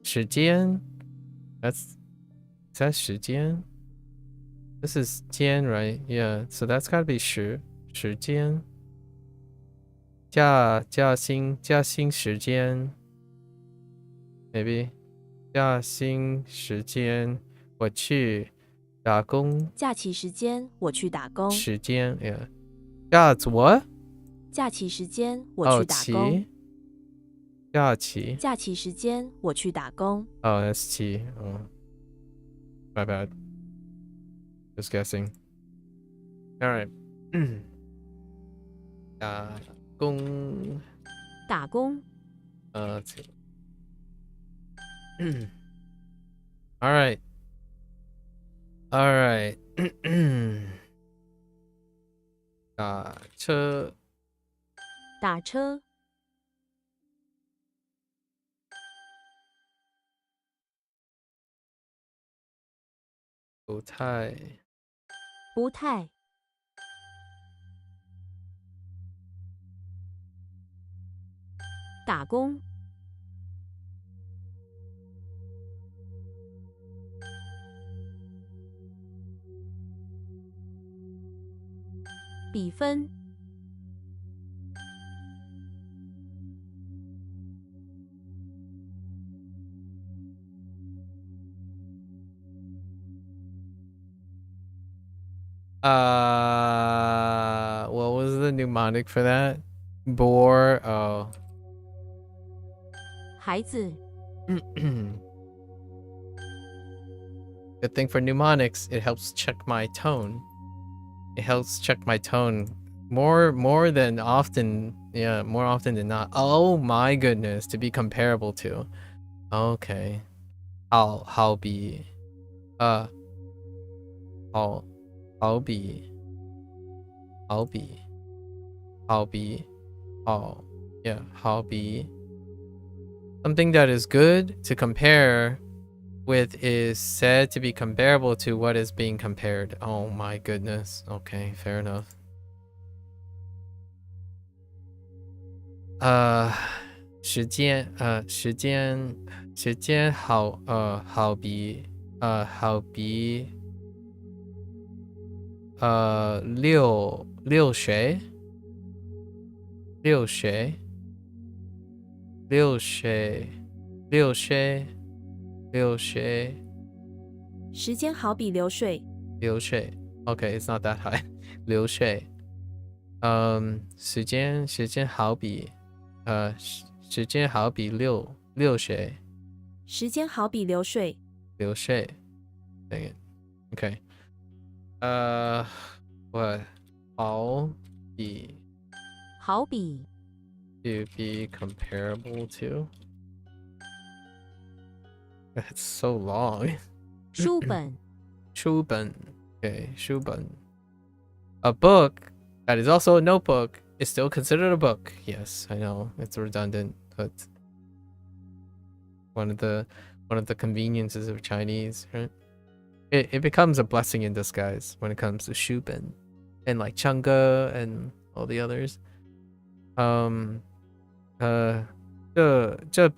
时间 Is that 时间? This is 间 right? Yeah, so that's gotta be 时间加薪时间 maybe 加薪时间我去打工假期时间我去打工。时间 yeah 假 what? 假期时间我去打工。假期假期时间我去打工。Oh, that's 七 Oh, my bad. Just guessing. All right. 打工打工。All right. All right. 打车打车。不太不太。打工。比分。what was the mnemonic for that? Bore. Oh. 孩子。Good thing for mnemonics, it helps check my tone. It helps check my tone more than often. Yeah, more often than not. Oh my goodness, to be comparable to. Okay. I'll be I'll be something that is good to compare with is said to be comparable to what is being compared. Oh my goodness. Okay, fair enough. 时间好比六水时间好比流水。Okay, it's not that high. 流水时间好比六水时间好比流水。Dang it. Okay. What? 好比。To be comparable to? That's so long. 书本。书本 Okay, 书本 A book that is also a notebook is still considered a book. Yes, I know it's redundant, but one of the conveniences of Chinese, right? It becomes a blessing in disguise when it comes to 书本 and like Changge and all the others. 这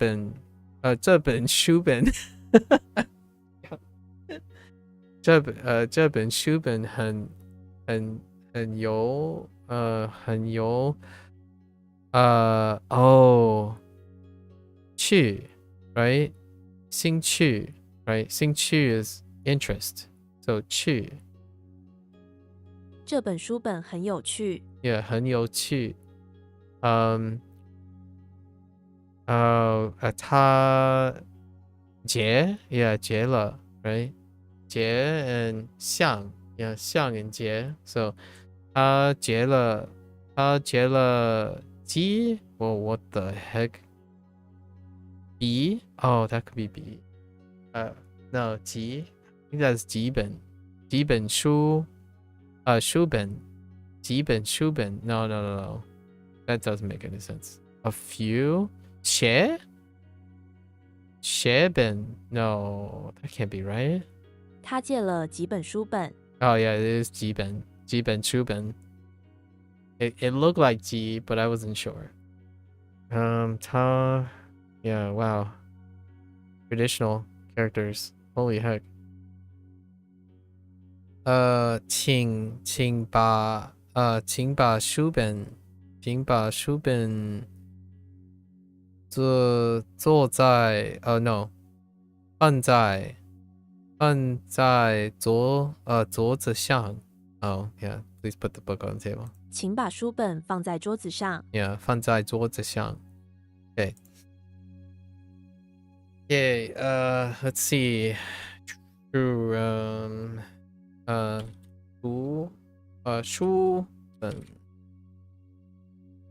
本书本这本书本很有趣 right 兴趣 right 兴趣 is interest so 趣这本书本很有趣。也很有趣他结了 right 结 and 象 yeah 象 and 结 so 他结了鸡 well what the heck B oh that could be B no 鸡 I think that's 几本书 Shuben. Jiben, Shuben. No. That doesn't make any sense. A few? She? Sheben. No, that can't be right. 他借了几本书本。 Oh yeah, it is Jiben. Jiben, Shuben. It looked like Ji, but I wasn't sure. Ta. Yeah, wow. Traditional characters. Holy heck. 请把书本坐在no 放在桌子上。Oh yeah, please put the book on the table. 请把书本放在桌子上。 Yeah, 放在桌子上。Okay. Okay, let's see.书本。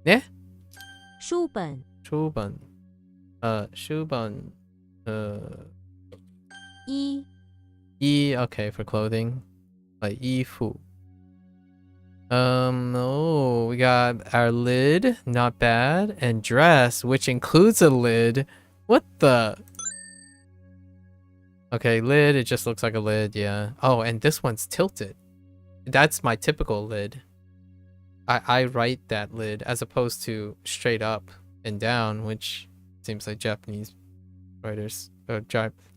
ね？书本。书本。Okay, for clothing. 衣服。Oh, we got our lid, not bad, and dress, which includes a lid. What the? Okay, lid, it just looks like a lid, yeah. Oh, and this one's tilted. That's my typical lid. I write that lid as opposed to straight up and down, which seems like Japanese writers or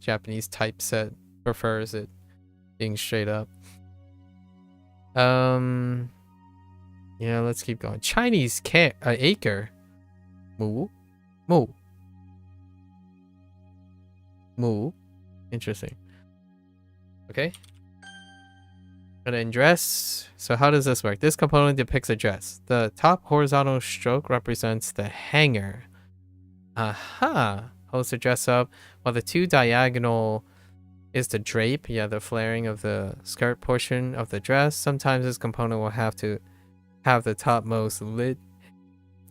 Japanese typeset prefers it being straight up. Yeah, let's keep going. Chinese acre. Mu. Interesting. Okay. And then dress. So how does this work? This component depicts a dress. The top horizontal stroke represents the hanger. Aha. Holds the dress up, while the two diagonal is the drape. Yeah, the flaring of the skirt portion of the dress. Sometimes this component will have to have the topmost lid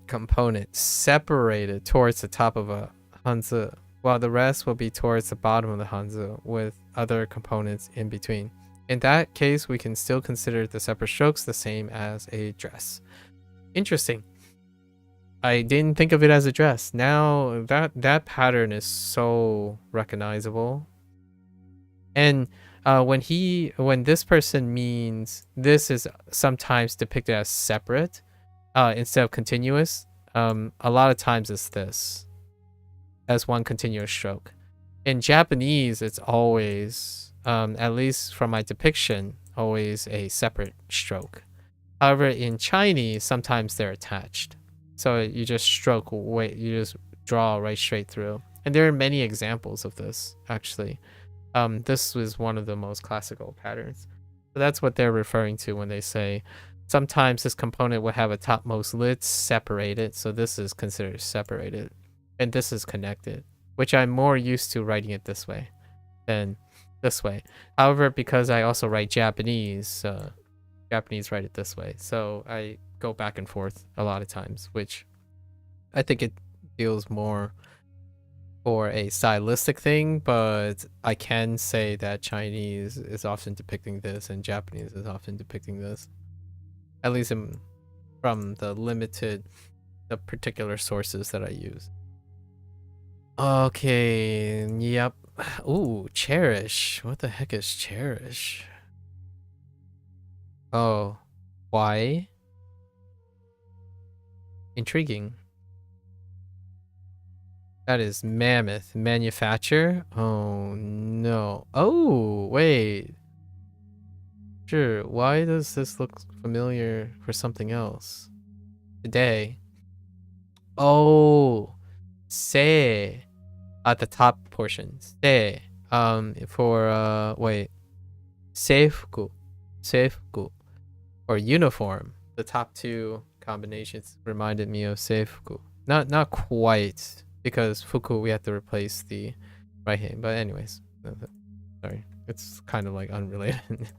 component separated towards the top of a hanzi, while the rest will be towards the bottom of the hanzi with other components in between. In that case, we can still consider the separate strokes the same as a dress. Interesting. I didn't think of it as a dress. Now that pattern is so recognizable. And when this person means this is sometimes depicted as separate instead of continuous, a lot of times it's this as one continuous stroke. In Japanese, it's always, at least from my depiction, always a separate stroke. However, in Chinese, sometimes they're attached. So you just you just draw right straight through. And there are many examples of this, actually. This was one of the most classical patterns. So that's what they're referring to when they say sometimes this component will have a topmost lid separated. So this is considered separated. And this is connected, which I'm more used to writing it this way than this way. However, because I also write Japanese, Japanese write it this way. So I go back and forth a lot of times, which I think it feels more for a stylistic thing, but I can say that Chinese is often depicting this and Japanese is often depicting this, at least from the particular sources that I use. Okay, yep. Ooh, cherish. What the heck is cherish? Oh, why? Intriguing. That is mammoth. Manufacture? Oh, no. Oh, wait. Sure, why does this look familiar for something else? Today. Oh, say. At the top portion. Say. For, wait. Seifuku. Or uniform. The top two combinations reminded me of seifuku. Not quite. Because fuku, we have to replace the right hand. But anyways, sorry. It's kind of like unrelated.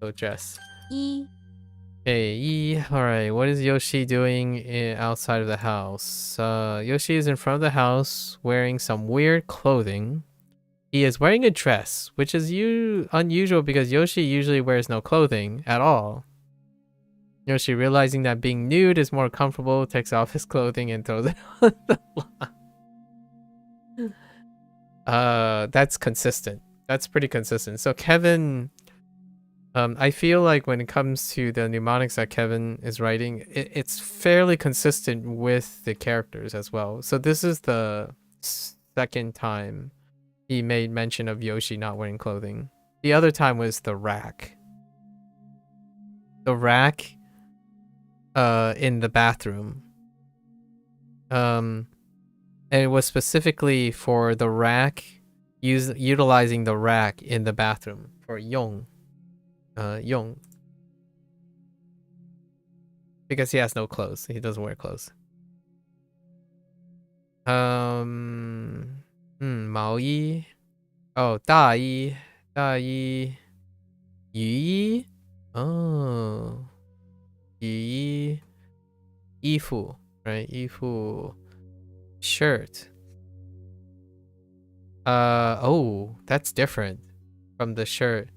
So dress. Hey, alright. What is Yoshi doing outside of the house? Yoshi is in front of the house wearing some weird clothing. He is wearing a dress, which is unusual because Yoshi usually wears no clothing at all. Yoshi, realizing that being nude is more comfortable, takes off his clothing and throws it on the lawn. That's consistent. That's pretty consistent. So Kevin, I feel like when it comes to the mnemonics that Kevin is writing, it's fairly consistent with the characters as well. So this is the second time he made mention of Yoshi not wearing clothing. The other time was the rack. The rack in the bathroom. And it was specifically for the rack, utilizing the rack in the bathroom for Yong. Yong. Because he has no clothes. He doesn't wear clothes. Mao Yi. Oh, Da Yi. Da Yi. Yu Yi. Oh. Yu Yi. Yifu. Right? Yifu. Shirt. Oh, that's different from the shirt.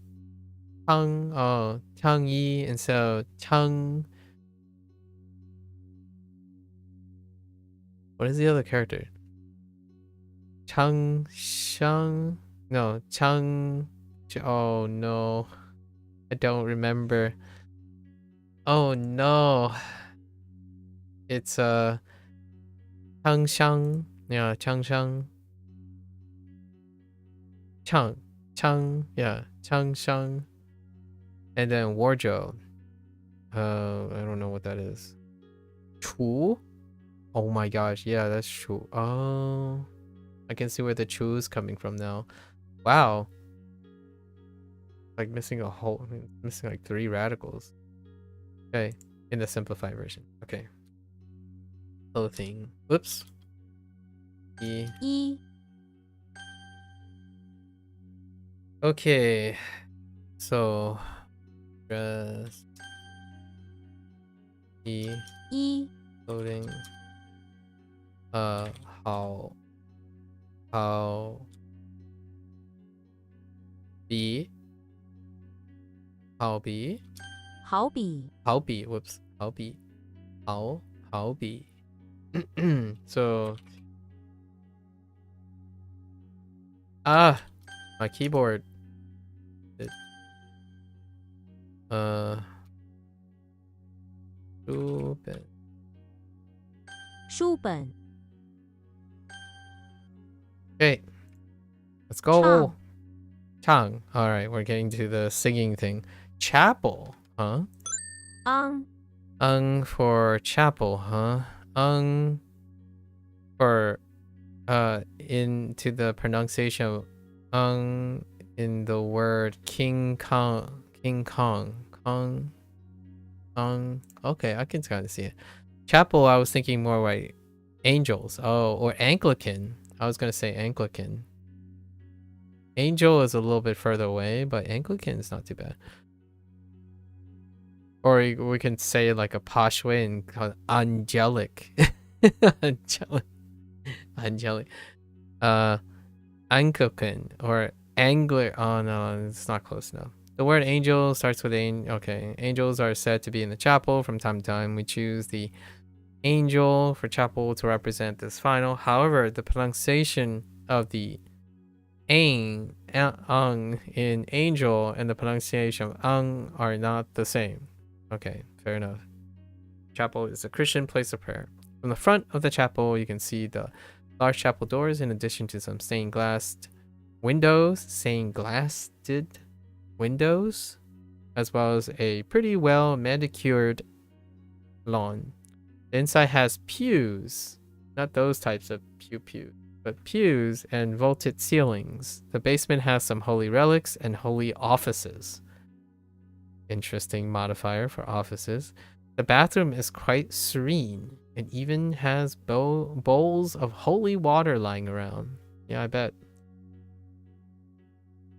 Chang, oh, Chang Yi, and so Chang. What is the other character? Chang Shang? No, Chang. Oh no, I don't remember. Oh no, it's Chang Shang. Yeah, Chang Shang. Chang, yeah, Chang Shang. And then wardrobe. I don't know what that is. Chu? Oh my gosh, yeah, that's Chu. Oh, I can see where the Chu is coming from now. Wow. Like missing a whole, missing like 3 radicals. Okay, in the simplified version. Okay. Clothing. Whoops. E. Okay. So dress. E. Clothing. How be. How be. 好比 How be. Whoops. How be. How be. So my keyboard. Stupid. 书本 Okay, let's go. Chang. All right, we're getting to the singing thing. Chapel, huh? For chapel, huh? For into the pronunciation of in the word King Kong. Okay, I can kind of see it. Chapel, I was thinking more like angels. Oh, or Anglican. I was gonna say Anglican. Angel is a little bit further away, but Anglican is not too bad. Or we can say it like a posh way and call it angelic. Angelic. Anglican or Angler. Oh no, it's not close enough. The word angel starts with okay. Angels are said to be in the chapel from time to time. We choose the angel for chapel to represent this final. However, the pronunciation of the in angel and the pronunciation of are not the same. Okay, fair enough. Chapel is a Christian place of prayer. From the front of the chapel, you can see the large chapel doors in addition to some stained glass windows, as well as a pretty well manicured lawn. The inside has pews, not those types of pew, but pews and vaulted ceilings. The basement has some holy relics and holy offices. Interesting modifier for offices. The bathroom is quite serene and even has bowls of holy water lying around. Yeah, I bet.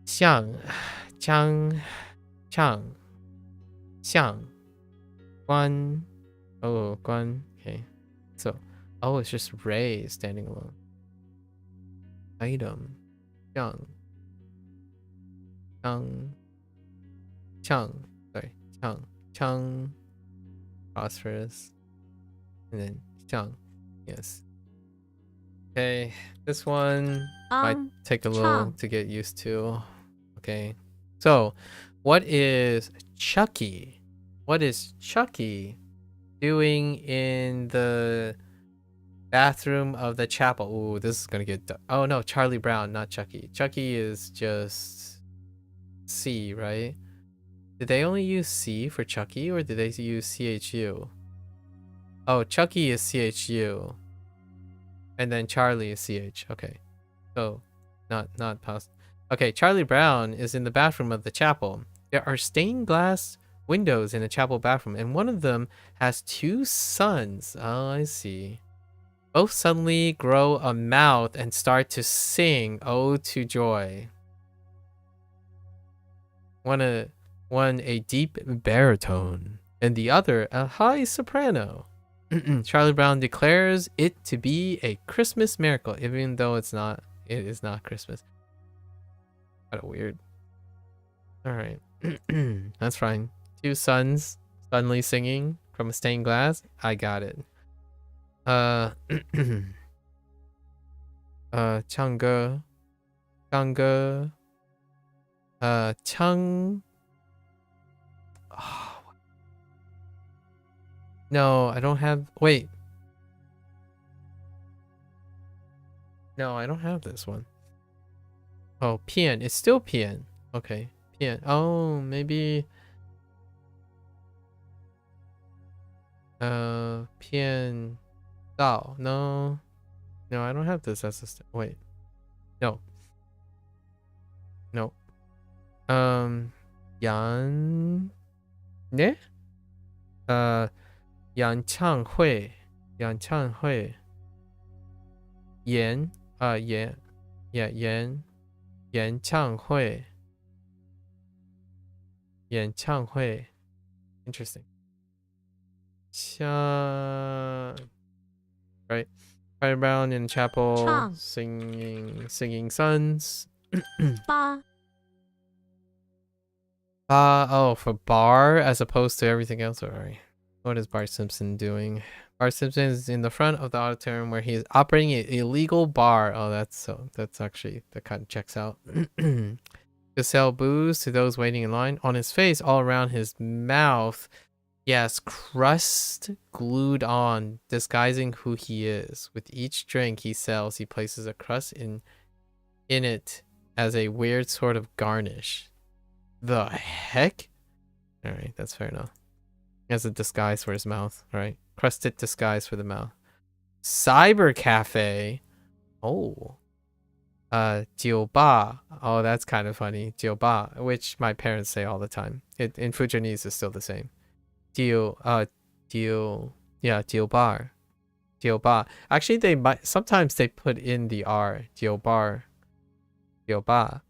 Xiang, Chang, Chang, Xiang, Guan. Oh, Guan. Okay. So, oh, it's just Ray standing alone. Item. Xiang. Chung. Chung. Sorry. Chung. Chung. Phosphorus. And then Chung. Yes. Okay. This one might take a little Chung. to get used to. Okay. So, what is Chucky? What is Chucky doing in the bathroom of the chapel? Ooh, this is gonna get... Oh no, Charlie Brown, not Chucky. Chucky is just C, right? Did they only use C for Chucky, or did they use CHU? Oh, Chucky is CHU. And then Charlie is CH. Okay. So, not past. Okay, Charlie Brown is in the bathroom of the chapel. There are stained glass windows in the chapel bathroom, and one of them has two suns. Oh, I see. Both suddenly grow a mouth and start to sing "Ode to Joy." One a deep baritone, and the other a high soprano. Charlie Brown declares it to be a Christmas miracle, even though it's not. It is not Christmas. Kind of weird. All right, that's fine. Two suns suddenly singing from a stained glass. I got it. Changge, Changge, Chang. Oh. No, I don't have. Wait. No, I don't have this one. Oh, Pian. It's still Pian. Okay, Pian. Oh, maybe. Pian. Dao. No. No, I don't have this as a wait. No. No. Yan. Ne? Yan Chang Hui. Yan Chang Hui. Yan. Yan. Yeah, Yan. Yan Chang Hui. Yan Chang Hui. Interesting. Right. Right around in chapel, Chang. singing sons. Ba. Oh, for bar as opposed to everything else. Alright. What is Bart Simpson doing? Bart Simpson is in the front of the auditorium where he is operating an illegal bar. Oh, that's actually, that kind of checks out. To sell booze to those waiting in line. On his face, all around his mouth, he has crust glued on, disguising who he is. With each drink he sells, he places a crust in it as a weird sort of garnish. The heck? Alright, that's fair enough. He has a disguise for his mouth. Alright. Crusted disguise for the mouth. Cyber Cafe. Oh. Jiuba. Oh, that's kind of funny. Jiuba, which my parents say all the time. In Fujianese is still the same. Yeah, Jiubar. Jiuba. Actually, they might sometimes they put in the R. Jiubar. Jiuba.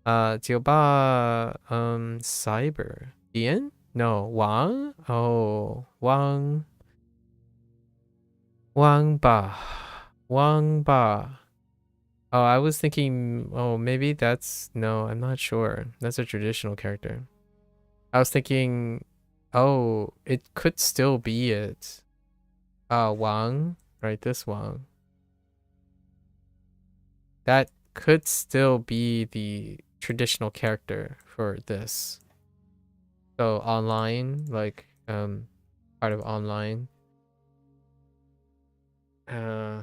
Jiuba. Cyber. Ian? No, Wang? Oh, Wang. Wang Ba. Wang Ba. Oh, I was thinking, oh, maybe that's, no, I'm not sure. That's a traditional character. I was thinking, oh, it could still be it. Wang, right? This Wang. That could still be the traditional character for this. So online, like, part of online.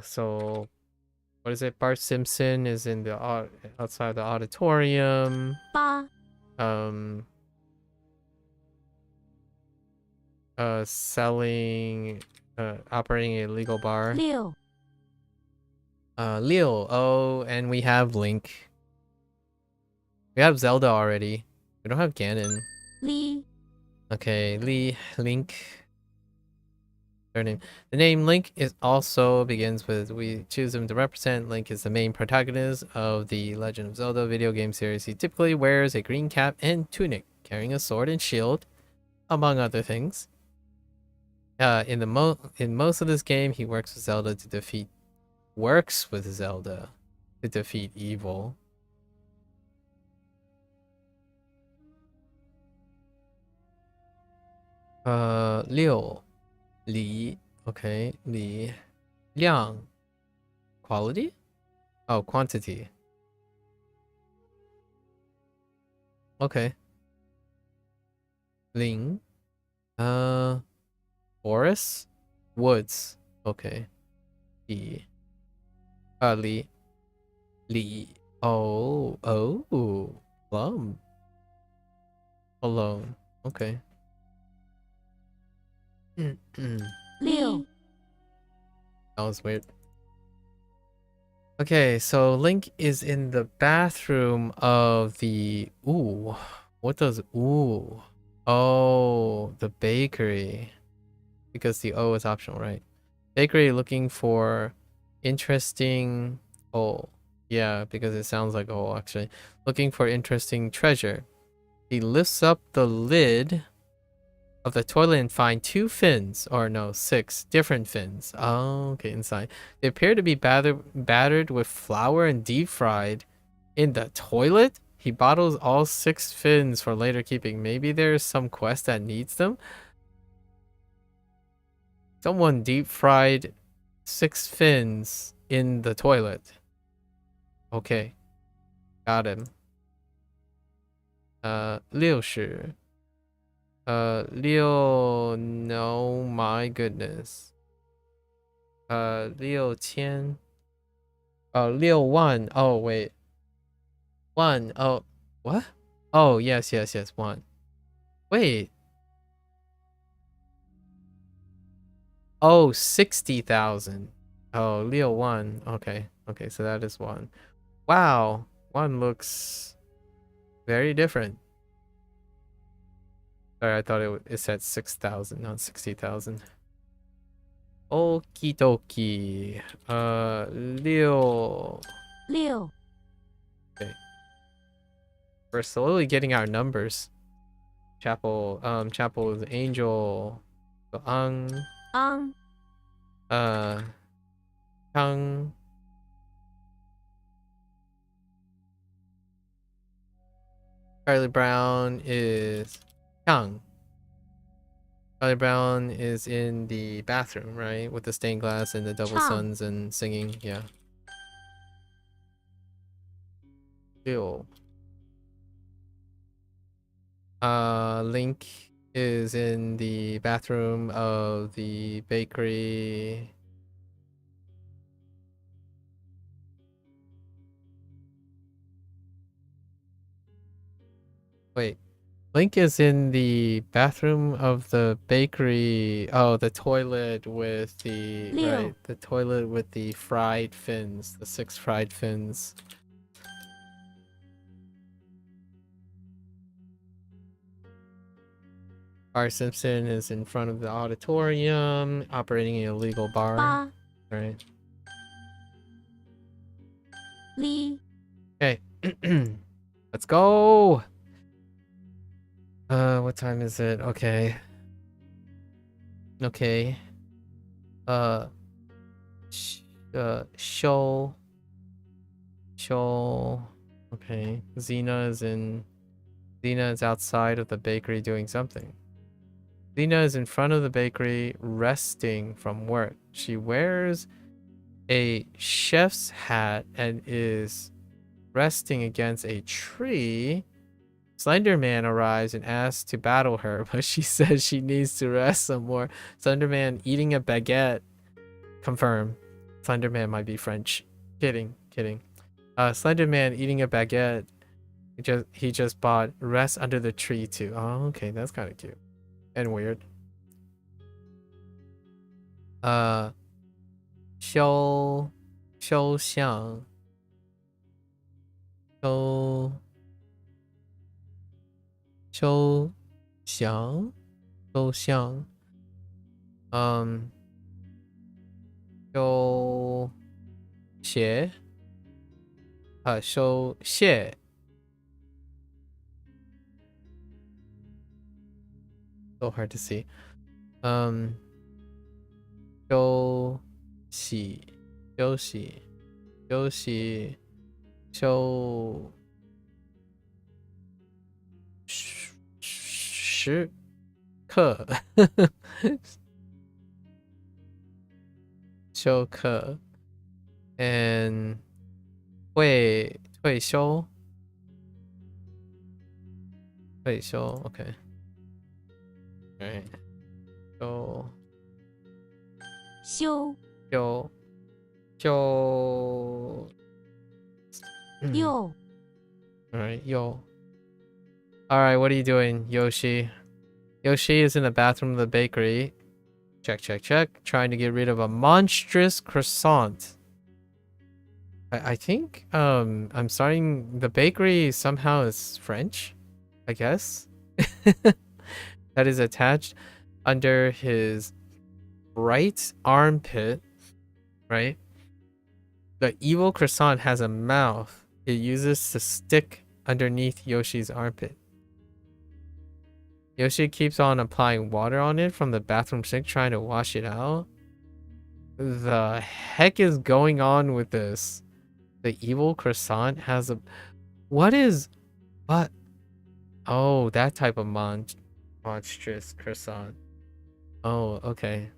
So what is it? Bart Simpson is in the outside the auditorium. Ba. Selling, operating a legal bar. Liu. Liu. Oh, and we have Link. We have Zelda already. We don't have Ganon. Li. Okay, Link. Their name. The name Link is also begins with we choose him to represent. Link is the main protagonist of the Legend of Zelda video game series. He typically wears a green cap and tunic, carrying a sword and shield, among other things. In most of this game, he works with Zelda to defeat evil. 六里 okay 里量 quality oh quantity okay 林 forests woods okay 里里 oh plum alone okay 六 that was weird. Okay, so Link is in the bathroom of the... Ooh, what does ooh? Oh, the bakery. Because the O is optional, right? Bakery looking for interesting... Oh, yeah, because it sounds like oh, actually. Looking for interesting treasure. He lifts up the lid of the toilet and find 2 fins, or no, 6 different fins. Oh, okay, inside. They appear to be battered with flour and deep fried. In the toilet? He bottles all 6 fins for later keeping. Maybe there's some quest that needs them? Someone deep fried 6 fins in the toilet. Okay, got him. 60. 6 no my goodness 6000 oh 6万 oh wait 1 oh what oh yes 1 wait oh 60,000 oh 6万 okay so that is 1 wow 1 looks very different. Sorry, I thought it said 6,000, not 60,000. Okie dokie. 6. Okay. We're slowly getting our numbers. Chapel is angel. So Chang. Charlie Brown is Chang. Charlie Brown is in the bathroom, right? With the stained glass and the double suns and singing, yeah. Ew. Link is in the bathroom of the bakery. Wait. Link is in the bathroom of the bakery. Oh, the toilet with the right, the toilet with the fried fins, the 6 fried fins. R. Simpson is in front of the auditorium, operating an illegal bar. Right. Okay. Let's go. What time is it? Okay. Show. Okay. Xena is outside of the bakery doing something. Xena is in front of the bakery resting from work. She wears a chef's hat and is resting against a tree. Slender Man arrives and asks to battle her, but she says she needs to rest some more. Slender Man eating a baguette. Confirm. Slender Man might be French. Kidding. Slender Man eating a baguette. He just bought rest under the tree too. Oh, okay, that's kind of cute and weird. Xiao Xiang. Xiao Xiang. Xiao Xie. Xiao Xie. So hard to see. Xiao Xi. Xiao Shi. 课修课 and 退休 okay. Alright. So 修就又 Alright, yo. Alright, what are you doing, Yoshi? Yoshi is in the bathroom of the bakery. Check, check, check. Trying to get rid of a monstrous croissant. I think I'm starting the bakery somehow is French, I guess. That is attached under his right armpit, right? The evil croissant has a mouth it uses to stick underneath Yoshi's armpit. Yoshi keeps on applying water on it from the bathroom sink, trying to wash it out. The heck is going on with this? The evil croissant has a... What? Oh, that type of monstrous croissant. Oh, okay.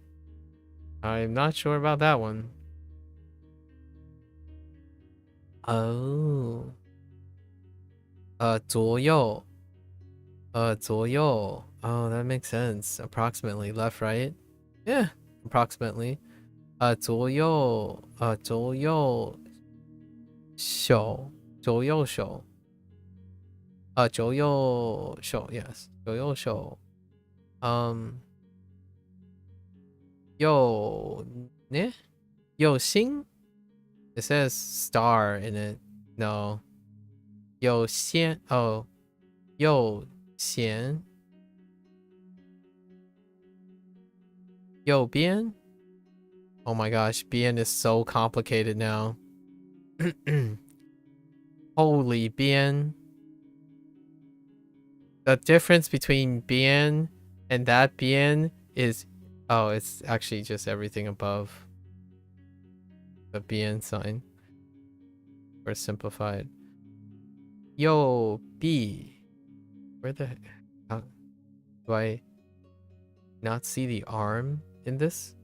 I'm not sure about that one. Oh. 左右. 左右. Oh, that makes sense. Approximately. Left, right? Yeah, approximately. 左右. 左右手. 左右手. 左右手. Yes. 左右手. 右ね? 右心? It says star in it. No. 右先. Oh. 右弦. 右边? Oh my gosh, bien is so complicated now. Holy bien. The difference between bien and that bien is... Oh, it's actually just everything above the bien sign. Or simplified. Yo, B. Where the heck? Do I not see the arm in this?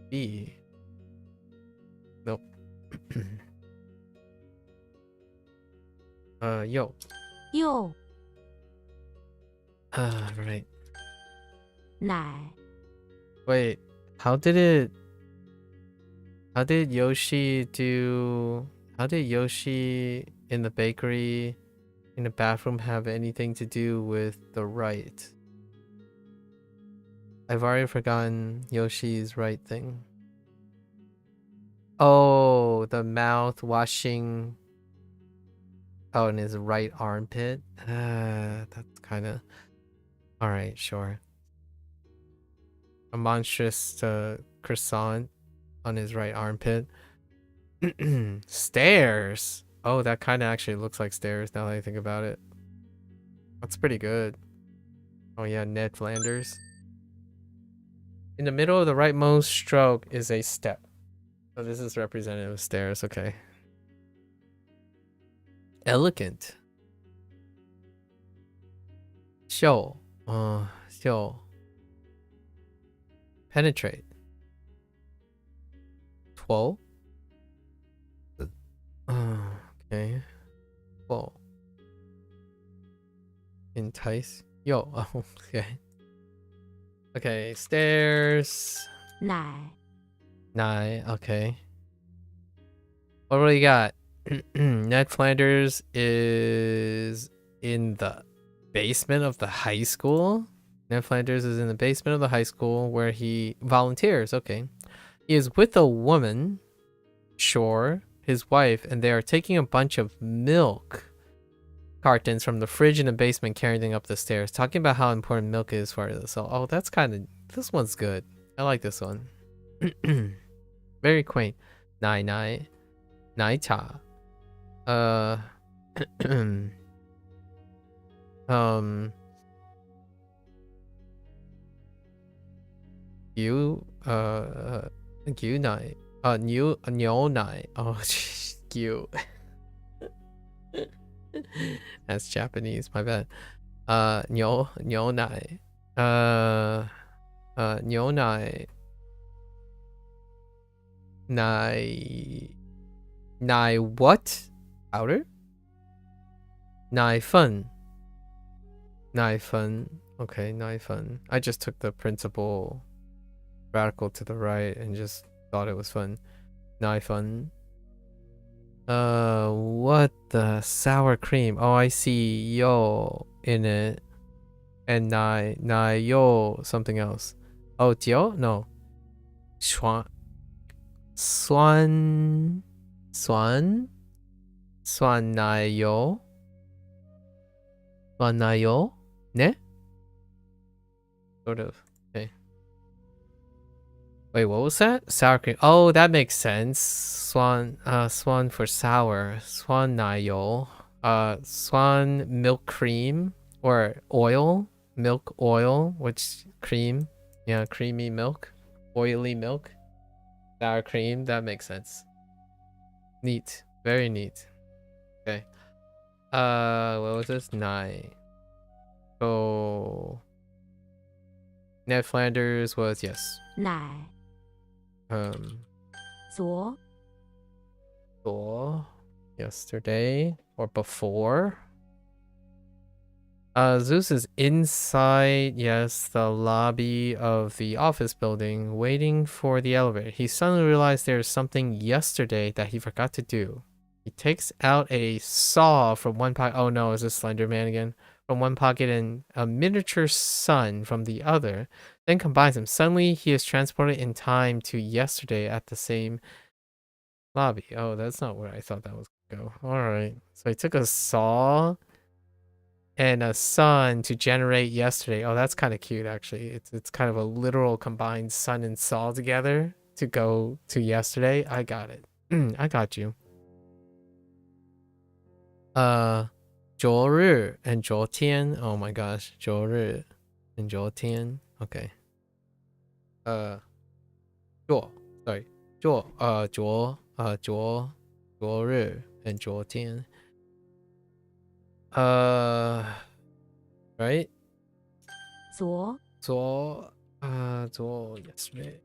B. Nope. Yo. 又 Right. 奶 Wait, how did Yoshi in the bakery in the bathroom have anything to do with the right? I've already forgotten Yoshi's right thing. Oh, the mouth washing. Oh, in his right armpit. That's kind of... Alright, sure. A monstrous croissant on his right armpit. Stairs. Oh, that kind of actually looks like stairs now that I think about it. That's pretty good. Oh yeah, Ned Flanders. In the middle of the rightmost stroke is a step. So this is representative of stairs. Okay. Elegant. Show. Show. Penetrate. 12. Okay. 12. Entice. Yo. Oh, okay. Okay. Stairs. 奶 Nine. Okay. What do we got? Ned Flanders is in the basement of the high school. Ned Flanders is in the basement of the high school where he volunteers. Okay. He is with a woman, sure, his wife, and they are taking a bunch of milk cartons from the fridge in the basement, carrying them up the stairs, talking about how important milk is for this. So, oh, that's kind of... This one's good. I like this one. Very quaint. Nai nai. Nai ta. You nai. New nai. Oh, you. That's Japanese, my bad. New nai. 牛奶奶 what? Powder? 奶粉 Okay, 奶粉. I just took the principal radical to the right and just thought it was fun. 奶粉. What the sour cream? Oh, I see yo in it. And nai yo something else. Oh, jiao? No. Swan nai yo. Swan nai yo? Ne? Sort of. Okay. Wait, what was that? Sour cream. Oh, that makes sense. Swan for sour. Swan nai yo. Swan milk cream or oil. Milk oil, which cream. Yeah, creamy milk. Oily milk. Sour cream. That makes sense. Neat. Very neat. Okay. What was this? Nai. So Ned Flanders was yes. 奶 昨 yesterday or before. Zeus is inside, yes, the lobby of the office building, waiting for the elevator. He suddenly realized there's something yesterday that he forgot to do. He takes out a saw from one pocket. Oh no, is this Slender Man again? From one pocket and a miniature sun from the other, then combines them. Suddenly, he is transported in time to yesterday at the same lobby. Oh, that's not where I thought that was going to go. Alright, so he took a saw and a sun to generate yesterday. Oh, that's kind of cute, actually. It's kind of a literal combined sun and saw together to go to yesterday. I got it. I got you. 昨日 and 昨天. Oh my gosh, 昨日 and 昨天. Okay. 昨 日 and 昨天. Right? 昨 yesterday.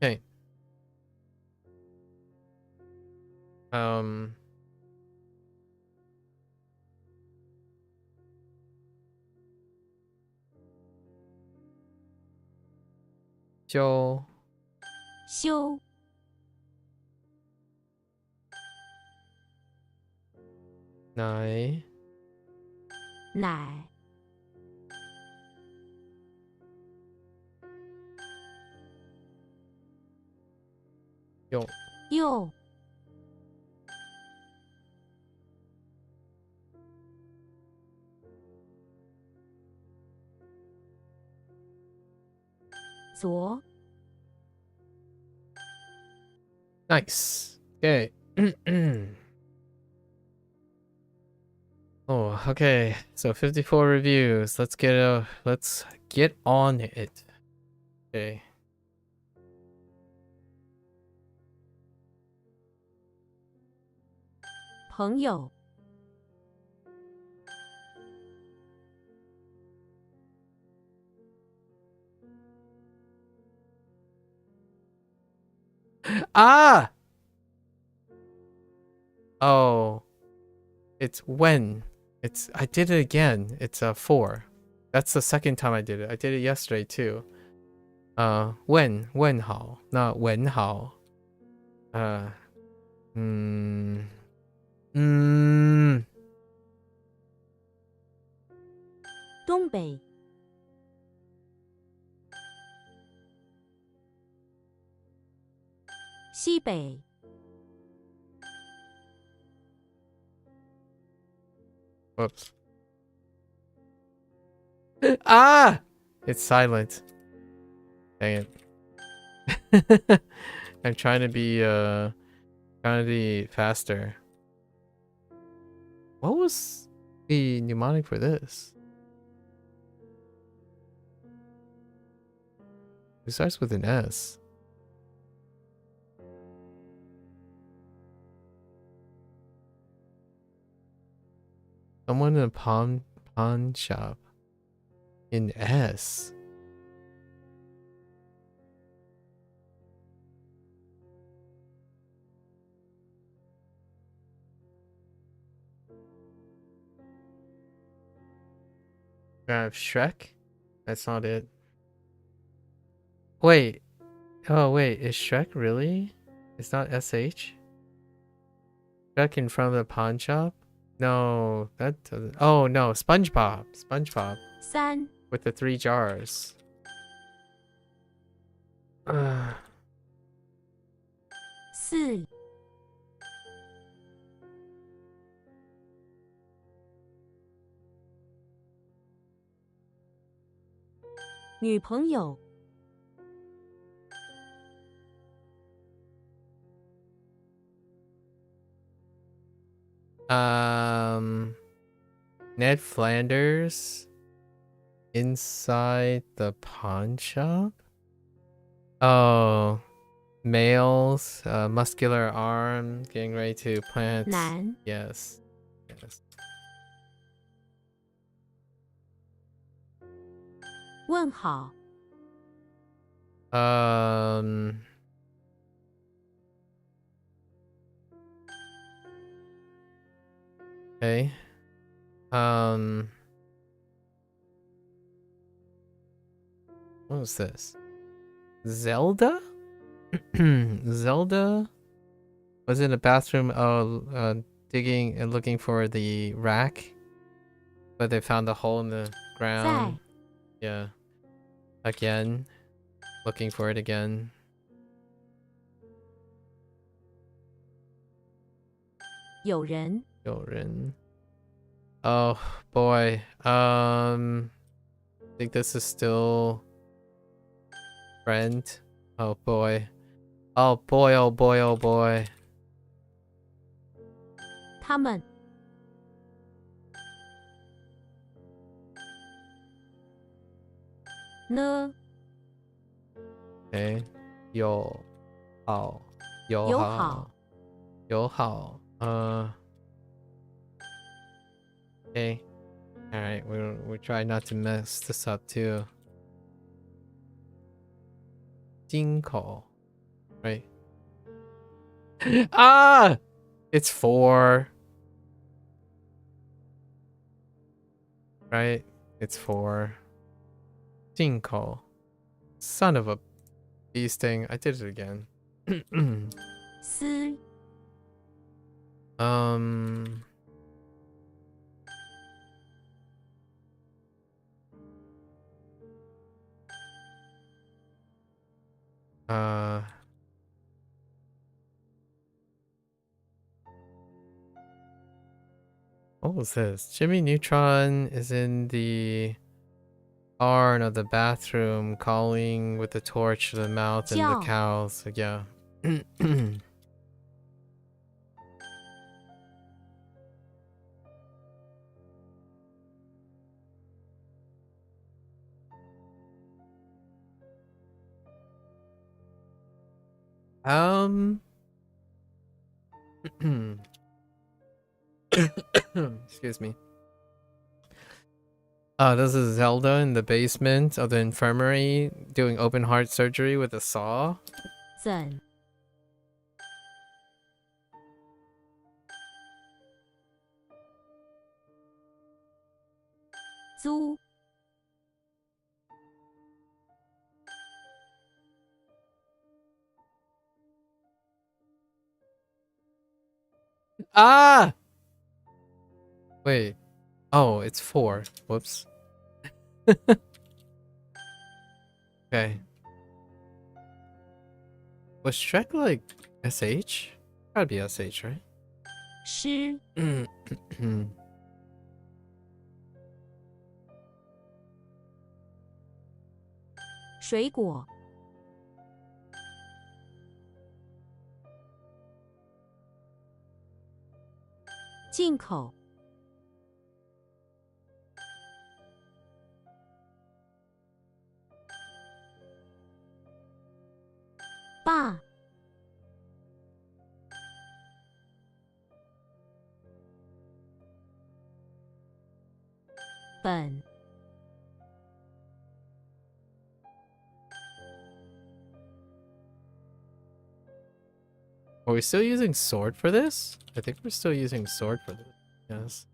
Okay. Joe. 修 Nai. 奶 Yo. 又 昨 Nice. Okay. Oh, okay. So 54 reviews. Let's get on it. Okay. 朋友 Ah! Oh. It's when. I did it again. It's 4. That's the second time I did it. I did it yesterday too. When how, not when how. 东北 西北 Whoops. Ah! It's silent. Dang it. I'm trying to be faster. What was the mnemonic for this? It starts with an S. Someone in a pawn shop. In S. Shrek? That's not it. Wait. Oh, wait. Is Shrek really? It's not SH? Shrek in front of the pawn shop? No, that doesn't. Oh, no. SpongeBob. SpongeBob. 3 With the 3 jars. 4女朋友 Ned Flanders inside the pawn shop? Oh, males, muscular arm, getting ready to plant. 男 Yes. Yes. 问号 Okay. What was this? Zelda? Zelda was in a bathroom, digging and looking for the rack, but they found a hole in the 在 ground. Yeah. Again. Looking for it again. 有人 有人. Oh boy. I think this is still friend. Oh boy. Oh boy, oh boy, oh boy. 他们 呢 Okay. 友好友好友好 Okay. Alright, we try not to mess this up too. 金口 right? Ah! It's 4. Right? It's 4. 进口 Son of a bee sting. I did it again. 思 What was this? Jimmy Neutron is in the barn of the bathroom calling with the torch to the mouth and the 叫 cows. Yeah. Excuse me. This is Zelda in the basement of the infirmary doing open heart surgery with a saw. 怎 租 Ah! Wait. Oh, it's 4. Whoops. Okay. Was Shrek like SH? Gotta be SH, right? 诗 水果 进口 爸 本 Are we still using sword for this? I think we're still using sword for this. Yes.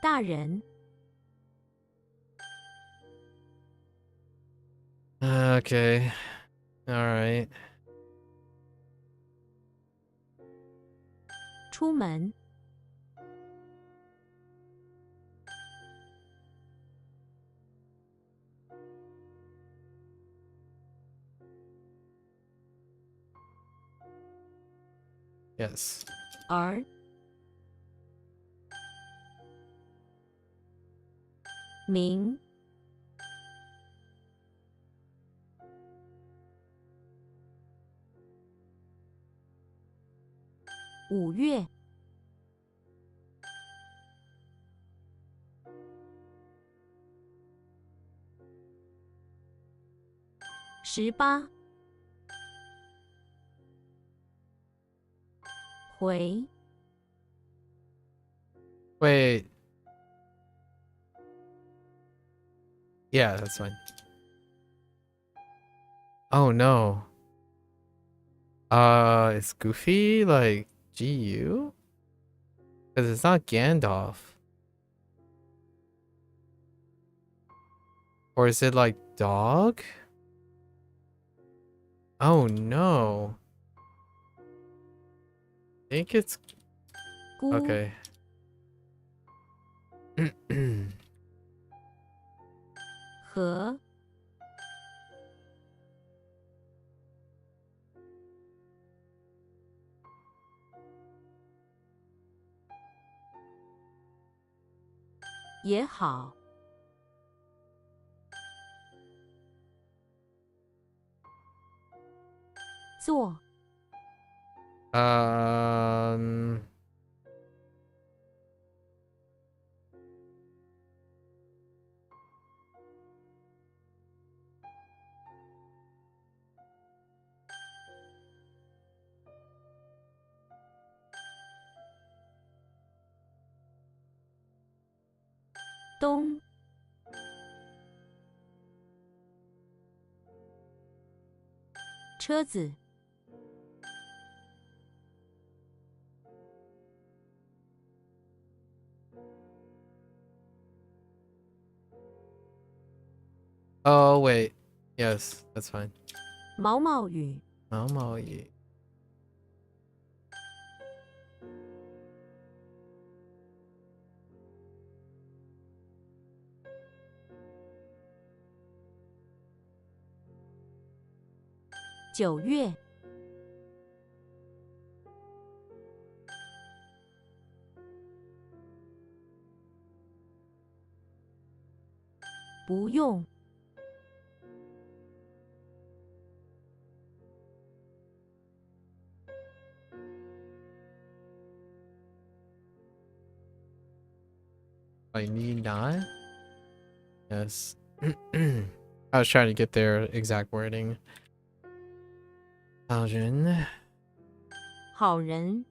大人， Okay. Alright. 出门， Yes. 儿， 名， 5月， 18， 回， Wait. Yeah, that's fine. Oh no. Is Goofy like GU? Because it's not Gandalf. Or is it like dog? Oh no. I think it's 姑， okay. 和， 也好， 做， Um. “东”， 车子， Oh wait. Yes, that's fine. 毛毛雨， 毛毛雨. 9月， 不用， I need not. Yes. I was trying to get their exact wording. 好人，好人，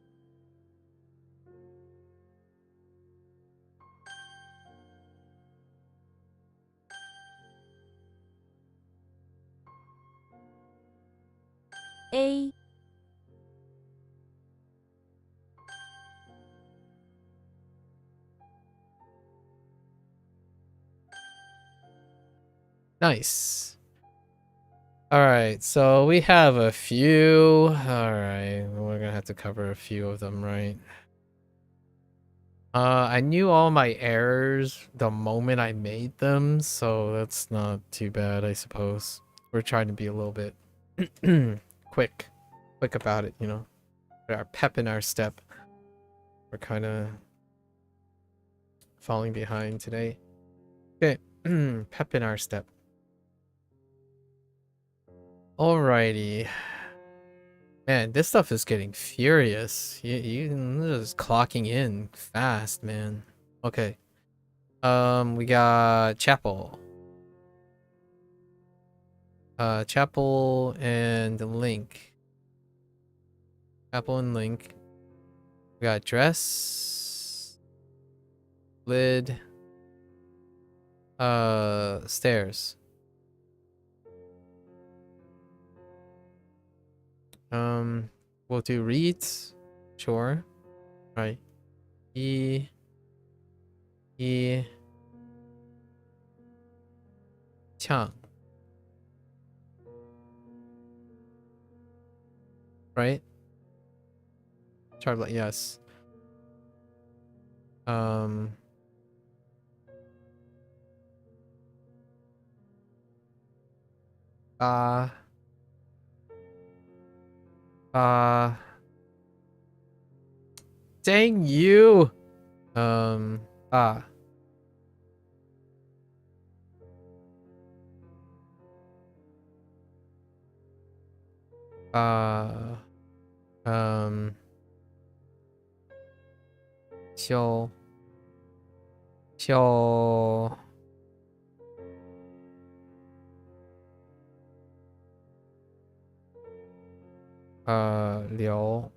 A， nice. All right, so we have a few. All right, we're gonna have to cover a few of them, right? I knew all my errors the moment I made them, so that's not too bad, I suppose. We're trying to be a little bit quick about it, you know. Our pep in our step. We're kind of falling behind today. Okay, pep in our step. Alrighty. Man, this stuff is getting furious. You just clocking in fast, man. Okay. We got Chapel. Chapel and Link. Chapel and Link. We got Dress. Lid. Stairs. We'll do reads. Sure. Right. Chang. Right? Charlotte, yes. Dang you. Ah. Xiao. Xiao. Liu.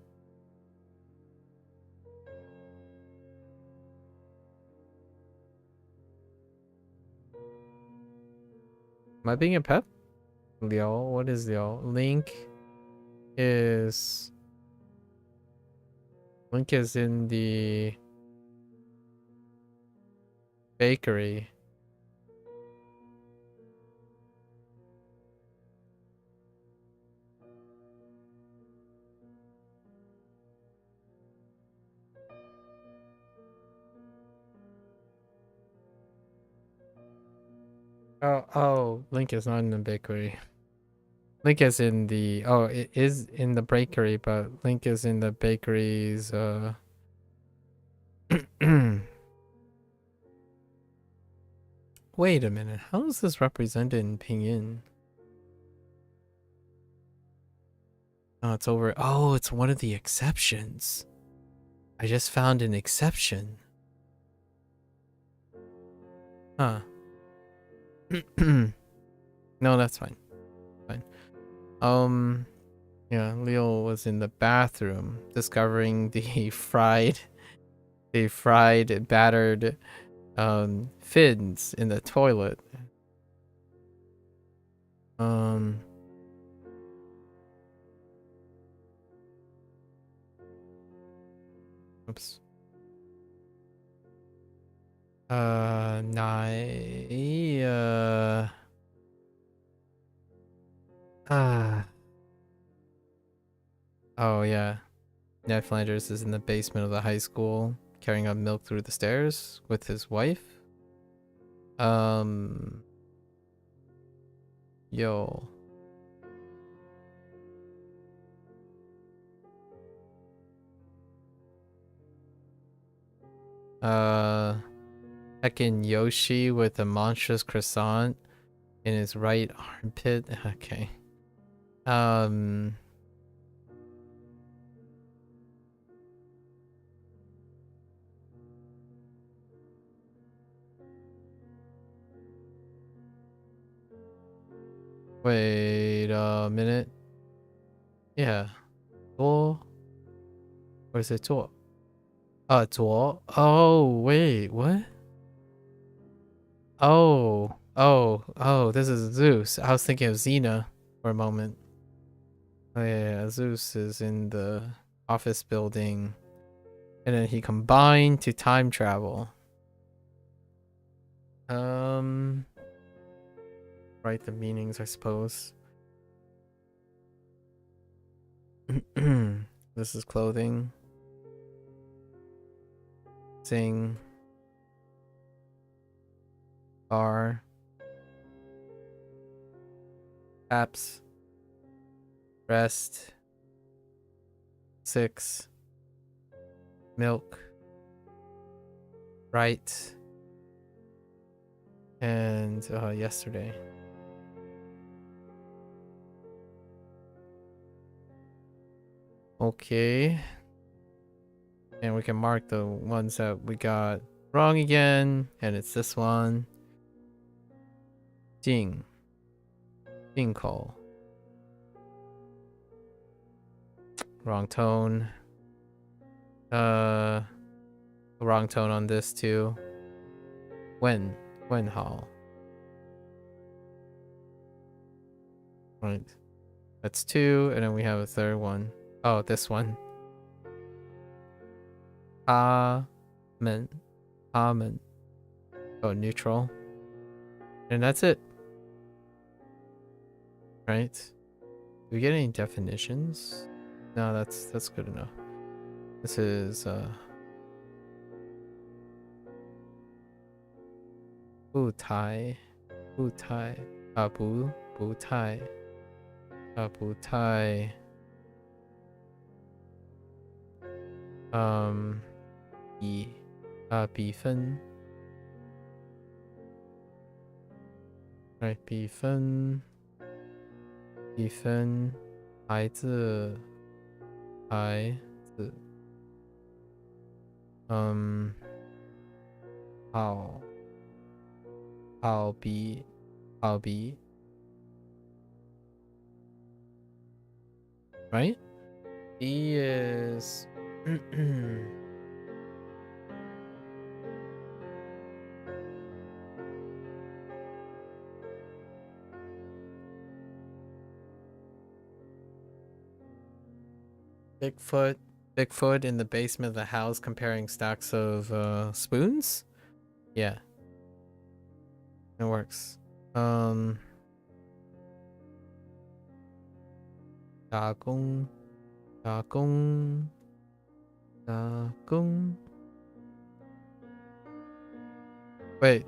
Am I being a pep? Liu, what is Liu? Link is in the bakery. Oh, Link is not in the bakery. Link is in the it is in the bakery, but Link is in the bakery's Wait a minute, how is this represented in pinyin? Oh, it's over. Oh, it's one of the exceptions. I just found an exception. Huh. No, that's fine. Fine. Yeah, Leo was in the bathroom discovering the fried battered fins in the toilet. Oops. Oh yeah. Ned Flanders is in the basement of the high school carrying out milk through the stairs with his wife. Yo. Heckin' Yoshi with a monstrous croissant in his right armpit. Okay. Wait a minute. Yeah. Duo? Or is it Duo? Duo? Oh, wait, what? Oh, this is Zeus. I was thinking of Xena for a moment. Oh yeah, Zeus is in the office building. And then he combined to time travel. Write the meanings, I suppose. This is clothing. Sing. Bar. Apps. Rest. 6. Milk. Right. And yesterday. Okay. And we can mark the ones that we got wrong again. And it's this one. Jing. Call. Wrong tone. Wrong tone on this too. When Hall. Right. That's 2, and then we have a third one. Oh, this one. Calmant. Calmant. Oh, neutral. And that's it. Right? Do we get any definitions? No, that's good enough. This is Bu Tai. Bu Tai. Bu Tai. Bu Tai. Bi. Bi Fen. Right, 比分孩子好比 right? B is Bigfoot in the basement of the house comparing stacks of spoons? Yeah. It works. 打工 Wait.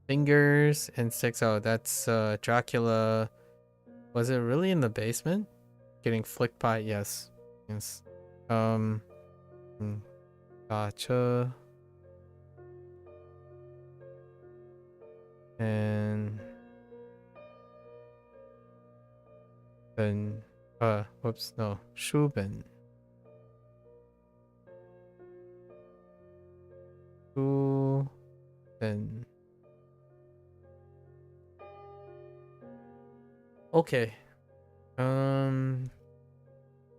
Fingers and sticks. Oh, that's Dracula. Was it really in the basement? Getting flicked by? Yes. Yes. Gotcha. And then whoops, no. Schuben. Then okay.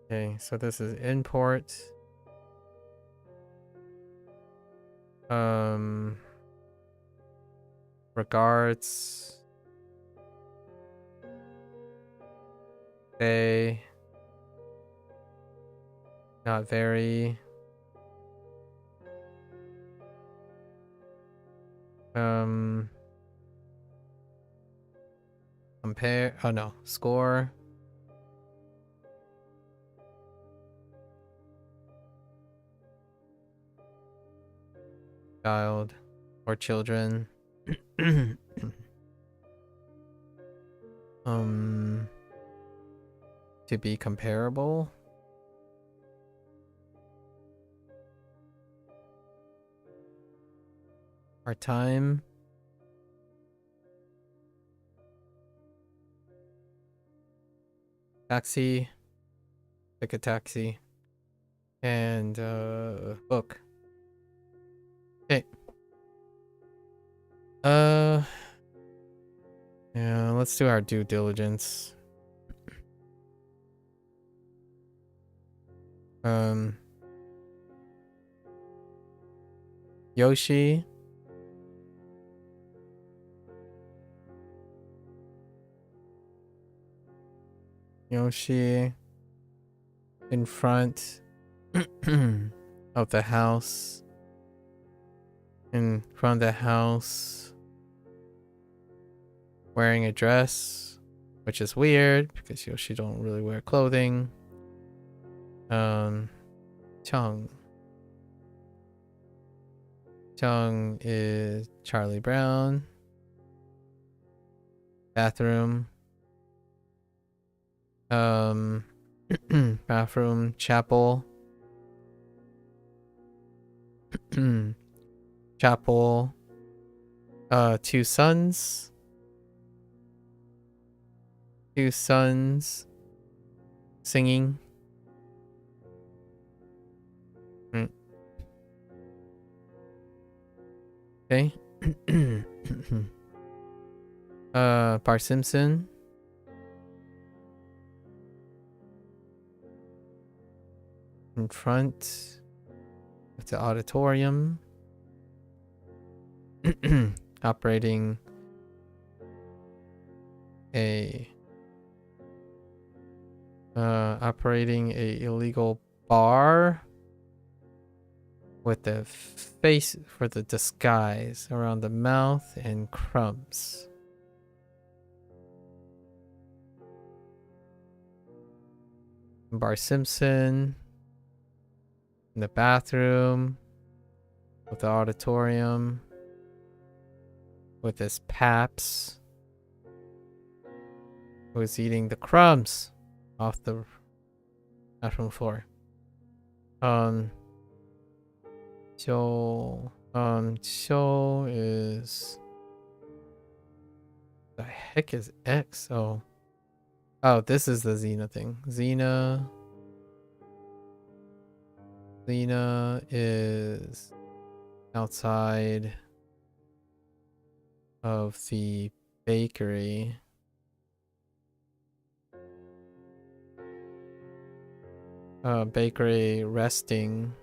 Okay, so this is import. Regards. They. Not very. Compare. Oh no. Score. Child or children. To be comparable. Our time. Taxi. Take a taxi. And book. Okay. Yeah, let's do our due diligence. Yoshi. Yoshi in front of the house. In front of the house. Wearing a dress, which is weird because Yoshi don't really wear clothing. Chung. Chung is Charlie Brown. Bathroom. Bathroom. Chapel. Chapel. 2 sons. 2 sons singing. Okay. Bart Simpson. In front of the auditorium. operating a illegal bar with the face for the disguise around the mouth and crumbs. Bar Simpson in the bathroom with the auditorium with his paps who's eating the crumbs off the bathroom floor. Cho is the heck is X? Oh, this is the Xena thing. Xena is outside of the bakery. Bakery resting,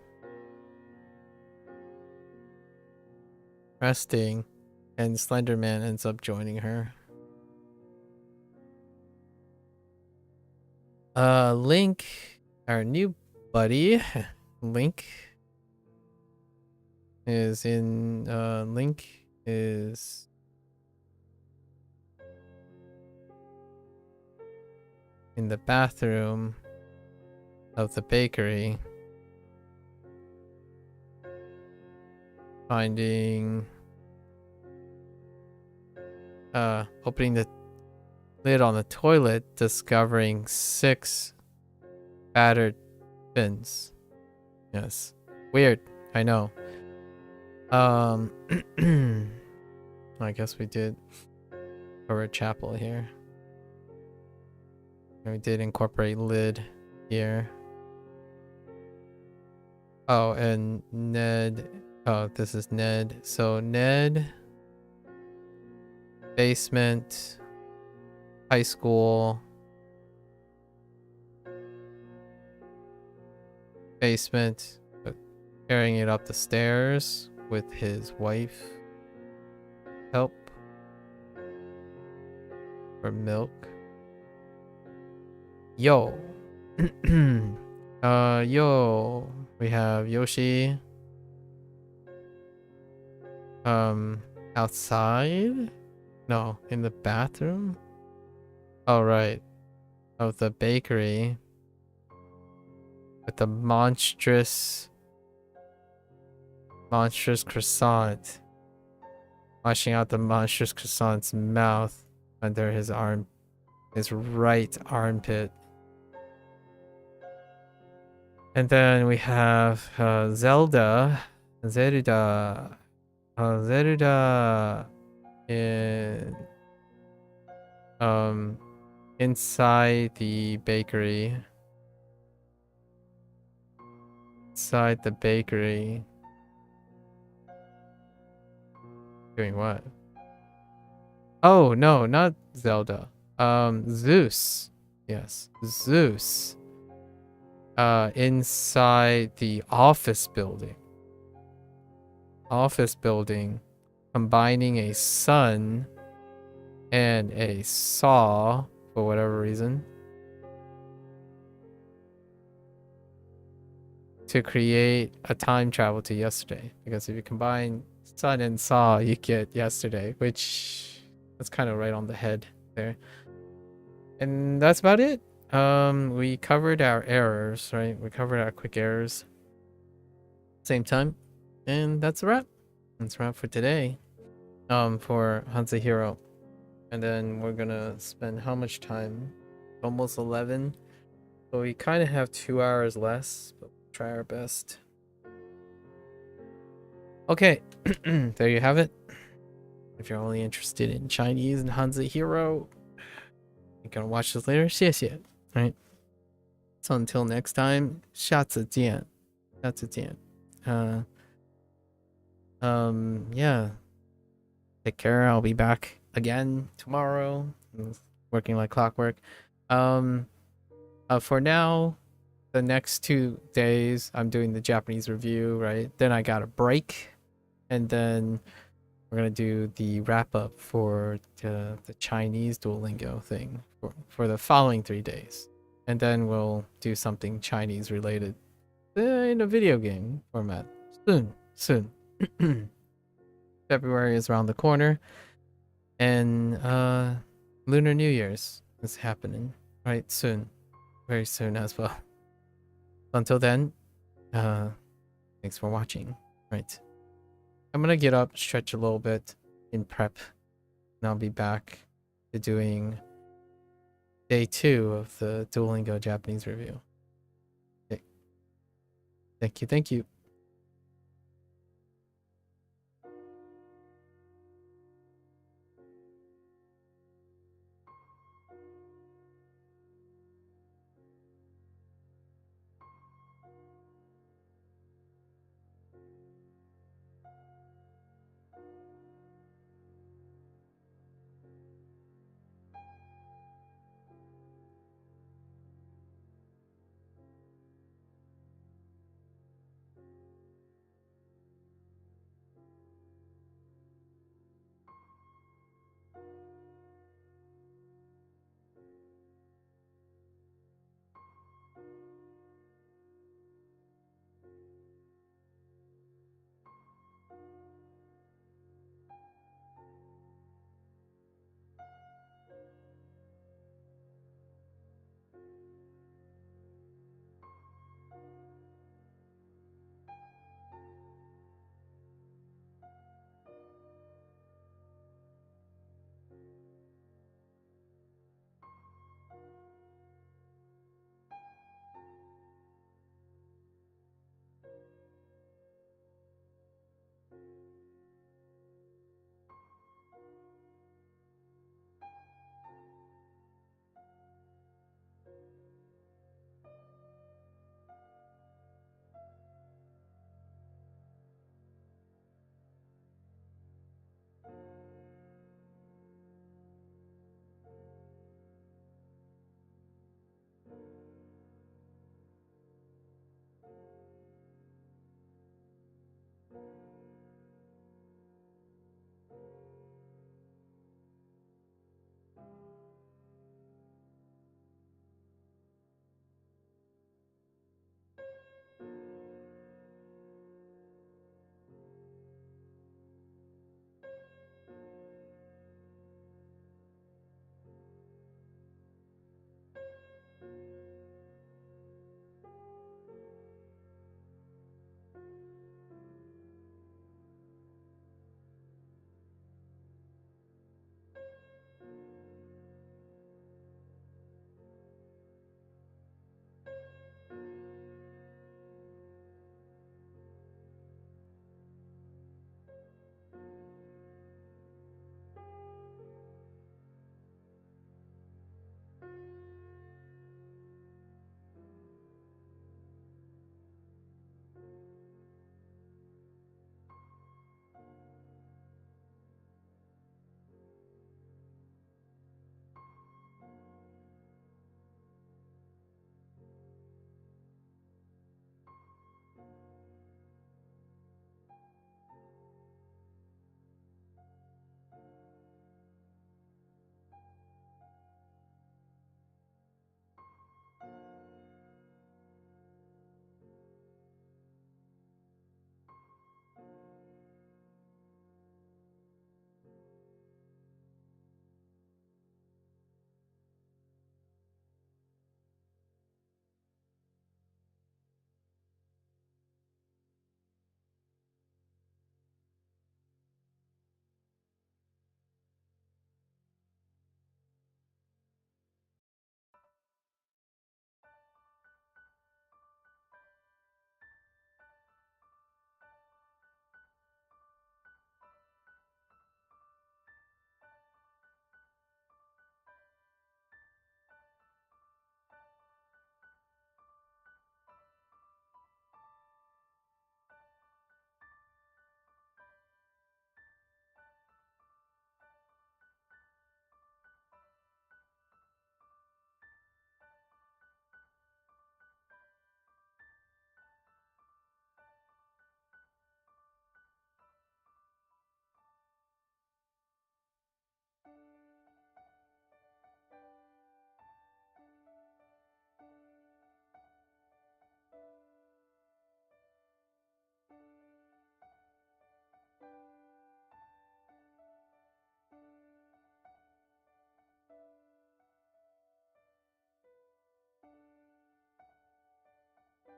and Slenderman ends up joining her. Link, our new buddy, Link is in the bathroom of the bakery, opening the lid on the toilet, discovering 6 battered fins. Yes, weird, I know. I guess we did cover chapel here, and we did incorporate lid here. Oh, and Ned. Oh, this is Ned. So Ned, basement, high school, basement, carrying it up the stairs with his wife. Help for milk. Yo. Yo. We have Yoshi. Outside? No, in the bathroom? Oh, right. Of the bakery. With the monstrous croissant. Washing out the monstrous croissant's mouth under his right armpit. And then we have Zelda in inside the bakery. Inside the bakery. Doing what? Oh no, not Zelda. Zeus. Yes, Zeus. Inside the office building. Combining a sun and a saw for whatever reason to create a time travel to yesterday. Because if you combine sun and saw, you get yesterday, which that's kind of right on the head there. And that's about it. We covered our errors, right? We covered our quick errors. Same time. And that's a wrap. That's a wrap for today. For HanziHero. And then we're gonna spend how much time? Almost 11. So we kind of have 2 hours less, but we'll try our best. Okay, there you have it. If you're only interested in Chinese and HanziHero, you're gonna watch this later. 谢谢. Right? So until next time, 下次见. Yeah. Take care. I'll be back again tomorrow. Working like clockwork. For now, the next 2 days I'm doing the Japanese review, right? Then I got a break, and then we're gonna do the wrap up for the Chinese Duolingo thing for the following 3 days, and then we'll do something Chinese related in a video game format soon. February is around the corner, and Lunar New Year's is happening right soon, very soon as well. Until then, thanks for watching. Right, I'm gonna get up, stretch a little bit in prep, and I'll be back to doing day 2 of the Duolingo Japanese review. Okay. Thank you.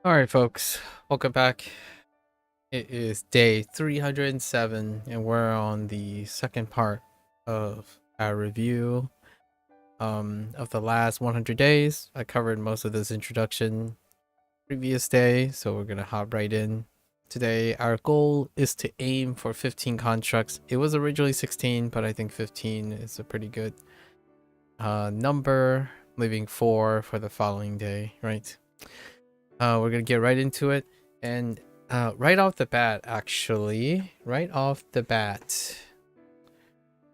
Alright, folks, welcome back. It is day 307, and we're on the second part of our review of the last 100 days. I covered most of this introduction previous day, so we're gonna hop right in. Today, our goal is to aim for 15 constructs. It was originally 16, but I think 15 is a pretty good number, leaving 4 for the following day, right? We're gonna get right into it, and right off the bat,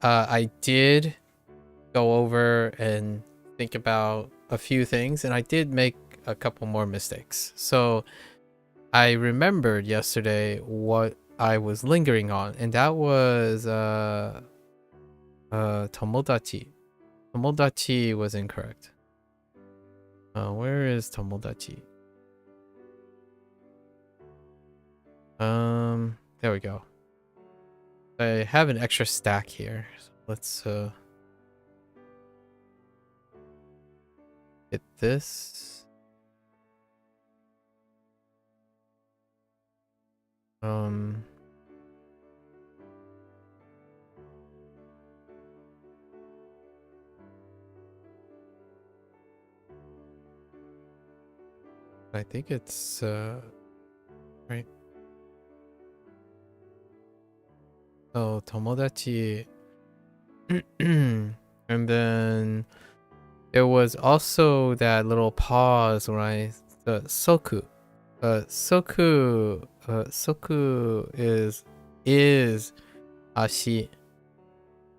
I did go over and think about a few things, and I did make a couple more mistakes. So I remembered yesterday what I was lingering on, and that was tomodachi. Tomodachi was incorrect. Where is tomodachi? There we go. I have an extra stack here. So let's hit this. I think it's right. Oh, tomodachi. And then there was also that little pause where I soku. Soku is ashi.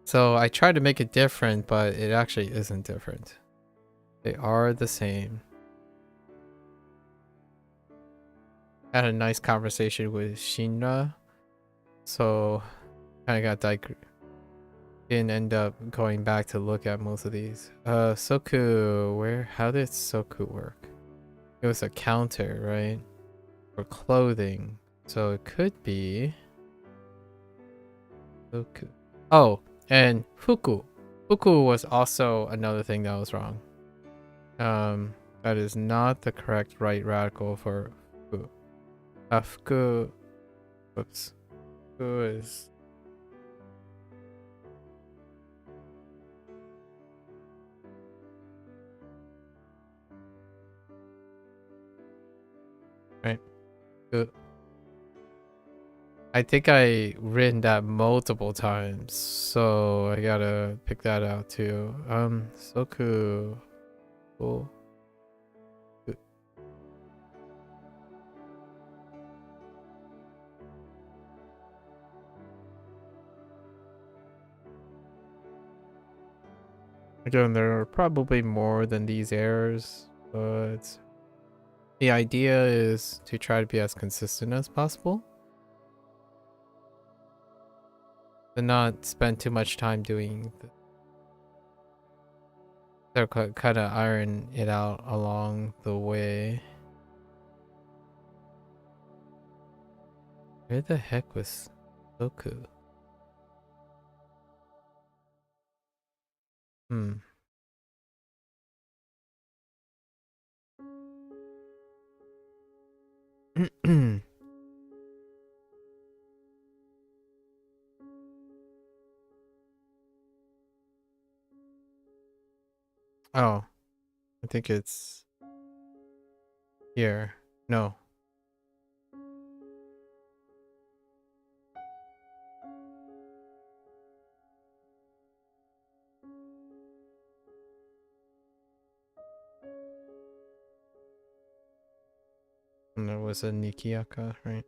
So I tried to make it different, but it actually isn't different. They are the same. Had a nice conversation with Shinra, so I got didn't end up going back to look at most of these. Soku, how did Soku work? It was a counter, right? For clothing. So it could be Soku. Oh, and Fuku. Fuku was also another thing that was wrong. That is not the correct right radical for Fuku. Fuku. Whoops. Fuku is. Right. Good. I think I written that multiple times, so I gotta pick that out too. Soku. Cool. Again, there are probably more than these errors, but the idea is to try to be as consistent as possible. And not spend too much time doing so kind of iron it out along the way. Where the heck was Soku? Oh, I think it's here. No. And there was a Nikiaka, right?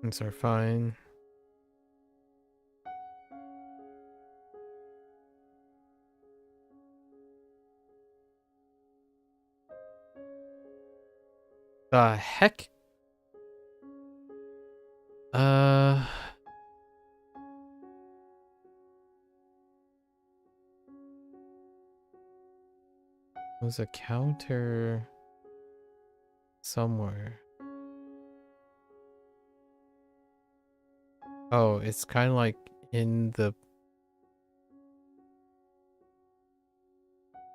Things are fine. The heck? There's a counter somewhere. Oh, it's kind of like in the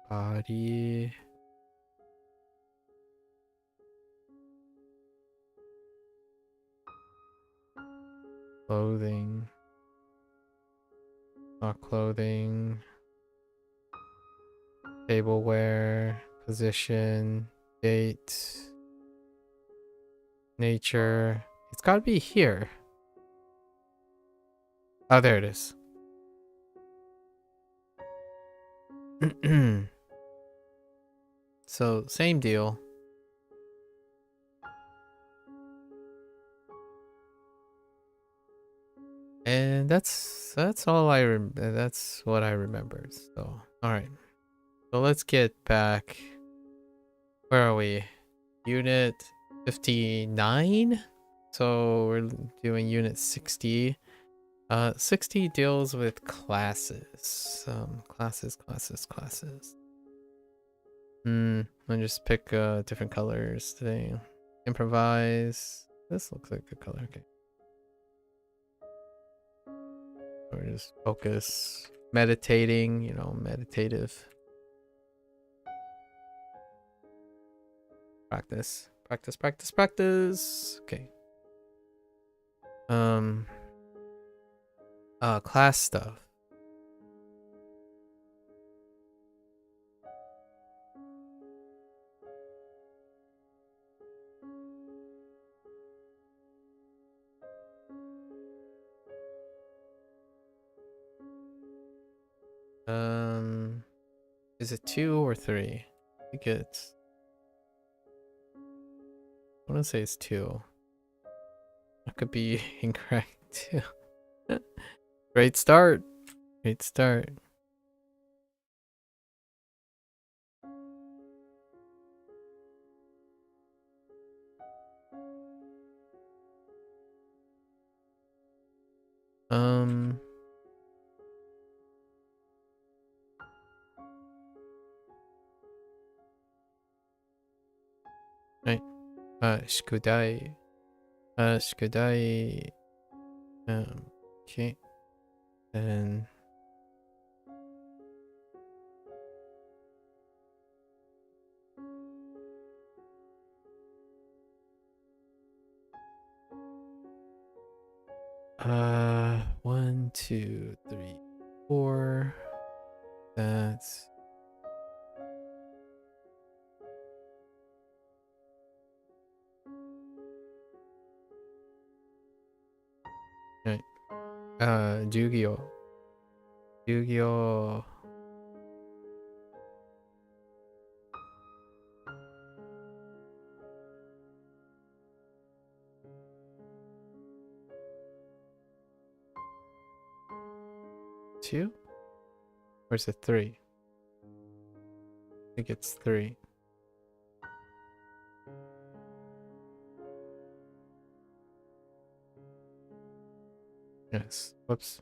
body. Clothing. Not clothing. Tableware. Position. Date. Nature. It's gotta be here. Oh, there it is. So, same deal. And that's all that's what I remembered. So, all right. So let's get back. Where are we? Unit 59. So we're doing unit 60. 60 deals with classes. Classes. I'll just pick different colors today. Improvise. This looks like a color. Okay. Or just focus. Meditating, you know, meditative. Practice. Okay. Class stuff. Is it 2 or 3? I think it's... I want to say it's 2. I could be incorrect too. Great start. Right. Shikudai. Shikudai. Okay. And one, 2, 3, 4. That's right. Yu-Gi-Oh. Yu-Gi-Oh. Two? Or is it 3? I think it's 3. Yes. Whoops.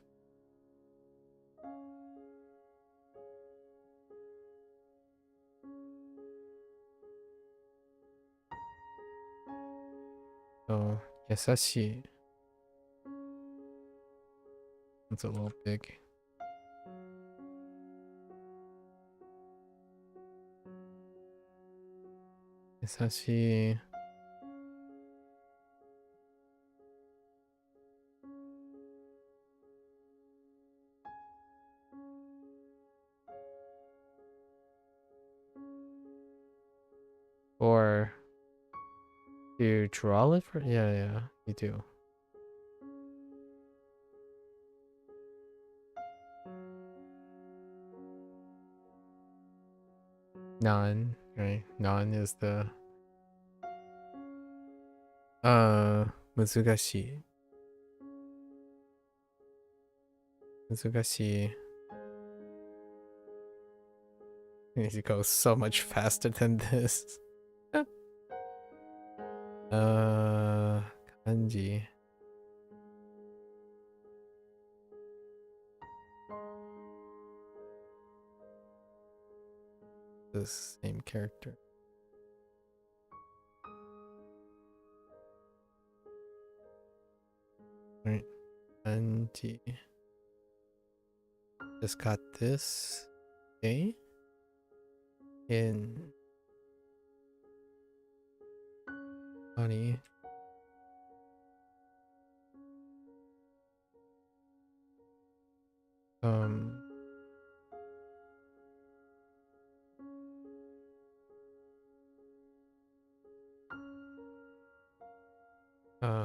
So, Yasashi. That's a little big. Yasashi. Or do you draw it for? Yeah, you do. None, right? None is the Muzugashi. It goes so much faster than this. Kanji. the same character. Right. And just got this. Okay. In money.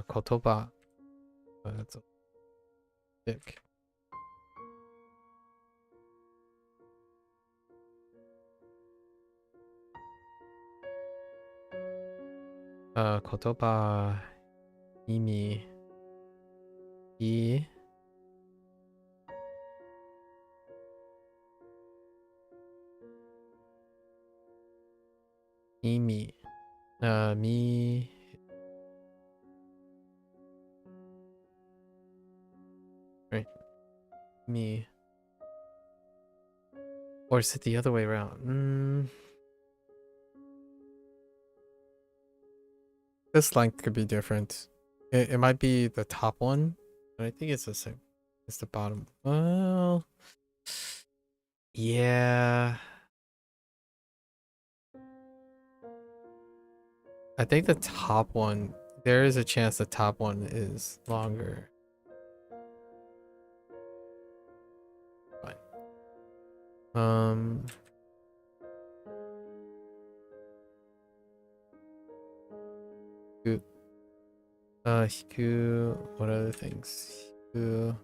Kotoba. That's a dick. Kotoba Imi I Imi Mi right Me, or is it the other way around? This length could be different. It might be the top one, but I think it's the same. It's the bottom. Well, yeah. I think the top one, there is a chance the top one is longer. Fine. Hiku, what other things? Hiku.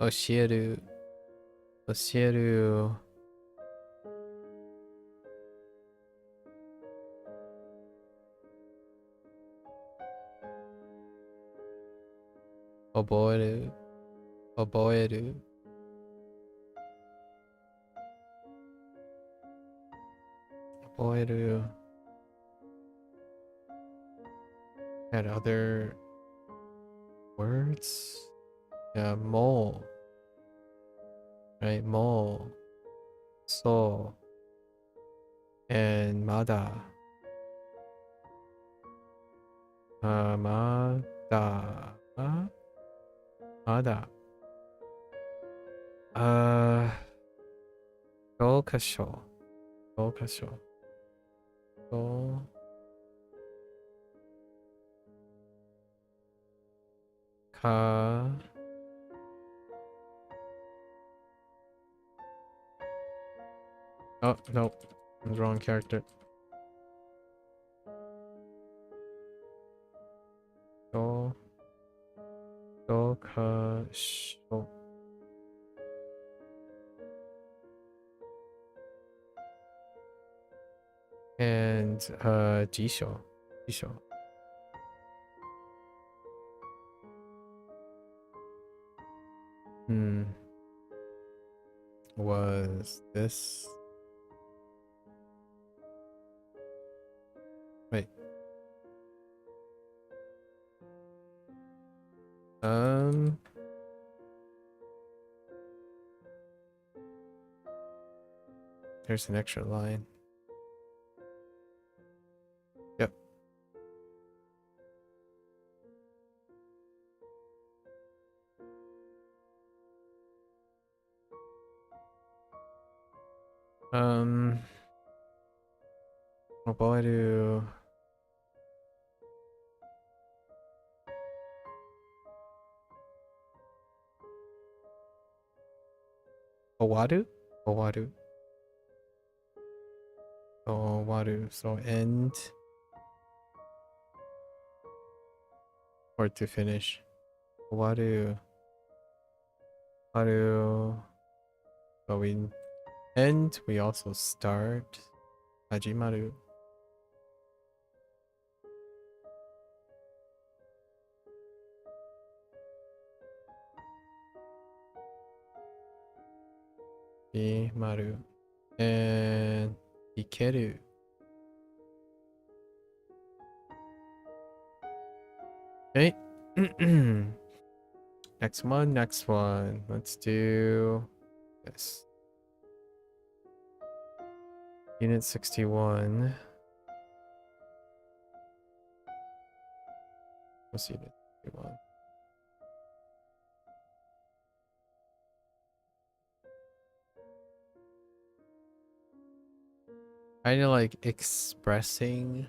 Osieru. Osieru. Oboeru. Oboeru. Oboeru. Had other words? Yeah, mole. Right, mole. So. And mada. Mada. Mada. Gokasho. Gokasho. Go. Ka. Oh, no. I'm the wrong character. Go. Gokasho. And Jisho. Jisho. Was this? Wait. There's an extra line. Yep. Oboeru. Owadu? Owadu. Owadu. So end. Or to finish. Owadu. Owadu. So we end. We also start. Hajimaru. Maru. And Ikeru. Okay. Next one. Let's do this. Unit 61. What's unit 61? Kind of like expressing.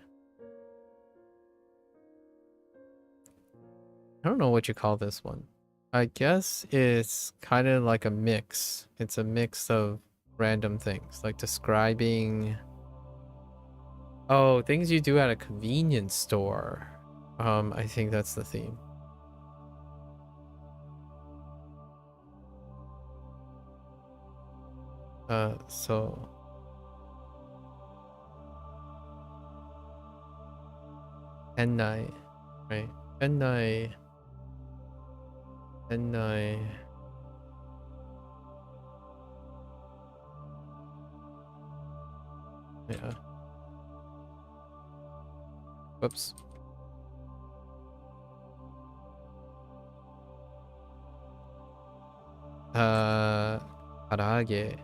I don't know what you call this one. I guess it's kind of like a mix. It's a mix of random things, like describing. Oh, things you do at a convenience store. I think that's the theme. So Ennai, right? Ennai. Yeah. Whoops. Karage.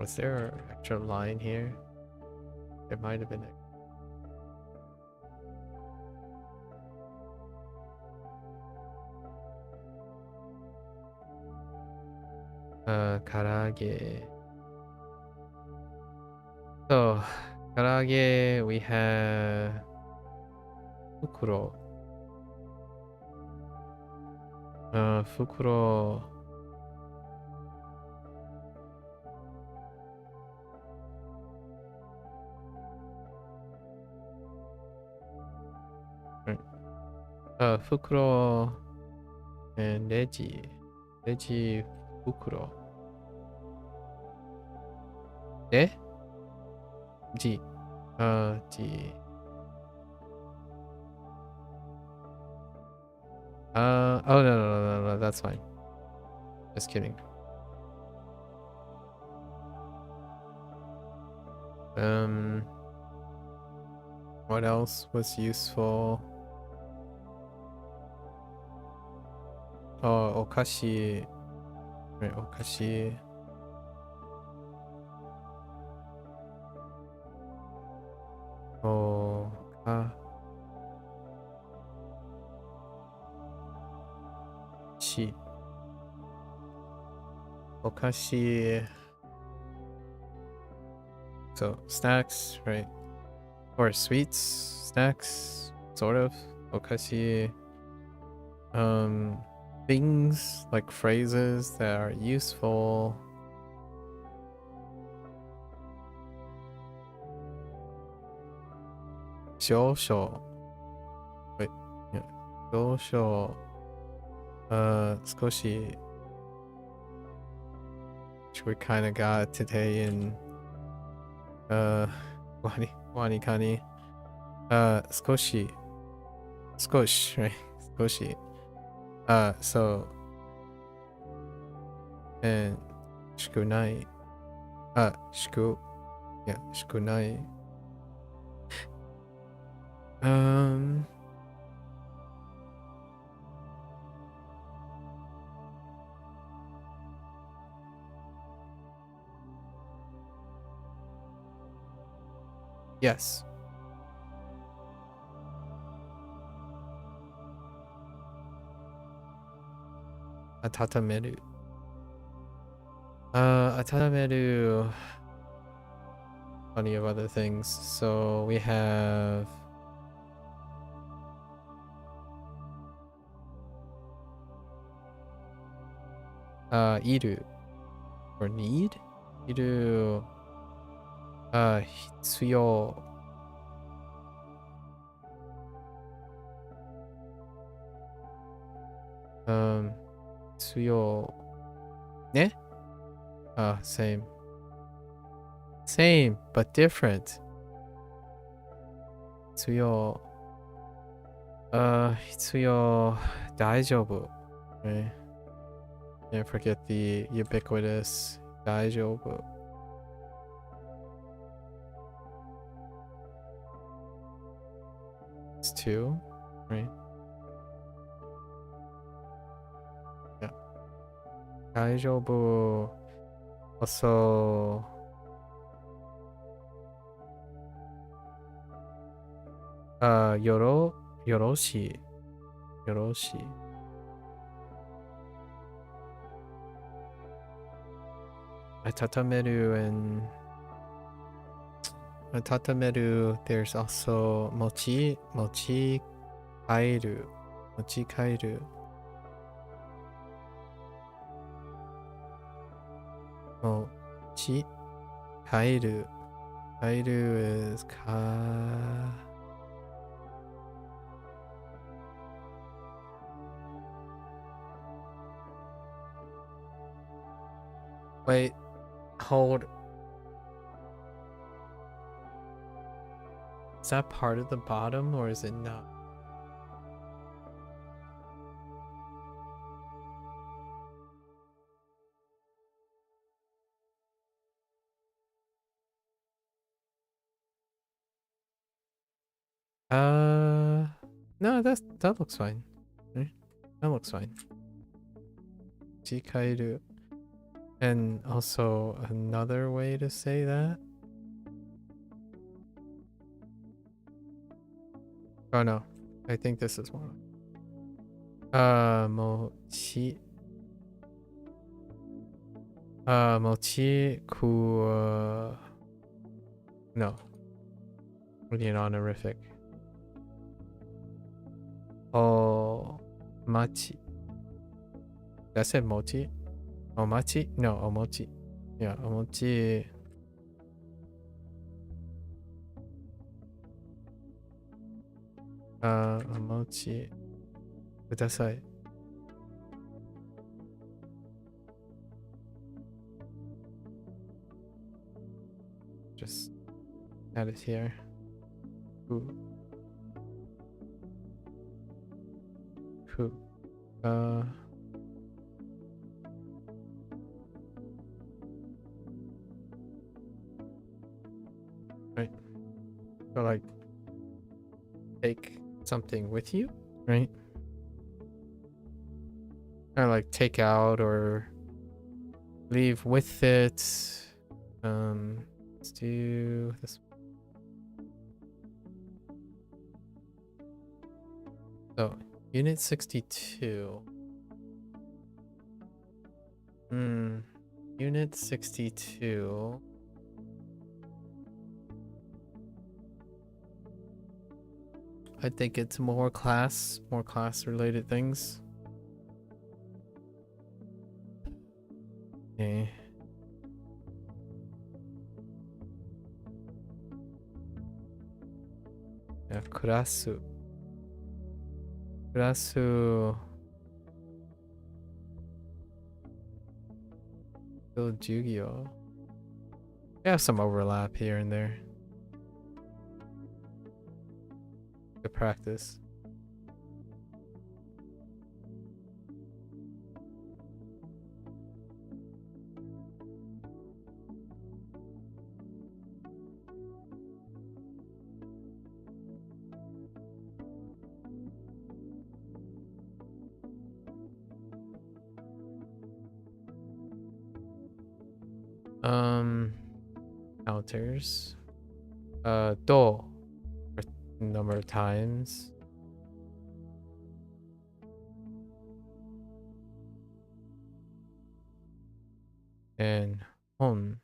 Was there an extra line here? There might have been. Karage. So, karage, we have Fukuro. Fukuro. Fukuro and Reji. Reji Fukuro. Eh? G. G. Oh no, that's fine. Just kidding. What else was useful? Oh, okashi. Right, okashi. Oh, shi. Okashi. So, snacks, right? Or sweets, snacks, sort of. Okashi. Things like phrases that are useful. Shosho. Wait, yeah. Shosho. Skoshi. Which we kind of got today in WaniKani. Skoshi. Skosh, right? Skoshi. So and shikunai. Shiku. Yeah, shikunai. Yes. Atatameru. Atatameru. Plenty of other things. So we have iru or need. Iru. Hitsuyo. Hitsuyo. Ne? Same. Same, but different. Hitsuyo. Hitsuyo. Daijoubu. Right? Can't forget the ubiquitous daijoubu. It's 2, right? Yeah. Daijoubu also yoroshi. Tatameru and Tatameru, there's also mochi kairu. Mochi kairu. Mochi kairu. Kairu is Wait, hold. Is that part of the bottom or is it not? No, that looks fine. Right? That looks fine. Jikairu. And also another way to say that. Oh no, I think this is more. Mochi. Mochi ku. No. Really an honorific. Oh, machi. Did I say mochi? Omachi? No, omochi. Yeah, omochi. Omochi. Kudasai. Just add it here. Ooh. Cool. Right. So like take something with you, right? Or like take out or leave with it. Let's do this one. So unit 62. Unit 62. I think it's more class related things. Okay. Yeah, kurasu. Kurasu. Still Yu-Gi-Oh. We have some overlap here and there. Good practice. Counters. Do. Number of times. And hon.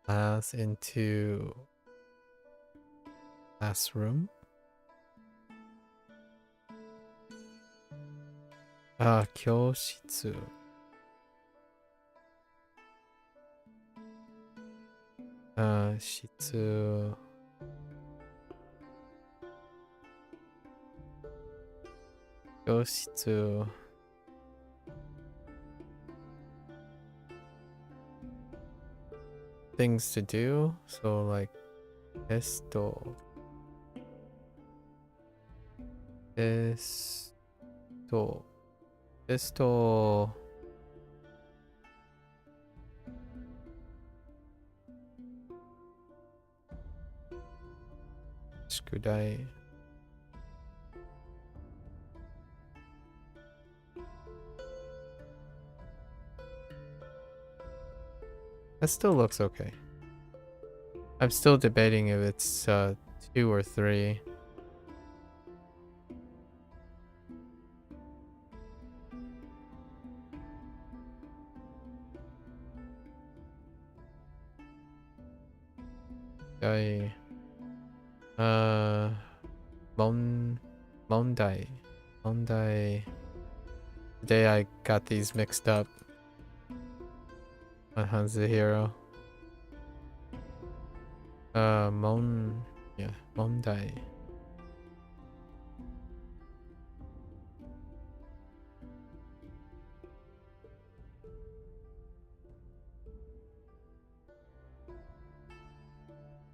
Class into classroom. Kyoshitsu. Shitsu. Kyoshitsu. things to do. So like esto. Esto. Esto. Skudai. That still looks okay. I'm still debating if it's 2 or 3. Dai. Mondai. Mondai. Today I got these mixed up on HanziHero. Yeah, Mondai.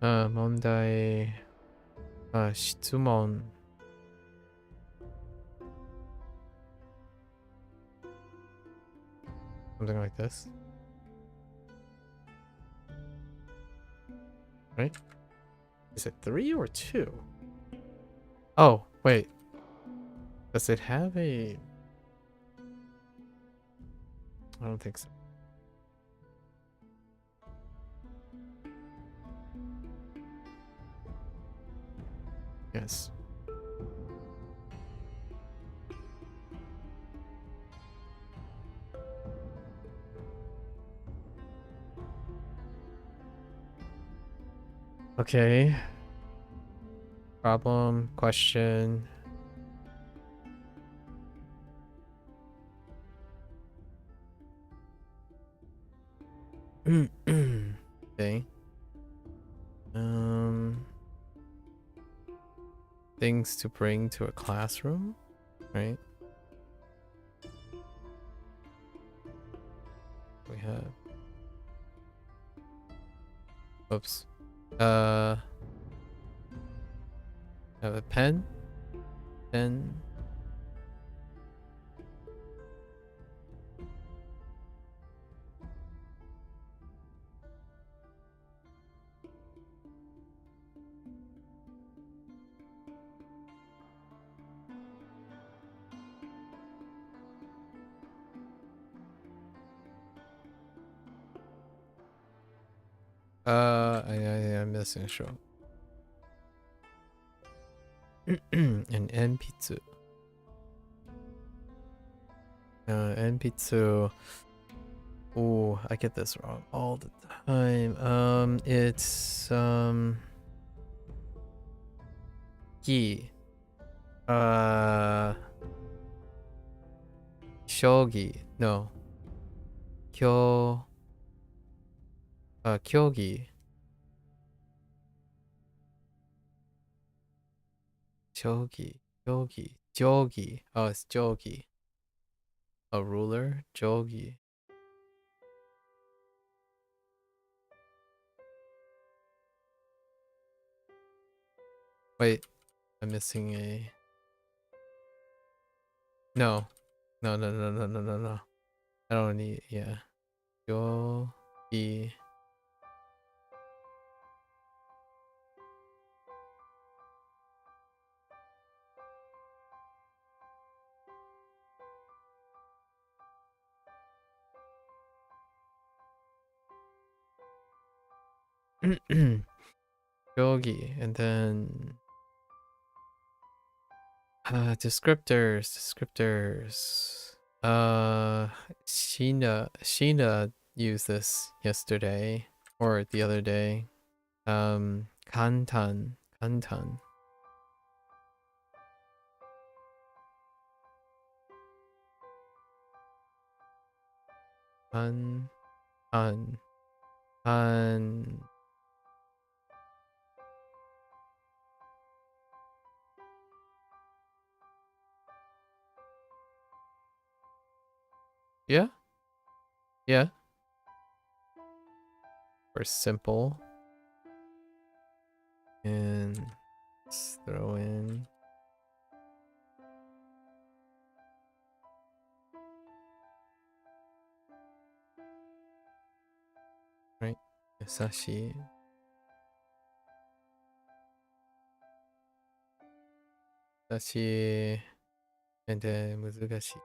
Mondai. Shitsumon. Something like this. Right? Is it 3 or 2? Oh, wait. Does it have a... I don't think so. Yes. Okay. Problem, question. Okay. Things to bring to a classroom, right? We have... Oops. Have a pen. Pen. I'm missing show. An Enpitsu. Enpitsu. Oh, I get this wrong all the time. It's gi. Shogi. No. Kyogi. Jogi. Jogi. Oh, it's jogi. A ruler? Jogi. Wait, I'm missing a... No. No. I don't need... Yeah. Jogi. Yogi, and then descriptors. Sheena used this yesterday or the other day. Kantan. An. Yeah. for simple. And let's throw in right, Yasashi. Yasashi and then Muzugashi.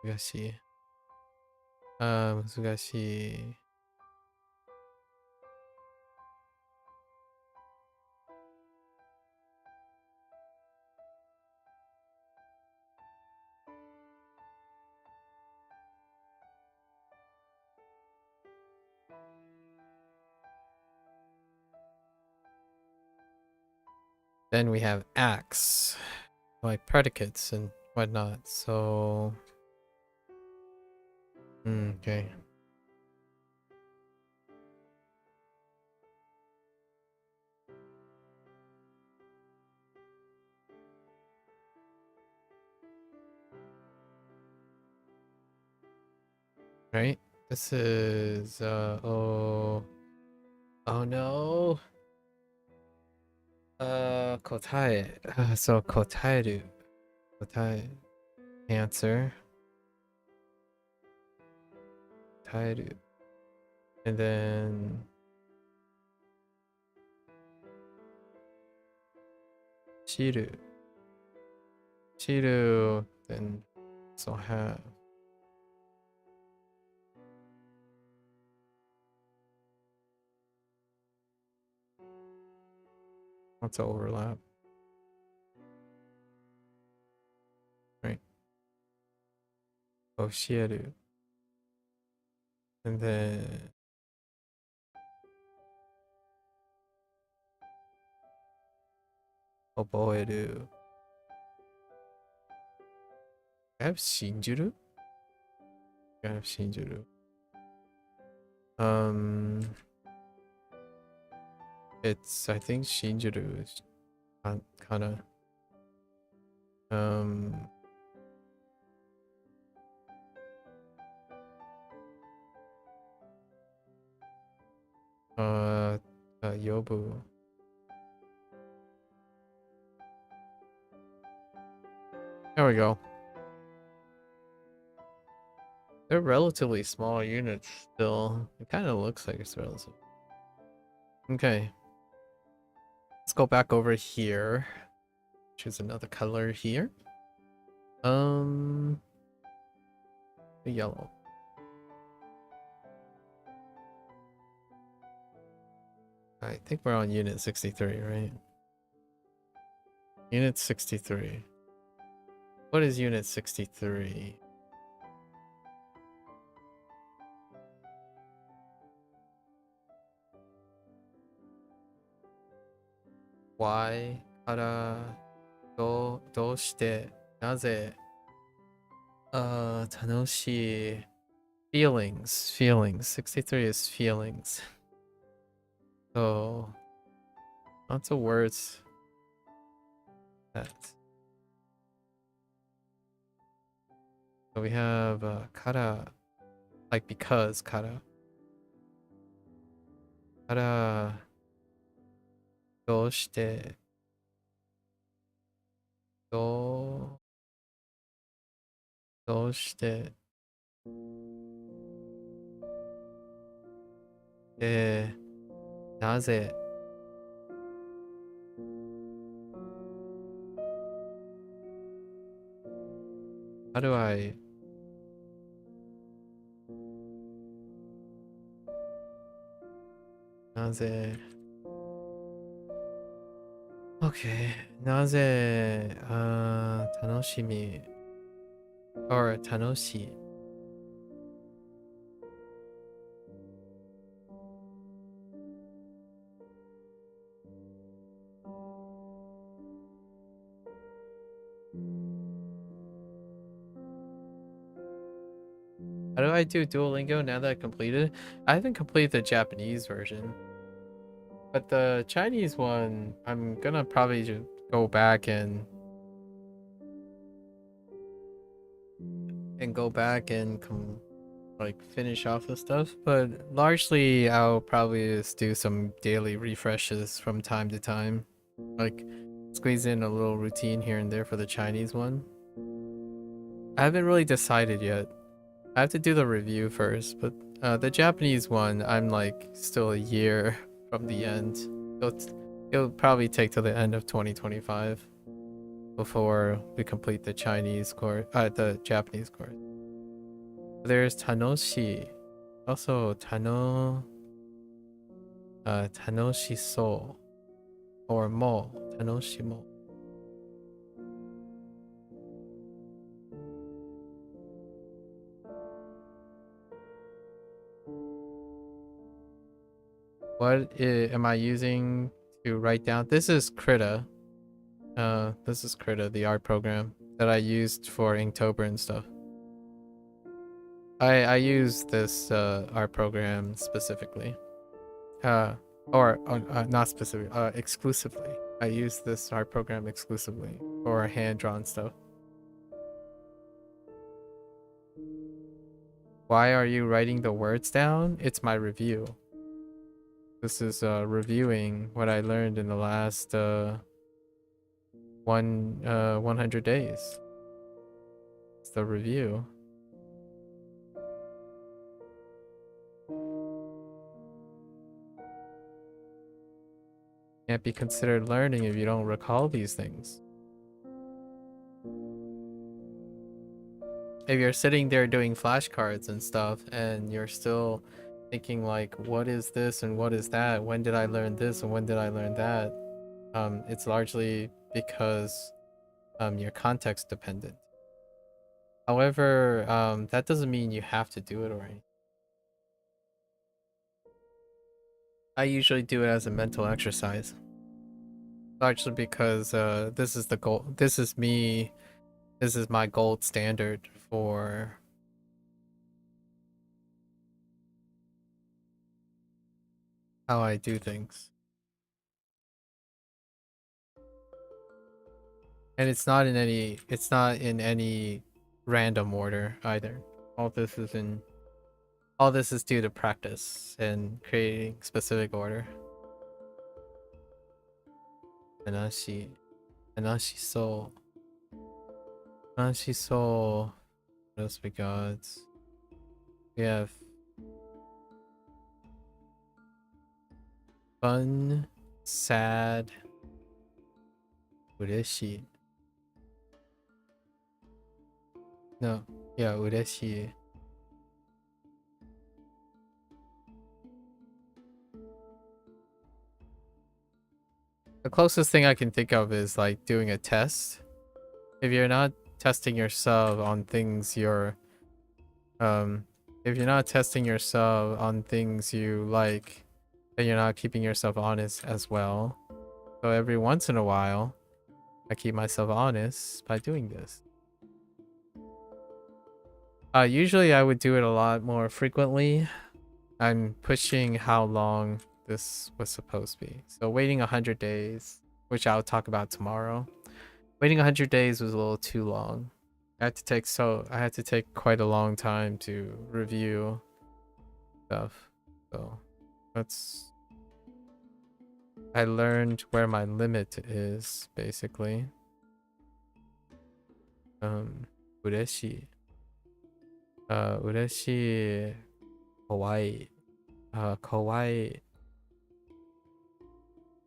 Muzugashi. Muzugashi. Then we have acts, like predicates and whatnot. So, okay. Right. This is oh no. Kotae. So kotaeru. Kotae. Answer. Kotaeru. And then shiru. Shiru. Then so have. What's the overlap? Right. Oshieru. And then oboeru. I have shinjuru? I have shinjuru. It's, I think shinjuru is kind of yobu. There we go. They're relatively small units still. It kind of looks like it's relative. Okay. Let's go back over here. Choose another color here. The yellow. I think we're on unit 63, right? Unit 63. What is unit 63? Why? からどうしてなぜ楽しい feelings 63 is feelings. So lots of words that. So we have kara, like because kara. Kara どうしてどうしてなぜHow do Iなぜ Okay なぜ楽しみ or 楽しいHow do I do Duolingo now that I completed it? I haven't completed the Japanese version. But the Chinese one, I'm gonna probably just go back and like finish off the stuff. But largely, I'll probably just do some daily refreshes from time to time, like squeeze in a little routine here and there for the Chinese one. I haven't really decided yet. I have to do the review first, but the Japanese one, I'm like still a year from the end. It'll probably take till the end of 2025 before we complete the Chinese course, the Japanese course. There's Tanoshi, also Tanoshi So, or Mo, Tanoshi Mo. Am I using to write down? This is Krita. This is Krita, the art program that I used for Inktober and stuff. I use this art program specifically. Not specifically, exclusively. I use this art program exclusively for hand-drawn stuff. Why are you writing the words down? It's my review. This is reviewing what I learned in the last 100 days. It's the review. Can't be considered learning if you don't recall these things. If you're sitting there doing flashcards and stuff and you're still thinking like, what is this and what is that? When did I learn this and when did I learn that? It's largely because you're context dependent. However, that doesn't mean you have to do it or anything. I usually do it as a mental exercise. Largely because this is the goal. This is me. This is my gold standard for how I do things. And it's not in any random order either. All this is due to practice and creating specific order. Anashi So. What else we got? We have fun, sad, ureshi. No, yeah, ureshi. The closest thing I can think of is like doing a test. If you're not testing yourself on things if you're not testing yourself on things you like, then you're not keeping yourself honest as well. So every once in a while, I keep myself honest by doing this. Usually I would do it a lot more frequently. I'm pushing how long this was supposed to be. So waiting 100 days, which I'll talk about tomorrow. Waiting 100 days was a little too long. I had to take quite a long time to review stuff. So I learned where my limit is, basically. Ureshi. Ureshi. Kawaii. Kawaii.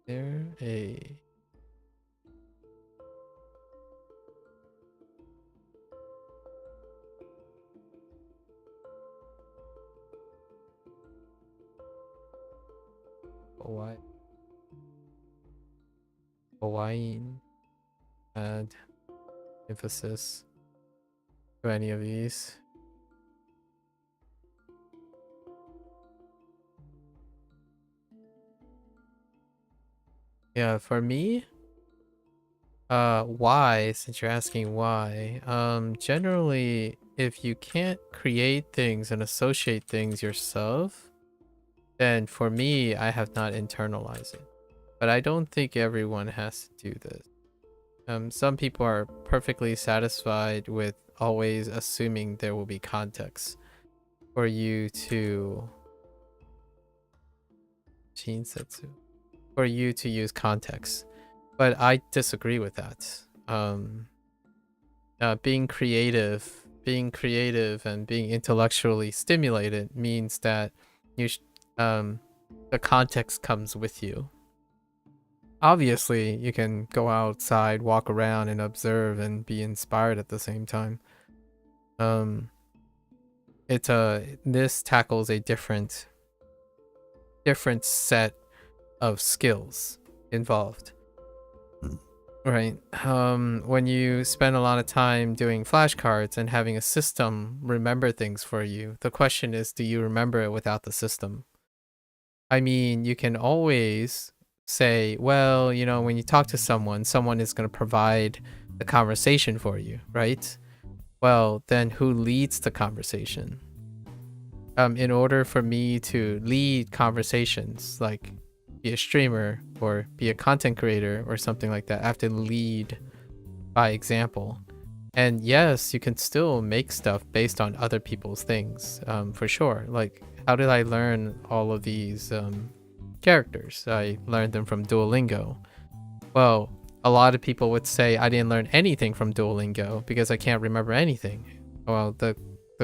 There a Hawaiian. Add emphasis to any of these. Yeah, for me, why, since you're asking why, generally, if you can't create things and associate things yourself, then for me, I have not internalized it. But I don't think everyone has to do this. Some people are perfectly satisfied with always assuming there will be context for you to use context. But I disagree with that. Being creative and being intellectually stimulated means that the context comes with you. Obviously, you can go outside, walk around, and observe and be inspired at the same time. This tackles a different set of skills involved. Right. When you spend a lot of time doing flashcards and having a system remember things for you, the question is, do you remember it without the system? I mean, you can always say, well, you know, when you talk to someone is going to provide the conversation for you, right? Well, then who leads the conversation? In order for me to lead conversations, like be a streamer or be a content creator or something like that, I have to lead by example. And yes, you can still make stuff based on other people's things, for sure. Like, how did I learn all of these characters? I learned them from Duolingo. Well, a lot of people would say I didn't learn anything from Duolingo because I can't remember anything. Well, the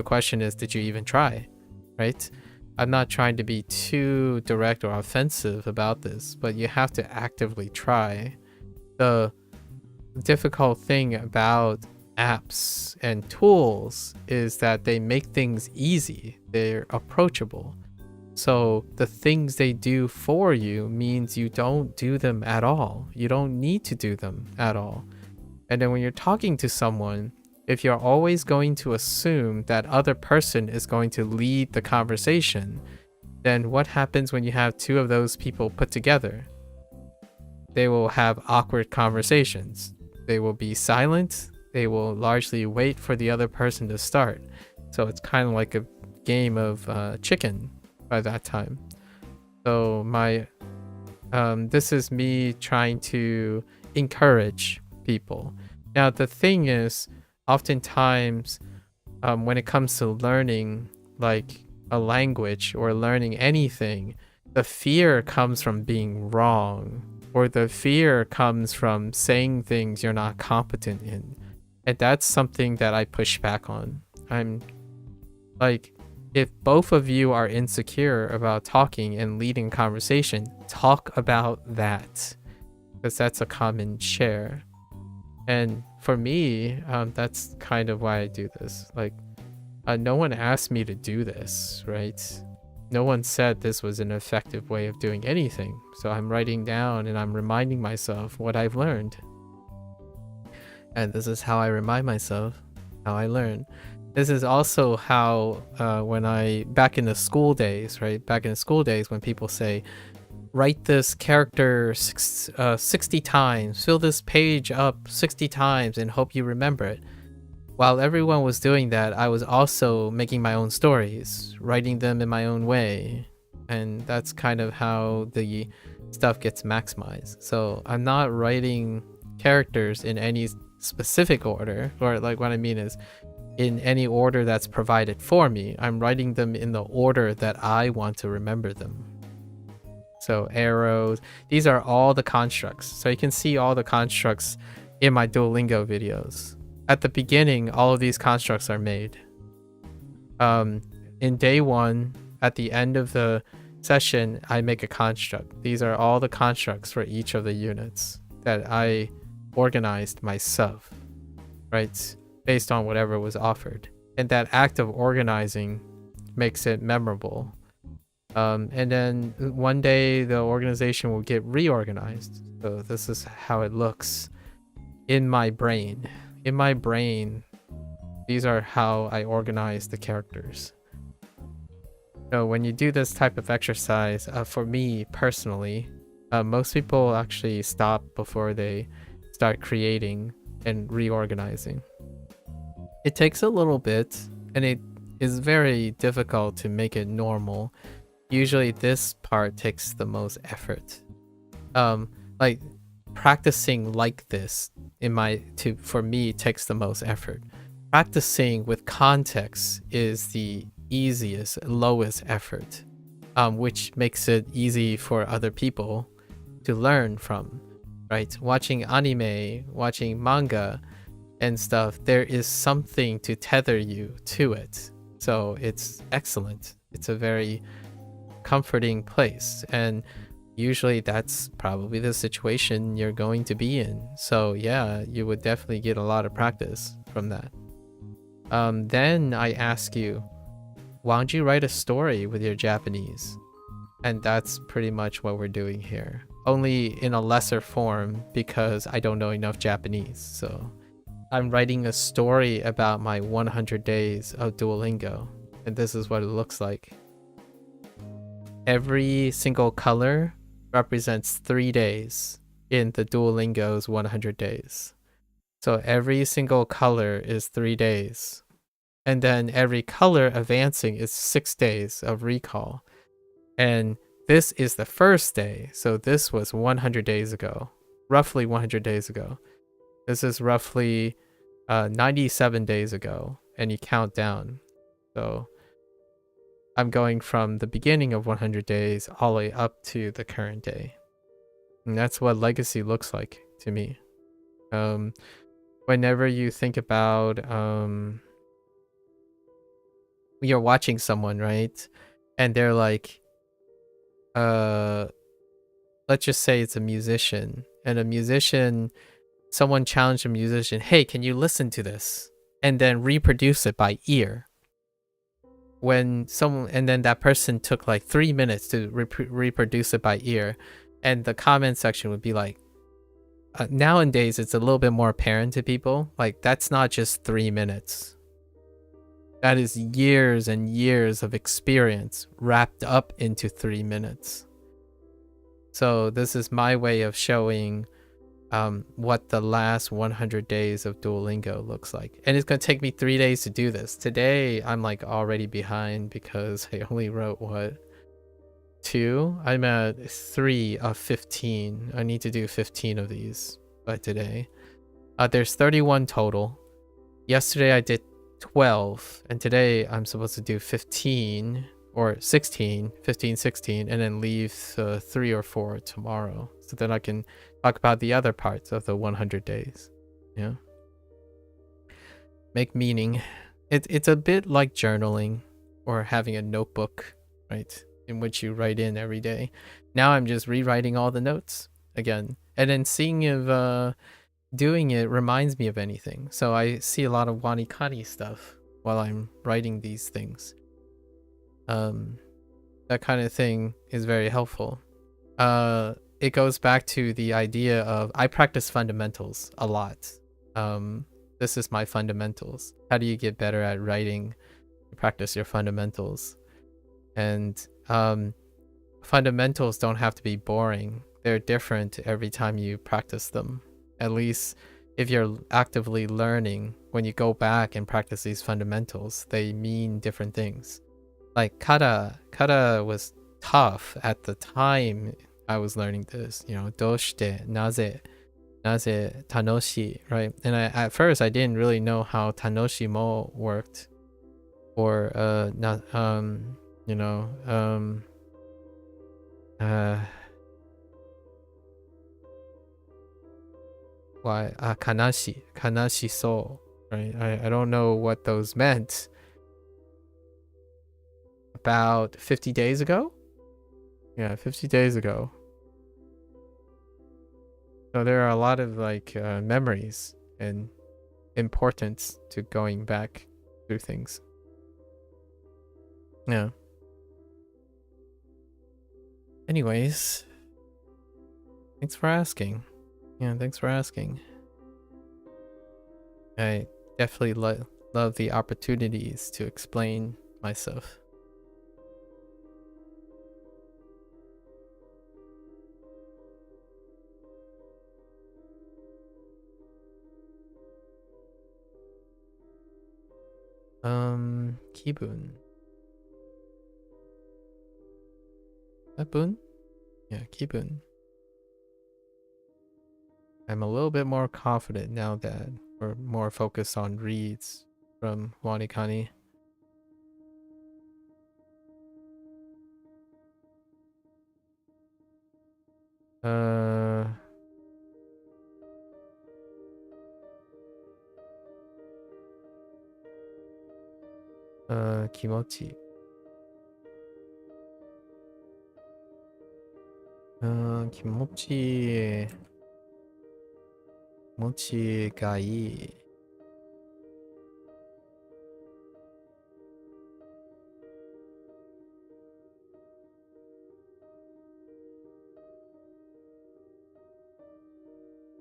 question is, did you even try? Right? I'm not trying to be too direct or offensive about this, but you have to actively try. The difficult thing about apps and tools is that they make things easy. They're approachable. So the things they do for you means you don't do them at all. You don't need to do them at all. And then when you're talking to someone, if you're always going to assume that other person is going to lead the conversation, then what happens when you have two of those people put together? They will have awkward conversations. They will be silent. They will largely wait for the other person to start. So it's kind of like a game of chicken by that time. So this is me trying to encourage people. Now the thing is, oftentimes when it comes to learning like a language or learning anything, the fear comes from being wrong, or the fear comes from saying things you're not competent in. And that's something that I push back on. I'm like, if both of you are insecure about talking and leading conversation, talk about that, because that's a common share. And for me, that's kind of why I do this. Like, no one asked me to do this, right? No one said this was an effective way of doing anything. So I'm writing down and I'm reminding myself what I've learned. And this is how I remind myself how I learn. This is also how back in the school days, right? Back in the school days when people say, write this character 60 times, fill this page up 60 times and hope you remember it. While everyone was doing that, I was also making my own stories, writing them in my own way. And that's kind of how the stuff gets maximized. So I'm not writing characters in any specific order, or like what I mean is in any order that's provided for me. I'm writing them in the order that I want to remember them. So arrows, these are all the constructs. So you can see all the constructs in my Duolingo videos. At the beginning, all of these constructs are made. In day one, at the end of the session, I make a construct. These are all the constructs for each of the units that I organized myself, right? Based on whatever was offered. And that act of organizing makes it memorable. And then one day the organization will get reorganized. So this is how it looks in my brain. In my brain, these are how I organize the characters. So when you do this type of exercise, for me personally, most people actually stop before they start creating and reorganizing. It takes a little bit, and it is very difficult to make it normal. usually this part takes the most effort. Like practicing like this for me takes the most effort. Practicing with context is the easiest, lowest effort, which makes it easy for other people to learn from, right? Watching anime, watching manga and stuff, there is something to tether you to it. So it's excellent. It's a very comforting place. And usually that's probably the situation you're going to be in. So yeah, you would definitely get a lot of practice from that. Then I ask you, why don't you write a story with your Japanese? And that's pretty much what we're doing here. Only in a lesser form because I don't know enough Japanese. So I'm writing a story about my 100 days of Duolingo. And this is what it looks like. Every single color represents 3 days in the Duolingo's 100 days. So every single color is 3 days. And then every color advancing is 6 days of recall. And this is the first day. So this was 100 days ago. Roughly 100 days ago. This is roughly 97 days ago. And you count down. So I'm going from the beginning of 100 days all the way up to the current day. And that's what legacy looks like to me. Whenever you think about you're watching someone, right? And they're like, let's just say it's a musician. And a musician, someone challenged a musician, hey, can you listen to this? And then reproduce it by ear. And then that person took like 3 minutes to reproduce it by ear, and the comment section would be like, nowadays it's a little bit more apparent to people, like that's not just 3 minutes, that is years and years of experience wrapped up into 3 minutes. So this is my way of showing what the last 100 days of Duolingo looks like. And it's going to take me 3 days to do this. Today, I'm like already behind because I only wrote, 2? I'm at 3 of 15. I need to do 15 of these by today. There's 31 total. Yesterday, I did 12. And today, I'm supposed to do 15 or 16, 15, 16, and then leave 3 or 4 tomorrow. So then I can talk about the other parts of the 100 days. Yeah. Make meaning. It's a bit like journaling or having a notebook, right? In which you write in every day. Now I'm just rewriting all the notes again. And then seeing if doing it reminds me of anything. So I see a lot of WaniKani stuff while I'm writing these things. That kind of thing is very helpful. It goes back to the idea of I practice fundamentals a lot. This is my fundamentals. How do you get better at writing? You practice your fundamentals. And fundamentals don't have to be boring. They're different every time you practice them. At least if you're actively learning, when you go back and practice these fundamentals, they mean different things. Like kata was tough at the time I was learning this, doshite, naze, tanoshi, right? And at first I didn't really know how tanoshi mo worked, or why kanashi so, right? I don't know what those meant. About 50 days ago? Yeah, 50 days ago. So there are a lot of memories and importance to going back through things. Yeah. Anyways, thanks for asking. Yeah, thanks for asking. I definitely love the opportunities to explain myself. Kibun. Bun? Yeah, Kibun. I'm a little bit more confident now that we're more focused on reads from WaniKani. Kimochi. Kimochi. Kimochi ga ii.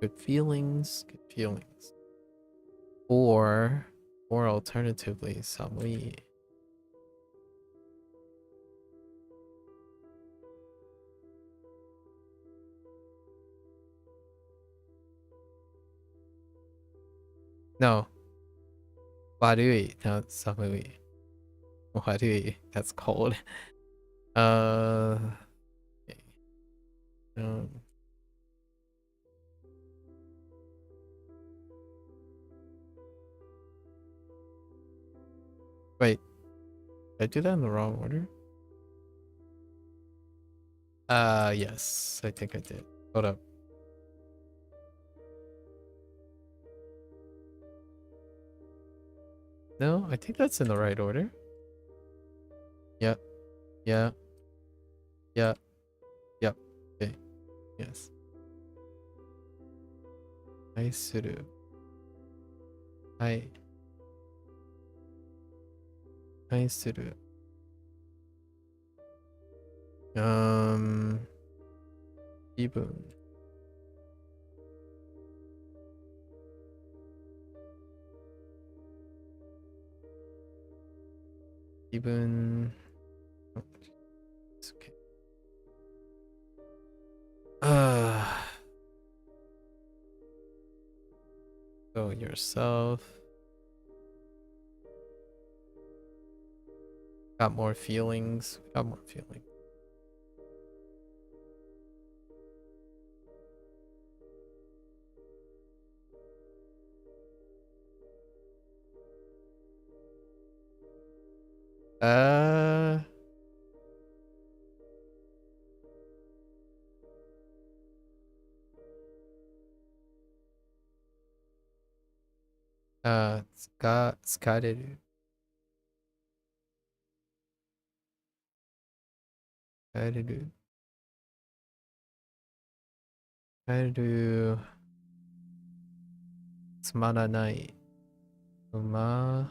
Good feelings, good feelings. Or alternatively, samui. No. Warui, not samui. Warui, that's cold. Okay. Wait. Did I do that in the wrong order? Yes, I think I did. Hold up. No, I think that's in the right order. Yep. Yeah. Yeah. Yep. Okay. Yes. Aisuru. Ai. Aisuru. Ibun. Ibun. Oh, it's okay. So yourself. Got more feelings. Got more feelings. Tsukareru. Tsukareru. Tsukareru. Tsumaranai. Tsumaranai.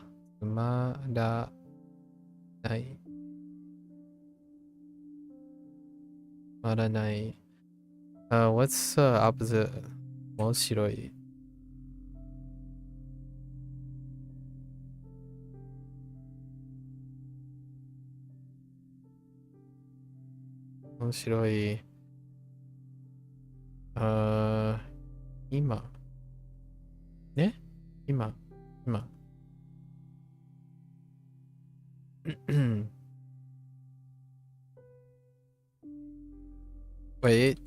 Tsumaranai. What's opposite? Moshiroi. Moshiroi. Ima. Ne? Ima. Wait.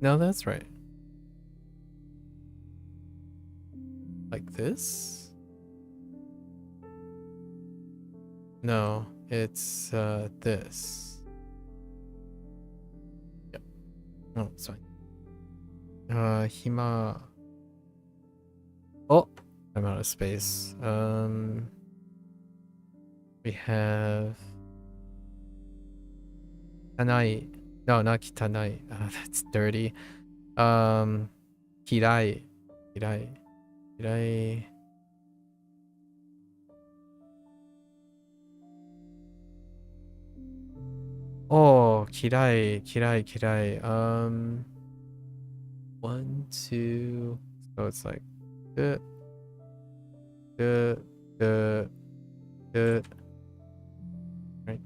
No, that's right. Like this? No, it's this. Yep. No, it's fine. Hima. Oh, I'm out of space. We have Tanai. No, not Kitanai. That's dirty. Kirai. Oh, Kirai. 1, 2. So it's like the. Right.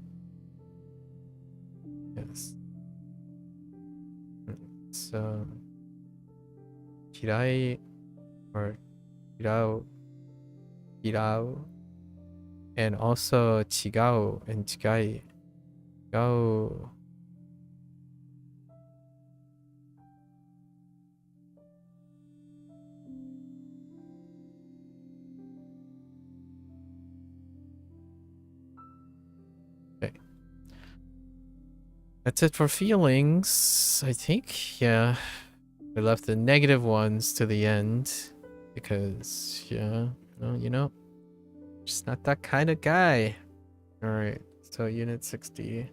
Yes. So Kirai or Kirao, and also Chigao and Chigai. Chigao That's it for feelings, I think. Yeah. We left the negative ones to the end because, yeah, no, you know, just not that kind of guy. All right, so unit 60.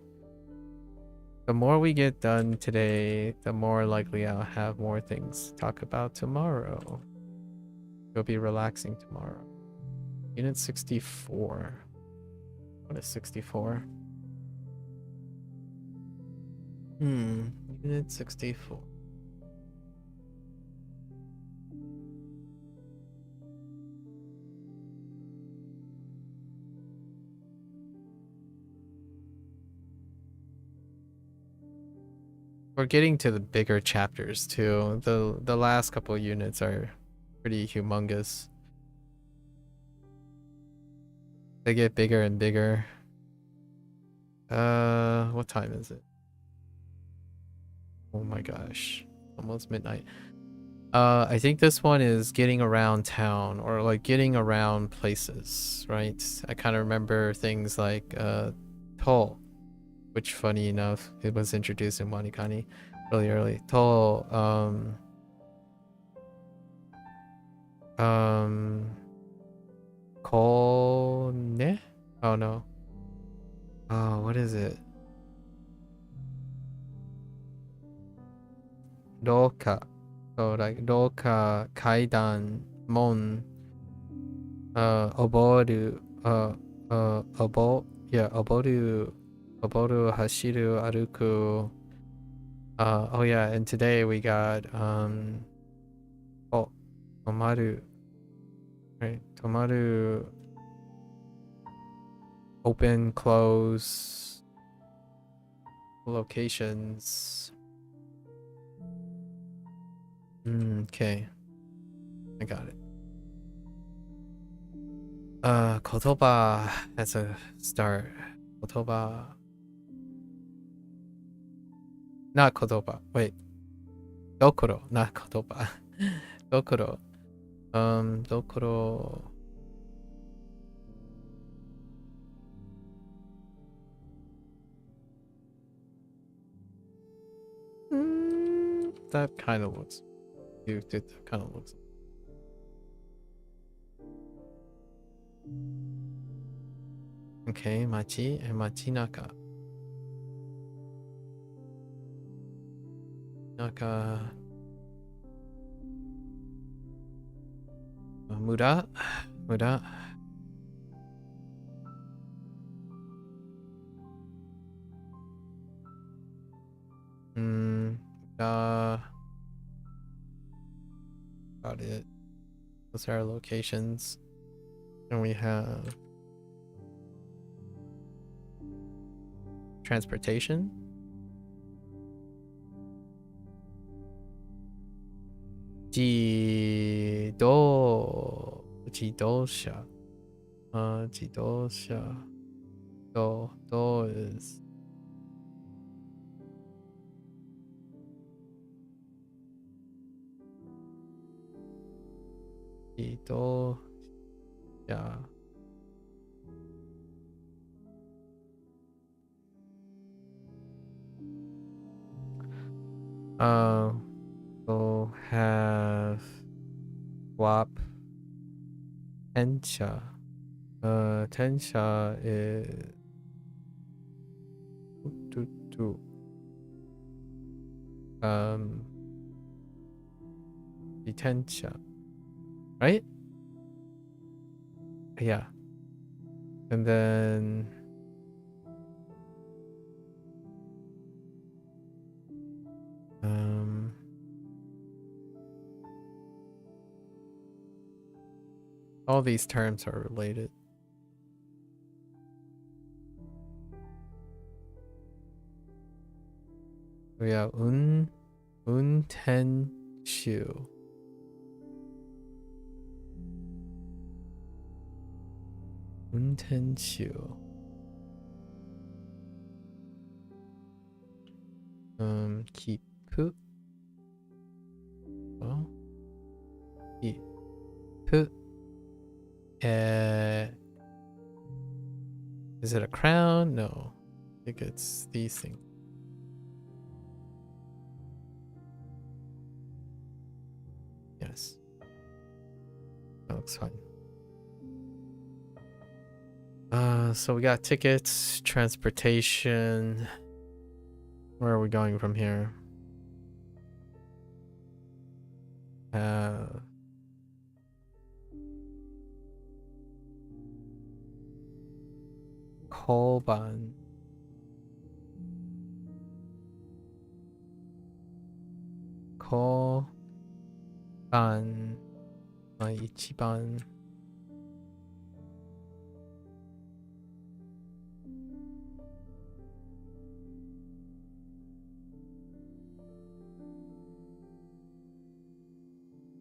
The more we get done today, the more likely I'll have more things to talk about tomorrow. You'll be relaxing tomorrow. Unit 64. What is 64? Unit 64. We're getting to the bigger chapters too. The last couple units are pretty humongous. They get bigger and bigger. What time is it? Oh my gosh. Almost midnight. I think this one is getting around town or like getting around places, right? I kind of remember things like toll, which funny enough, it was introduced in WaniKani really early. Toll, Kone? Oh no. Oh, what is it? Roka. So like Roka, Kaidan, Mon, Oboru, Oboru, Hashiru, Aruku. Oh yeah, and today we got Tomaru. Right, Tomaru. Open, close, locations. Okay, I got it. Kotoba as a start. Kotoba. Not Kotoba. Wait. Dokoro, not Kotoba. Dokoro. Dokoro. That kind of looks. That kind of looks. Okay, Machi and Machinaka. Naka. Muda. Muda. Got it. Those are our locations. And we have transportation. Jidosha. Jidosha. Do is Jidosha. We'll have Wap Tensha. Tensha is Tensha, right? Yeah. And then all these terms are related. We have Untenshu. Untenshu. Kipu. Oh. Kipu. Is it a crown? No. I think it's these things. looks fine. So we got tickets, transportation. Where are we going from here? Kolban. Kolban. Ichiban.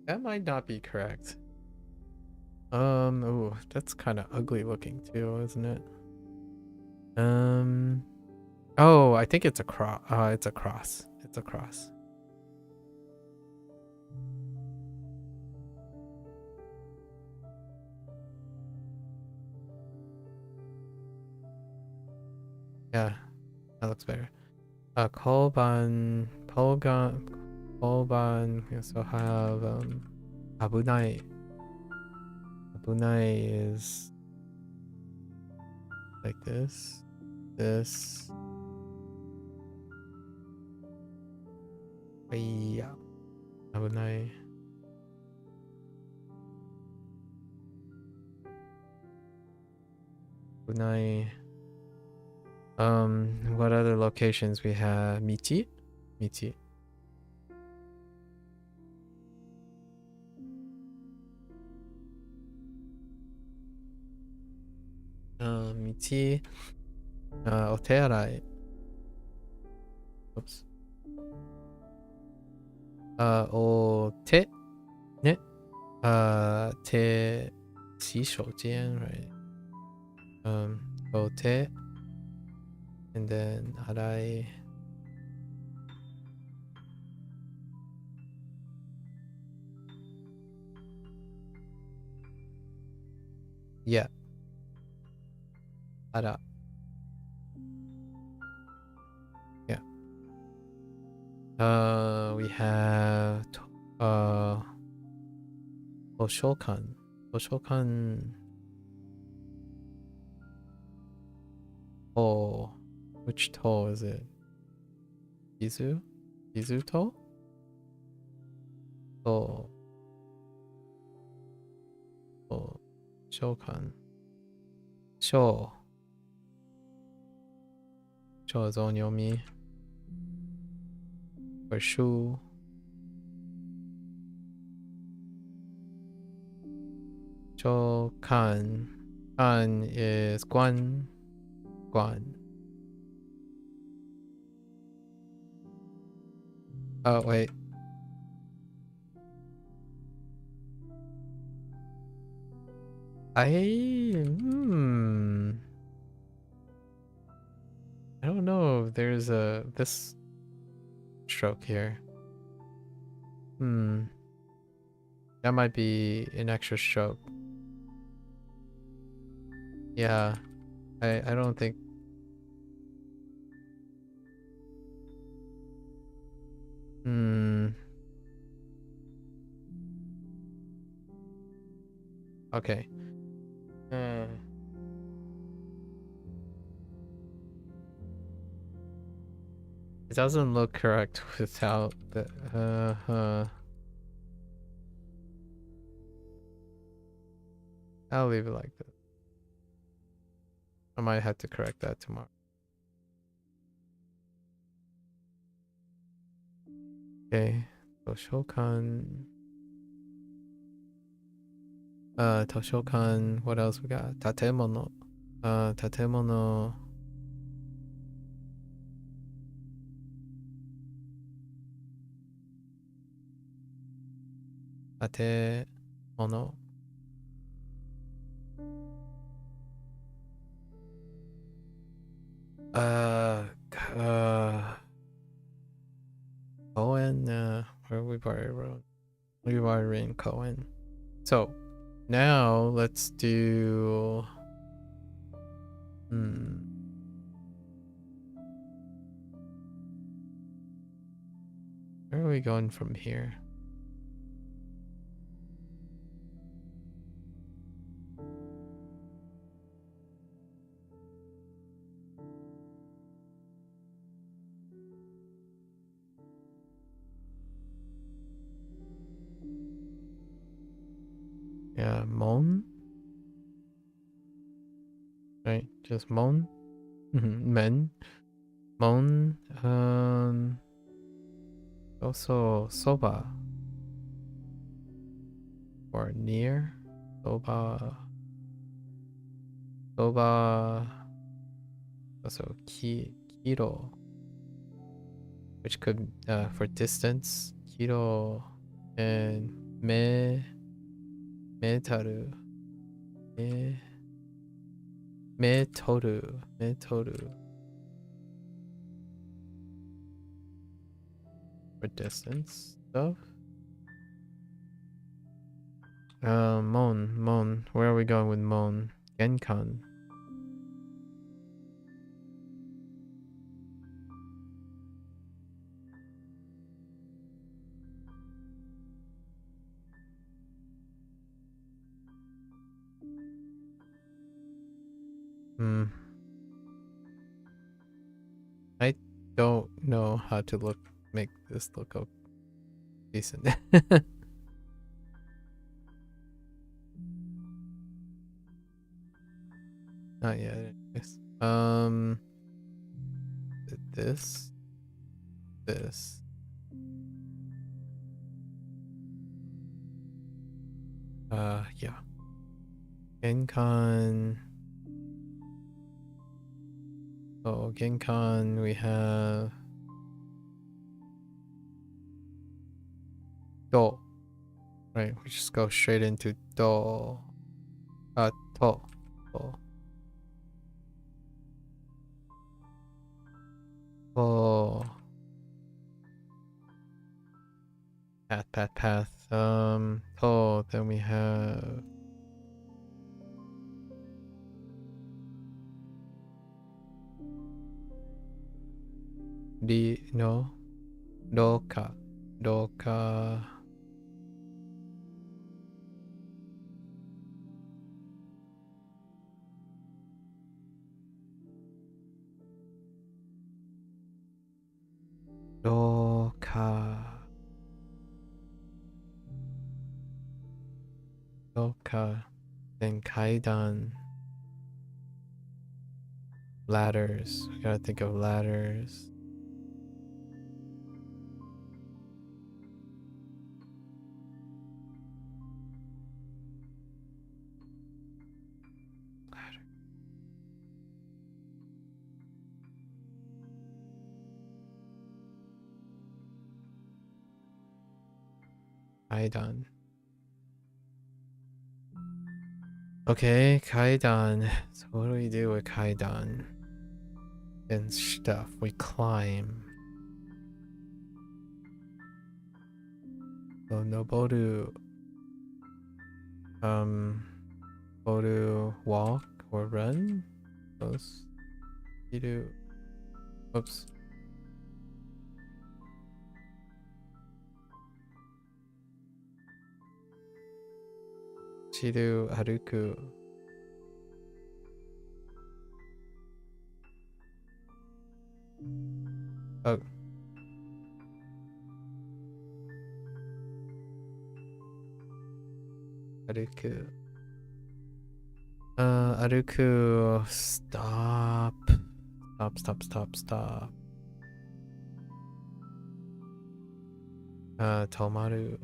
That might not be correct. Oh, that's kind of ugly looking too, isn't it? Oh, I think it's a cross. It's a cross. It's a cross. Yeah, that looks better. Kolban, Kolban. We also have Abunai. Abunai is like this. This. Yeah. Abunai. Abunai. What other locations we have? Michi? Michi. Michi. Otearai. Oops. Ote. Ne. Te. 洗手间, right? Ote. And then arai. Yeah. Ara. Yeah. We have Oshokan. Oshokan. Oh, which toe is it? Izu? Izu toe? Oh. Oh. Shokan. Sho. Sho is onyomi. Or shu. Shokan. Kan is guan. Guan. Oh, wait. I don't know if there's this stroke here. That might be an extra stroke. Yeah. I don't think. Okay. It doesn't look correct without the I'll leave it like that. I might have to correct that tomorrow. Okay. Toshokan. Toshokan. What else we got? Tatemono. Tatemono. Tatemono. Cohen, where we've already wrote. We've already written Cohen. So now let's do where are we going from here? Yeah, mon. Right, just mon. Men. Mon. Also soba. Or near. Soba. Soba. Also kiro. Which could for distance. Kiro and metaru. Metoru. For distance stuff. Mon. Where are we going with mon? Genkan. I don't know how to make this look decent. Not yet. Anyways. This. Yeah. Genkan. Oh, Genkan, we have do. Right, we just go straight into do. To. Oh. Path. To, then we have doka. Doka. Then kaidan. Ladders. We gotta think of ladders. Kaidan. Okay, kaidan. So what do we do with kaidan? And stuff. We climb. So noboru. Boru walk or run. Those. Shiru. Oops. Shiru aruku. Oh. Aruku. Aruku. Stop. Tomaru.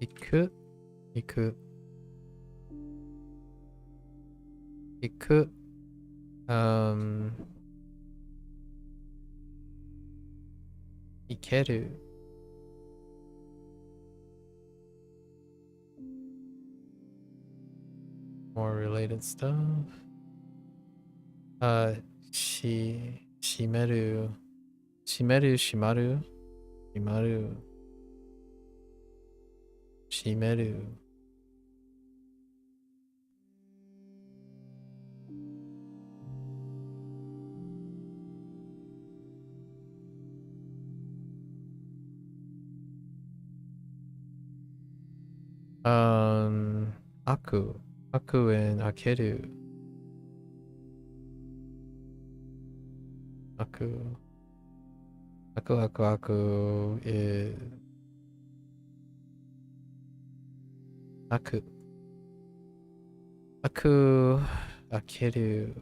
Iku. Ikeru. More related stuff. Shimaru. Shimaru. Aku and akeru. Aku. Aku is aku. Akeru.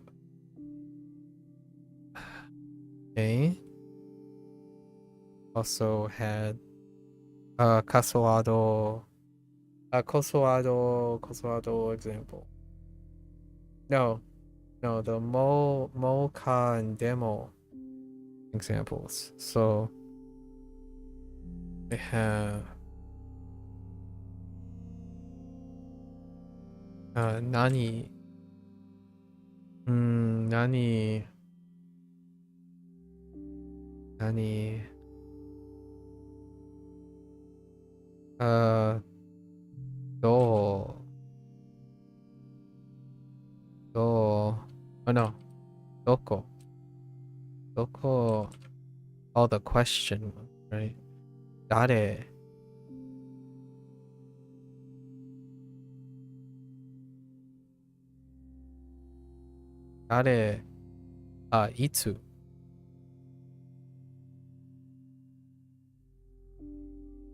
Okay. Also had Kasoado. Kosoado example. No, the Mocha and demo examples. So we have Nani. Nani. Do. Oh no. Doko. Oh, the question, right? Dare.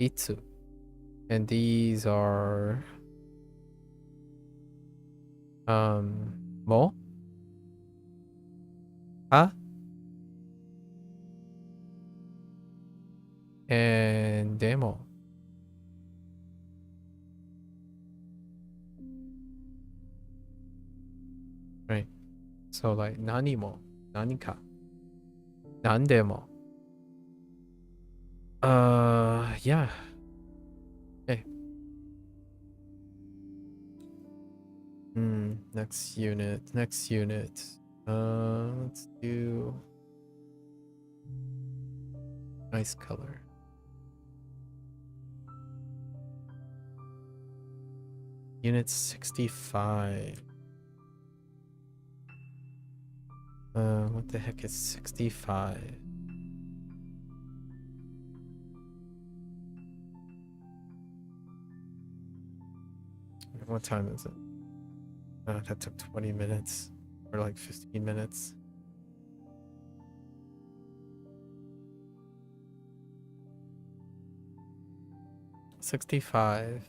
Itsu. And these are mo? Ha? And demo. Right. So like nani mo, nanika, nandemo. Yeah. Okay. Next unit. Let's do nice color. Unit 65. What the heck is 65? What time is it? That took 20 minutes or like 15 minutes. $65.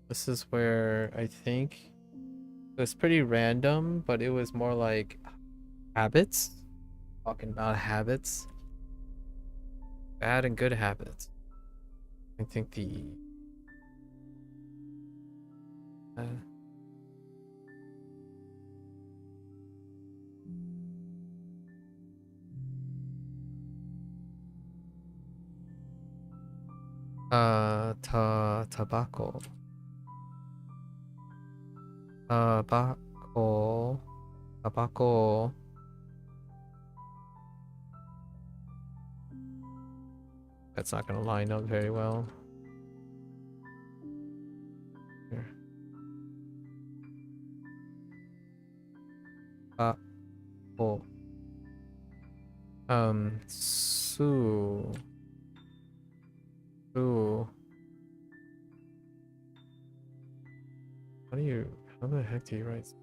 This is where I think it was pretty random, but it was more like habits. Talking about habits. Bad and good habits. I think the tobacco. Tobacco. That's not gonna line up very well. Here. Sue. How the heck do you write?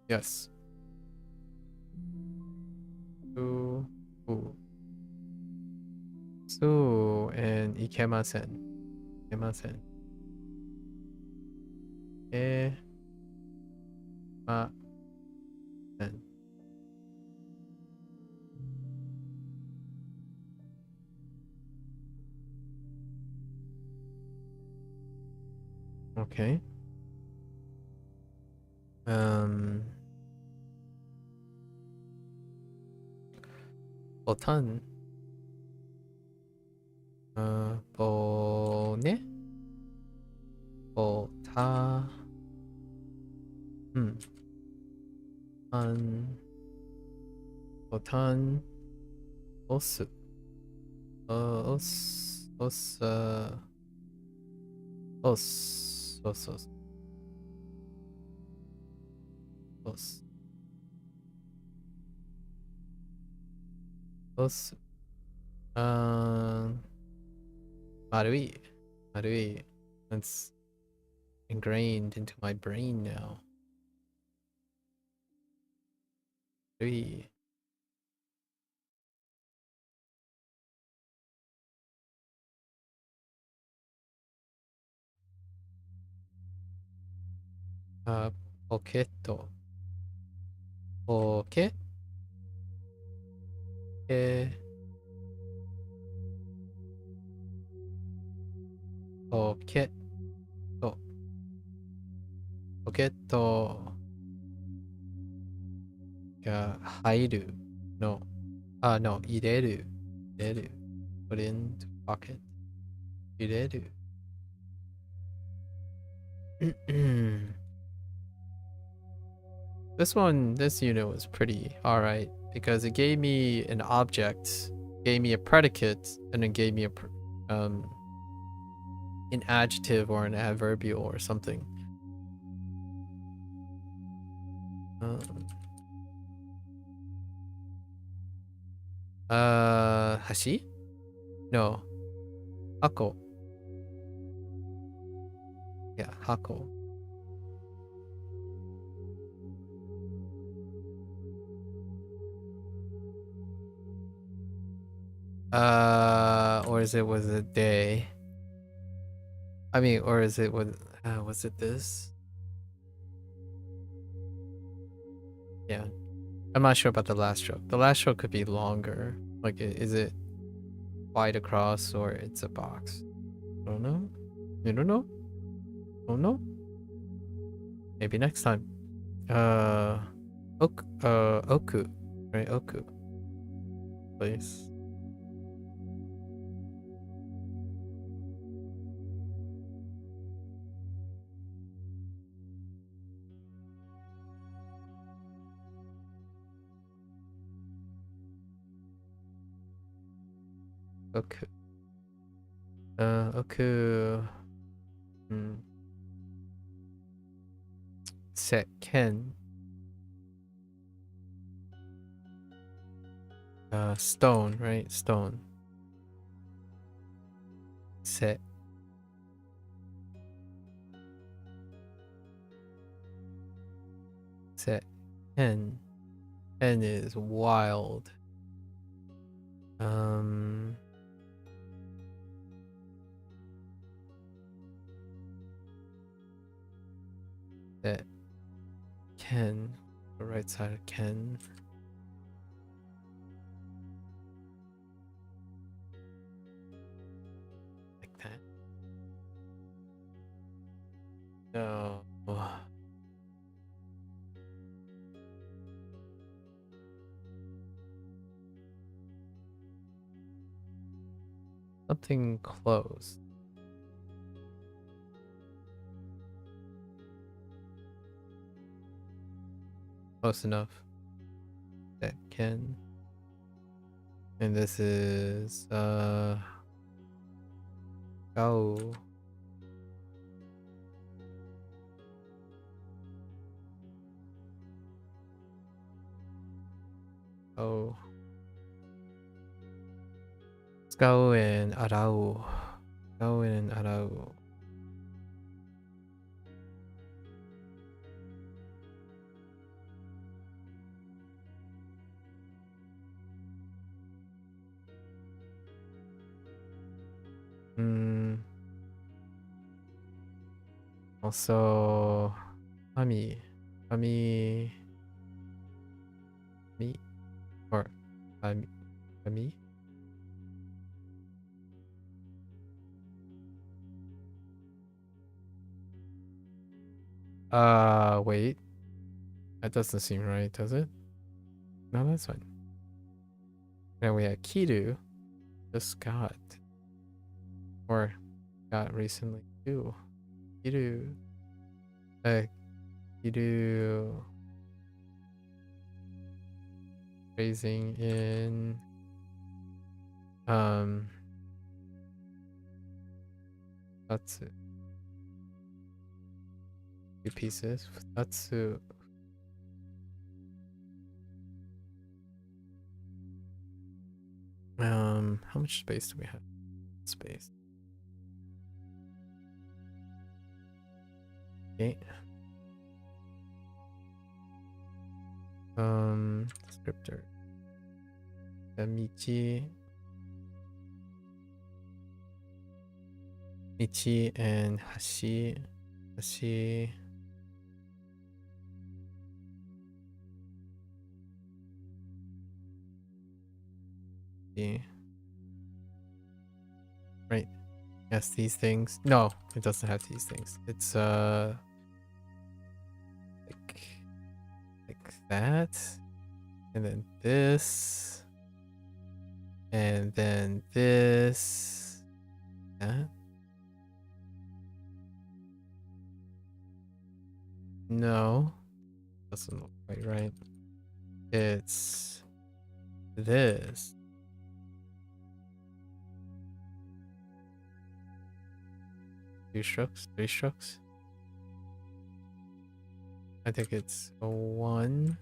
Yes. Sue and ikemasen. Okay. Botan. Bone. Bota. Botan. Osu. Marui. Marui. That's ingrained into my brain now. Marui. Poketo. Poke. Poketo. Poketo. Hairu. No. No. Ireru. Ireru. Put into pocket. Ireru. This unit was pretty alright because it gave me an object, gave me a predicate, and then gave me an adjective or an adverbial or something. Hashi? No. Hako. Yeah, hako. Or was it day? I mean, or was it this? Yeah. I'm not sure about the last stroke. The last stroke could be longer. Like, is it wide across or it's a box? I don't know. You don't know? Don't know? Maybe next time. Oku. Right, Oku. Please. Oku. Oku. Seken. Stone, right? Stone. Set. N. N is wild. That Ken, the right side of Ken. Like that. No. Something close. Close enough. That can. And this is Go. Oh. Let's go in Arau. Go in Arau. Also, Ami, or Ami. Wait. That doesn't seem right, does it? No, that's fine. Now we have Kiru. Just got. Or got recently too. Kiru. Kiru. Raising in. That's it. 2 pieces. Futsu. How much space do we have? Space. Okay. Descriptor. Michi and Hashi. Right. Yes, these things. No, it doesn't have these things. It's like that. And then this. And then this. That. No. Doesn't look quite right. It's this. Two strokes? Three strokes? I think it's a 1.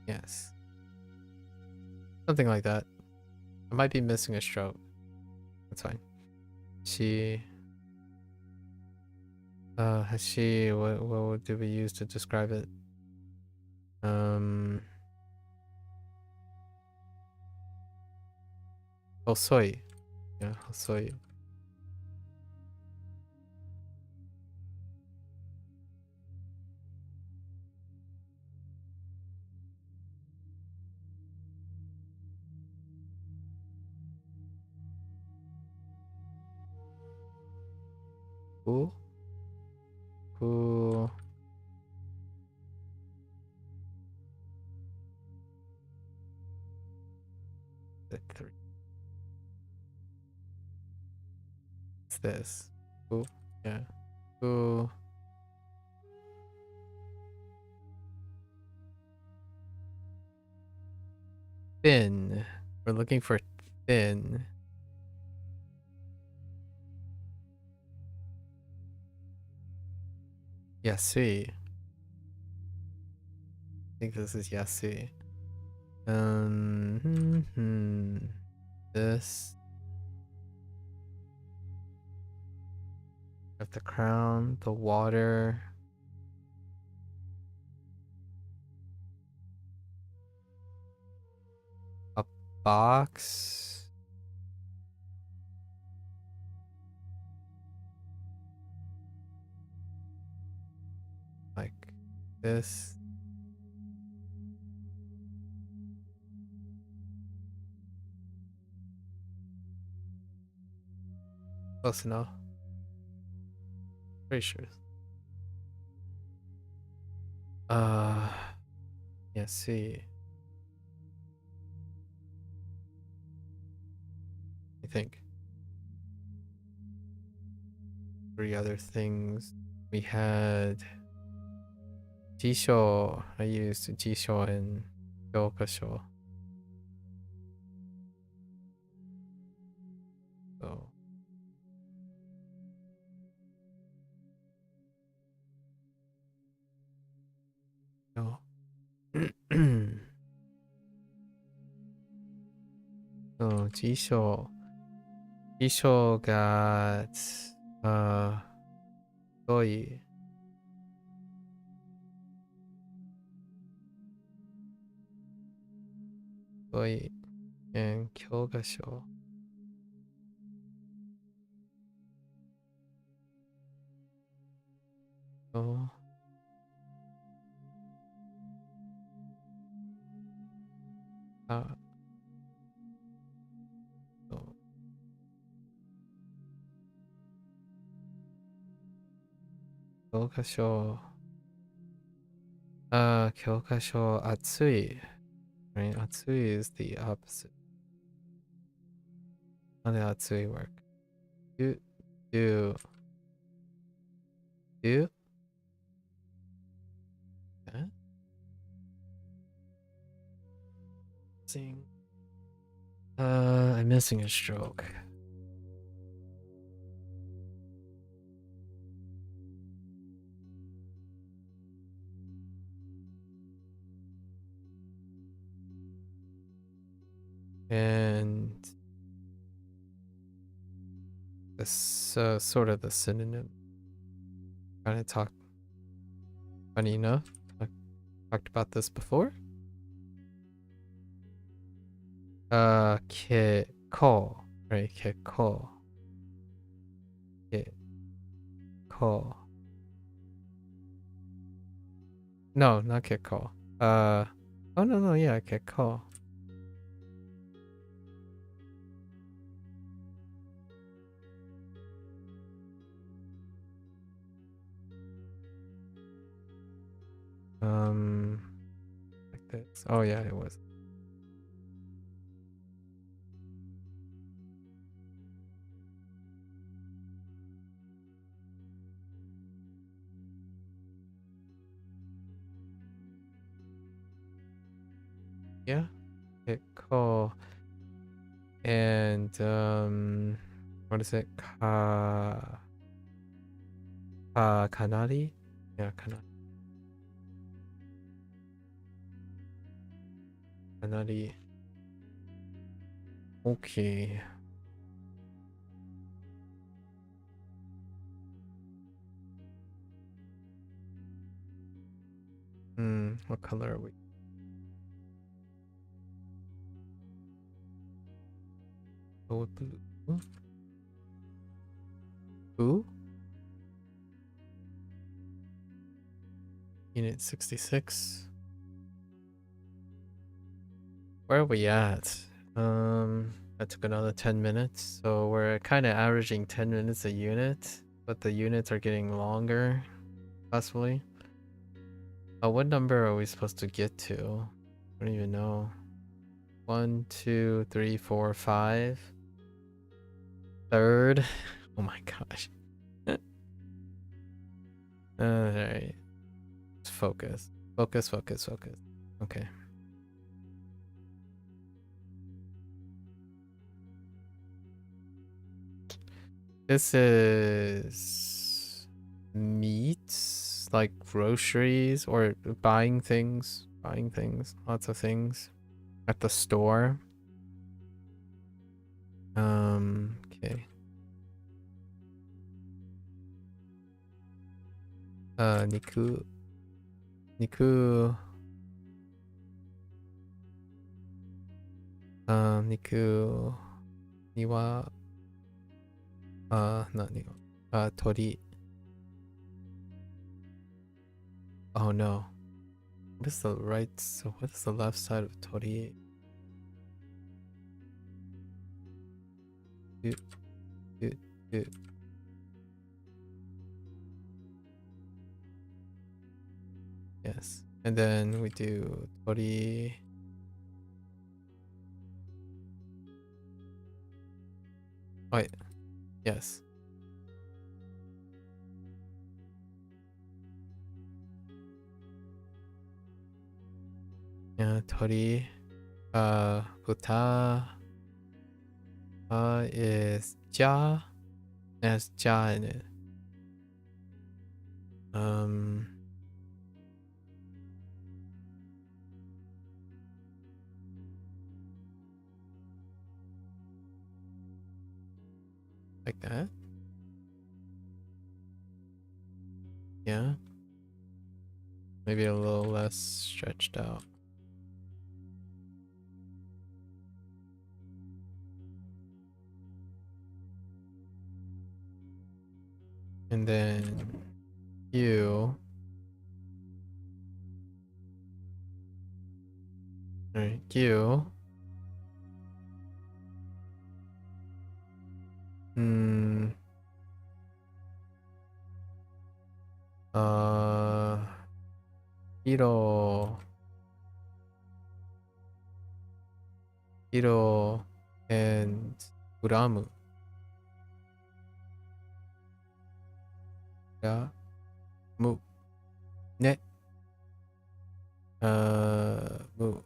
Yes. Something like that. I might be missing a stroke. That's fine. What do we use to describe it? Hosoi. Yeah, hosoi. Cool. Cool. The 3. It's this. Cool. Yeah. Cool. Thin. We're looking for thin. Yasui. I think this is Yasui. This. Got the crown, the water. A box. Like this. Close enough. Pretty sure. Yeah, see. I think. 3 other things. We had Jisho. I used Jisho and Gyokasho. So no. So Jisho got Koi. Koi and Kyogasho. So Kyokasho. Kyokasho Atsui. Right? Atsui is the opposite. How did Atsui work? Do. Huh? I'm missing a stroke. And this sort of the synonym. Kind of talk. Funny enough, I talked about this before. Keko, right? Keko. Keko. No, not Keko. Oh no, yeah, Keko. Like this. Oh yeah, it was. Yeah, Keko. And what is it? Kanari? Yeah, Kanari. Kanari. Okay. What color are we? Oh, blue. Blue? Unit 66. Where are we at? That took another 10 minutes. So we're kind of averaging 10 minutes a unit, but the units are getting longer, possibly. What number are we supposed to get to? I don't even know. 1, 2, 3, 4, 5. Third. Oh my gosh. Alright. Focus. Focus. Okay. This is meat, like groceries or buying things, lots of things at the store. Okay. Niku. Niku niwa not niwa tori. Oh no. What is the right, so what is the left side of tori? Yes. And then we do tori. Wait. Yes. Yeah, tori. Buta is ja. It has ja in it. Like that. Yeah. Maybe a little less stretched out. And then you. Alright, you. Hiro. Hiro and Uramu. Yeah. Mu. Ne. Mu.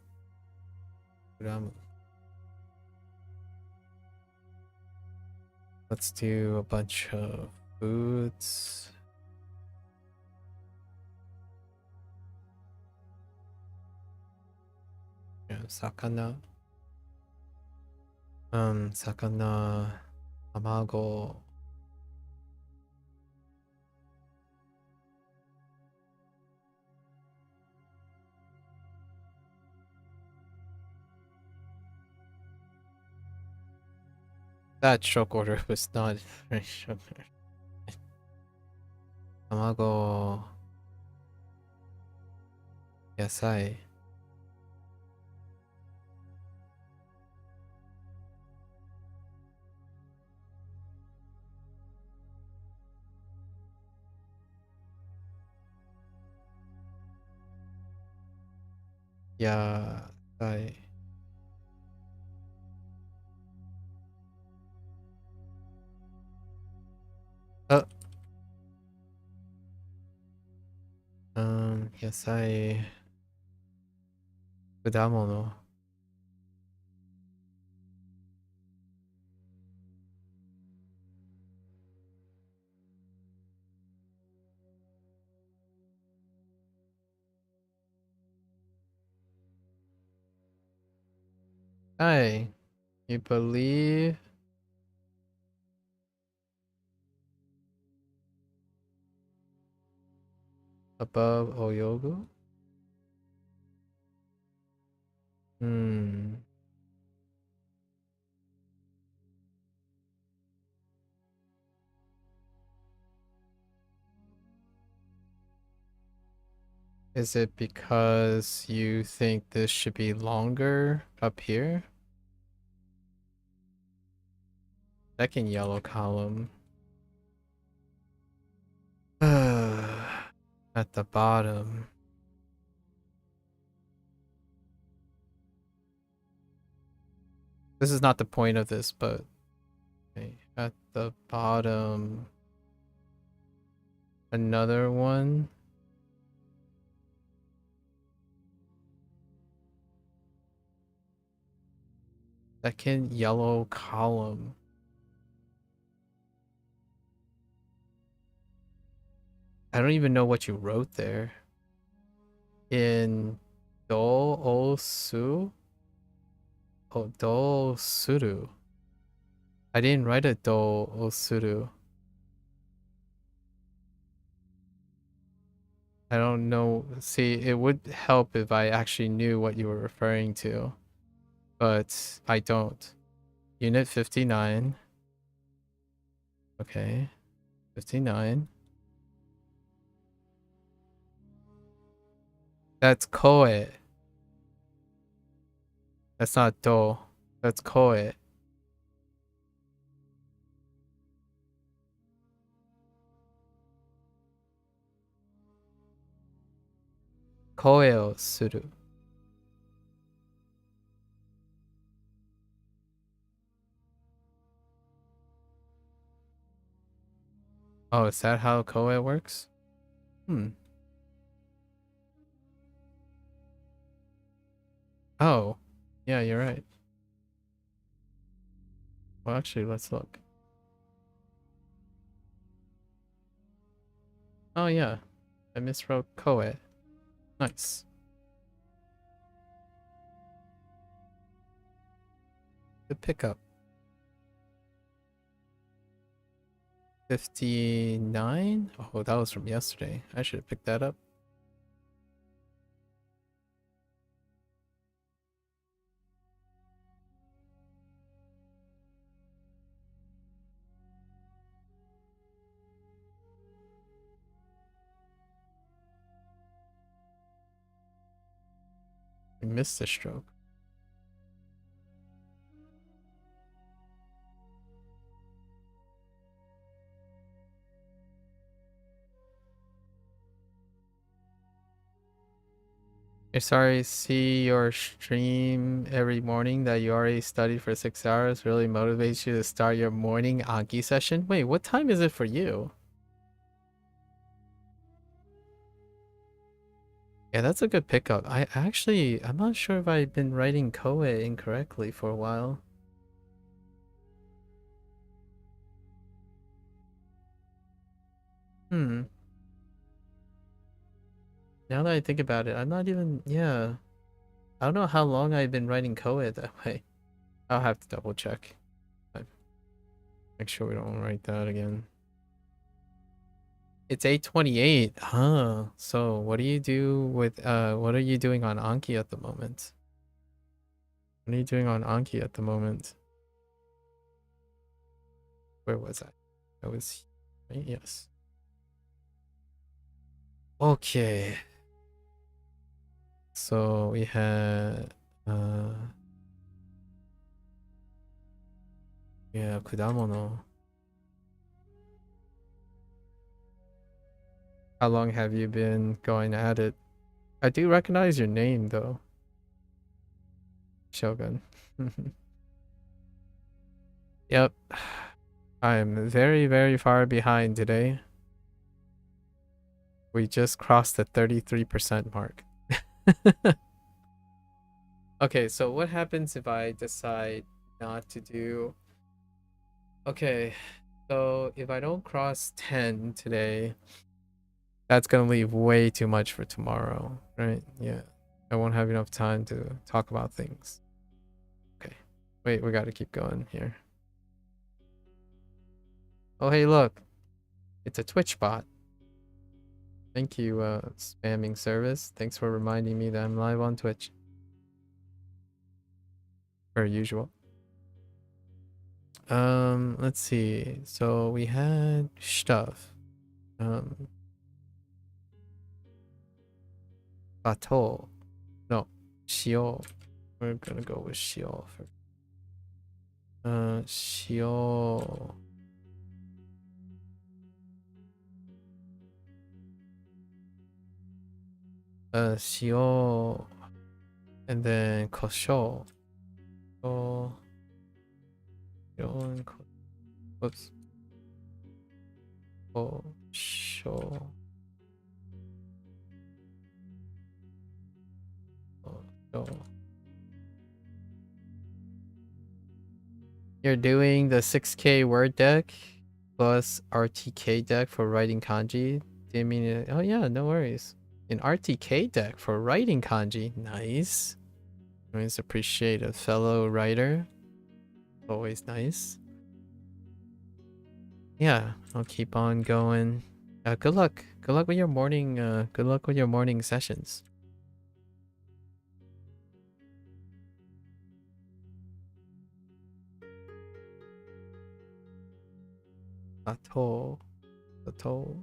Uramu. Let's do a bunch of foods. Yeah, sakana. 魚、卵。That stroke order was not very stroke order. 卵、野菜。野菜。あ、野菜、果物。Hi, you believe above Oyogu? Hmm. Is it because you think this should be longer up here? Second yellow column. At the bottom. This is not the point of this, but okay. At the bottom. Another one. Second yellow column. I don't even know what you wrote there. In Do-o-su? Oh, Do-suru. I didn't write a Do-o-suru. I don't know. See, it would help if I actually knew what you were referring to. But I don't. Unit 59. Okay. 59. That's koe. That's not do. That's koe. Koe o suru. Oh, is that how koe works? Oh, yeah, you're right. Well, actually, let's look. Oh, yeah. I miswrote koe. Nice. Good pickup. 59? Oh, that was from yesterday. I should have picked that up. I missed the stroke. Hey, sorry, see your stream every morning that you already studied for 6 hours really motivates you to start your morning Anki session? Wait, what time is it for you? Yeah, that's a good pickup. I'm not sure if I've been writing koe incorrectly for a while. Now that I think about it, I'm not even, yeah. I don't know how long I've been writing koe that way. I'll have to double check. Make sure we don't write that again. It's 8:28. Huh. So what do you do with what are you doing on Anki at the moment? What are you doing on Anki at the moment? Where was I? I was right? Yes. Okay. So we had yeah, kudamono. How long have you been going at it? I do recognize your name though. Shogun. Yep. I'm very, very far behind today. We just crossed the 33% mark. Okay, so what happens if I decide not to do... Okay, so if I don't cross 10 today, that's gonna leave way too much for tomorrow, right? Yeah, I won't have enough time to talk about things. Okay, wait, we gotta keep going here. Oh, hey, look, it's a Twitch bot. Thank you, spamming service. Thanks for reminding me that I'm live on Twitch. Per usual. Let's see. So we had stuff. Bateau. No, Shio. We're gonna go with Shio first. Shio. Shio. And then Kosho. Oh. Shio and Kosho. Whoops. Kosho. Kosho. You're doing the 6K word deck plus RTK deck for writing kanji. Didn't mean it. Oh yeah, no worries. An RTK deck for writing kanji. Nice. Always appreciate a fellow writer. Always nice. Yeah, I'll keep on going. Good luck. Good luck with your morning. Good luck with your morning sessions. Atoll. Atoll.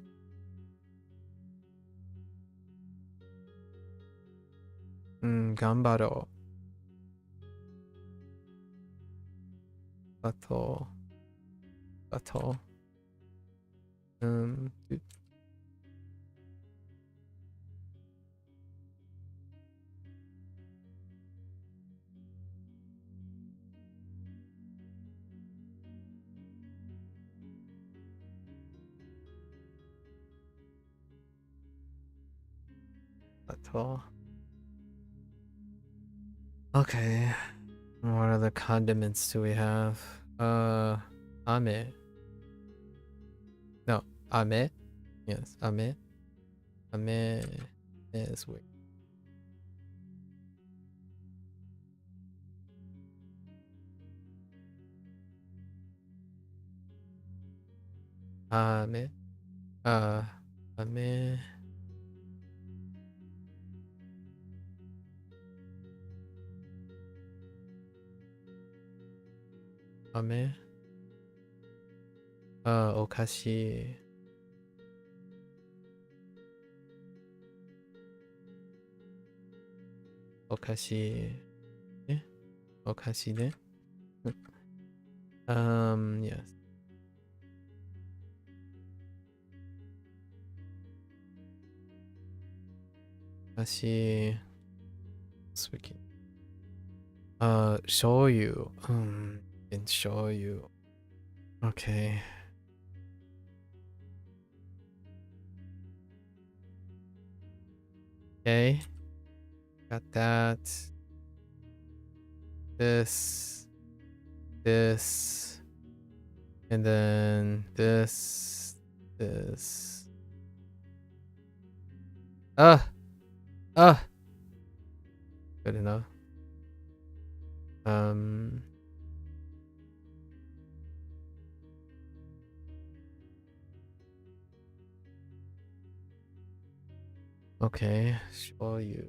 Gambaro. Atoll. Atoll. Atoll. Okay. What other condiments do we have? Ame. No, ame. Yes, ame. Ame is weird. Ame. Ame. Ame. Okashi. Okashi. Eh? Okashi ne? Yes. Okashi. Speaking. Shoyu. And shoyu. Okay. Okay. Got that. This. And then this. Good enough. Okay, show you.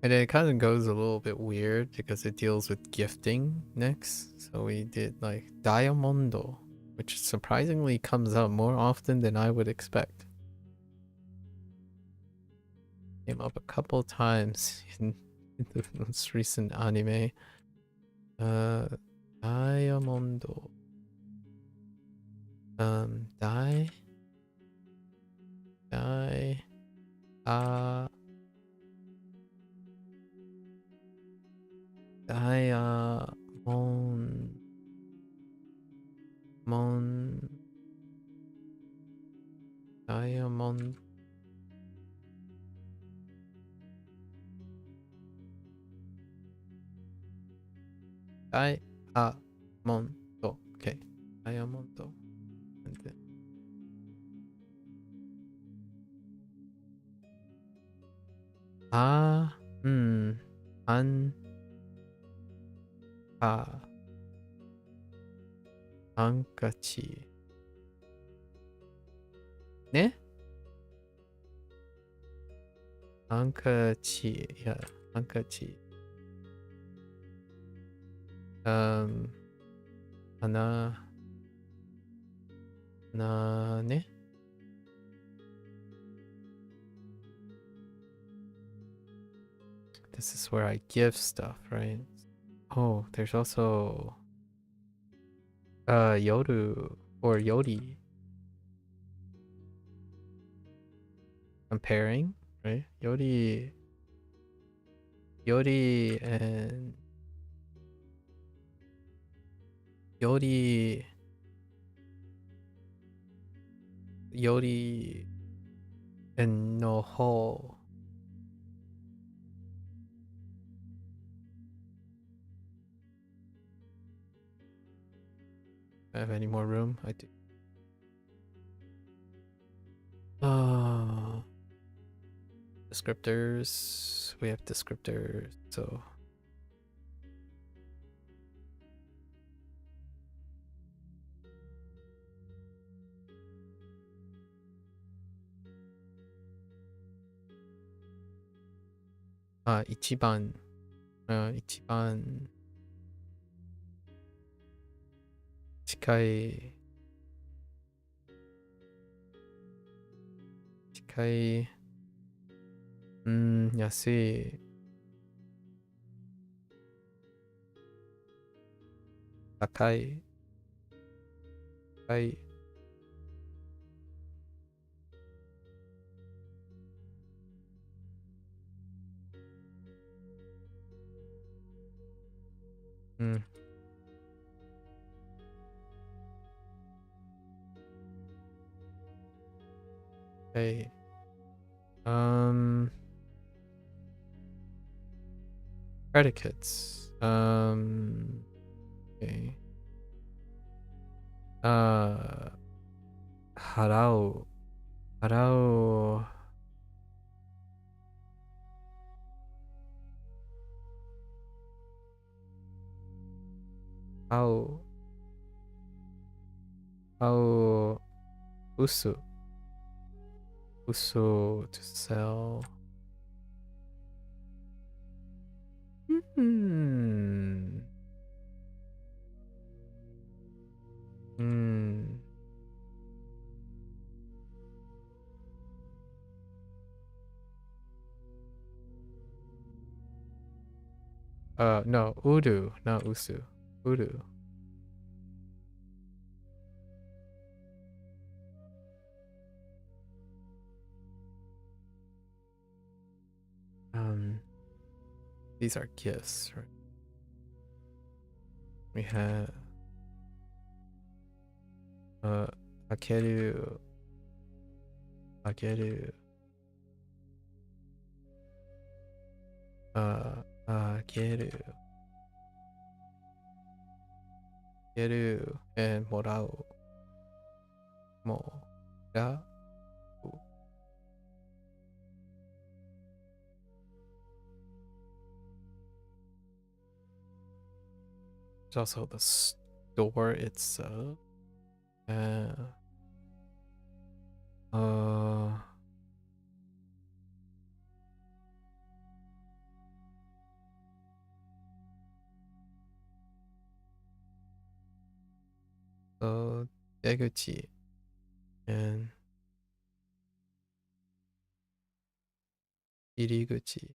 And then it kind of goes a little bit weird because it deals with gifting next. So we did like Diamondo, which surprisingly comes up more often than I would expect. Came up a couple times in the most recent anime. Diamondo. Die. Diamond. Diamond. Diamondo. Okay. Diamondo. And then Ankachi. Ne? Ankachi. Yeah, Ankachi. Ne? This is where I give stuff, right? Oh, there's also Yoru or Yodi. Comparing, right? Yodi and Yodi and Noho. I have any more room? I do. Descriptors. We have descriptors, so Ichiban. Ichiban. Chikai. Yasui. Takai. Takai. Okay. Predicates. Okay. Harau. Usu. Usu to sell. No, Udu, not Usu. Udu. These are gifts, right? We have Akeru. Akeru. And Morao. Morao. There's also the store itself. So Deguchi and Iriguchi.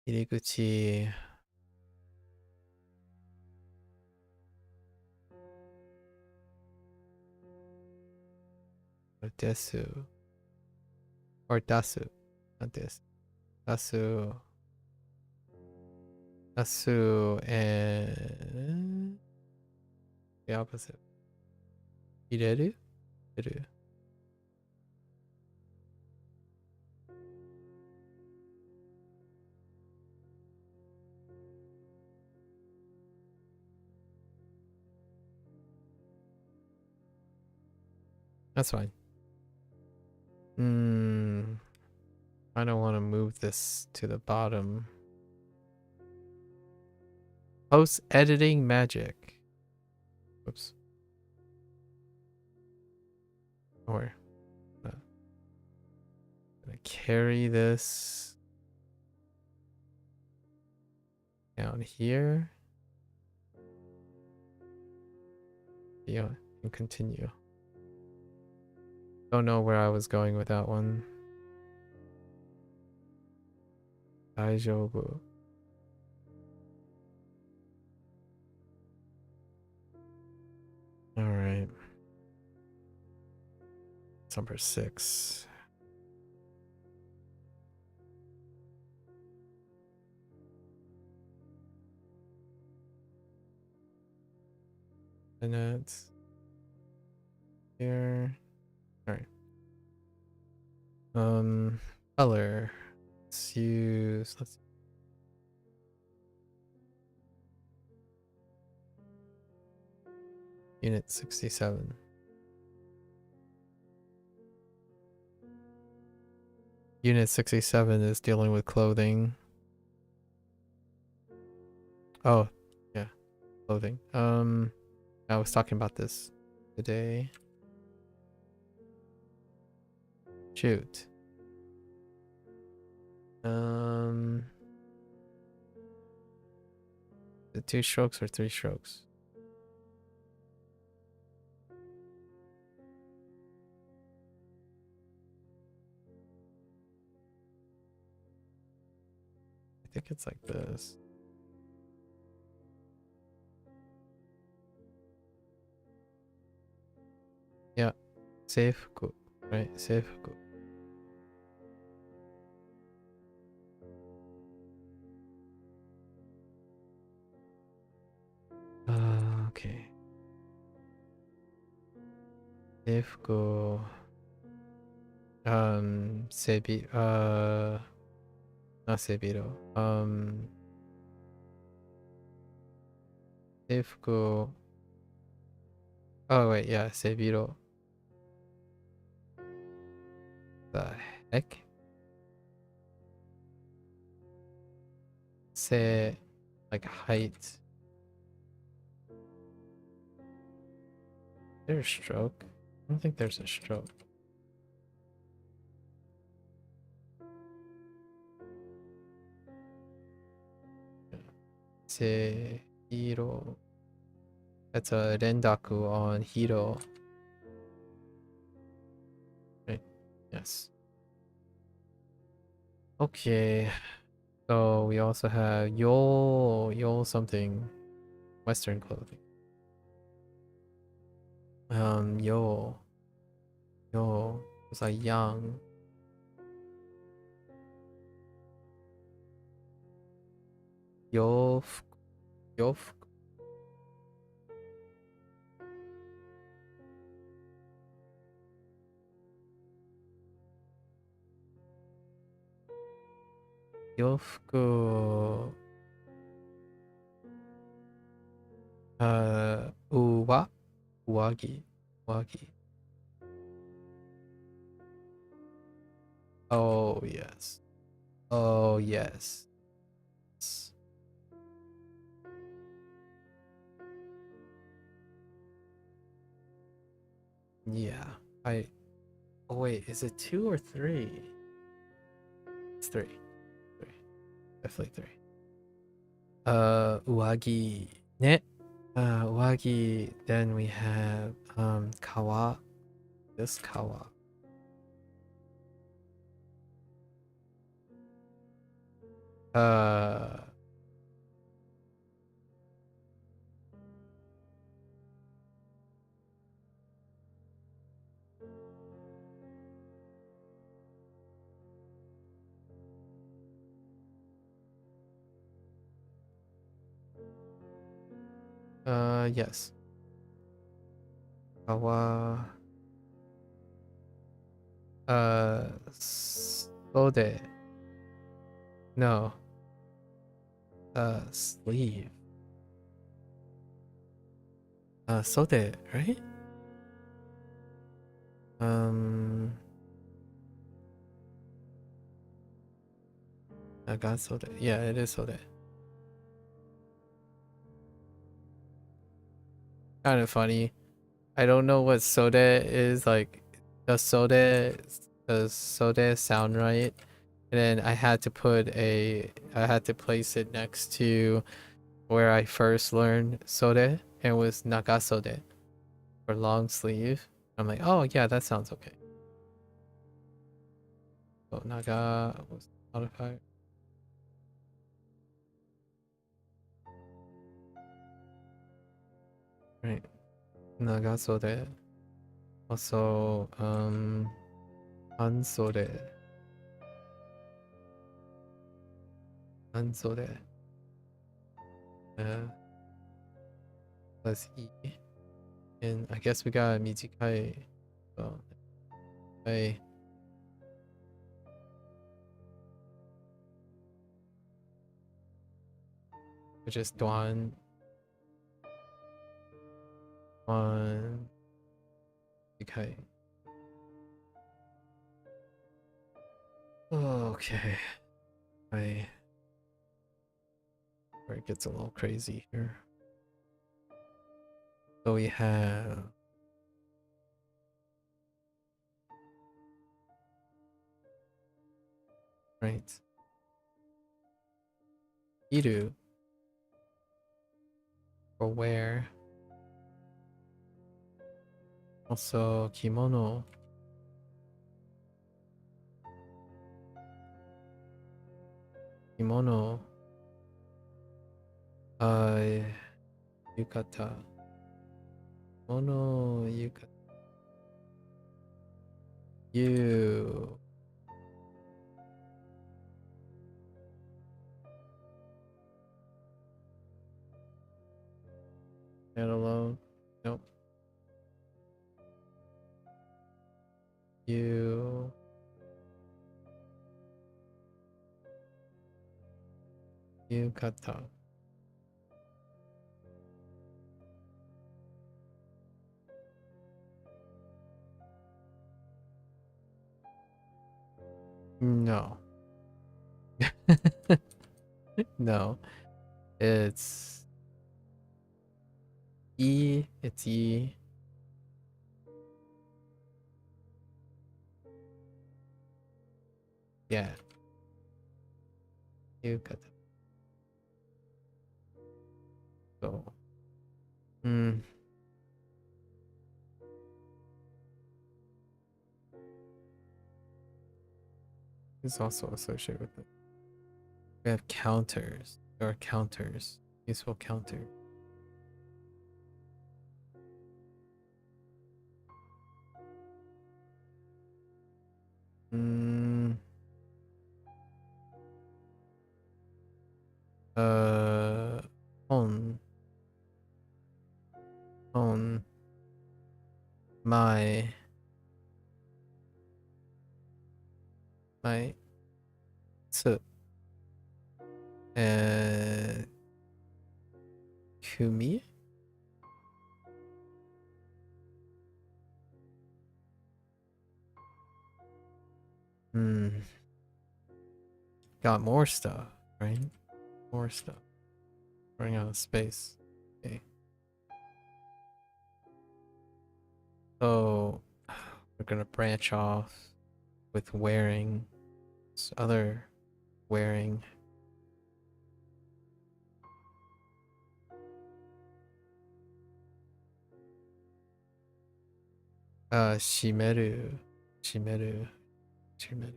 Iriguchi. Desu. Or Dasu. Not this. Dasu. Dasu and the opposite. Ireru? Ireru. That's fine. I don't want to move this to the bottom. Post editing magic. Whoops. Or gonna carry this down here. Yeah, and continue. Don't know where I was going with that one. Daijoubu. All right. Number 6. And it's here. All right. Color. Let's use. Unit 67. Unit 67 is dealing with clothing. Oh, yeah, clothing. I was talking about this today. Shoot. The 2 strokes or 3 strokes? I think it's like this. Yeah, seifuku, right? Seifuku. Okay. Seifuku. Not seibiro. Seifuku. Oh wait, yeah, seibiro. The heck? Say, like height. There's a stroke. I don't think there's a stroke. Seihiro. That's a rendaku on hiro. Right. Yes. Okay. So we also have yo something. Western clothing. Yo was like young. Yofuku. Yofuku. Uwagi. Oh yes. Oh yes. Yeah. Oh wait, is it 2 or 3? It's 3. 3. Definitely 3. Uagi. Ne. Uagi. Then we have kawa. This kawa. Yes. Kawa. Sode. No. Sleeve. Sode, right? I got sode. Yeah, it is sode. Kind of funny. I don't know what soda is like. Does soda sound right? And then I had to place it next to where I first learned soda, and it was nagasode for long sleeve. I'm like, oh yeah, that sounds okay. So naga was modified. Right. Nagasode. Also, Hansode. Hansode. Plus E. And I guess we got Mijikai. So, which is Duan. Okay. Okay. Where it gets a little crazy here. So we have right. Iru for wear. Also kimono. Kimono. Yukata. Kimono yukata. You. Stand alone. Nope. You. Yukata. No. No. It's E. It's E. Yeah. Yukata. So. Is also associated with it. We have counters. There are counters. Useful counter. On my tsu kumi. Got more stuff, right? More stuff. Running out of space. Okay. So we're gonna branch off with wearing, other wearing. Shimeru, shimeru, shimeru.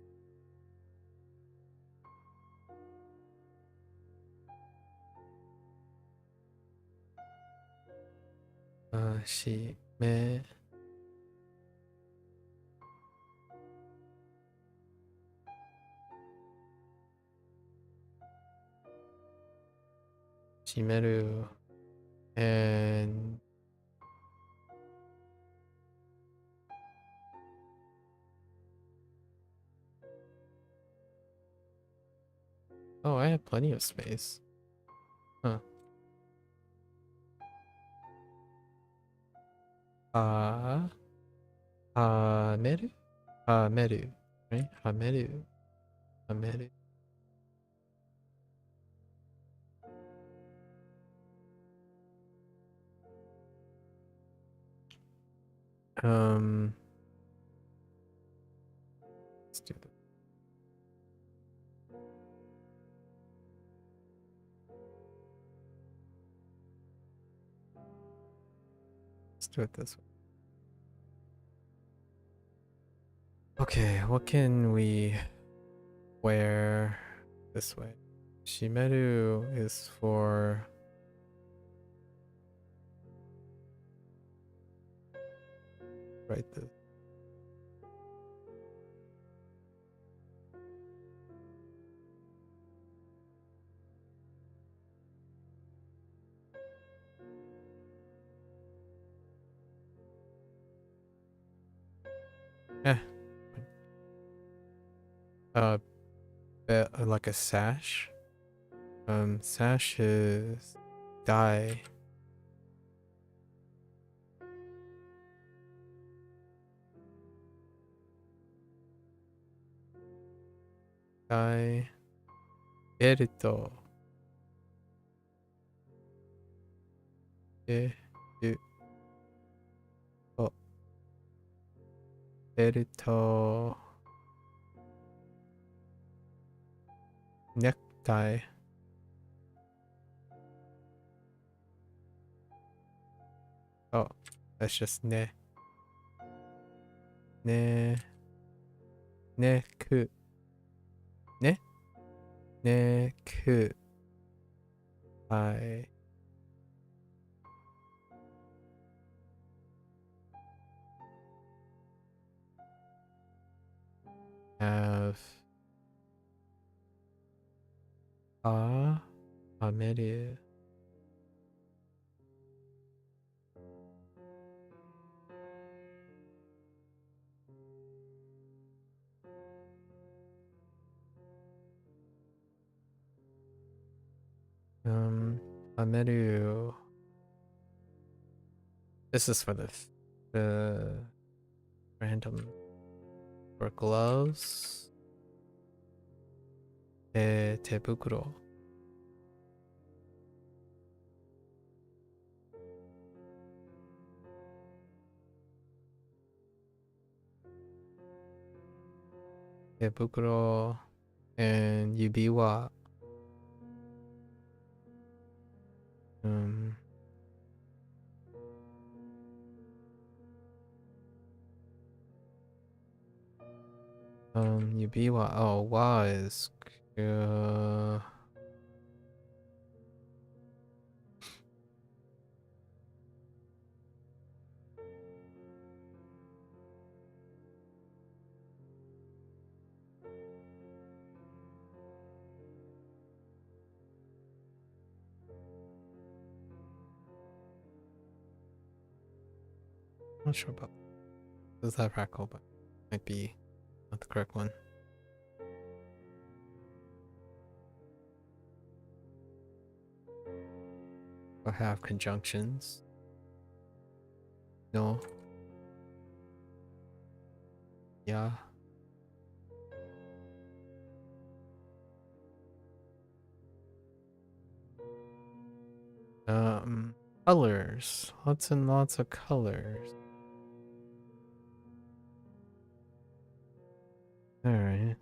Shime. Shimeru. And oh, I have plenty of space. Huh. Meru? Meru, right? Meru. Meru. Let's do this. Let's do it this way. Okay, what can we wear this way? Shimeru is for right this. Eh. Like a sash. Sash is dye. Dye. Beruto. Beruto. Necktie. Oh, that's just ne. Neku. Ne? Neku. I have Ameru. Ameru. This is for the random for gloves. Tebukuro. Tebukuro and yubiwa. Yubiwa. Oh, wa is not sure about is that Rackle, but might be not the correct one. Or have conjunctions. No. Yeah. Colors. Lots and lots of colors. All right.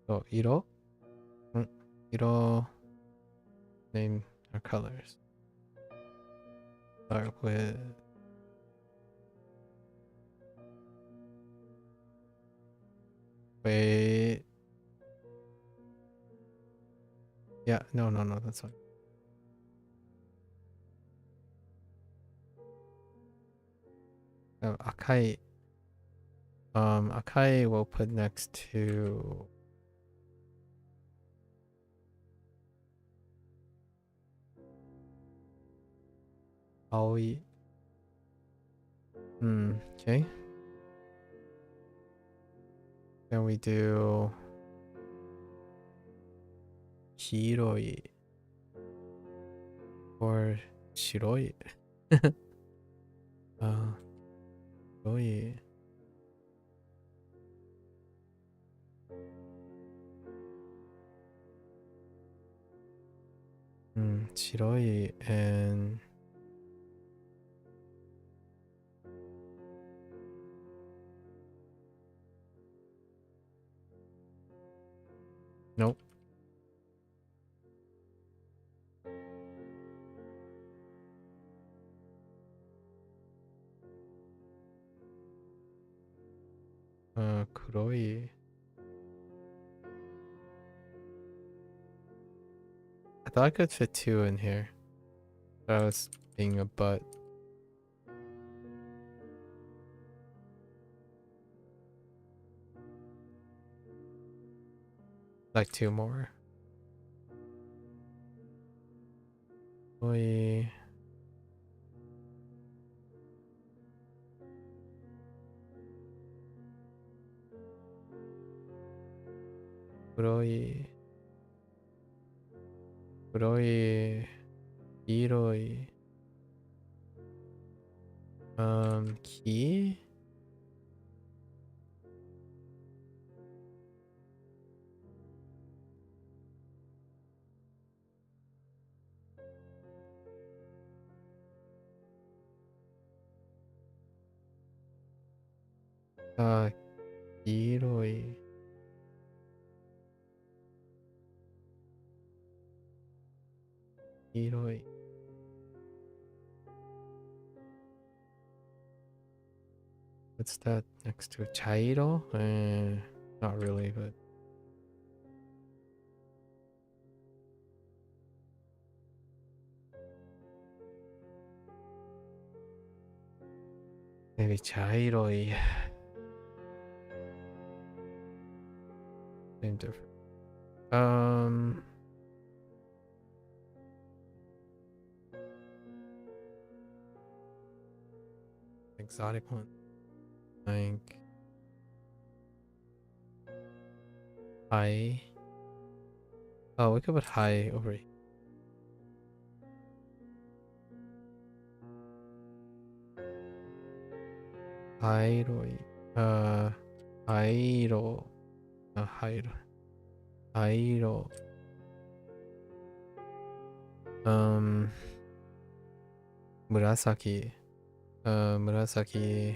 So, iro? Iro. Name our colors. Start with. Wait. Yeah, no, that's fine. Akai. Akai we'll put next to Aoi. Okay. Then we do Hiroi or Shiroi. Shiroi. Shiroi and nope. Kuroi. I thought I could fit 2 in here. That was being a butt. Like 2 more. Kuroi. Kuroi. Kuroi. Hiroi. Ki? Hiroi. Hiroi. What's that next to Chairo? Not really, but maybe Chairoi. Same difference. Exotic one. Like high. Oh, we could put high over here. Hairoi. Hairo. Hairo. Hairo. Murasaki. Murasaki.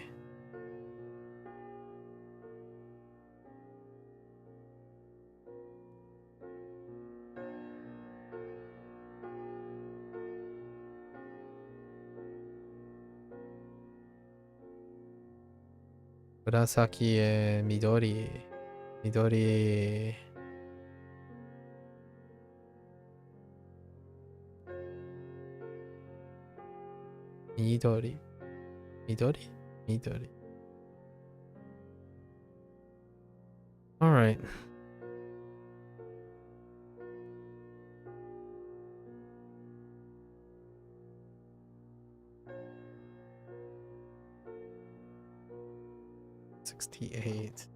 Murasaki Midori. Midori. Midori. Midori? Midori. Alright. $68.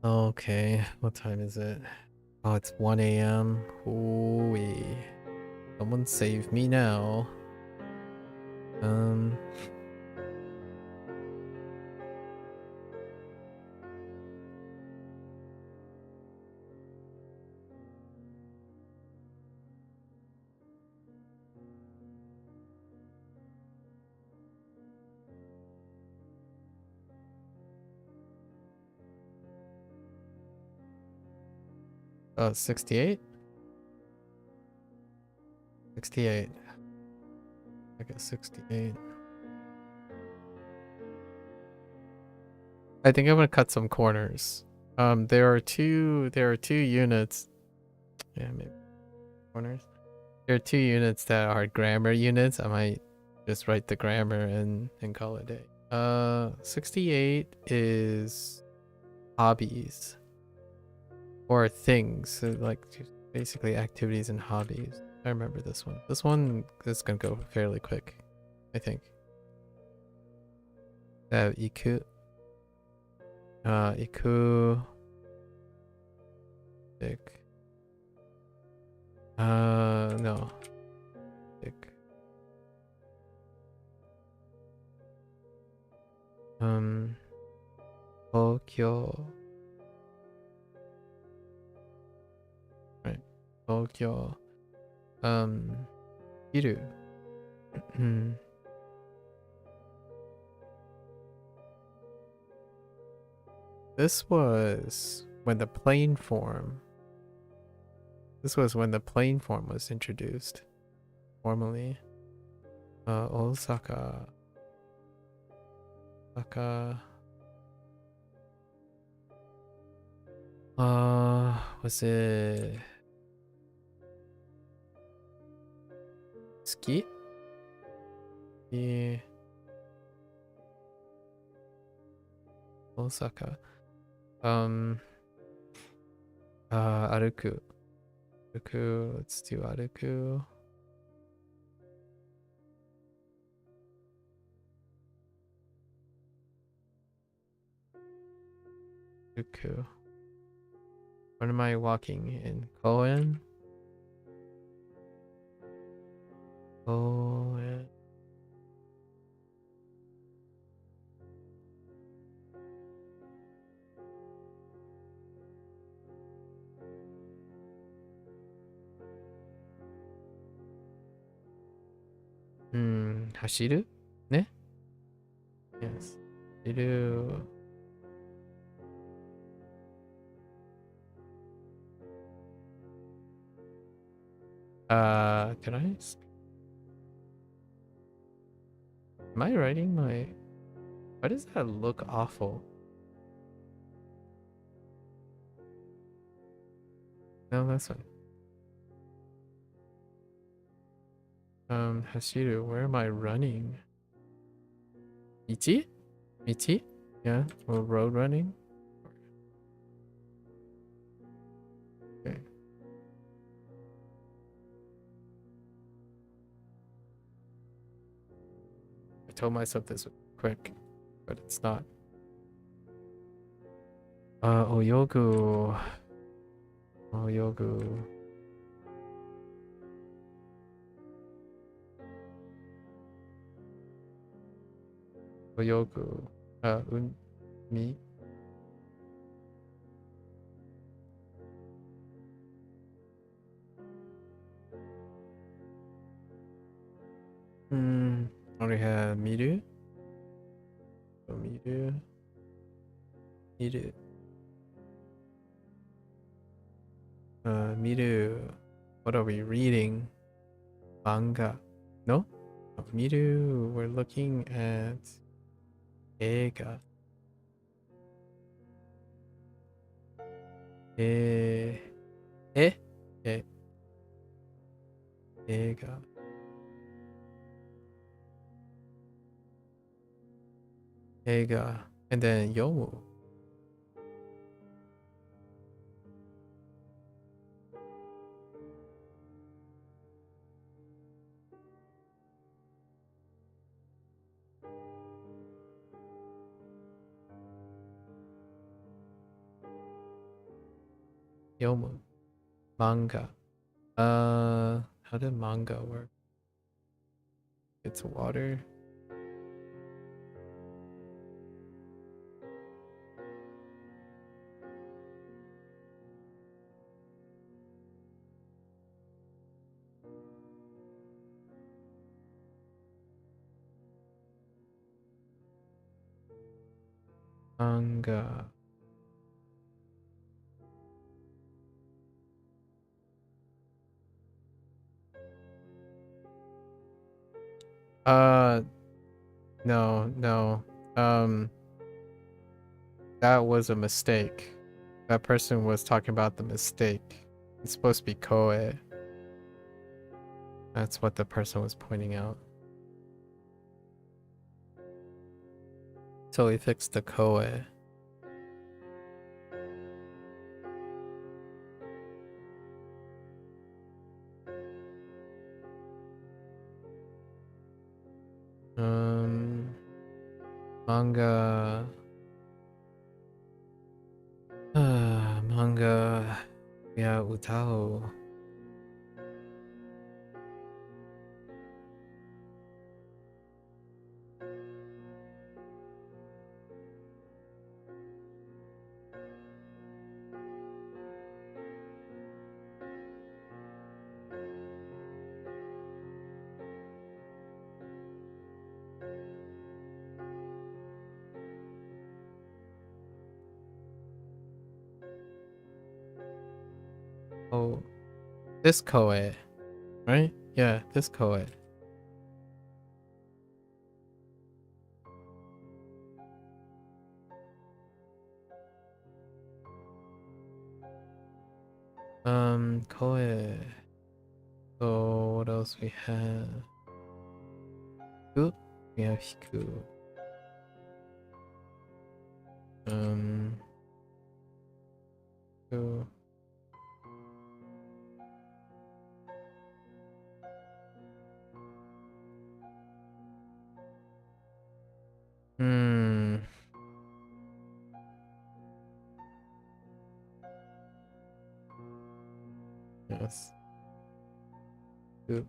Okay, what time is it? Oh, it's 1 a.m. Ooh-wee. Someone save me now. 68? 68. I guess 68. I think I'm gonna cut some corners. There are two units. Yeah, maybe corners. There are 2 units that are grammar units. I might just write the grammar and call it a day. 68 is hobbies or things. So like basically activities and hobbies. I remember this one. This one is gonna go fairly quick, I think. Iku. Iku. Dick. No. Dick. Tokyo. Right. Tokyo. Hiru. This was when the plain form. This was when the plain form was introduced formally. Osaka. Osaka. Was it ski? Yeah. Osaka. Aruku. Aruku. Let's do Aruku. Aruku. When am I walking in? Koen? Koen. Hashiru? Ne? Yes. Hashiru. Can I? Am I writing my... Why does that look awful? No, that's fine. Hashiru, where am I running? Ichi? Ichi? Yeah, or road running? Okay. I told myself this was quick, but it's not. Oyogu. Oyogu. Oyogu. Me. We have miru. So miru. Miru. Miru. What are we reading? Manga. No? Oh, miru. We're looking at eiga. Eiga. Eiga. And then yomu. Yomu. Manga. How did manga work? It's water. Manga. No. That was a mistake. That person was talking about the mistake. It's supposed to be koe. That's what the person was pointing out. So we fixed the koe. Manga. Manga. Yeah, utao. Oh, this koe, right? Yeah, this koe. Koe. So what else we have? Hiku? We have hiku. Hiku. Yes. Oop.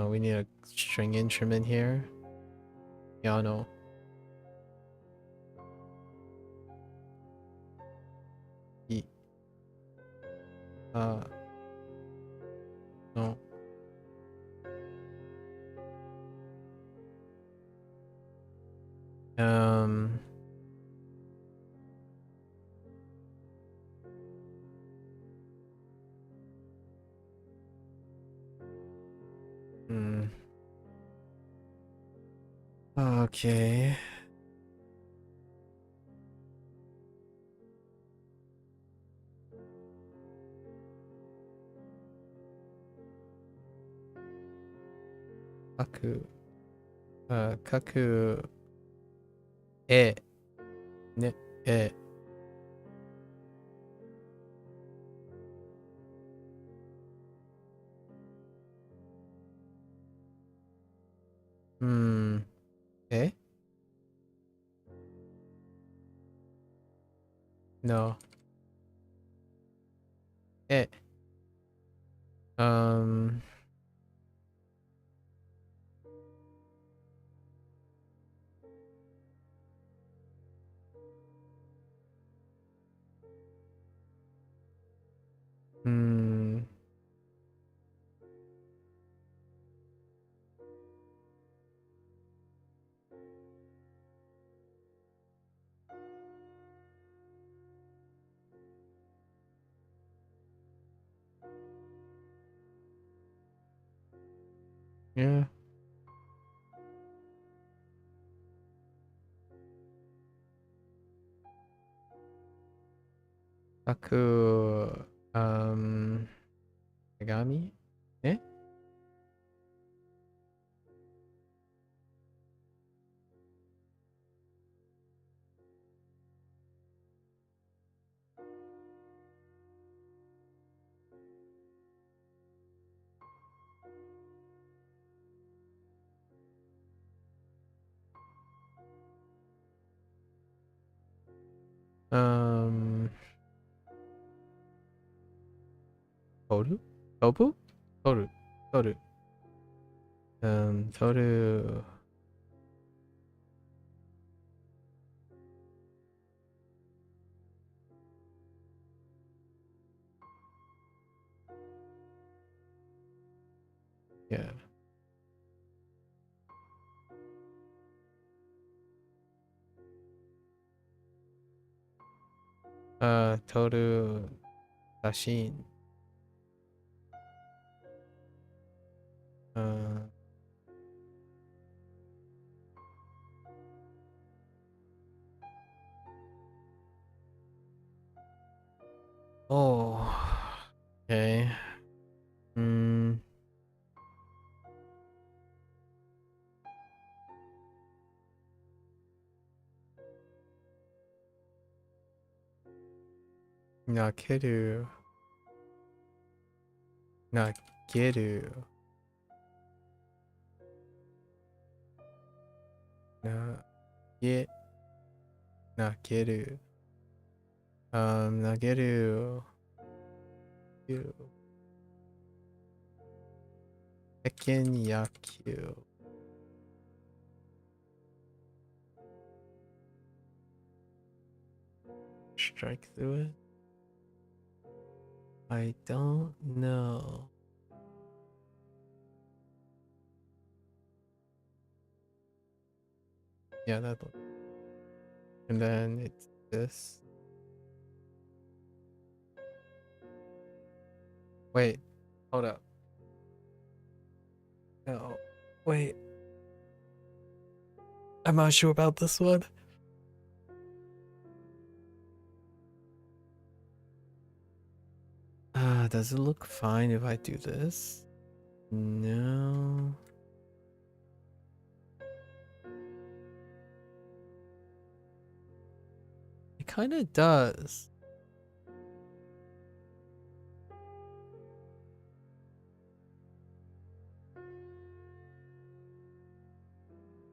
We need a string instrument here. Piano. E. No. Okay. Kaku. Kaku. E. Ne. E. E? No. E. Yeah. Kaku. Megami? Eh? Toru? Tobu? Toru. Toru. Toru. Yeah. Toru. Dashin. Oh, okay. Hmm. Nakeru. Nageru. Nage. Nageru. Nageru. You. Eken Yakyu. Strike through it? I don't know. Yeah, that one. And then it's this. Wait, hold up. No, wait. I'm not sure about this one. Does it look fine if I do this? No. It kind of does.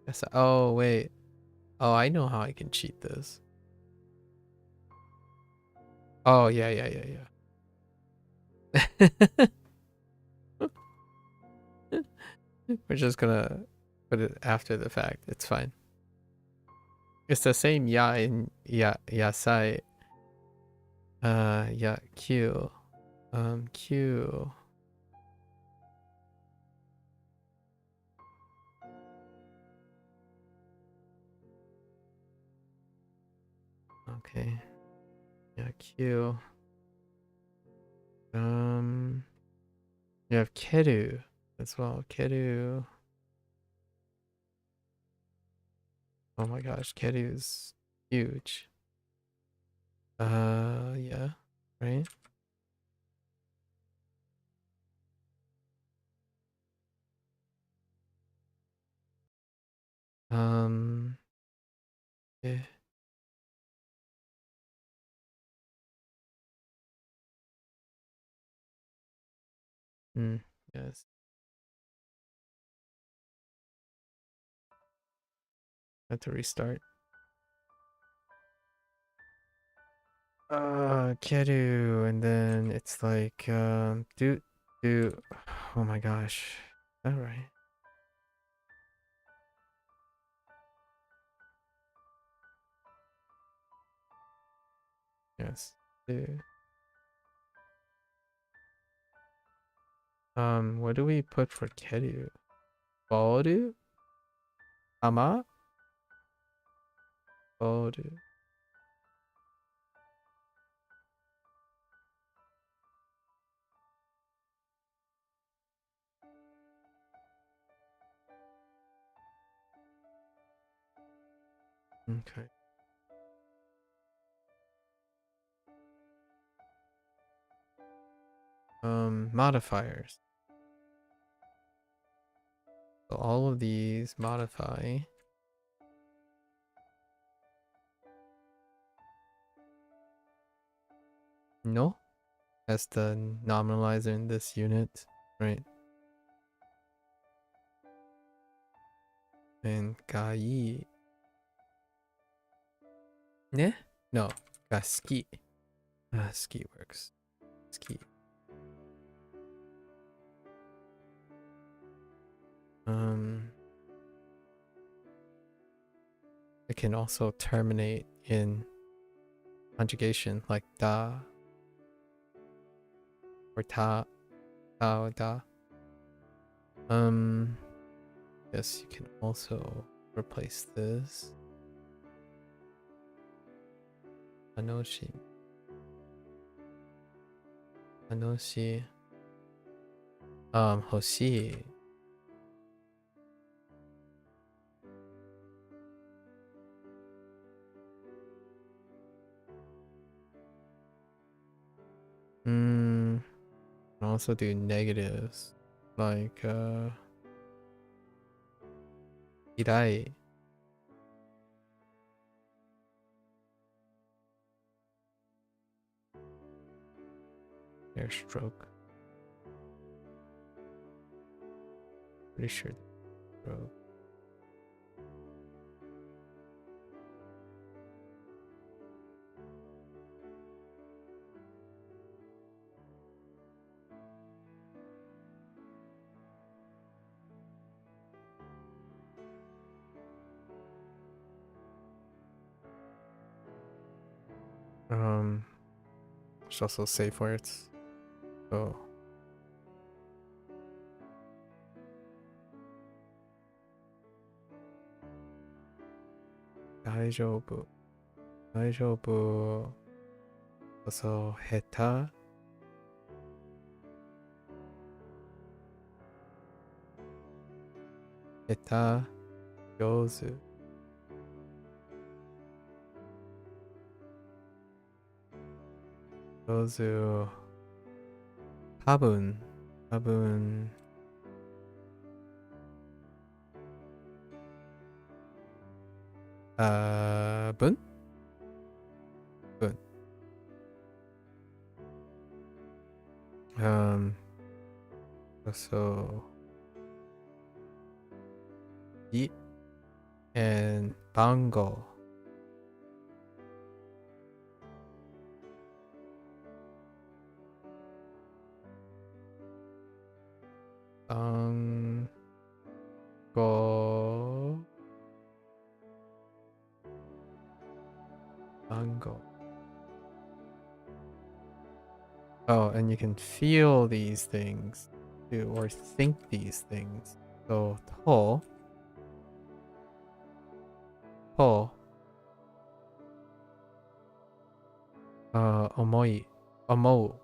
Yes. Oh, wait. Oh, I know how I can cheat this. Oh, yeah. We're just gonna put it after the fact. It's fine. It's the same ya in yasai. Yeah, Q. Q. Okay. Yeah, Q. You have Keru as well. Keru. Oh my gosh, Keru is huge. Yeah, right? Yeah. Yes. I have to restart. Keru, and then it's like, do, oh my gosh. All right. Yes. Do. What do we put for Keru? Boru? Ama? Boru. Okay. Modifiers. So all of these modify. No? As the nominalizer in this unit, right? And Gai. Ne? No. Gaski. Ski works. Ski. It can also terminate in conjugation like da or ta, ta or da. Yes, you can also replace this. Anoshi. Anoshi. Hoshi. also do negatives like irai. Air stroke. Pretty sure stroke. There's also safe words. So daijoubu. Daijoubu. Also heta. Heta. Yozu. Yozu. Tabun. Tabun. Bun? Bun. So I and bango. Bango. Bango. Oh, and you can feel these things too, or think these things. So to. To. Omoi. Omou.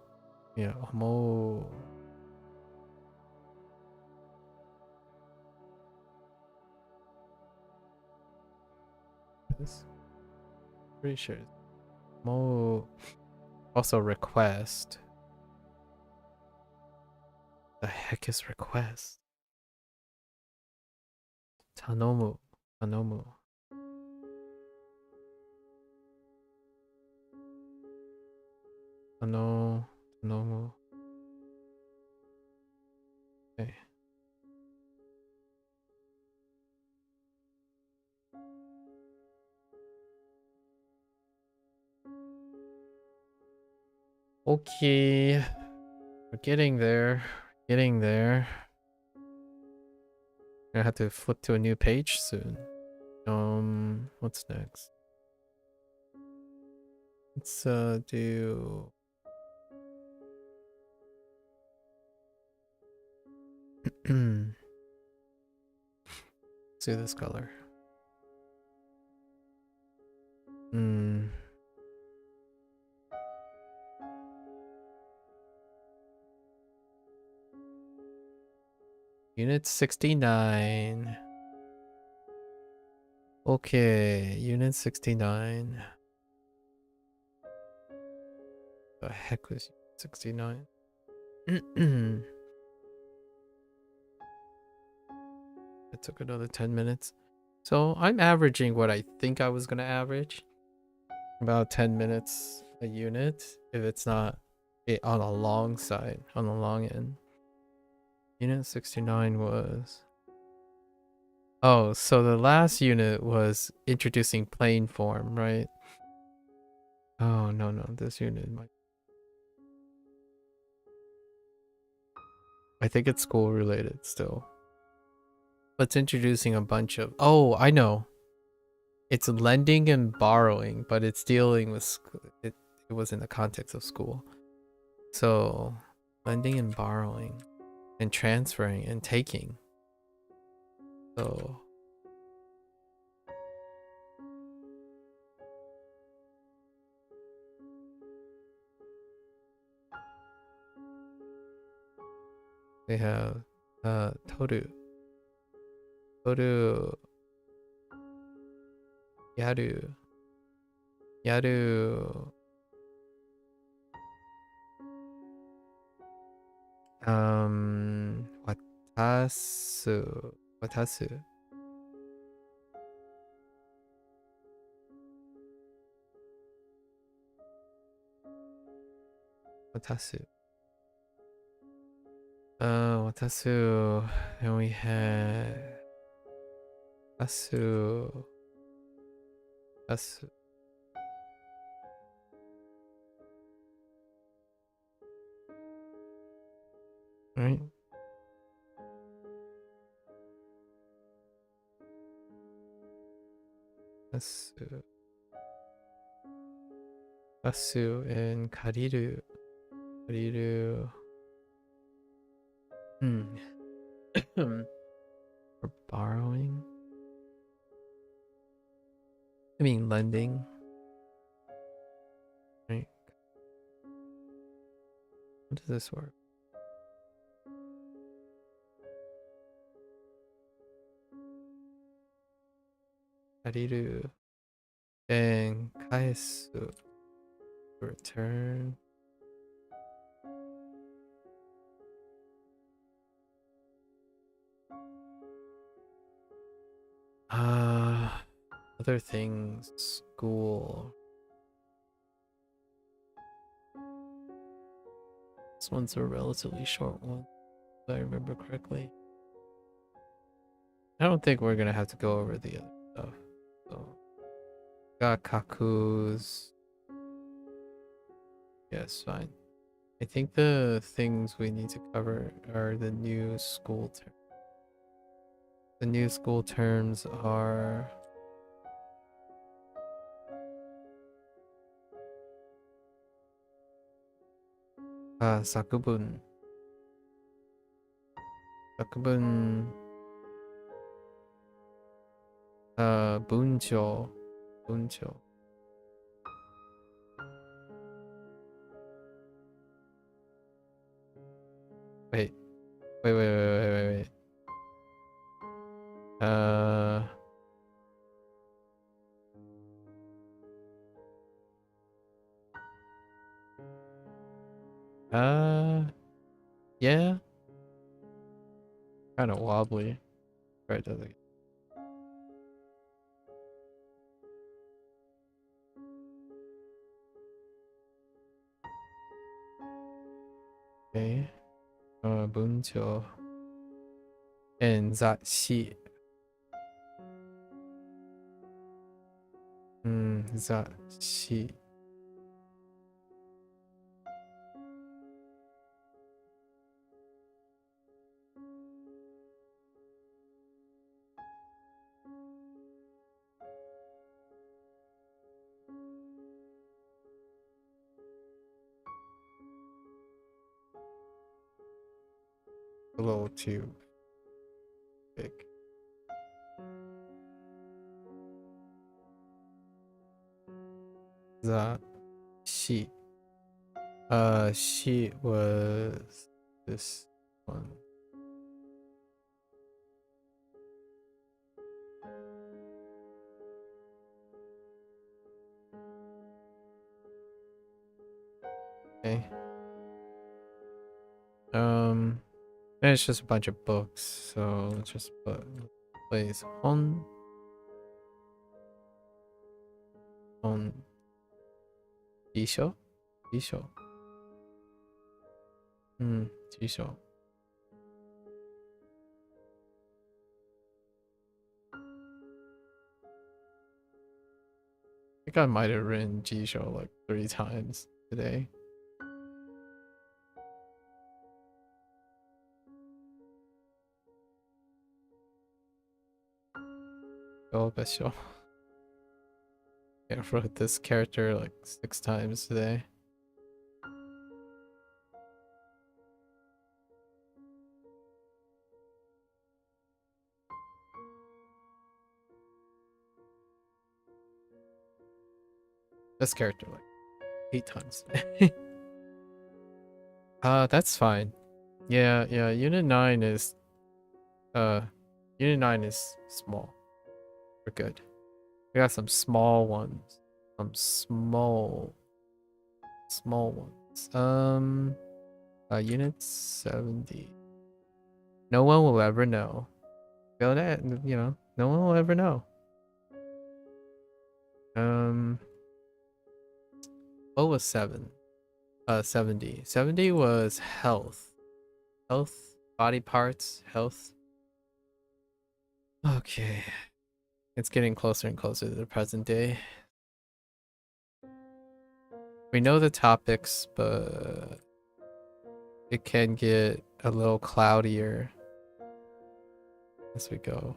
Yeah, omou. Pretty sure. Mo. Also request. The heck is request? Tanomu. Tanomu. Tanomu. Okay. Okay. We're getting there. Getting there. I have to flip to a new page soon. What's next? Let's do let's do this color. Unit 69. Okay, Unit 69. The heck was 69? It took another 10 minutes. So I'm averaging what I think I was gonna average. About 10 minutes a unit, if it's not on a long side, on the long end. Unit 69 was... Oh, so the last unit was introducing plane form, right? Oh, no, this unit might... I think it's school related still. But it's introducing a bunch of... Oh, I know. It's lending and borrowing, but it's dealing with... It was in the context of school. So, lending and borrowing. And transferring and taking. So... They have toru, yaru, Watasu. Watasu. Watasu. Watasu. And we had Watasu. Watasu. Right? Watasu. Watasu and Kariru. Kariru. For borrowing. I mean lending. Right. How does this work? Kariru. And kaesu. Return. Other things. School. This one's a relatively short one, if I remember correctly. I don't think we're gonna have to go over the other stuff. So, got kakus. Yes, fine. I think the things we need to cover are the new school terms. The new school terms are sakubun. Sakubun. Buncho. Buncho. Wait. Wait. Yeah. Kind of wobbly. Right, does it? Okay. Buncho. And Zashi. Zashi. A little too big. Zashi. She was this one. Okay. And it's just a bunch of books, so let's just place on Jisho? Jisho. Jisho. I think I might have written Jisho like 3 times today. Oh, Besho. I wrote this character like 6 times today. This character like 8 times today. That's fine. Yeah, Unit 9 is Unit 9 is small. We're good. We got some small ones. Some small ones. Unit 70. No one will ever know. Feel that? You know, no one will ever know. What was 70. 70 was health. Health, body parts, health. Okay. It's getting closer and closer to the present day. We know the topics, but it can get a little cloudier as we go.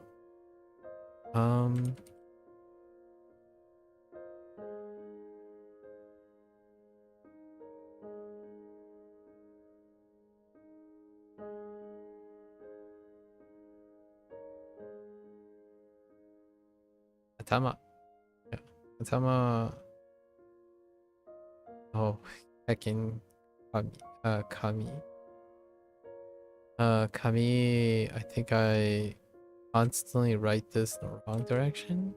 Atama. Yeah. Atama. Oh, heckin' Kami. Kami, I think I constantly write this in the wrong direction.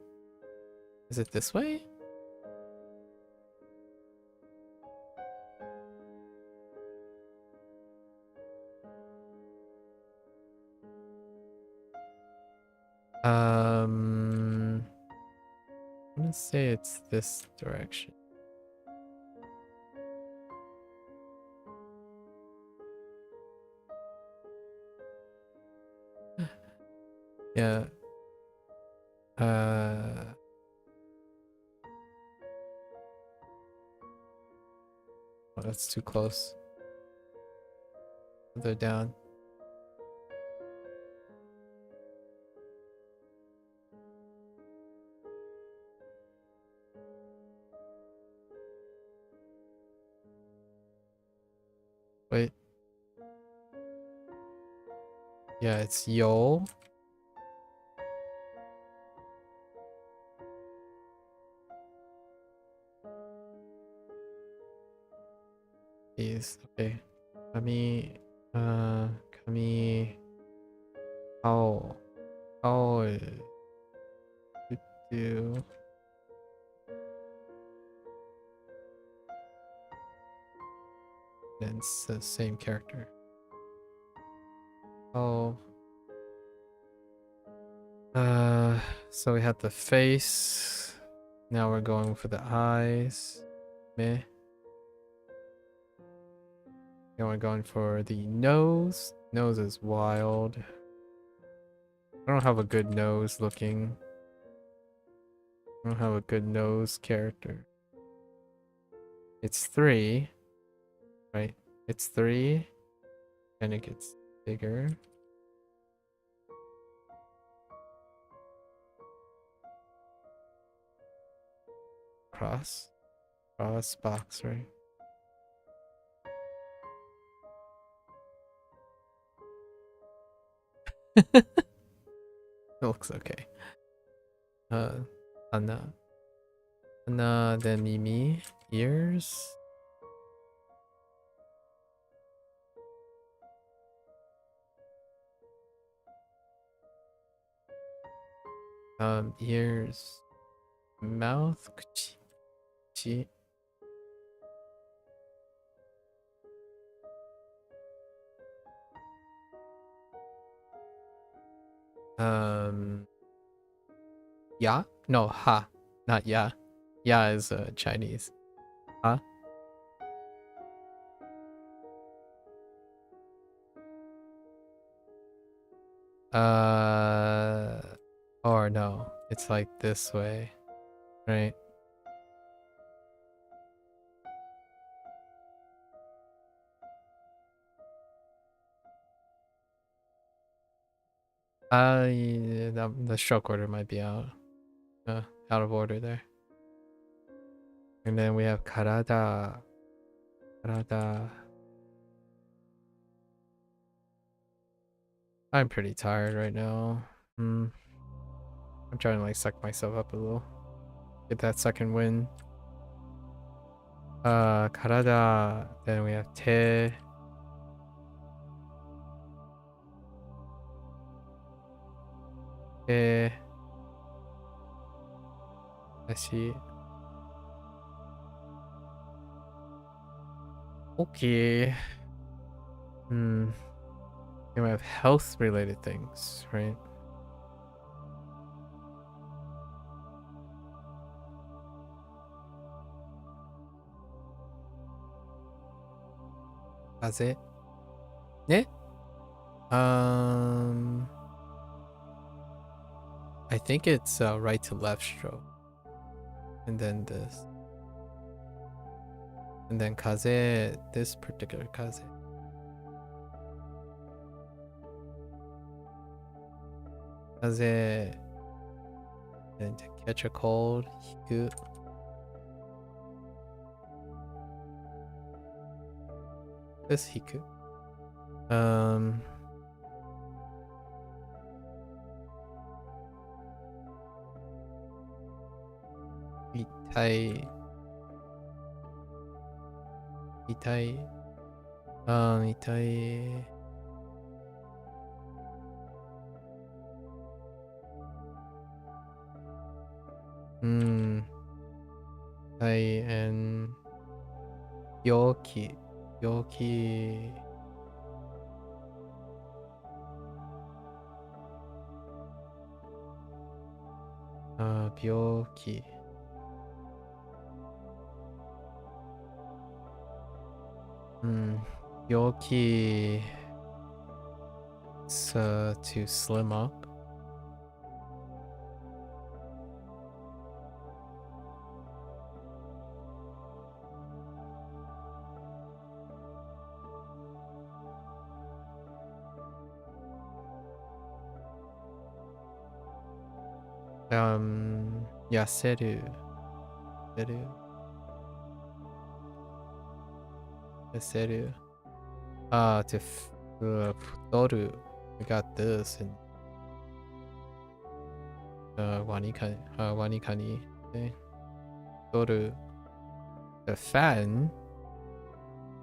Is it this way? I'm gonna say it's this direction. Yeah. Oh, that's too close. They're down. Wait. Yeah, it's Yo. Is okay. Kami, Kami. How do and it's the same character. Oh. So we had the face. Now we're going for the eyes. Meh. Now we're going for the nose. Nose is wild. I don't have a good nose looking. I don't have a good nose character. It's 3. Right? It's 3. And it gets bigger. Cross box, right? It looks okay. Anna, then Mimi, ears. Ears, mouth, chi. Ya? No, ha. Not ya. Ya is Chinese. Ha? Or no. It's like this way. Right? Yeah, the stroke order might be out of order there. And then we have karada. I'm pretty tired right now. I'm trying to like suck myself up a little. Get that second win. Karada. Then we have te. I see. Okay. Hmm. You might have health related things, right? That's it. Yeah. I think it's right to left stroke. And then this. And then kaze, this particular kaze. Kaze. And to catch a cold. Hiku. This hiku. Itai. Itai. Itai. Itai and Yoki. Yoki. Byoki. Byoki. It's to slim up. Yaseru. Yaseru. To futoru. We got this in WaniKani. WaniKani. Okay. Futoru. The fatten.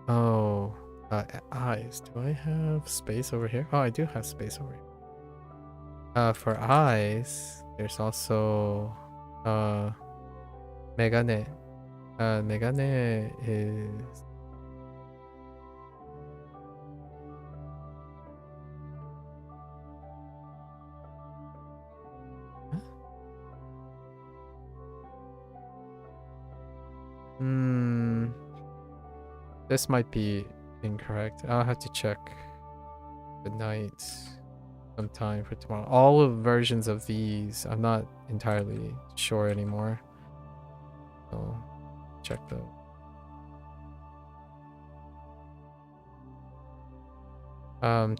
Oh. Eyes. Do I have space over here? Oh, I do have space over here. For eyes, there's also megane. Megane is this might be incorrect. I'll have to check the night sometime for tomorrow. All of versions of these, I'm not entirely sure anymore. So check those.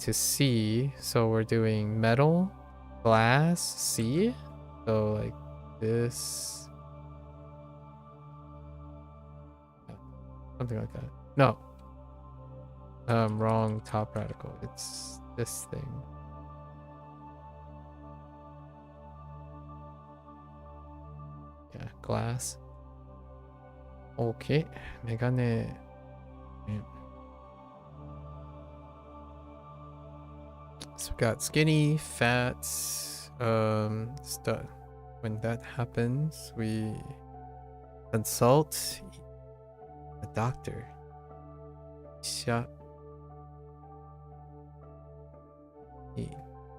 To C, so we're doing metal, glass, C. So like this. Something like that. No. Wrong top radical. It's this thing. Yeah, glass. Okay. Megane. Yeah. So we got skinny, fat, stuff. When that happens, we consult a doctor. Sha.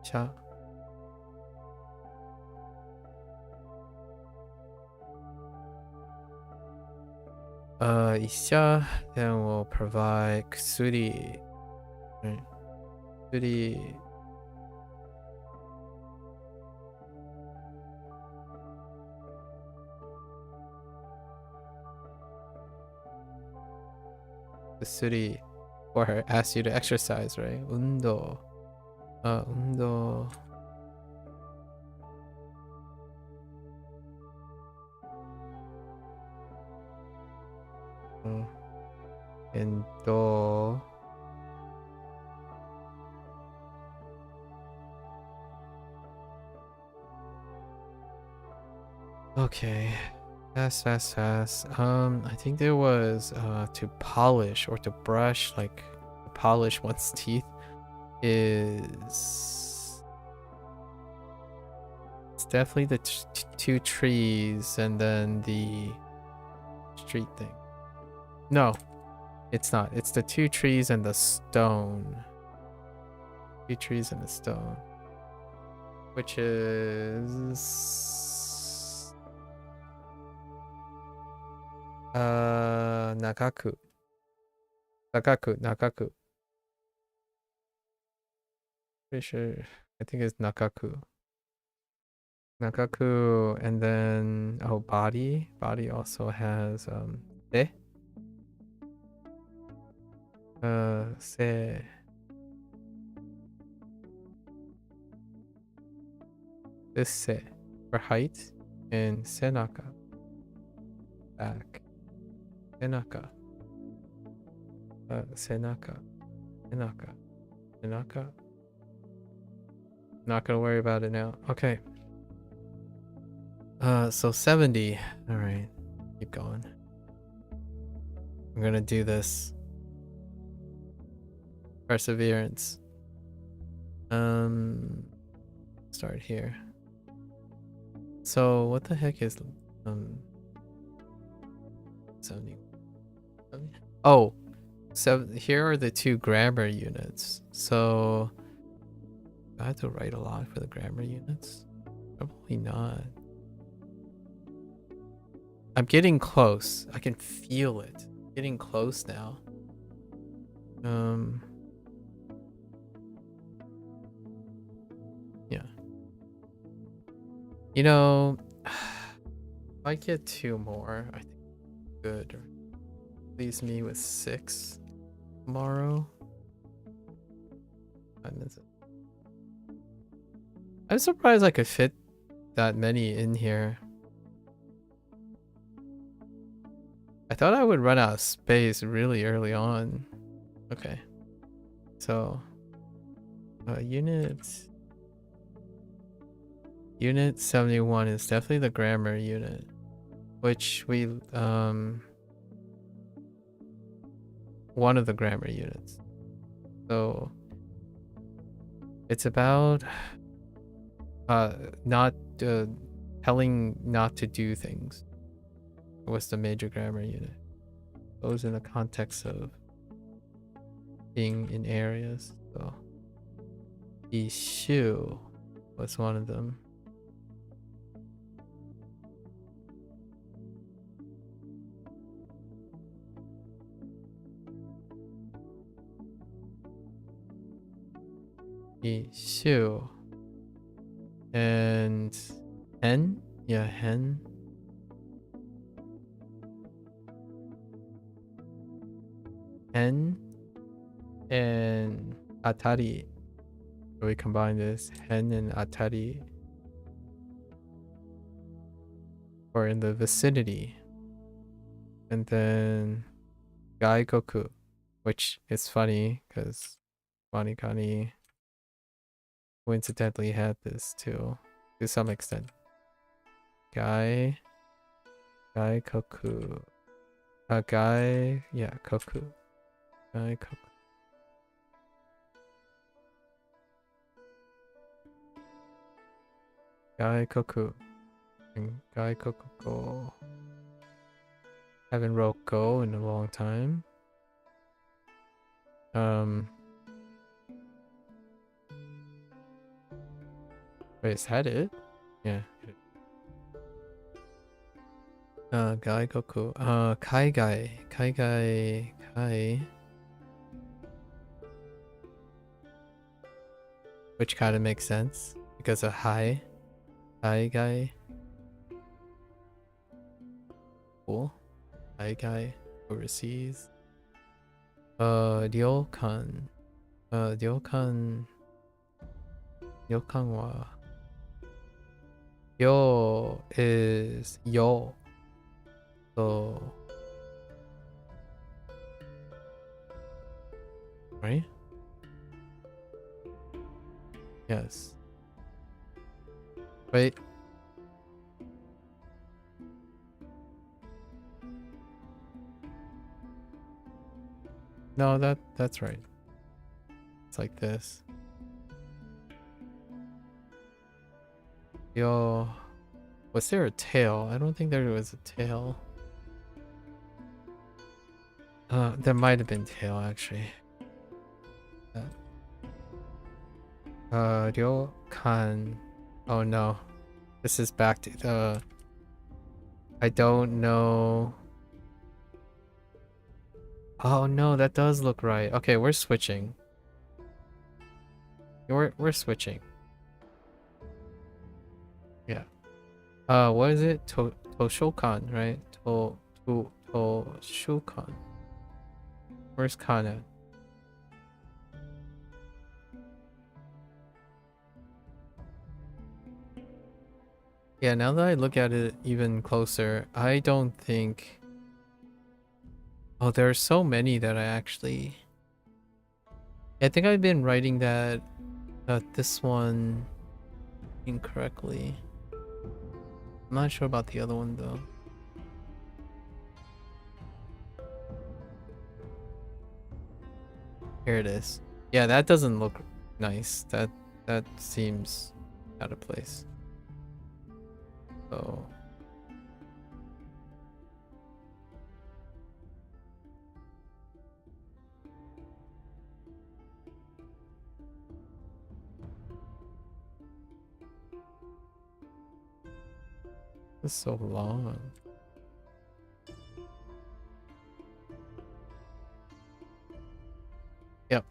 Cha. Isha, then we'll provide kusuri. Right. Kusuri. Kusuri. Or ask you to exercise, right? Undo. Undo. Endo. Okay. Fast. I think there was to polish or to brush, like to polish one's teeth is it's definitely the two trees and then the street thing. No, It's not. It's the 2 trees and the stone. 2 trees and the stone. Which is... Nakaku. Nakaku. Pretty sure. I think it's Nakaku. Nakaku, and then body. Body also has se. Se. This se for height, and senaka back. Senaka. Senaka. Not gonna worry about it now. Okay. So 70. All right, keep going. I'm gonna do this. Perseverance. Start here. So what the heck is 70? Oh, so here are the 2 grammar units. So I have to write a lot for the grammar units. Probably not. I'm getting close. I can feel it. Getting close now. Yeah. You know, if I get 2 more, I think good. Leaves me with 6 tomorrow. I'm surprised I could fit that many in here. I thought I would run out of space really early on. Okay. So, unit 71 is definitely the grammar unit, which we one of the grammar units. So it's about not telling not to do things. What's the major grammar unit? Those in the context of being in areas. So issue was one of them. Issue and hen, yeah, hen. Hen and atari. So we combine this hen and atari, or in the vicinity, and then gaikoku, which is funny because WaniKani coincidentally had this too, to some extent. Gaikoku. Koku. Gaikoku. Gaikoku. And Gaikoku go. Haven't wrote go in a long time. Wait, is that it? Yeah. Gaikoku. Kaigai. Kai. Which kind of makes sense because of hi. Kaigai. Cool. Kaigai. Overseas. Ryokan. Ryokan wa. Yo is yo. So, right? Yes. Wait. No, that's right. It's like this. Yo, was there a tail? I don't think there was a tail. There might have been tail actually. Ryokan. Oh no. This is back to the... I don't know. Oh no, that does look right. Okay, we're switching. We're switching. Yeah. What is it? Toshokan, right? Toshokan. Where's Kana? Yeah, now that I look at it even closer, I don't think... Oh, there are so many that I actually... I think I've been writing that this one incorrectly. I'm not sure about the other one though. Here it is. Yeah, that doesn't look nice. That seems out of place. So it's so long. Yep.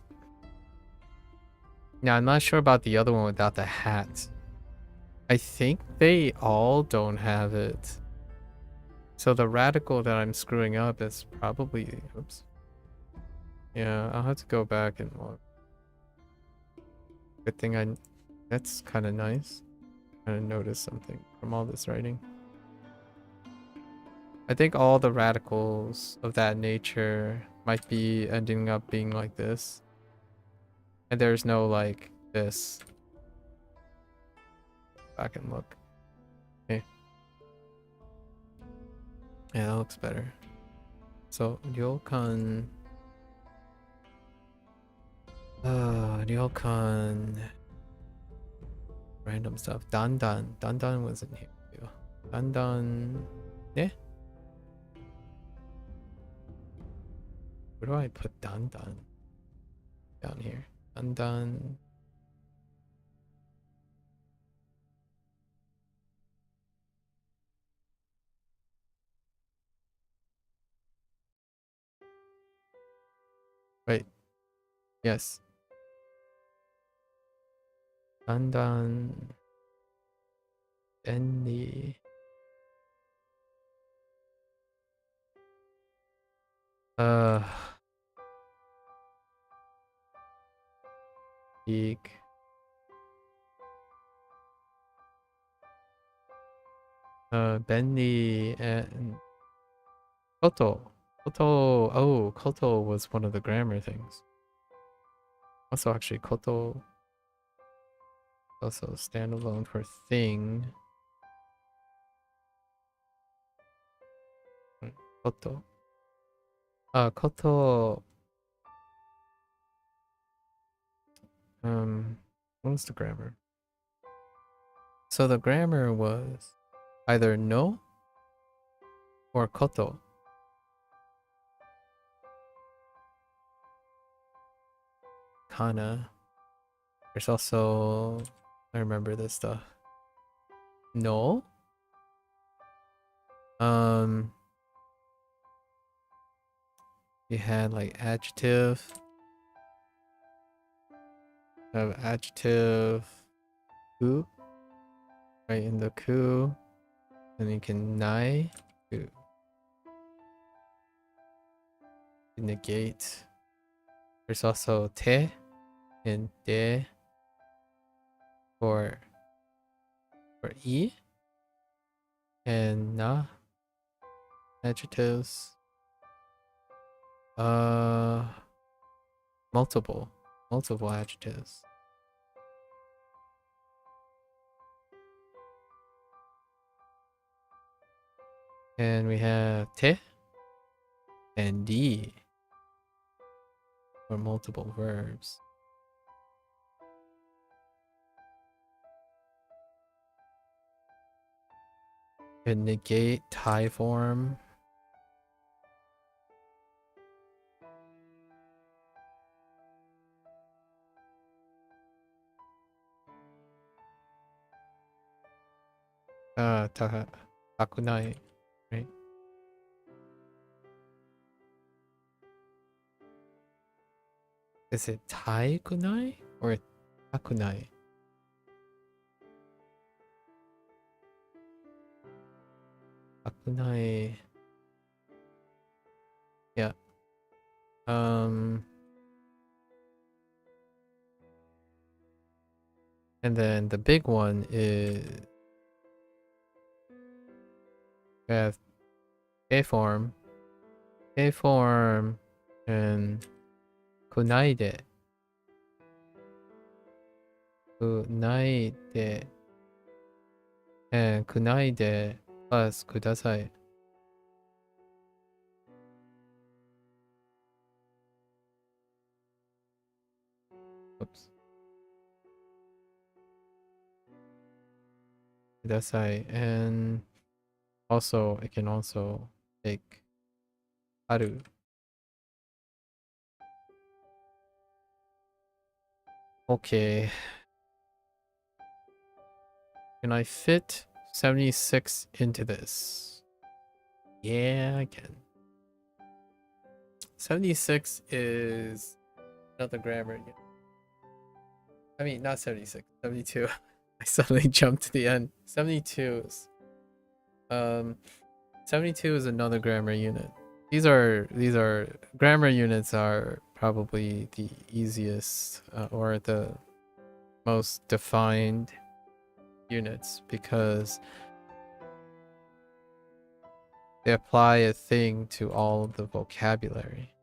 Now I'm not sure about the other one without the hat. I think they all don't have it. So the radical that I'm screwing up is probably... Oops. Yeah, I'll have to go back and look. Good thing I... That's kind of nice. Kind of noticed something from all this writing. I think all the radicals of that nature might be ending up being like this. And there's no like this. Back and look. Okay. Yeah, that looks better. So Ryokan. Ryokan. Random stuff. Dandan. Dandan was in here too. Dandan. Yeah. Where do I put Dandan? Down here. Dandan. Wait. Yes. Dandan. Bendy. Eek. Bendy and Koto. Koto. Oh, Koto was one of the grammar things. Also, actually, Koto also standalone for thing. Koto. Koto. What was the grammar? So the grammar was either no or koto. Kana. There's also, I remember this stuff. No. You had like adjective. Have adjective ku right in the ku, and you can nai ku. Negate. There's also te and de for e, and na adjectives. Multiple adjectives. And we have te and di for multiple verbs. And negate tie form. takunai, right? Is it taikunai or takunai? Takunai. Yeah. And then the big one is we have K form, and kunaide. Kunaide and kunaide plus kudasai. Oops. Kudasai, and also it can also take haru. Okay. Can I fit 76 into this? Yeah, I can. 76 is another grammar unit. I mean, not 76, 72. I suddenly jumped to the end. 72 is 72 is another grammar unit. These are grammar units are probably the easiest or the most defined units because they apply a thing to all the vocabulary.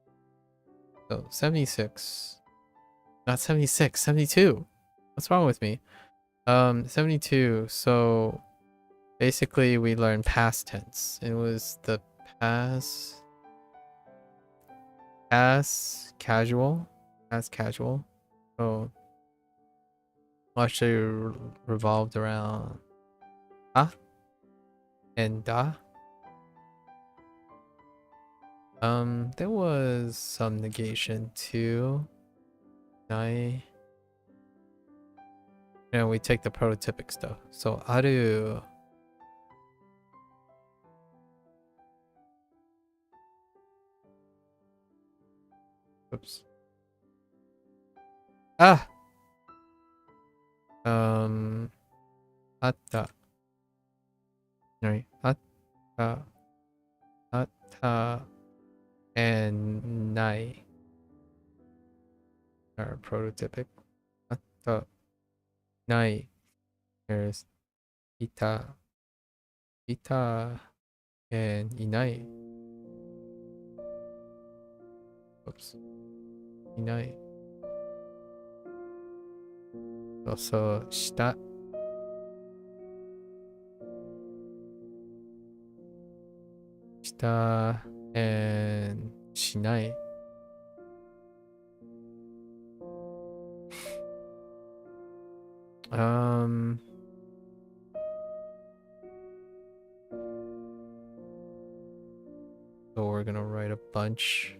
So 76, not 76, 72. What's wrong with me? 72. So basically we learned past tense. It was the past casual. So actually revolved around ha and da. There was some negation too. And we take the prototypic stuff. So aru. Oops. Ah. Atta. Right. Atta. Atta. And nai are prototypic. Atta. Nai. There's ita. Ita. And inai. Oops. Inai. Also, shita. Shita and shinai. So we're gonna write a bunch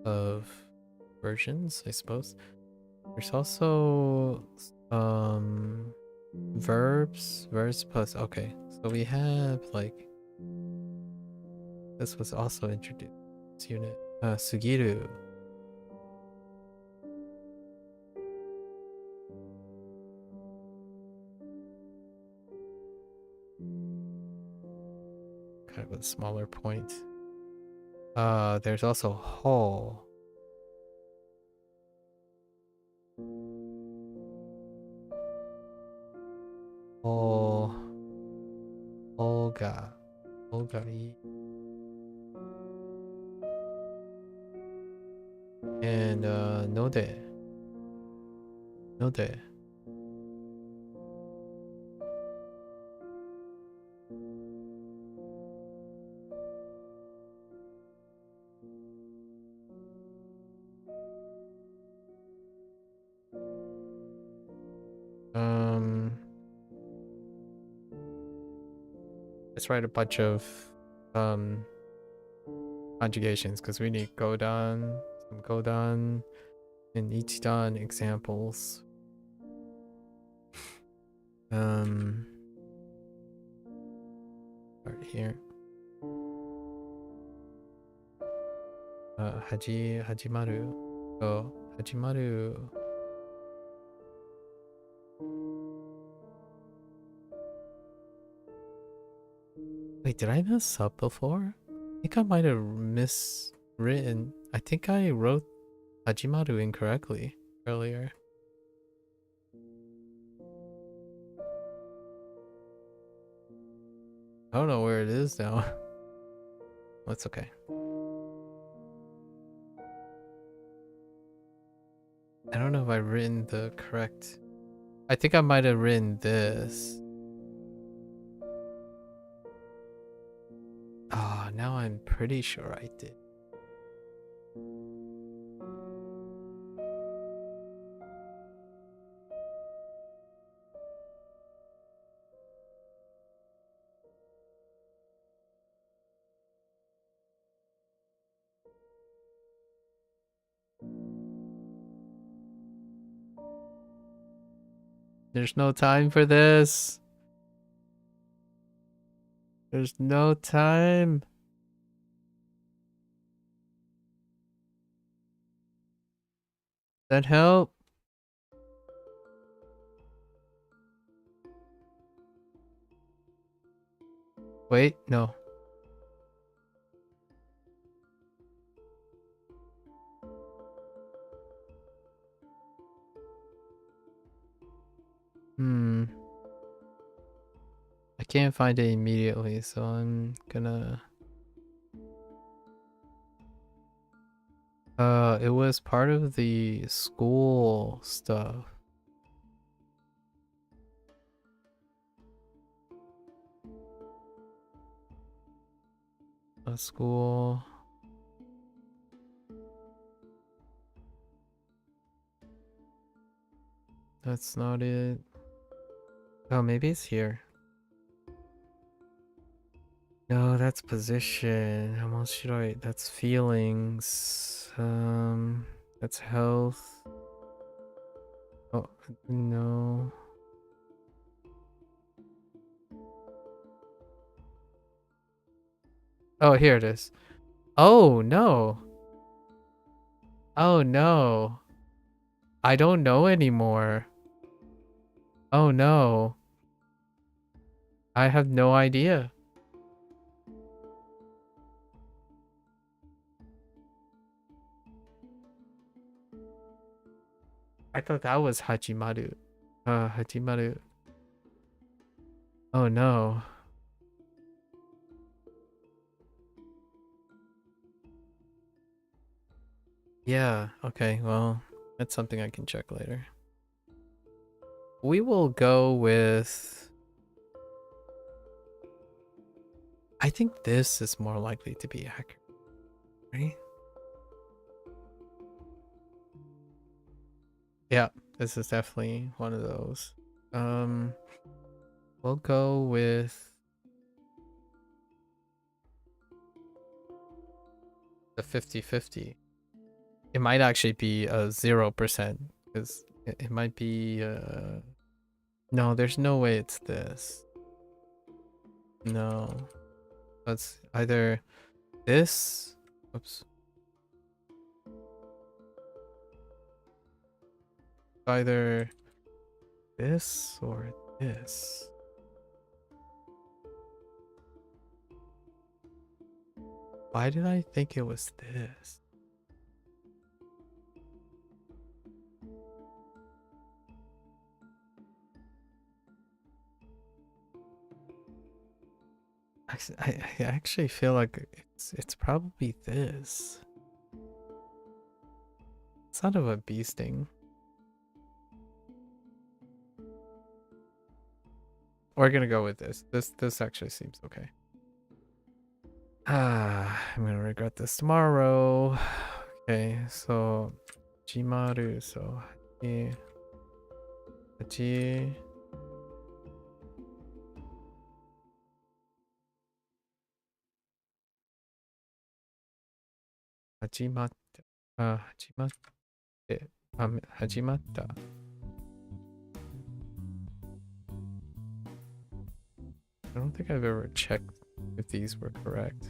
of versions, I suppose. There's also verbs plus, okay, so we have like this was also introduced this unit, sugiru. Kind of a smaller point. There's also ho. Olga. And node. Let's write a bunch of conjugations because we need godan, some godan, and ichidan examples. here. Hajimaru. Oh, Hajimaru. Wait, did I mess up before? I think I might have miswritten. I think I wrote Hajimaru incorrectly earlier. I don't know where it is now. That's okay. I don't know if I've written the correct... I think I might have written this. Ah, now I'm pretty sure I did. There's no time for this. There's no time. That help? Wait, no. I can't find it immediately, so I'm gonna... it was part of the school stuff. A school... That's not it. Oh, maybe it's here. No, that's position. Hamoshiroi. That's feelings. That's health. Oh, no. Oh, here it is. Oh, no. Oh, no. I don't know anymore. Oh, no. I have no idea. I thought that was Hachimaru. Hachimaru. Oh no. Yeah, okay, well, that's something I can check later. We will go with... I think this is more likely to be accurate, right? Yeah, this is definitely one of those. We'll go with the 50-50. It might actually be a 0%, because it might be no, there's no way it's this. No. It's either this. Oops. Either this or this. Why did I think it was this? I actually feel like it's probably this. Son of a bee sting. We're gonna go with this. This actually seems okay. I'm gonna regret this tomorrow. Okay, so Jimaru, so Hachi. Hajimatta. Hajimatte. Hajimatta. I don't think I've ever checked if these were correct.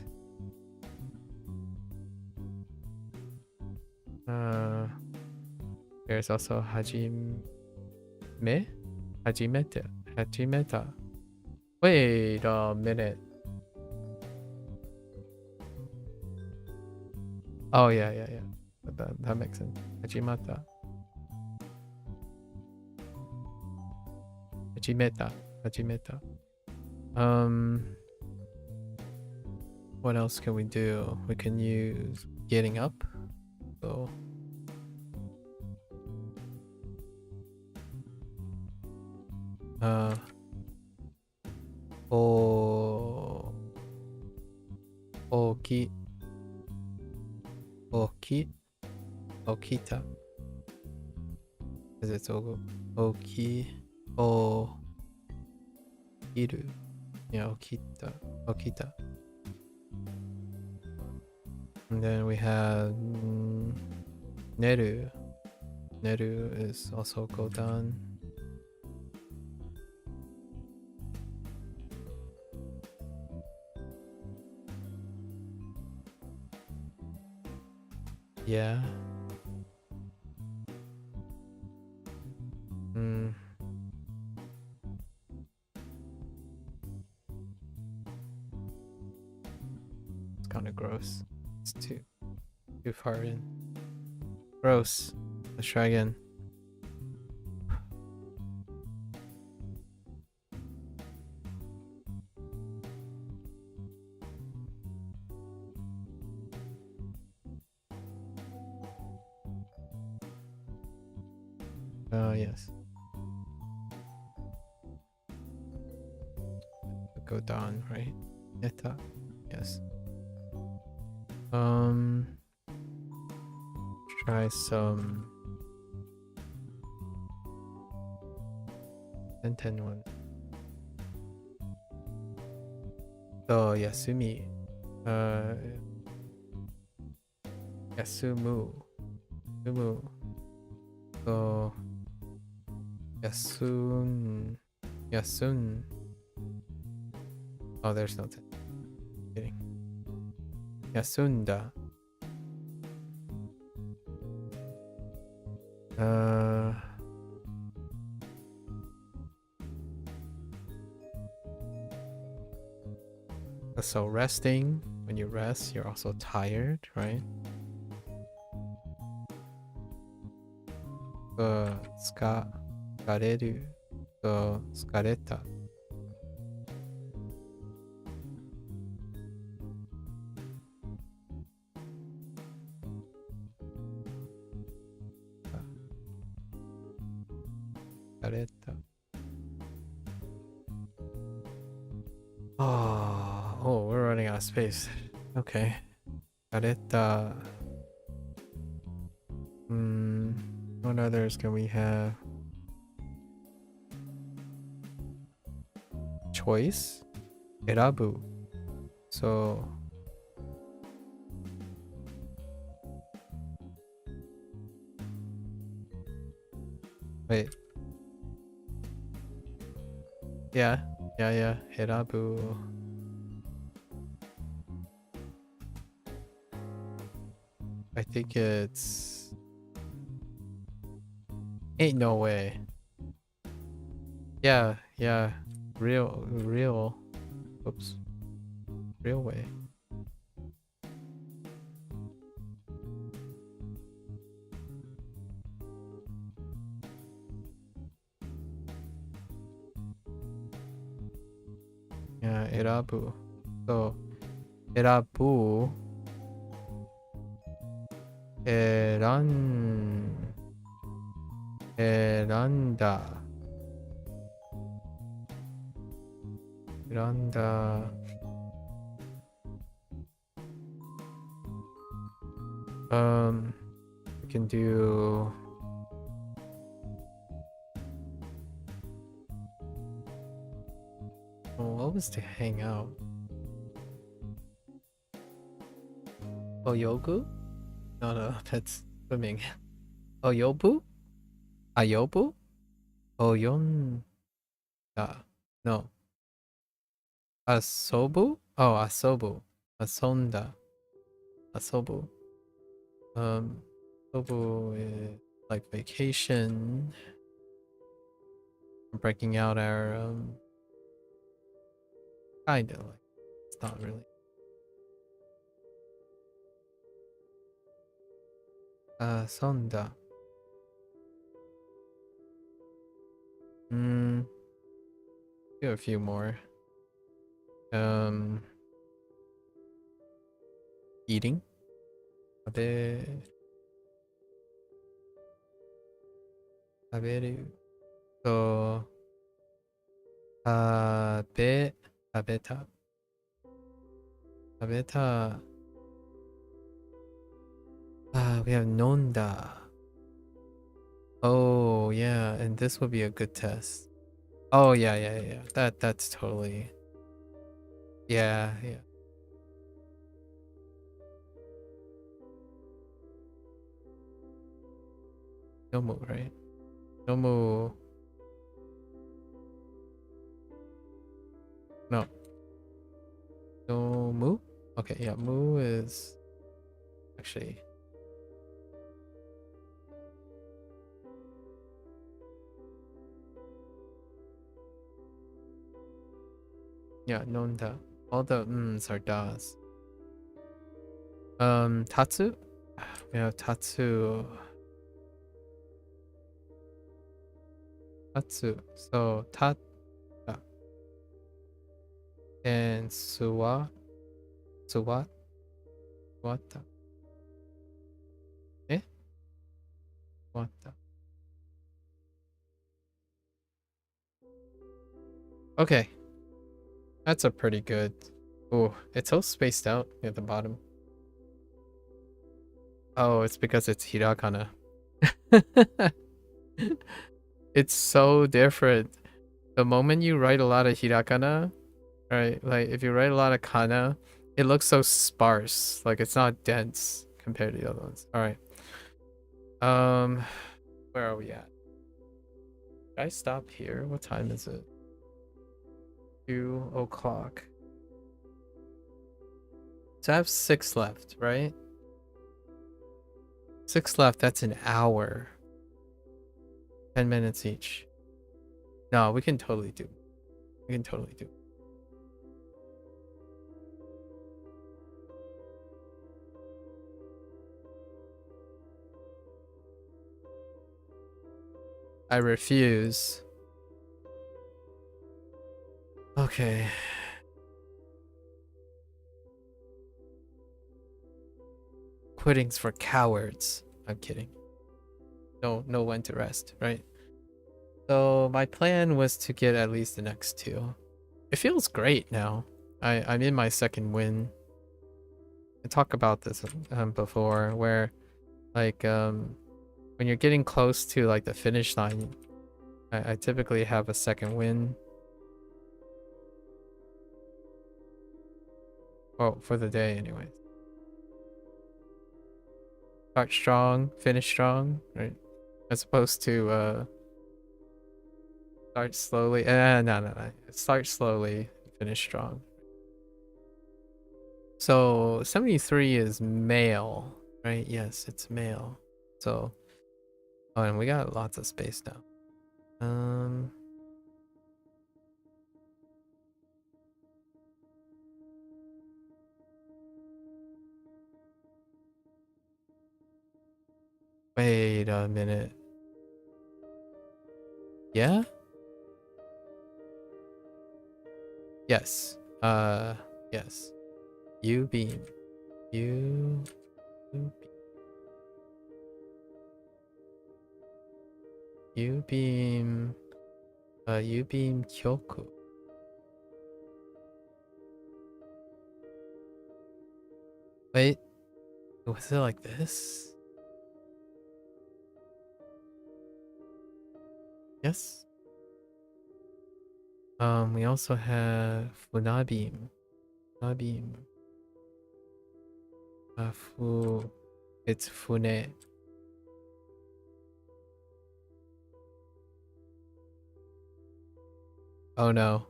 There's also hajime, hajimeta. Wait a minute. Oh yeah. That makes sense. Hajimata. Hajimeta. What else can we do? We can use getting up. So okita. Is it okiru? Yeah, okita. And then we have neru. Neru is also go down. Yeah. It's kind of gross. It's too far in. Gross. Let's try again. Yes. Go down, right? Eta. Yes. Try some 10 one. So Yasumi. Yasumu. So Yasun. Oh, there's no 10. Kidding. Yasunda. So resting, when you rest, you're also tired, right? Tsukareru. So tsukareta. Oh, we're running out of space. Okay. Kareta. What others can we have? Choice? Erabu. So wait. Yeah. Erabu. I think it's... Ain't no way. Yeah. Real. Oops. Real way. Yeah, erabu. So, erabu. Eranda. We can do... Oh, what was to hang out? Oyogu? No, that's swimming. Oyobu? Ayobu? Oyonda. No. Asobu? Oh, asobu. Asonda. Asobu. Asobu is like vacation. Breaking out our kinda like it's not really. Sonda. Do a few more. Eating. Abe. Aberu. So. Abeta. Abeta. We have nonda. Oh yeah, and this would be a good test. Oh yeah. That's totally. Yeah. Nomu, right? Nomu. No. Nomu? Okay, yeah, mu is actually. Yeah, nonda. All the m's are das. Tatsu? We have tatsu. Tatsu. So tat and suwa. Suwat? Wata. Eh? Wata. Okay. That's a pretty good. Oh, it's so spaced out near the bottom. Oh, it's because it's hiragana. It's so different. The moment you write a lot of hiragana, right? Like if you write a lot of kana, it looks so sparse. Like it's not dense compared to the other ones. All right. Where are we at? Did I stop here? What time is it? 2 o'clock. So I have 6 left, right? 6 left. That's an hour. 10 minutes each. No, we can totally do. We can totally do. I refuse. Okay. Quitting's for cowards. I'm kidding. No when to rest, right? So my plan was to get at least the next 2. It feels great now. I'm in my second win. I talked about this before, where like when you're getting close to like the finish line, I typically have a second win. Oh, for the day anyways. Start strong, finish strong, right? As opposed to start slowly. No. Start slowly, finish strong. So 73 is male, right? Yes, it's male. So, oh, and we got lots of space now. Wait a minute. Yeah? Yes. Yes. U beam. U beam. U beam. U beam Kyoku. Wait. Was it like this? Yes. We also have Funabeam. Funabeam. It's Fune. Oh no.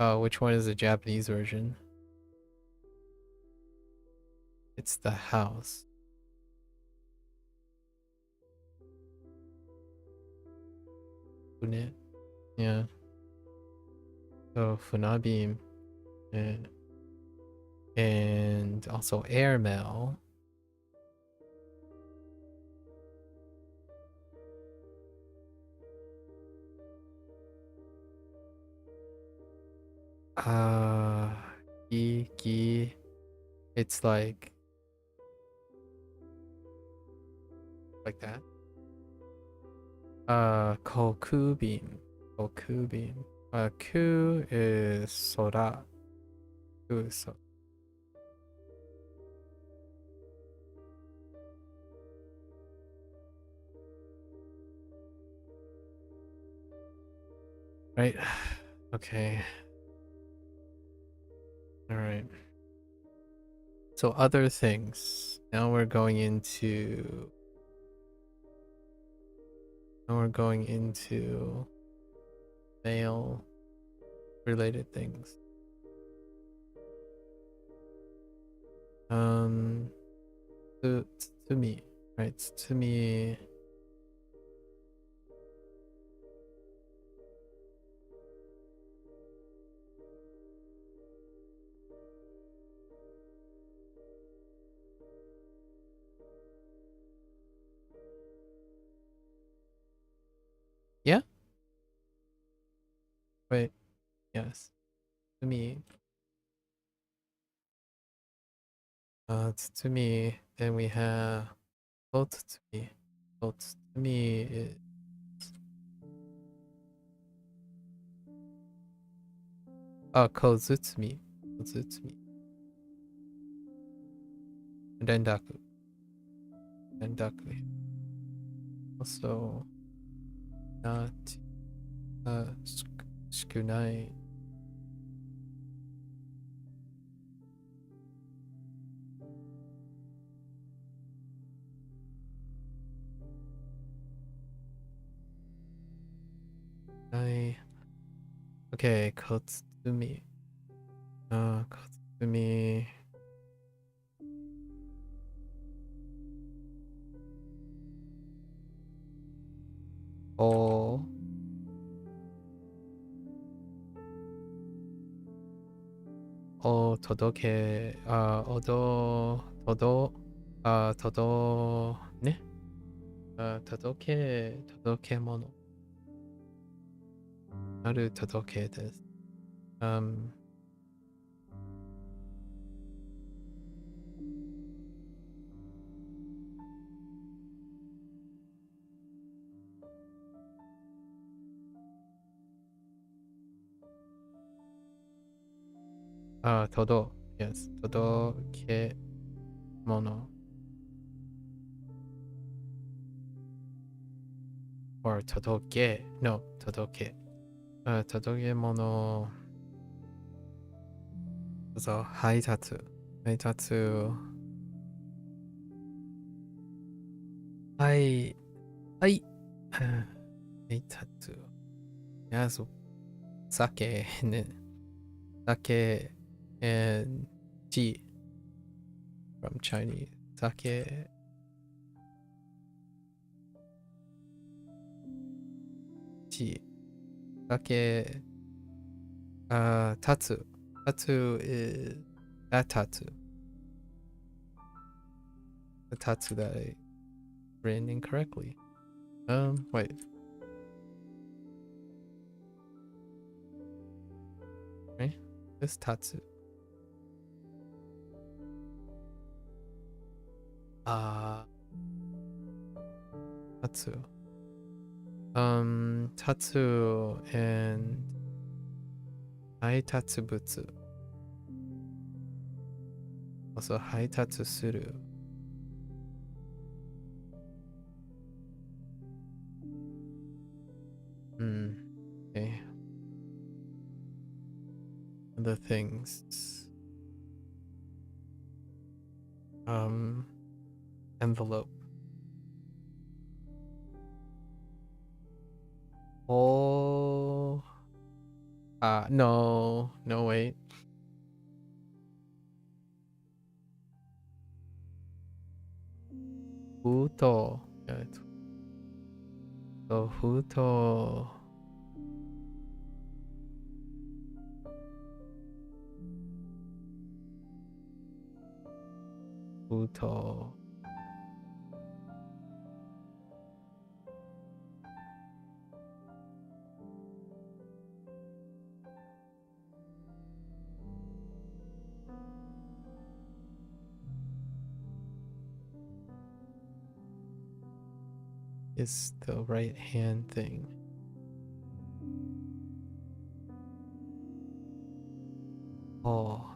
Which one is the Japanese version? It's the house. Fune. Yeah. So Funabim. And also airmail. Gi. It's like that. Kokubin. Kokubin. Ku is sora. Ku is so. Right. Okay. All right. So other things. Now we're going into mail related things. To me, right? To me. Yeah? Wait. Yes. To me. To me. Then we have both to me. Both to me is Kozutsumi. Kozutsumi. Rendaku. Rendaku. Also not shikunai. Okay, Kotsumi. Kotsumi. O. Todoke. Ne? Todokemono. Naru todoke desu. Todo. Yes. Todokemono. Or todoke. No, todoke. Todokemono. So, haitatsu. Haitatsu. Haitatsu. Yes. Sake. Sake and tea from Chinese. Sake. Tea. Sake. Tatsu. Tatsu is that tatsu. The tatsu that I written incorrectly. Wait. Right? This tatsu. Tatsu. Tatsu and haitatsu butsu. Also haitatsu suru. Okay. Other things. Envelope. No, no, wait. Futo. Yeah, it's Futo. Futo. Is the right hand thing. Oh,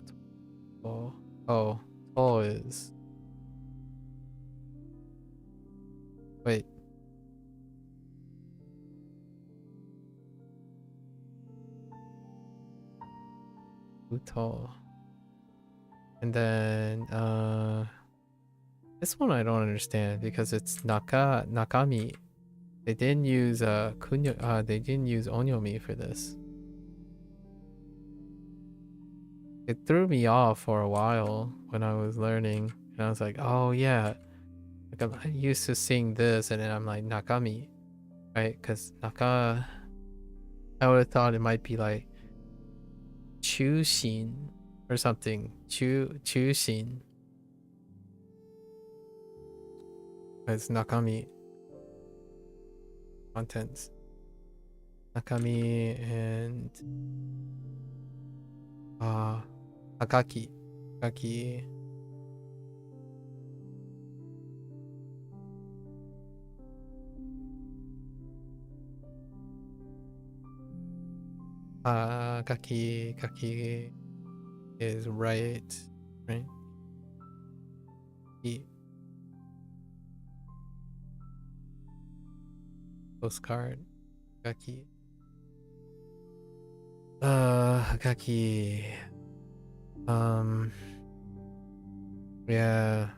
oh is. Wait. Futo. And then this one I don't understand because it's Nakami. They didn't use they didn't use onyomi for this. It threw me off for a while when I was learning, and I was like, oh yeah, like I'm used to seeing this, and then I'm like Nakami, right? Because Naka, I would have thought it might be like Chushin or something. Chushin. It's Nakami. Contents. Nakami and Agaki. Agaki. Gaki is right? Postcard. Gaki. Gaki. Yeah.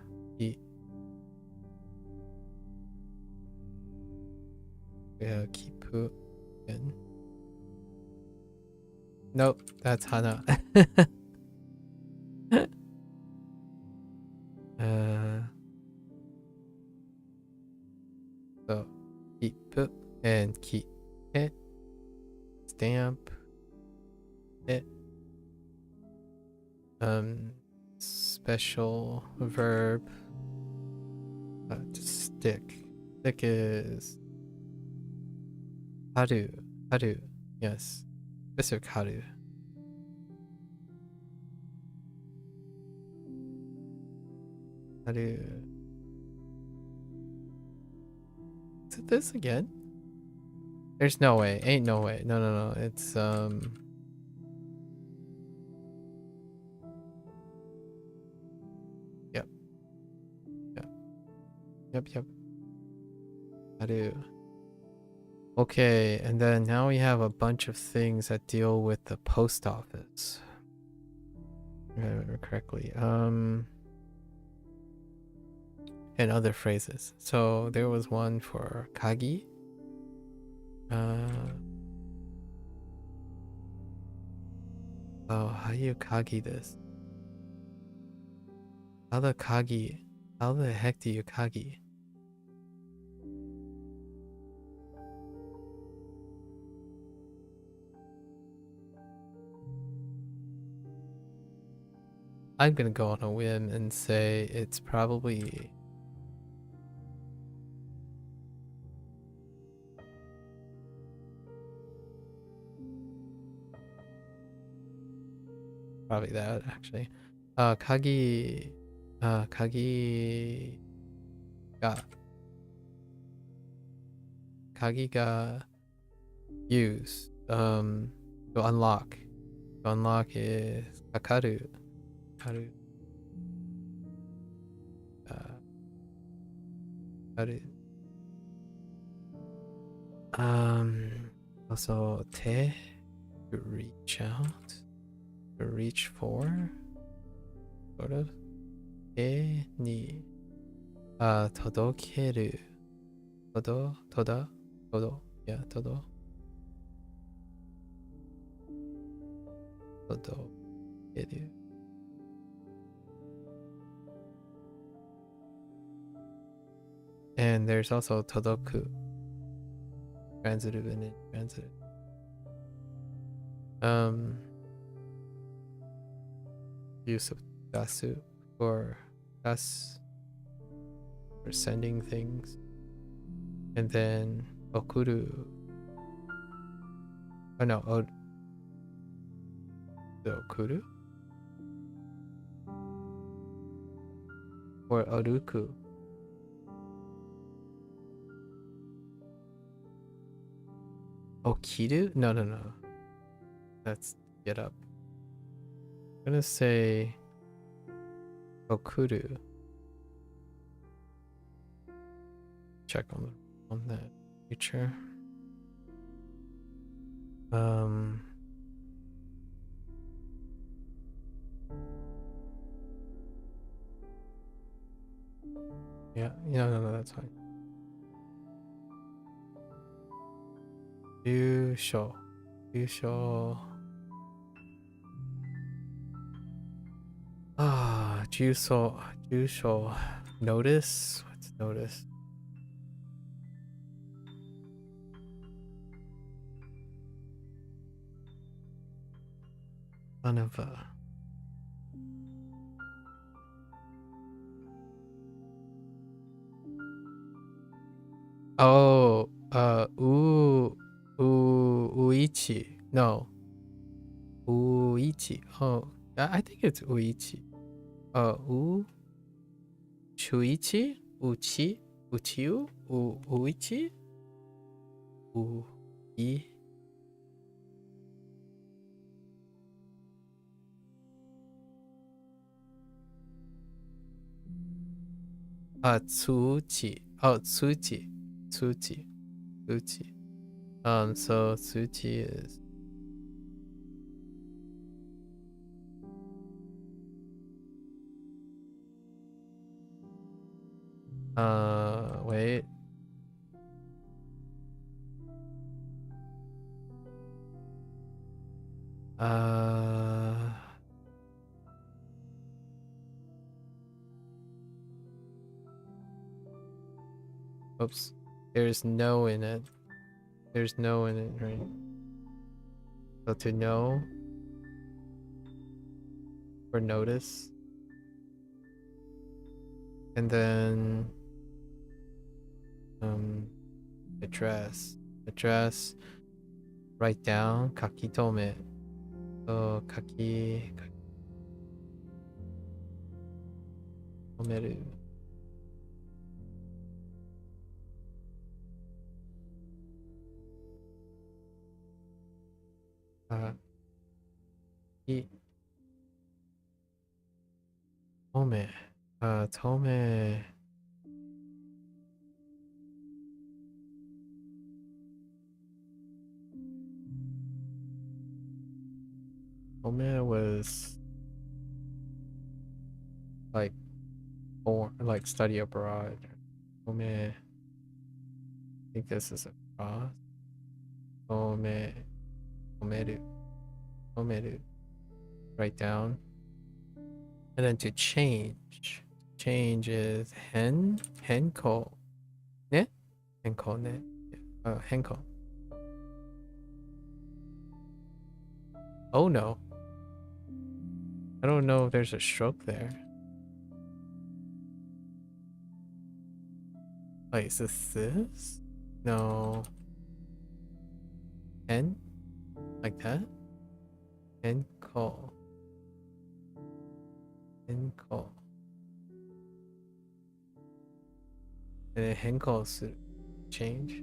Yeah, Kipu. Nope, that's Hana. So Kipu and Ki. Stamp. Special verb. Just stick. Stick is haru. Haru. Yes. Specific haru. Haru. Is it this again? There's no way. Ain't no way. No. It's Yep. Haru. Okay, and then now we have a bunch of things that deal with the post office. If I remember correctly. And other phrases. So there was one for kagi. Oh, how do you kagi this? How the heck do you kagi? I'm gonna go on a whim and say it's probably that actually. Kagi ga use to unlock. To unlock is kakaru. Haru. Also te, to reach out, to reach for, sort of. E ni todokeru. Todo. Yeah, todo. todokeru. And there's also todoku. Transitive and intransitive. Use of dasu for das for sending things. And then okuru. Oh no, okuru? Or oruku. Okiru? No. That's get up. I'm gonna say okuru. Check on that feature. Yeah, no, that's fine. Yusho. Jusho. Notice? What's notice? Son of a... Oh, Uichi. No. Uichi. Oh, I think it's Uichi. Shuichi? Uchiu? Uichi? Ui. Tsuchi. Oh, Tsuchi. So Tsuchi is wait. Oops. There's no in it. There's no in it, right? So to know or notice. And then address. Write down kakitome. So kakitomeru. Tome. Tome. Tome was like study abroad. Tome. I think this is a cross. Tomeru. Write down. And then to change is henko. Ne? Henko ne. Henko. Oh no. I don't know if there's a stroke there. Wait, is this? No. Hen? Like that? Henko. And then henko change.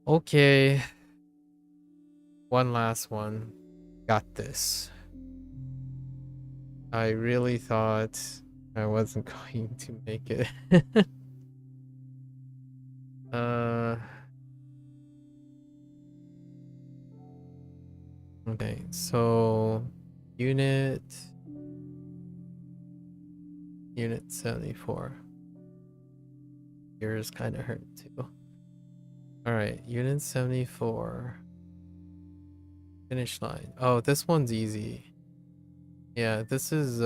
Okay. One last one. Got this. I really thought I wasn't going to make it. Okay, so unit 74. ears kind of hurt too. All right, unit 74. Finish line. Oh, this one's easy. Yeah, this is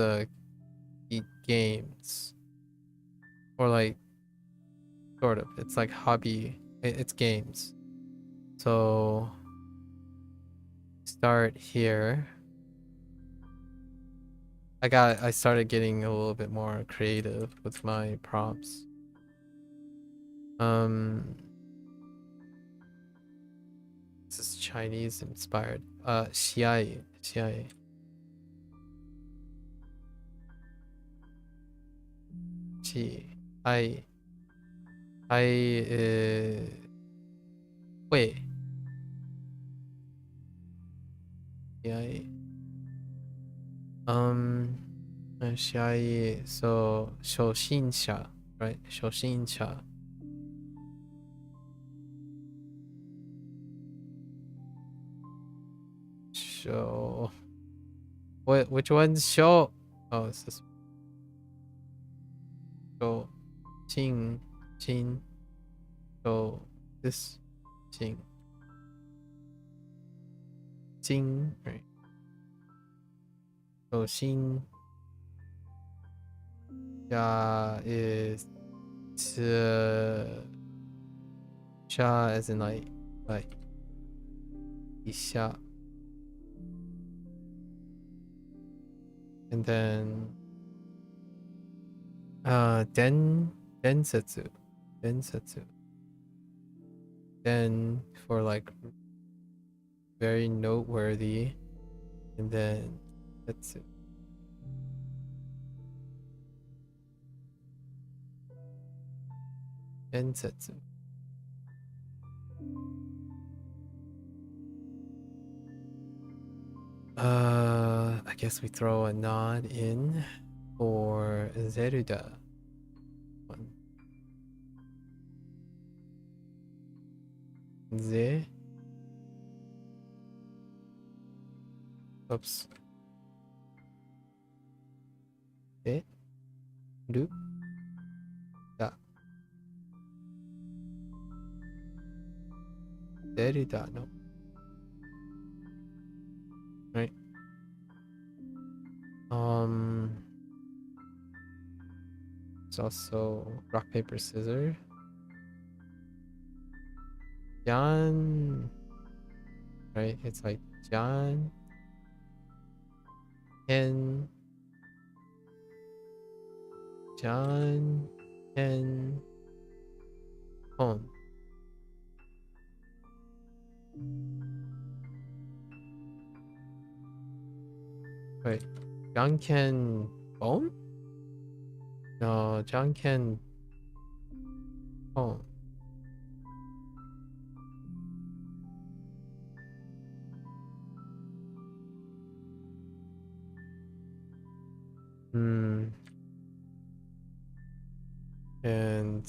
games. Or like sort of. It's like hobby. It's games. So start here. I started getting a little bit more creative with my prompts. This is Chinese inspired. Xiai. Qi. I. Wait. Xiai. Xiai. So 手心者, right? 手心者. Show. Which one's show? Oh, it's this. Show. Jing. So this Jing. Right? So Xin. Ja is Sha as in like 一下. And then densetsu. Then for like very noteworthy, and then setsu. Densetsu. I guess we throw a nod in for Zeruda. One. Ze. Oops. E. Ru. Da. Zeruda, no. Right. It's also rock, paper, scissors. Jan. Right? It's like Jan. Ken. Jan. Ken. Hon. Wait. Janken Bone? No, Janken Hon. And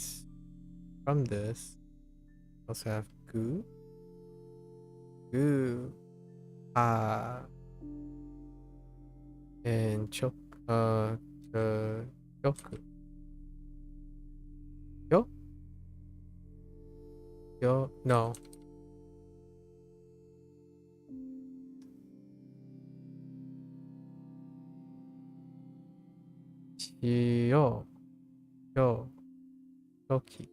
from this, we also have Gu. And Choku. Yo, no. Yo, Toki.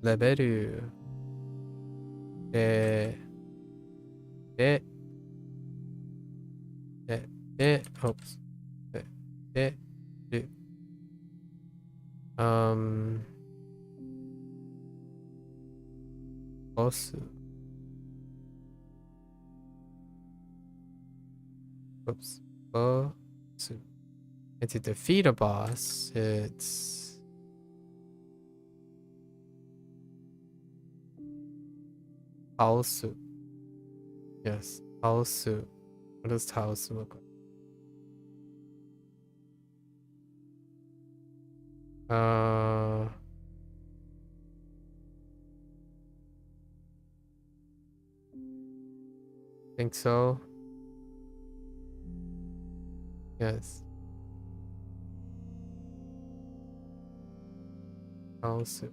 Leberu. Oops. Osu. Oops. Osu. And to defeat a boss, it's Taosu. Yes, Taosu. What does Taosu look like? Think so. Yes. Also.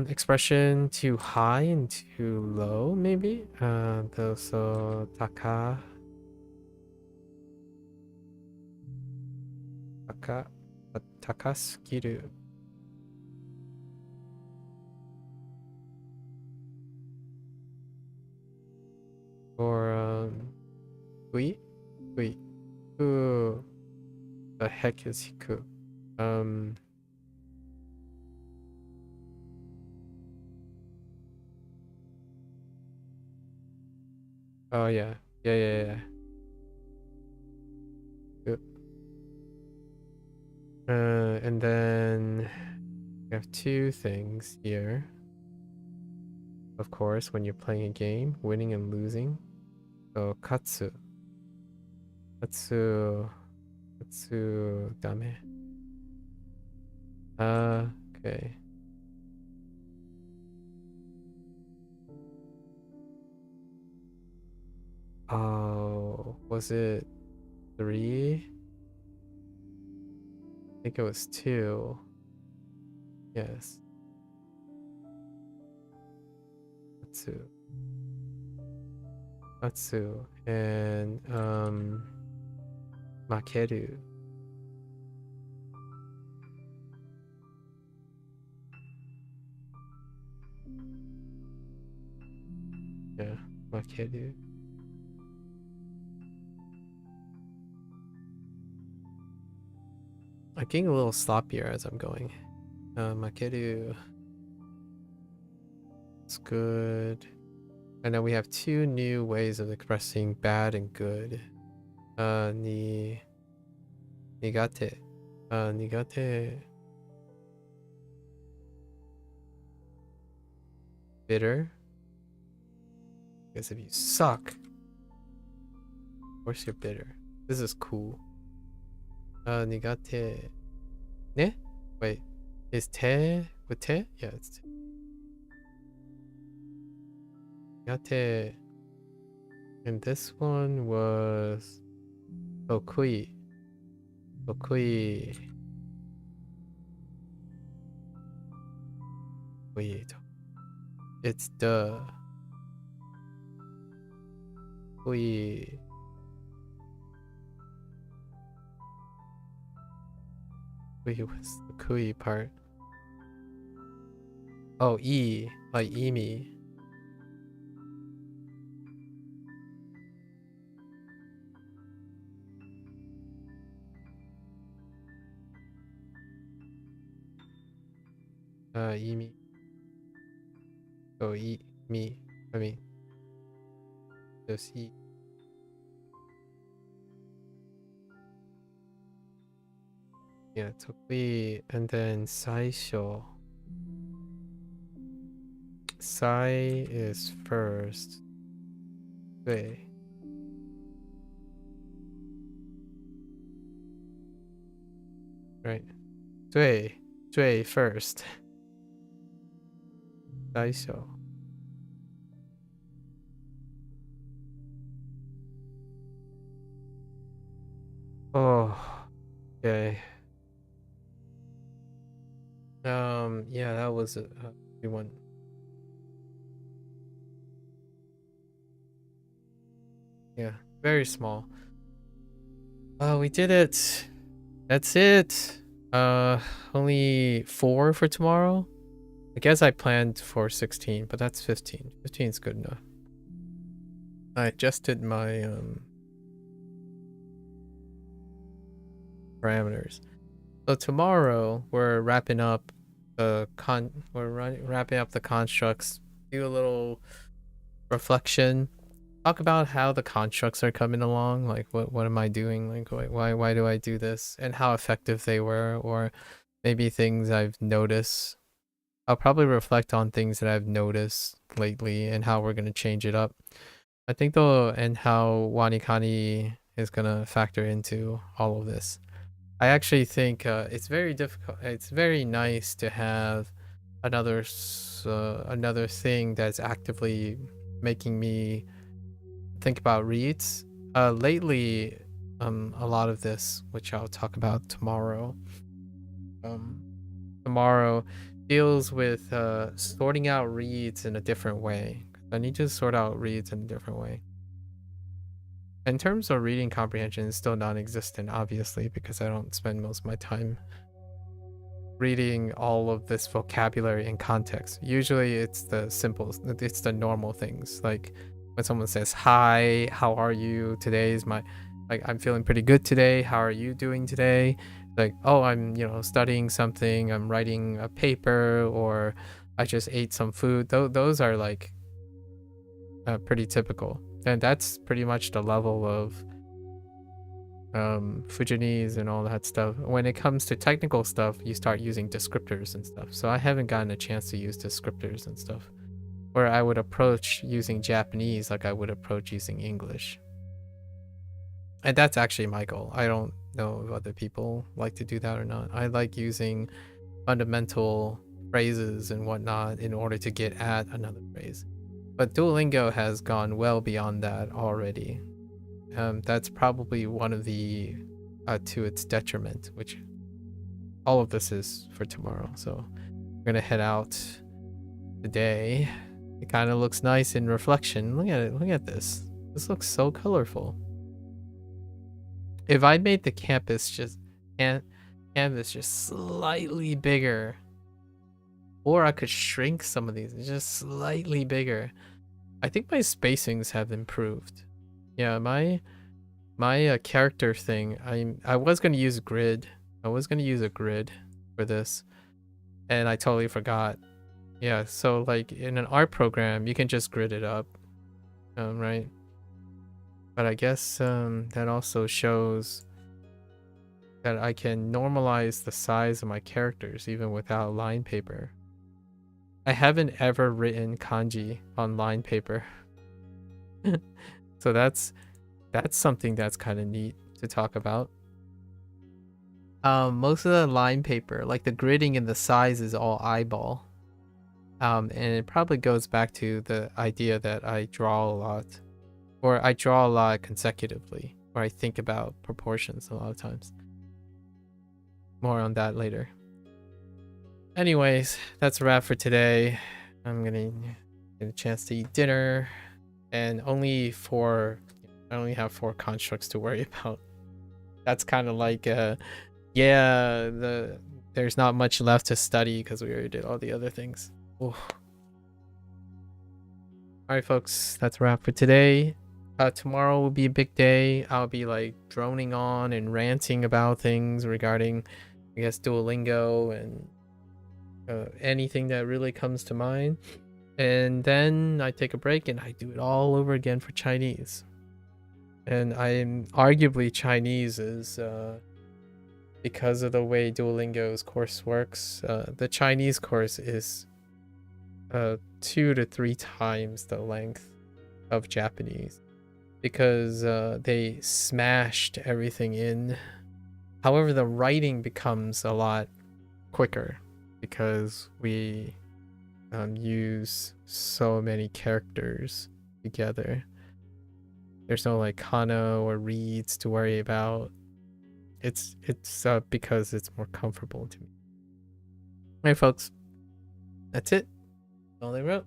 Expression too high and too low, maybe? So takasugiru. Or, kui? Who the heck is hiku? Oh yeah. Yeah. Good. And then we have two things here. Of course, when you're playing a game, winning and losing. So katsu. Katsu dame. Okay. Oh, was it 3? I think it was 2. Yes. Katsu. And makeru. Yeah, makeru. I'm getting a little sloppier as I'm going. Makeru. It's good. And then we have two new ways of expressing bad and good. Nigate. Nigate. Bitter. Because if you suck, of course you're bitter. This is cool. Nigate. Ne? Wait. Is te with te? Yeah, it's te. Nigate. And this one was Okui. Wait. It's the Kui. Wait, what's the Kui part? Oh, E, like Emi. Emi. Oh, me. I mean, just E. Yeah, Tokui, and then Saisho. Sai is first. Wait. Right. Dui first. Saisho. Oh, okay. Yeah, that was a good one. Yeah, very small. We did it. That's it. Only 4 for tomorrow. I guess I planned for 16, but that's 15. 15 is good enough. I adjusted my parameters. So tomorrow we're wrapping up the wrapping up the constructs. Do a little reflection. Talk about how the constructs are coming along. Like what am I doing? Like why do I do this? And how effective they were, or maybe things I've noticed. I'll probably reflect on things that I've noticed lately and how we're gonna change it up. I think though, and how WaniKani is gonna factor into all of this. I actually think it's very difficult. It's very nice to have another thing that's actively making me think about reads. Lately, a lot of this, which I'll talk about tomorrow, tomorrow deals with sorting out reads in a different way. I need to sort out reads in a different way. In terms of reading comprehension, it's still non-existent, obviously, because I don't spend most of my time reading all of this vocabulary in context. Usually it's the simple, it's the normal things. Like when someone says, hi, how are you? Today is my, like, I'm feeling pretty good today. How are you doing today? Like, oh, I'm, studying something. I'm writing a paper, or I just ate some food. Those are like pretty typical. And that's pretty much the level of Fujianese and all that stuff. When it comes to technical stuff, you start using descriptors and stuff. So I haven't gotten a chance to use descriptors and stuff, where I would approach using Japanese like I would approach using English. And that's actually my goal. I don't know if other people like to do that or not. I like using fundamental phrases and whatnot in order to get at another phrase. But Duolingo has gone well beyond that already. That's probably one of the to its detriment, which all of this is for tomorrow. So we're gonna head out today. It kind of looks nice in reflection. Look at it. Look at this. This looks so colorful. If I made the canvas just slightly bigger, or I could shrink some of these just slightly bigger, I think my spacings have improved. Yeah, my character thing, I was going to use grid. I was going to use a grid for this, and I totally forgot. Yeah, so like in an art program, you can just grid it up, right? But I guess that also shows that I can normalize the size of my characters even without line paper. I haven't ever written kanji on line paper. So that's something that's kind of neat to talk about. Most of the line paper, like the gridding and the size, is all eyeball. And it probably goes back to the idea that I draw a lot, or I draw a lot consecutively, or I think about proportions a lot of times. More on that later. Anyways, that's a wrap for today. I'm gonna get a chance to eat dinner, and I only have 4 constructs to worry about. That's kind of like there's not much left to study because we already did all the other things. All right, folks, that's a wrap for today. Tomorrow will be a big day. I'll be like droning on and ranting about things regarding, I guess, Duolingo and anything that really comes to mind. And then I take a break and I do it all over again for Chinese. And I'm arguably Chinese is because of the way Duolingo's course works. The Chinese course is 2 to 3 times the length of Japanese, because they smashed everything in. However, the writing becomes a lot quicker because we use so many characters together. There's no like kana or reads to worry about. It's because it's more comfortable to me. Alright, folks, that's it. That's all they wrote.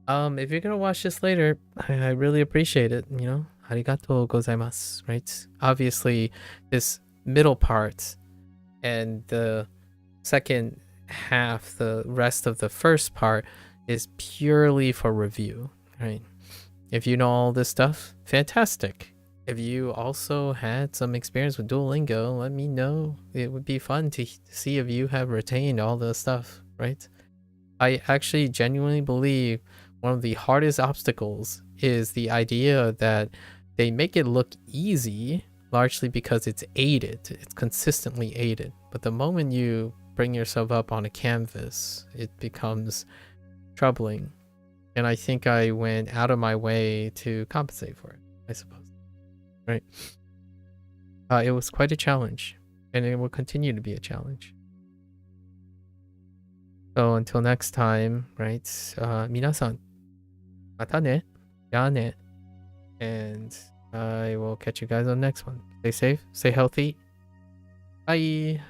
If you're gonna watch this later, I really appreciate it. Arigatou gozaimasu, right? Obviously, this middle part and the second half, the rest of the first part, is purely for review, right? If you know all this stuff, fantastic. If you also had some experience with Duolingo, let me know. It would be fun to see if you have retained all the stuff, right? I actually genuinely believe one of the hardest obstacles is the idea that they make it look easy, largely because it's aided. It's consistently aided. But the moment you bring yourself up on a canvas, it becomes troubling. And I think I went out of my way to compensate for it, I suppose. Right? It was quite a challenge, and it will continue to be a challenge. So until next time, right? 皆さん Matane. Yane. And I will catch you guys on the next one. Stay safe, stay healthy. Bye.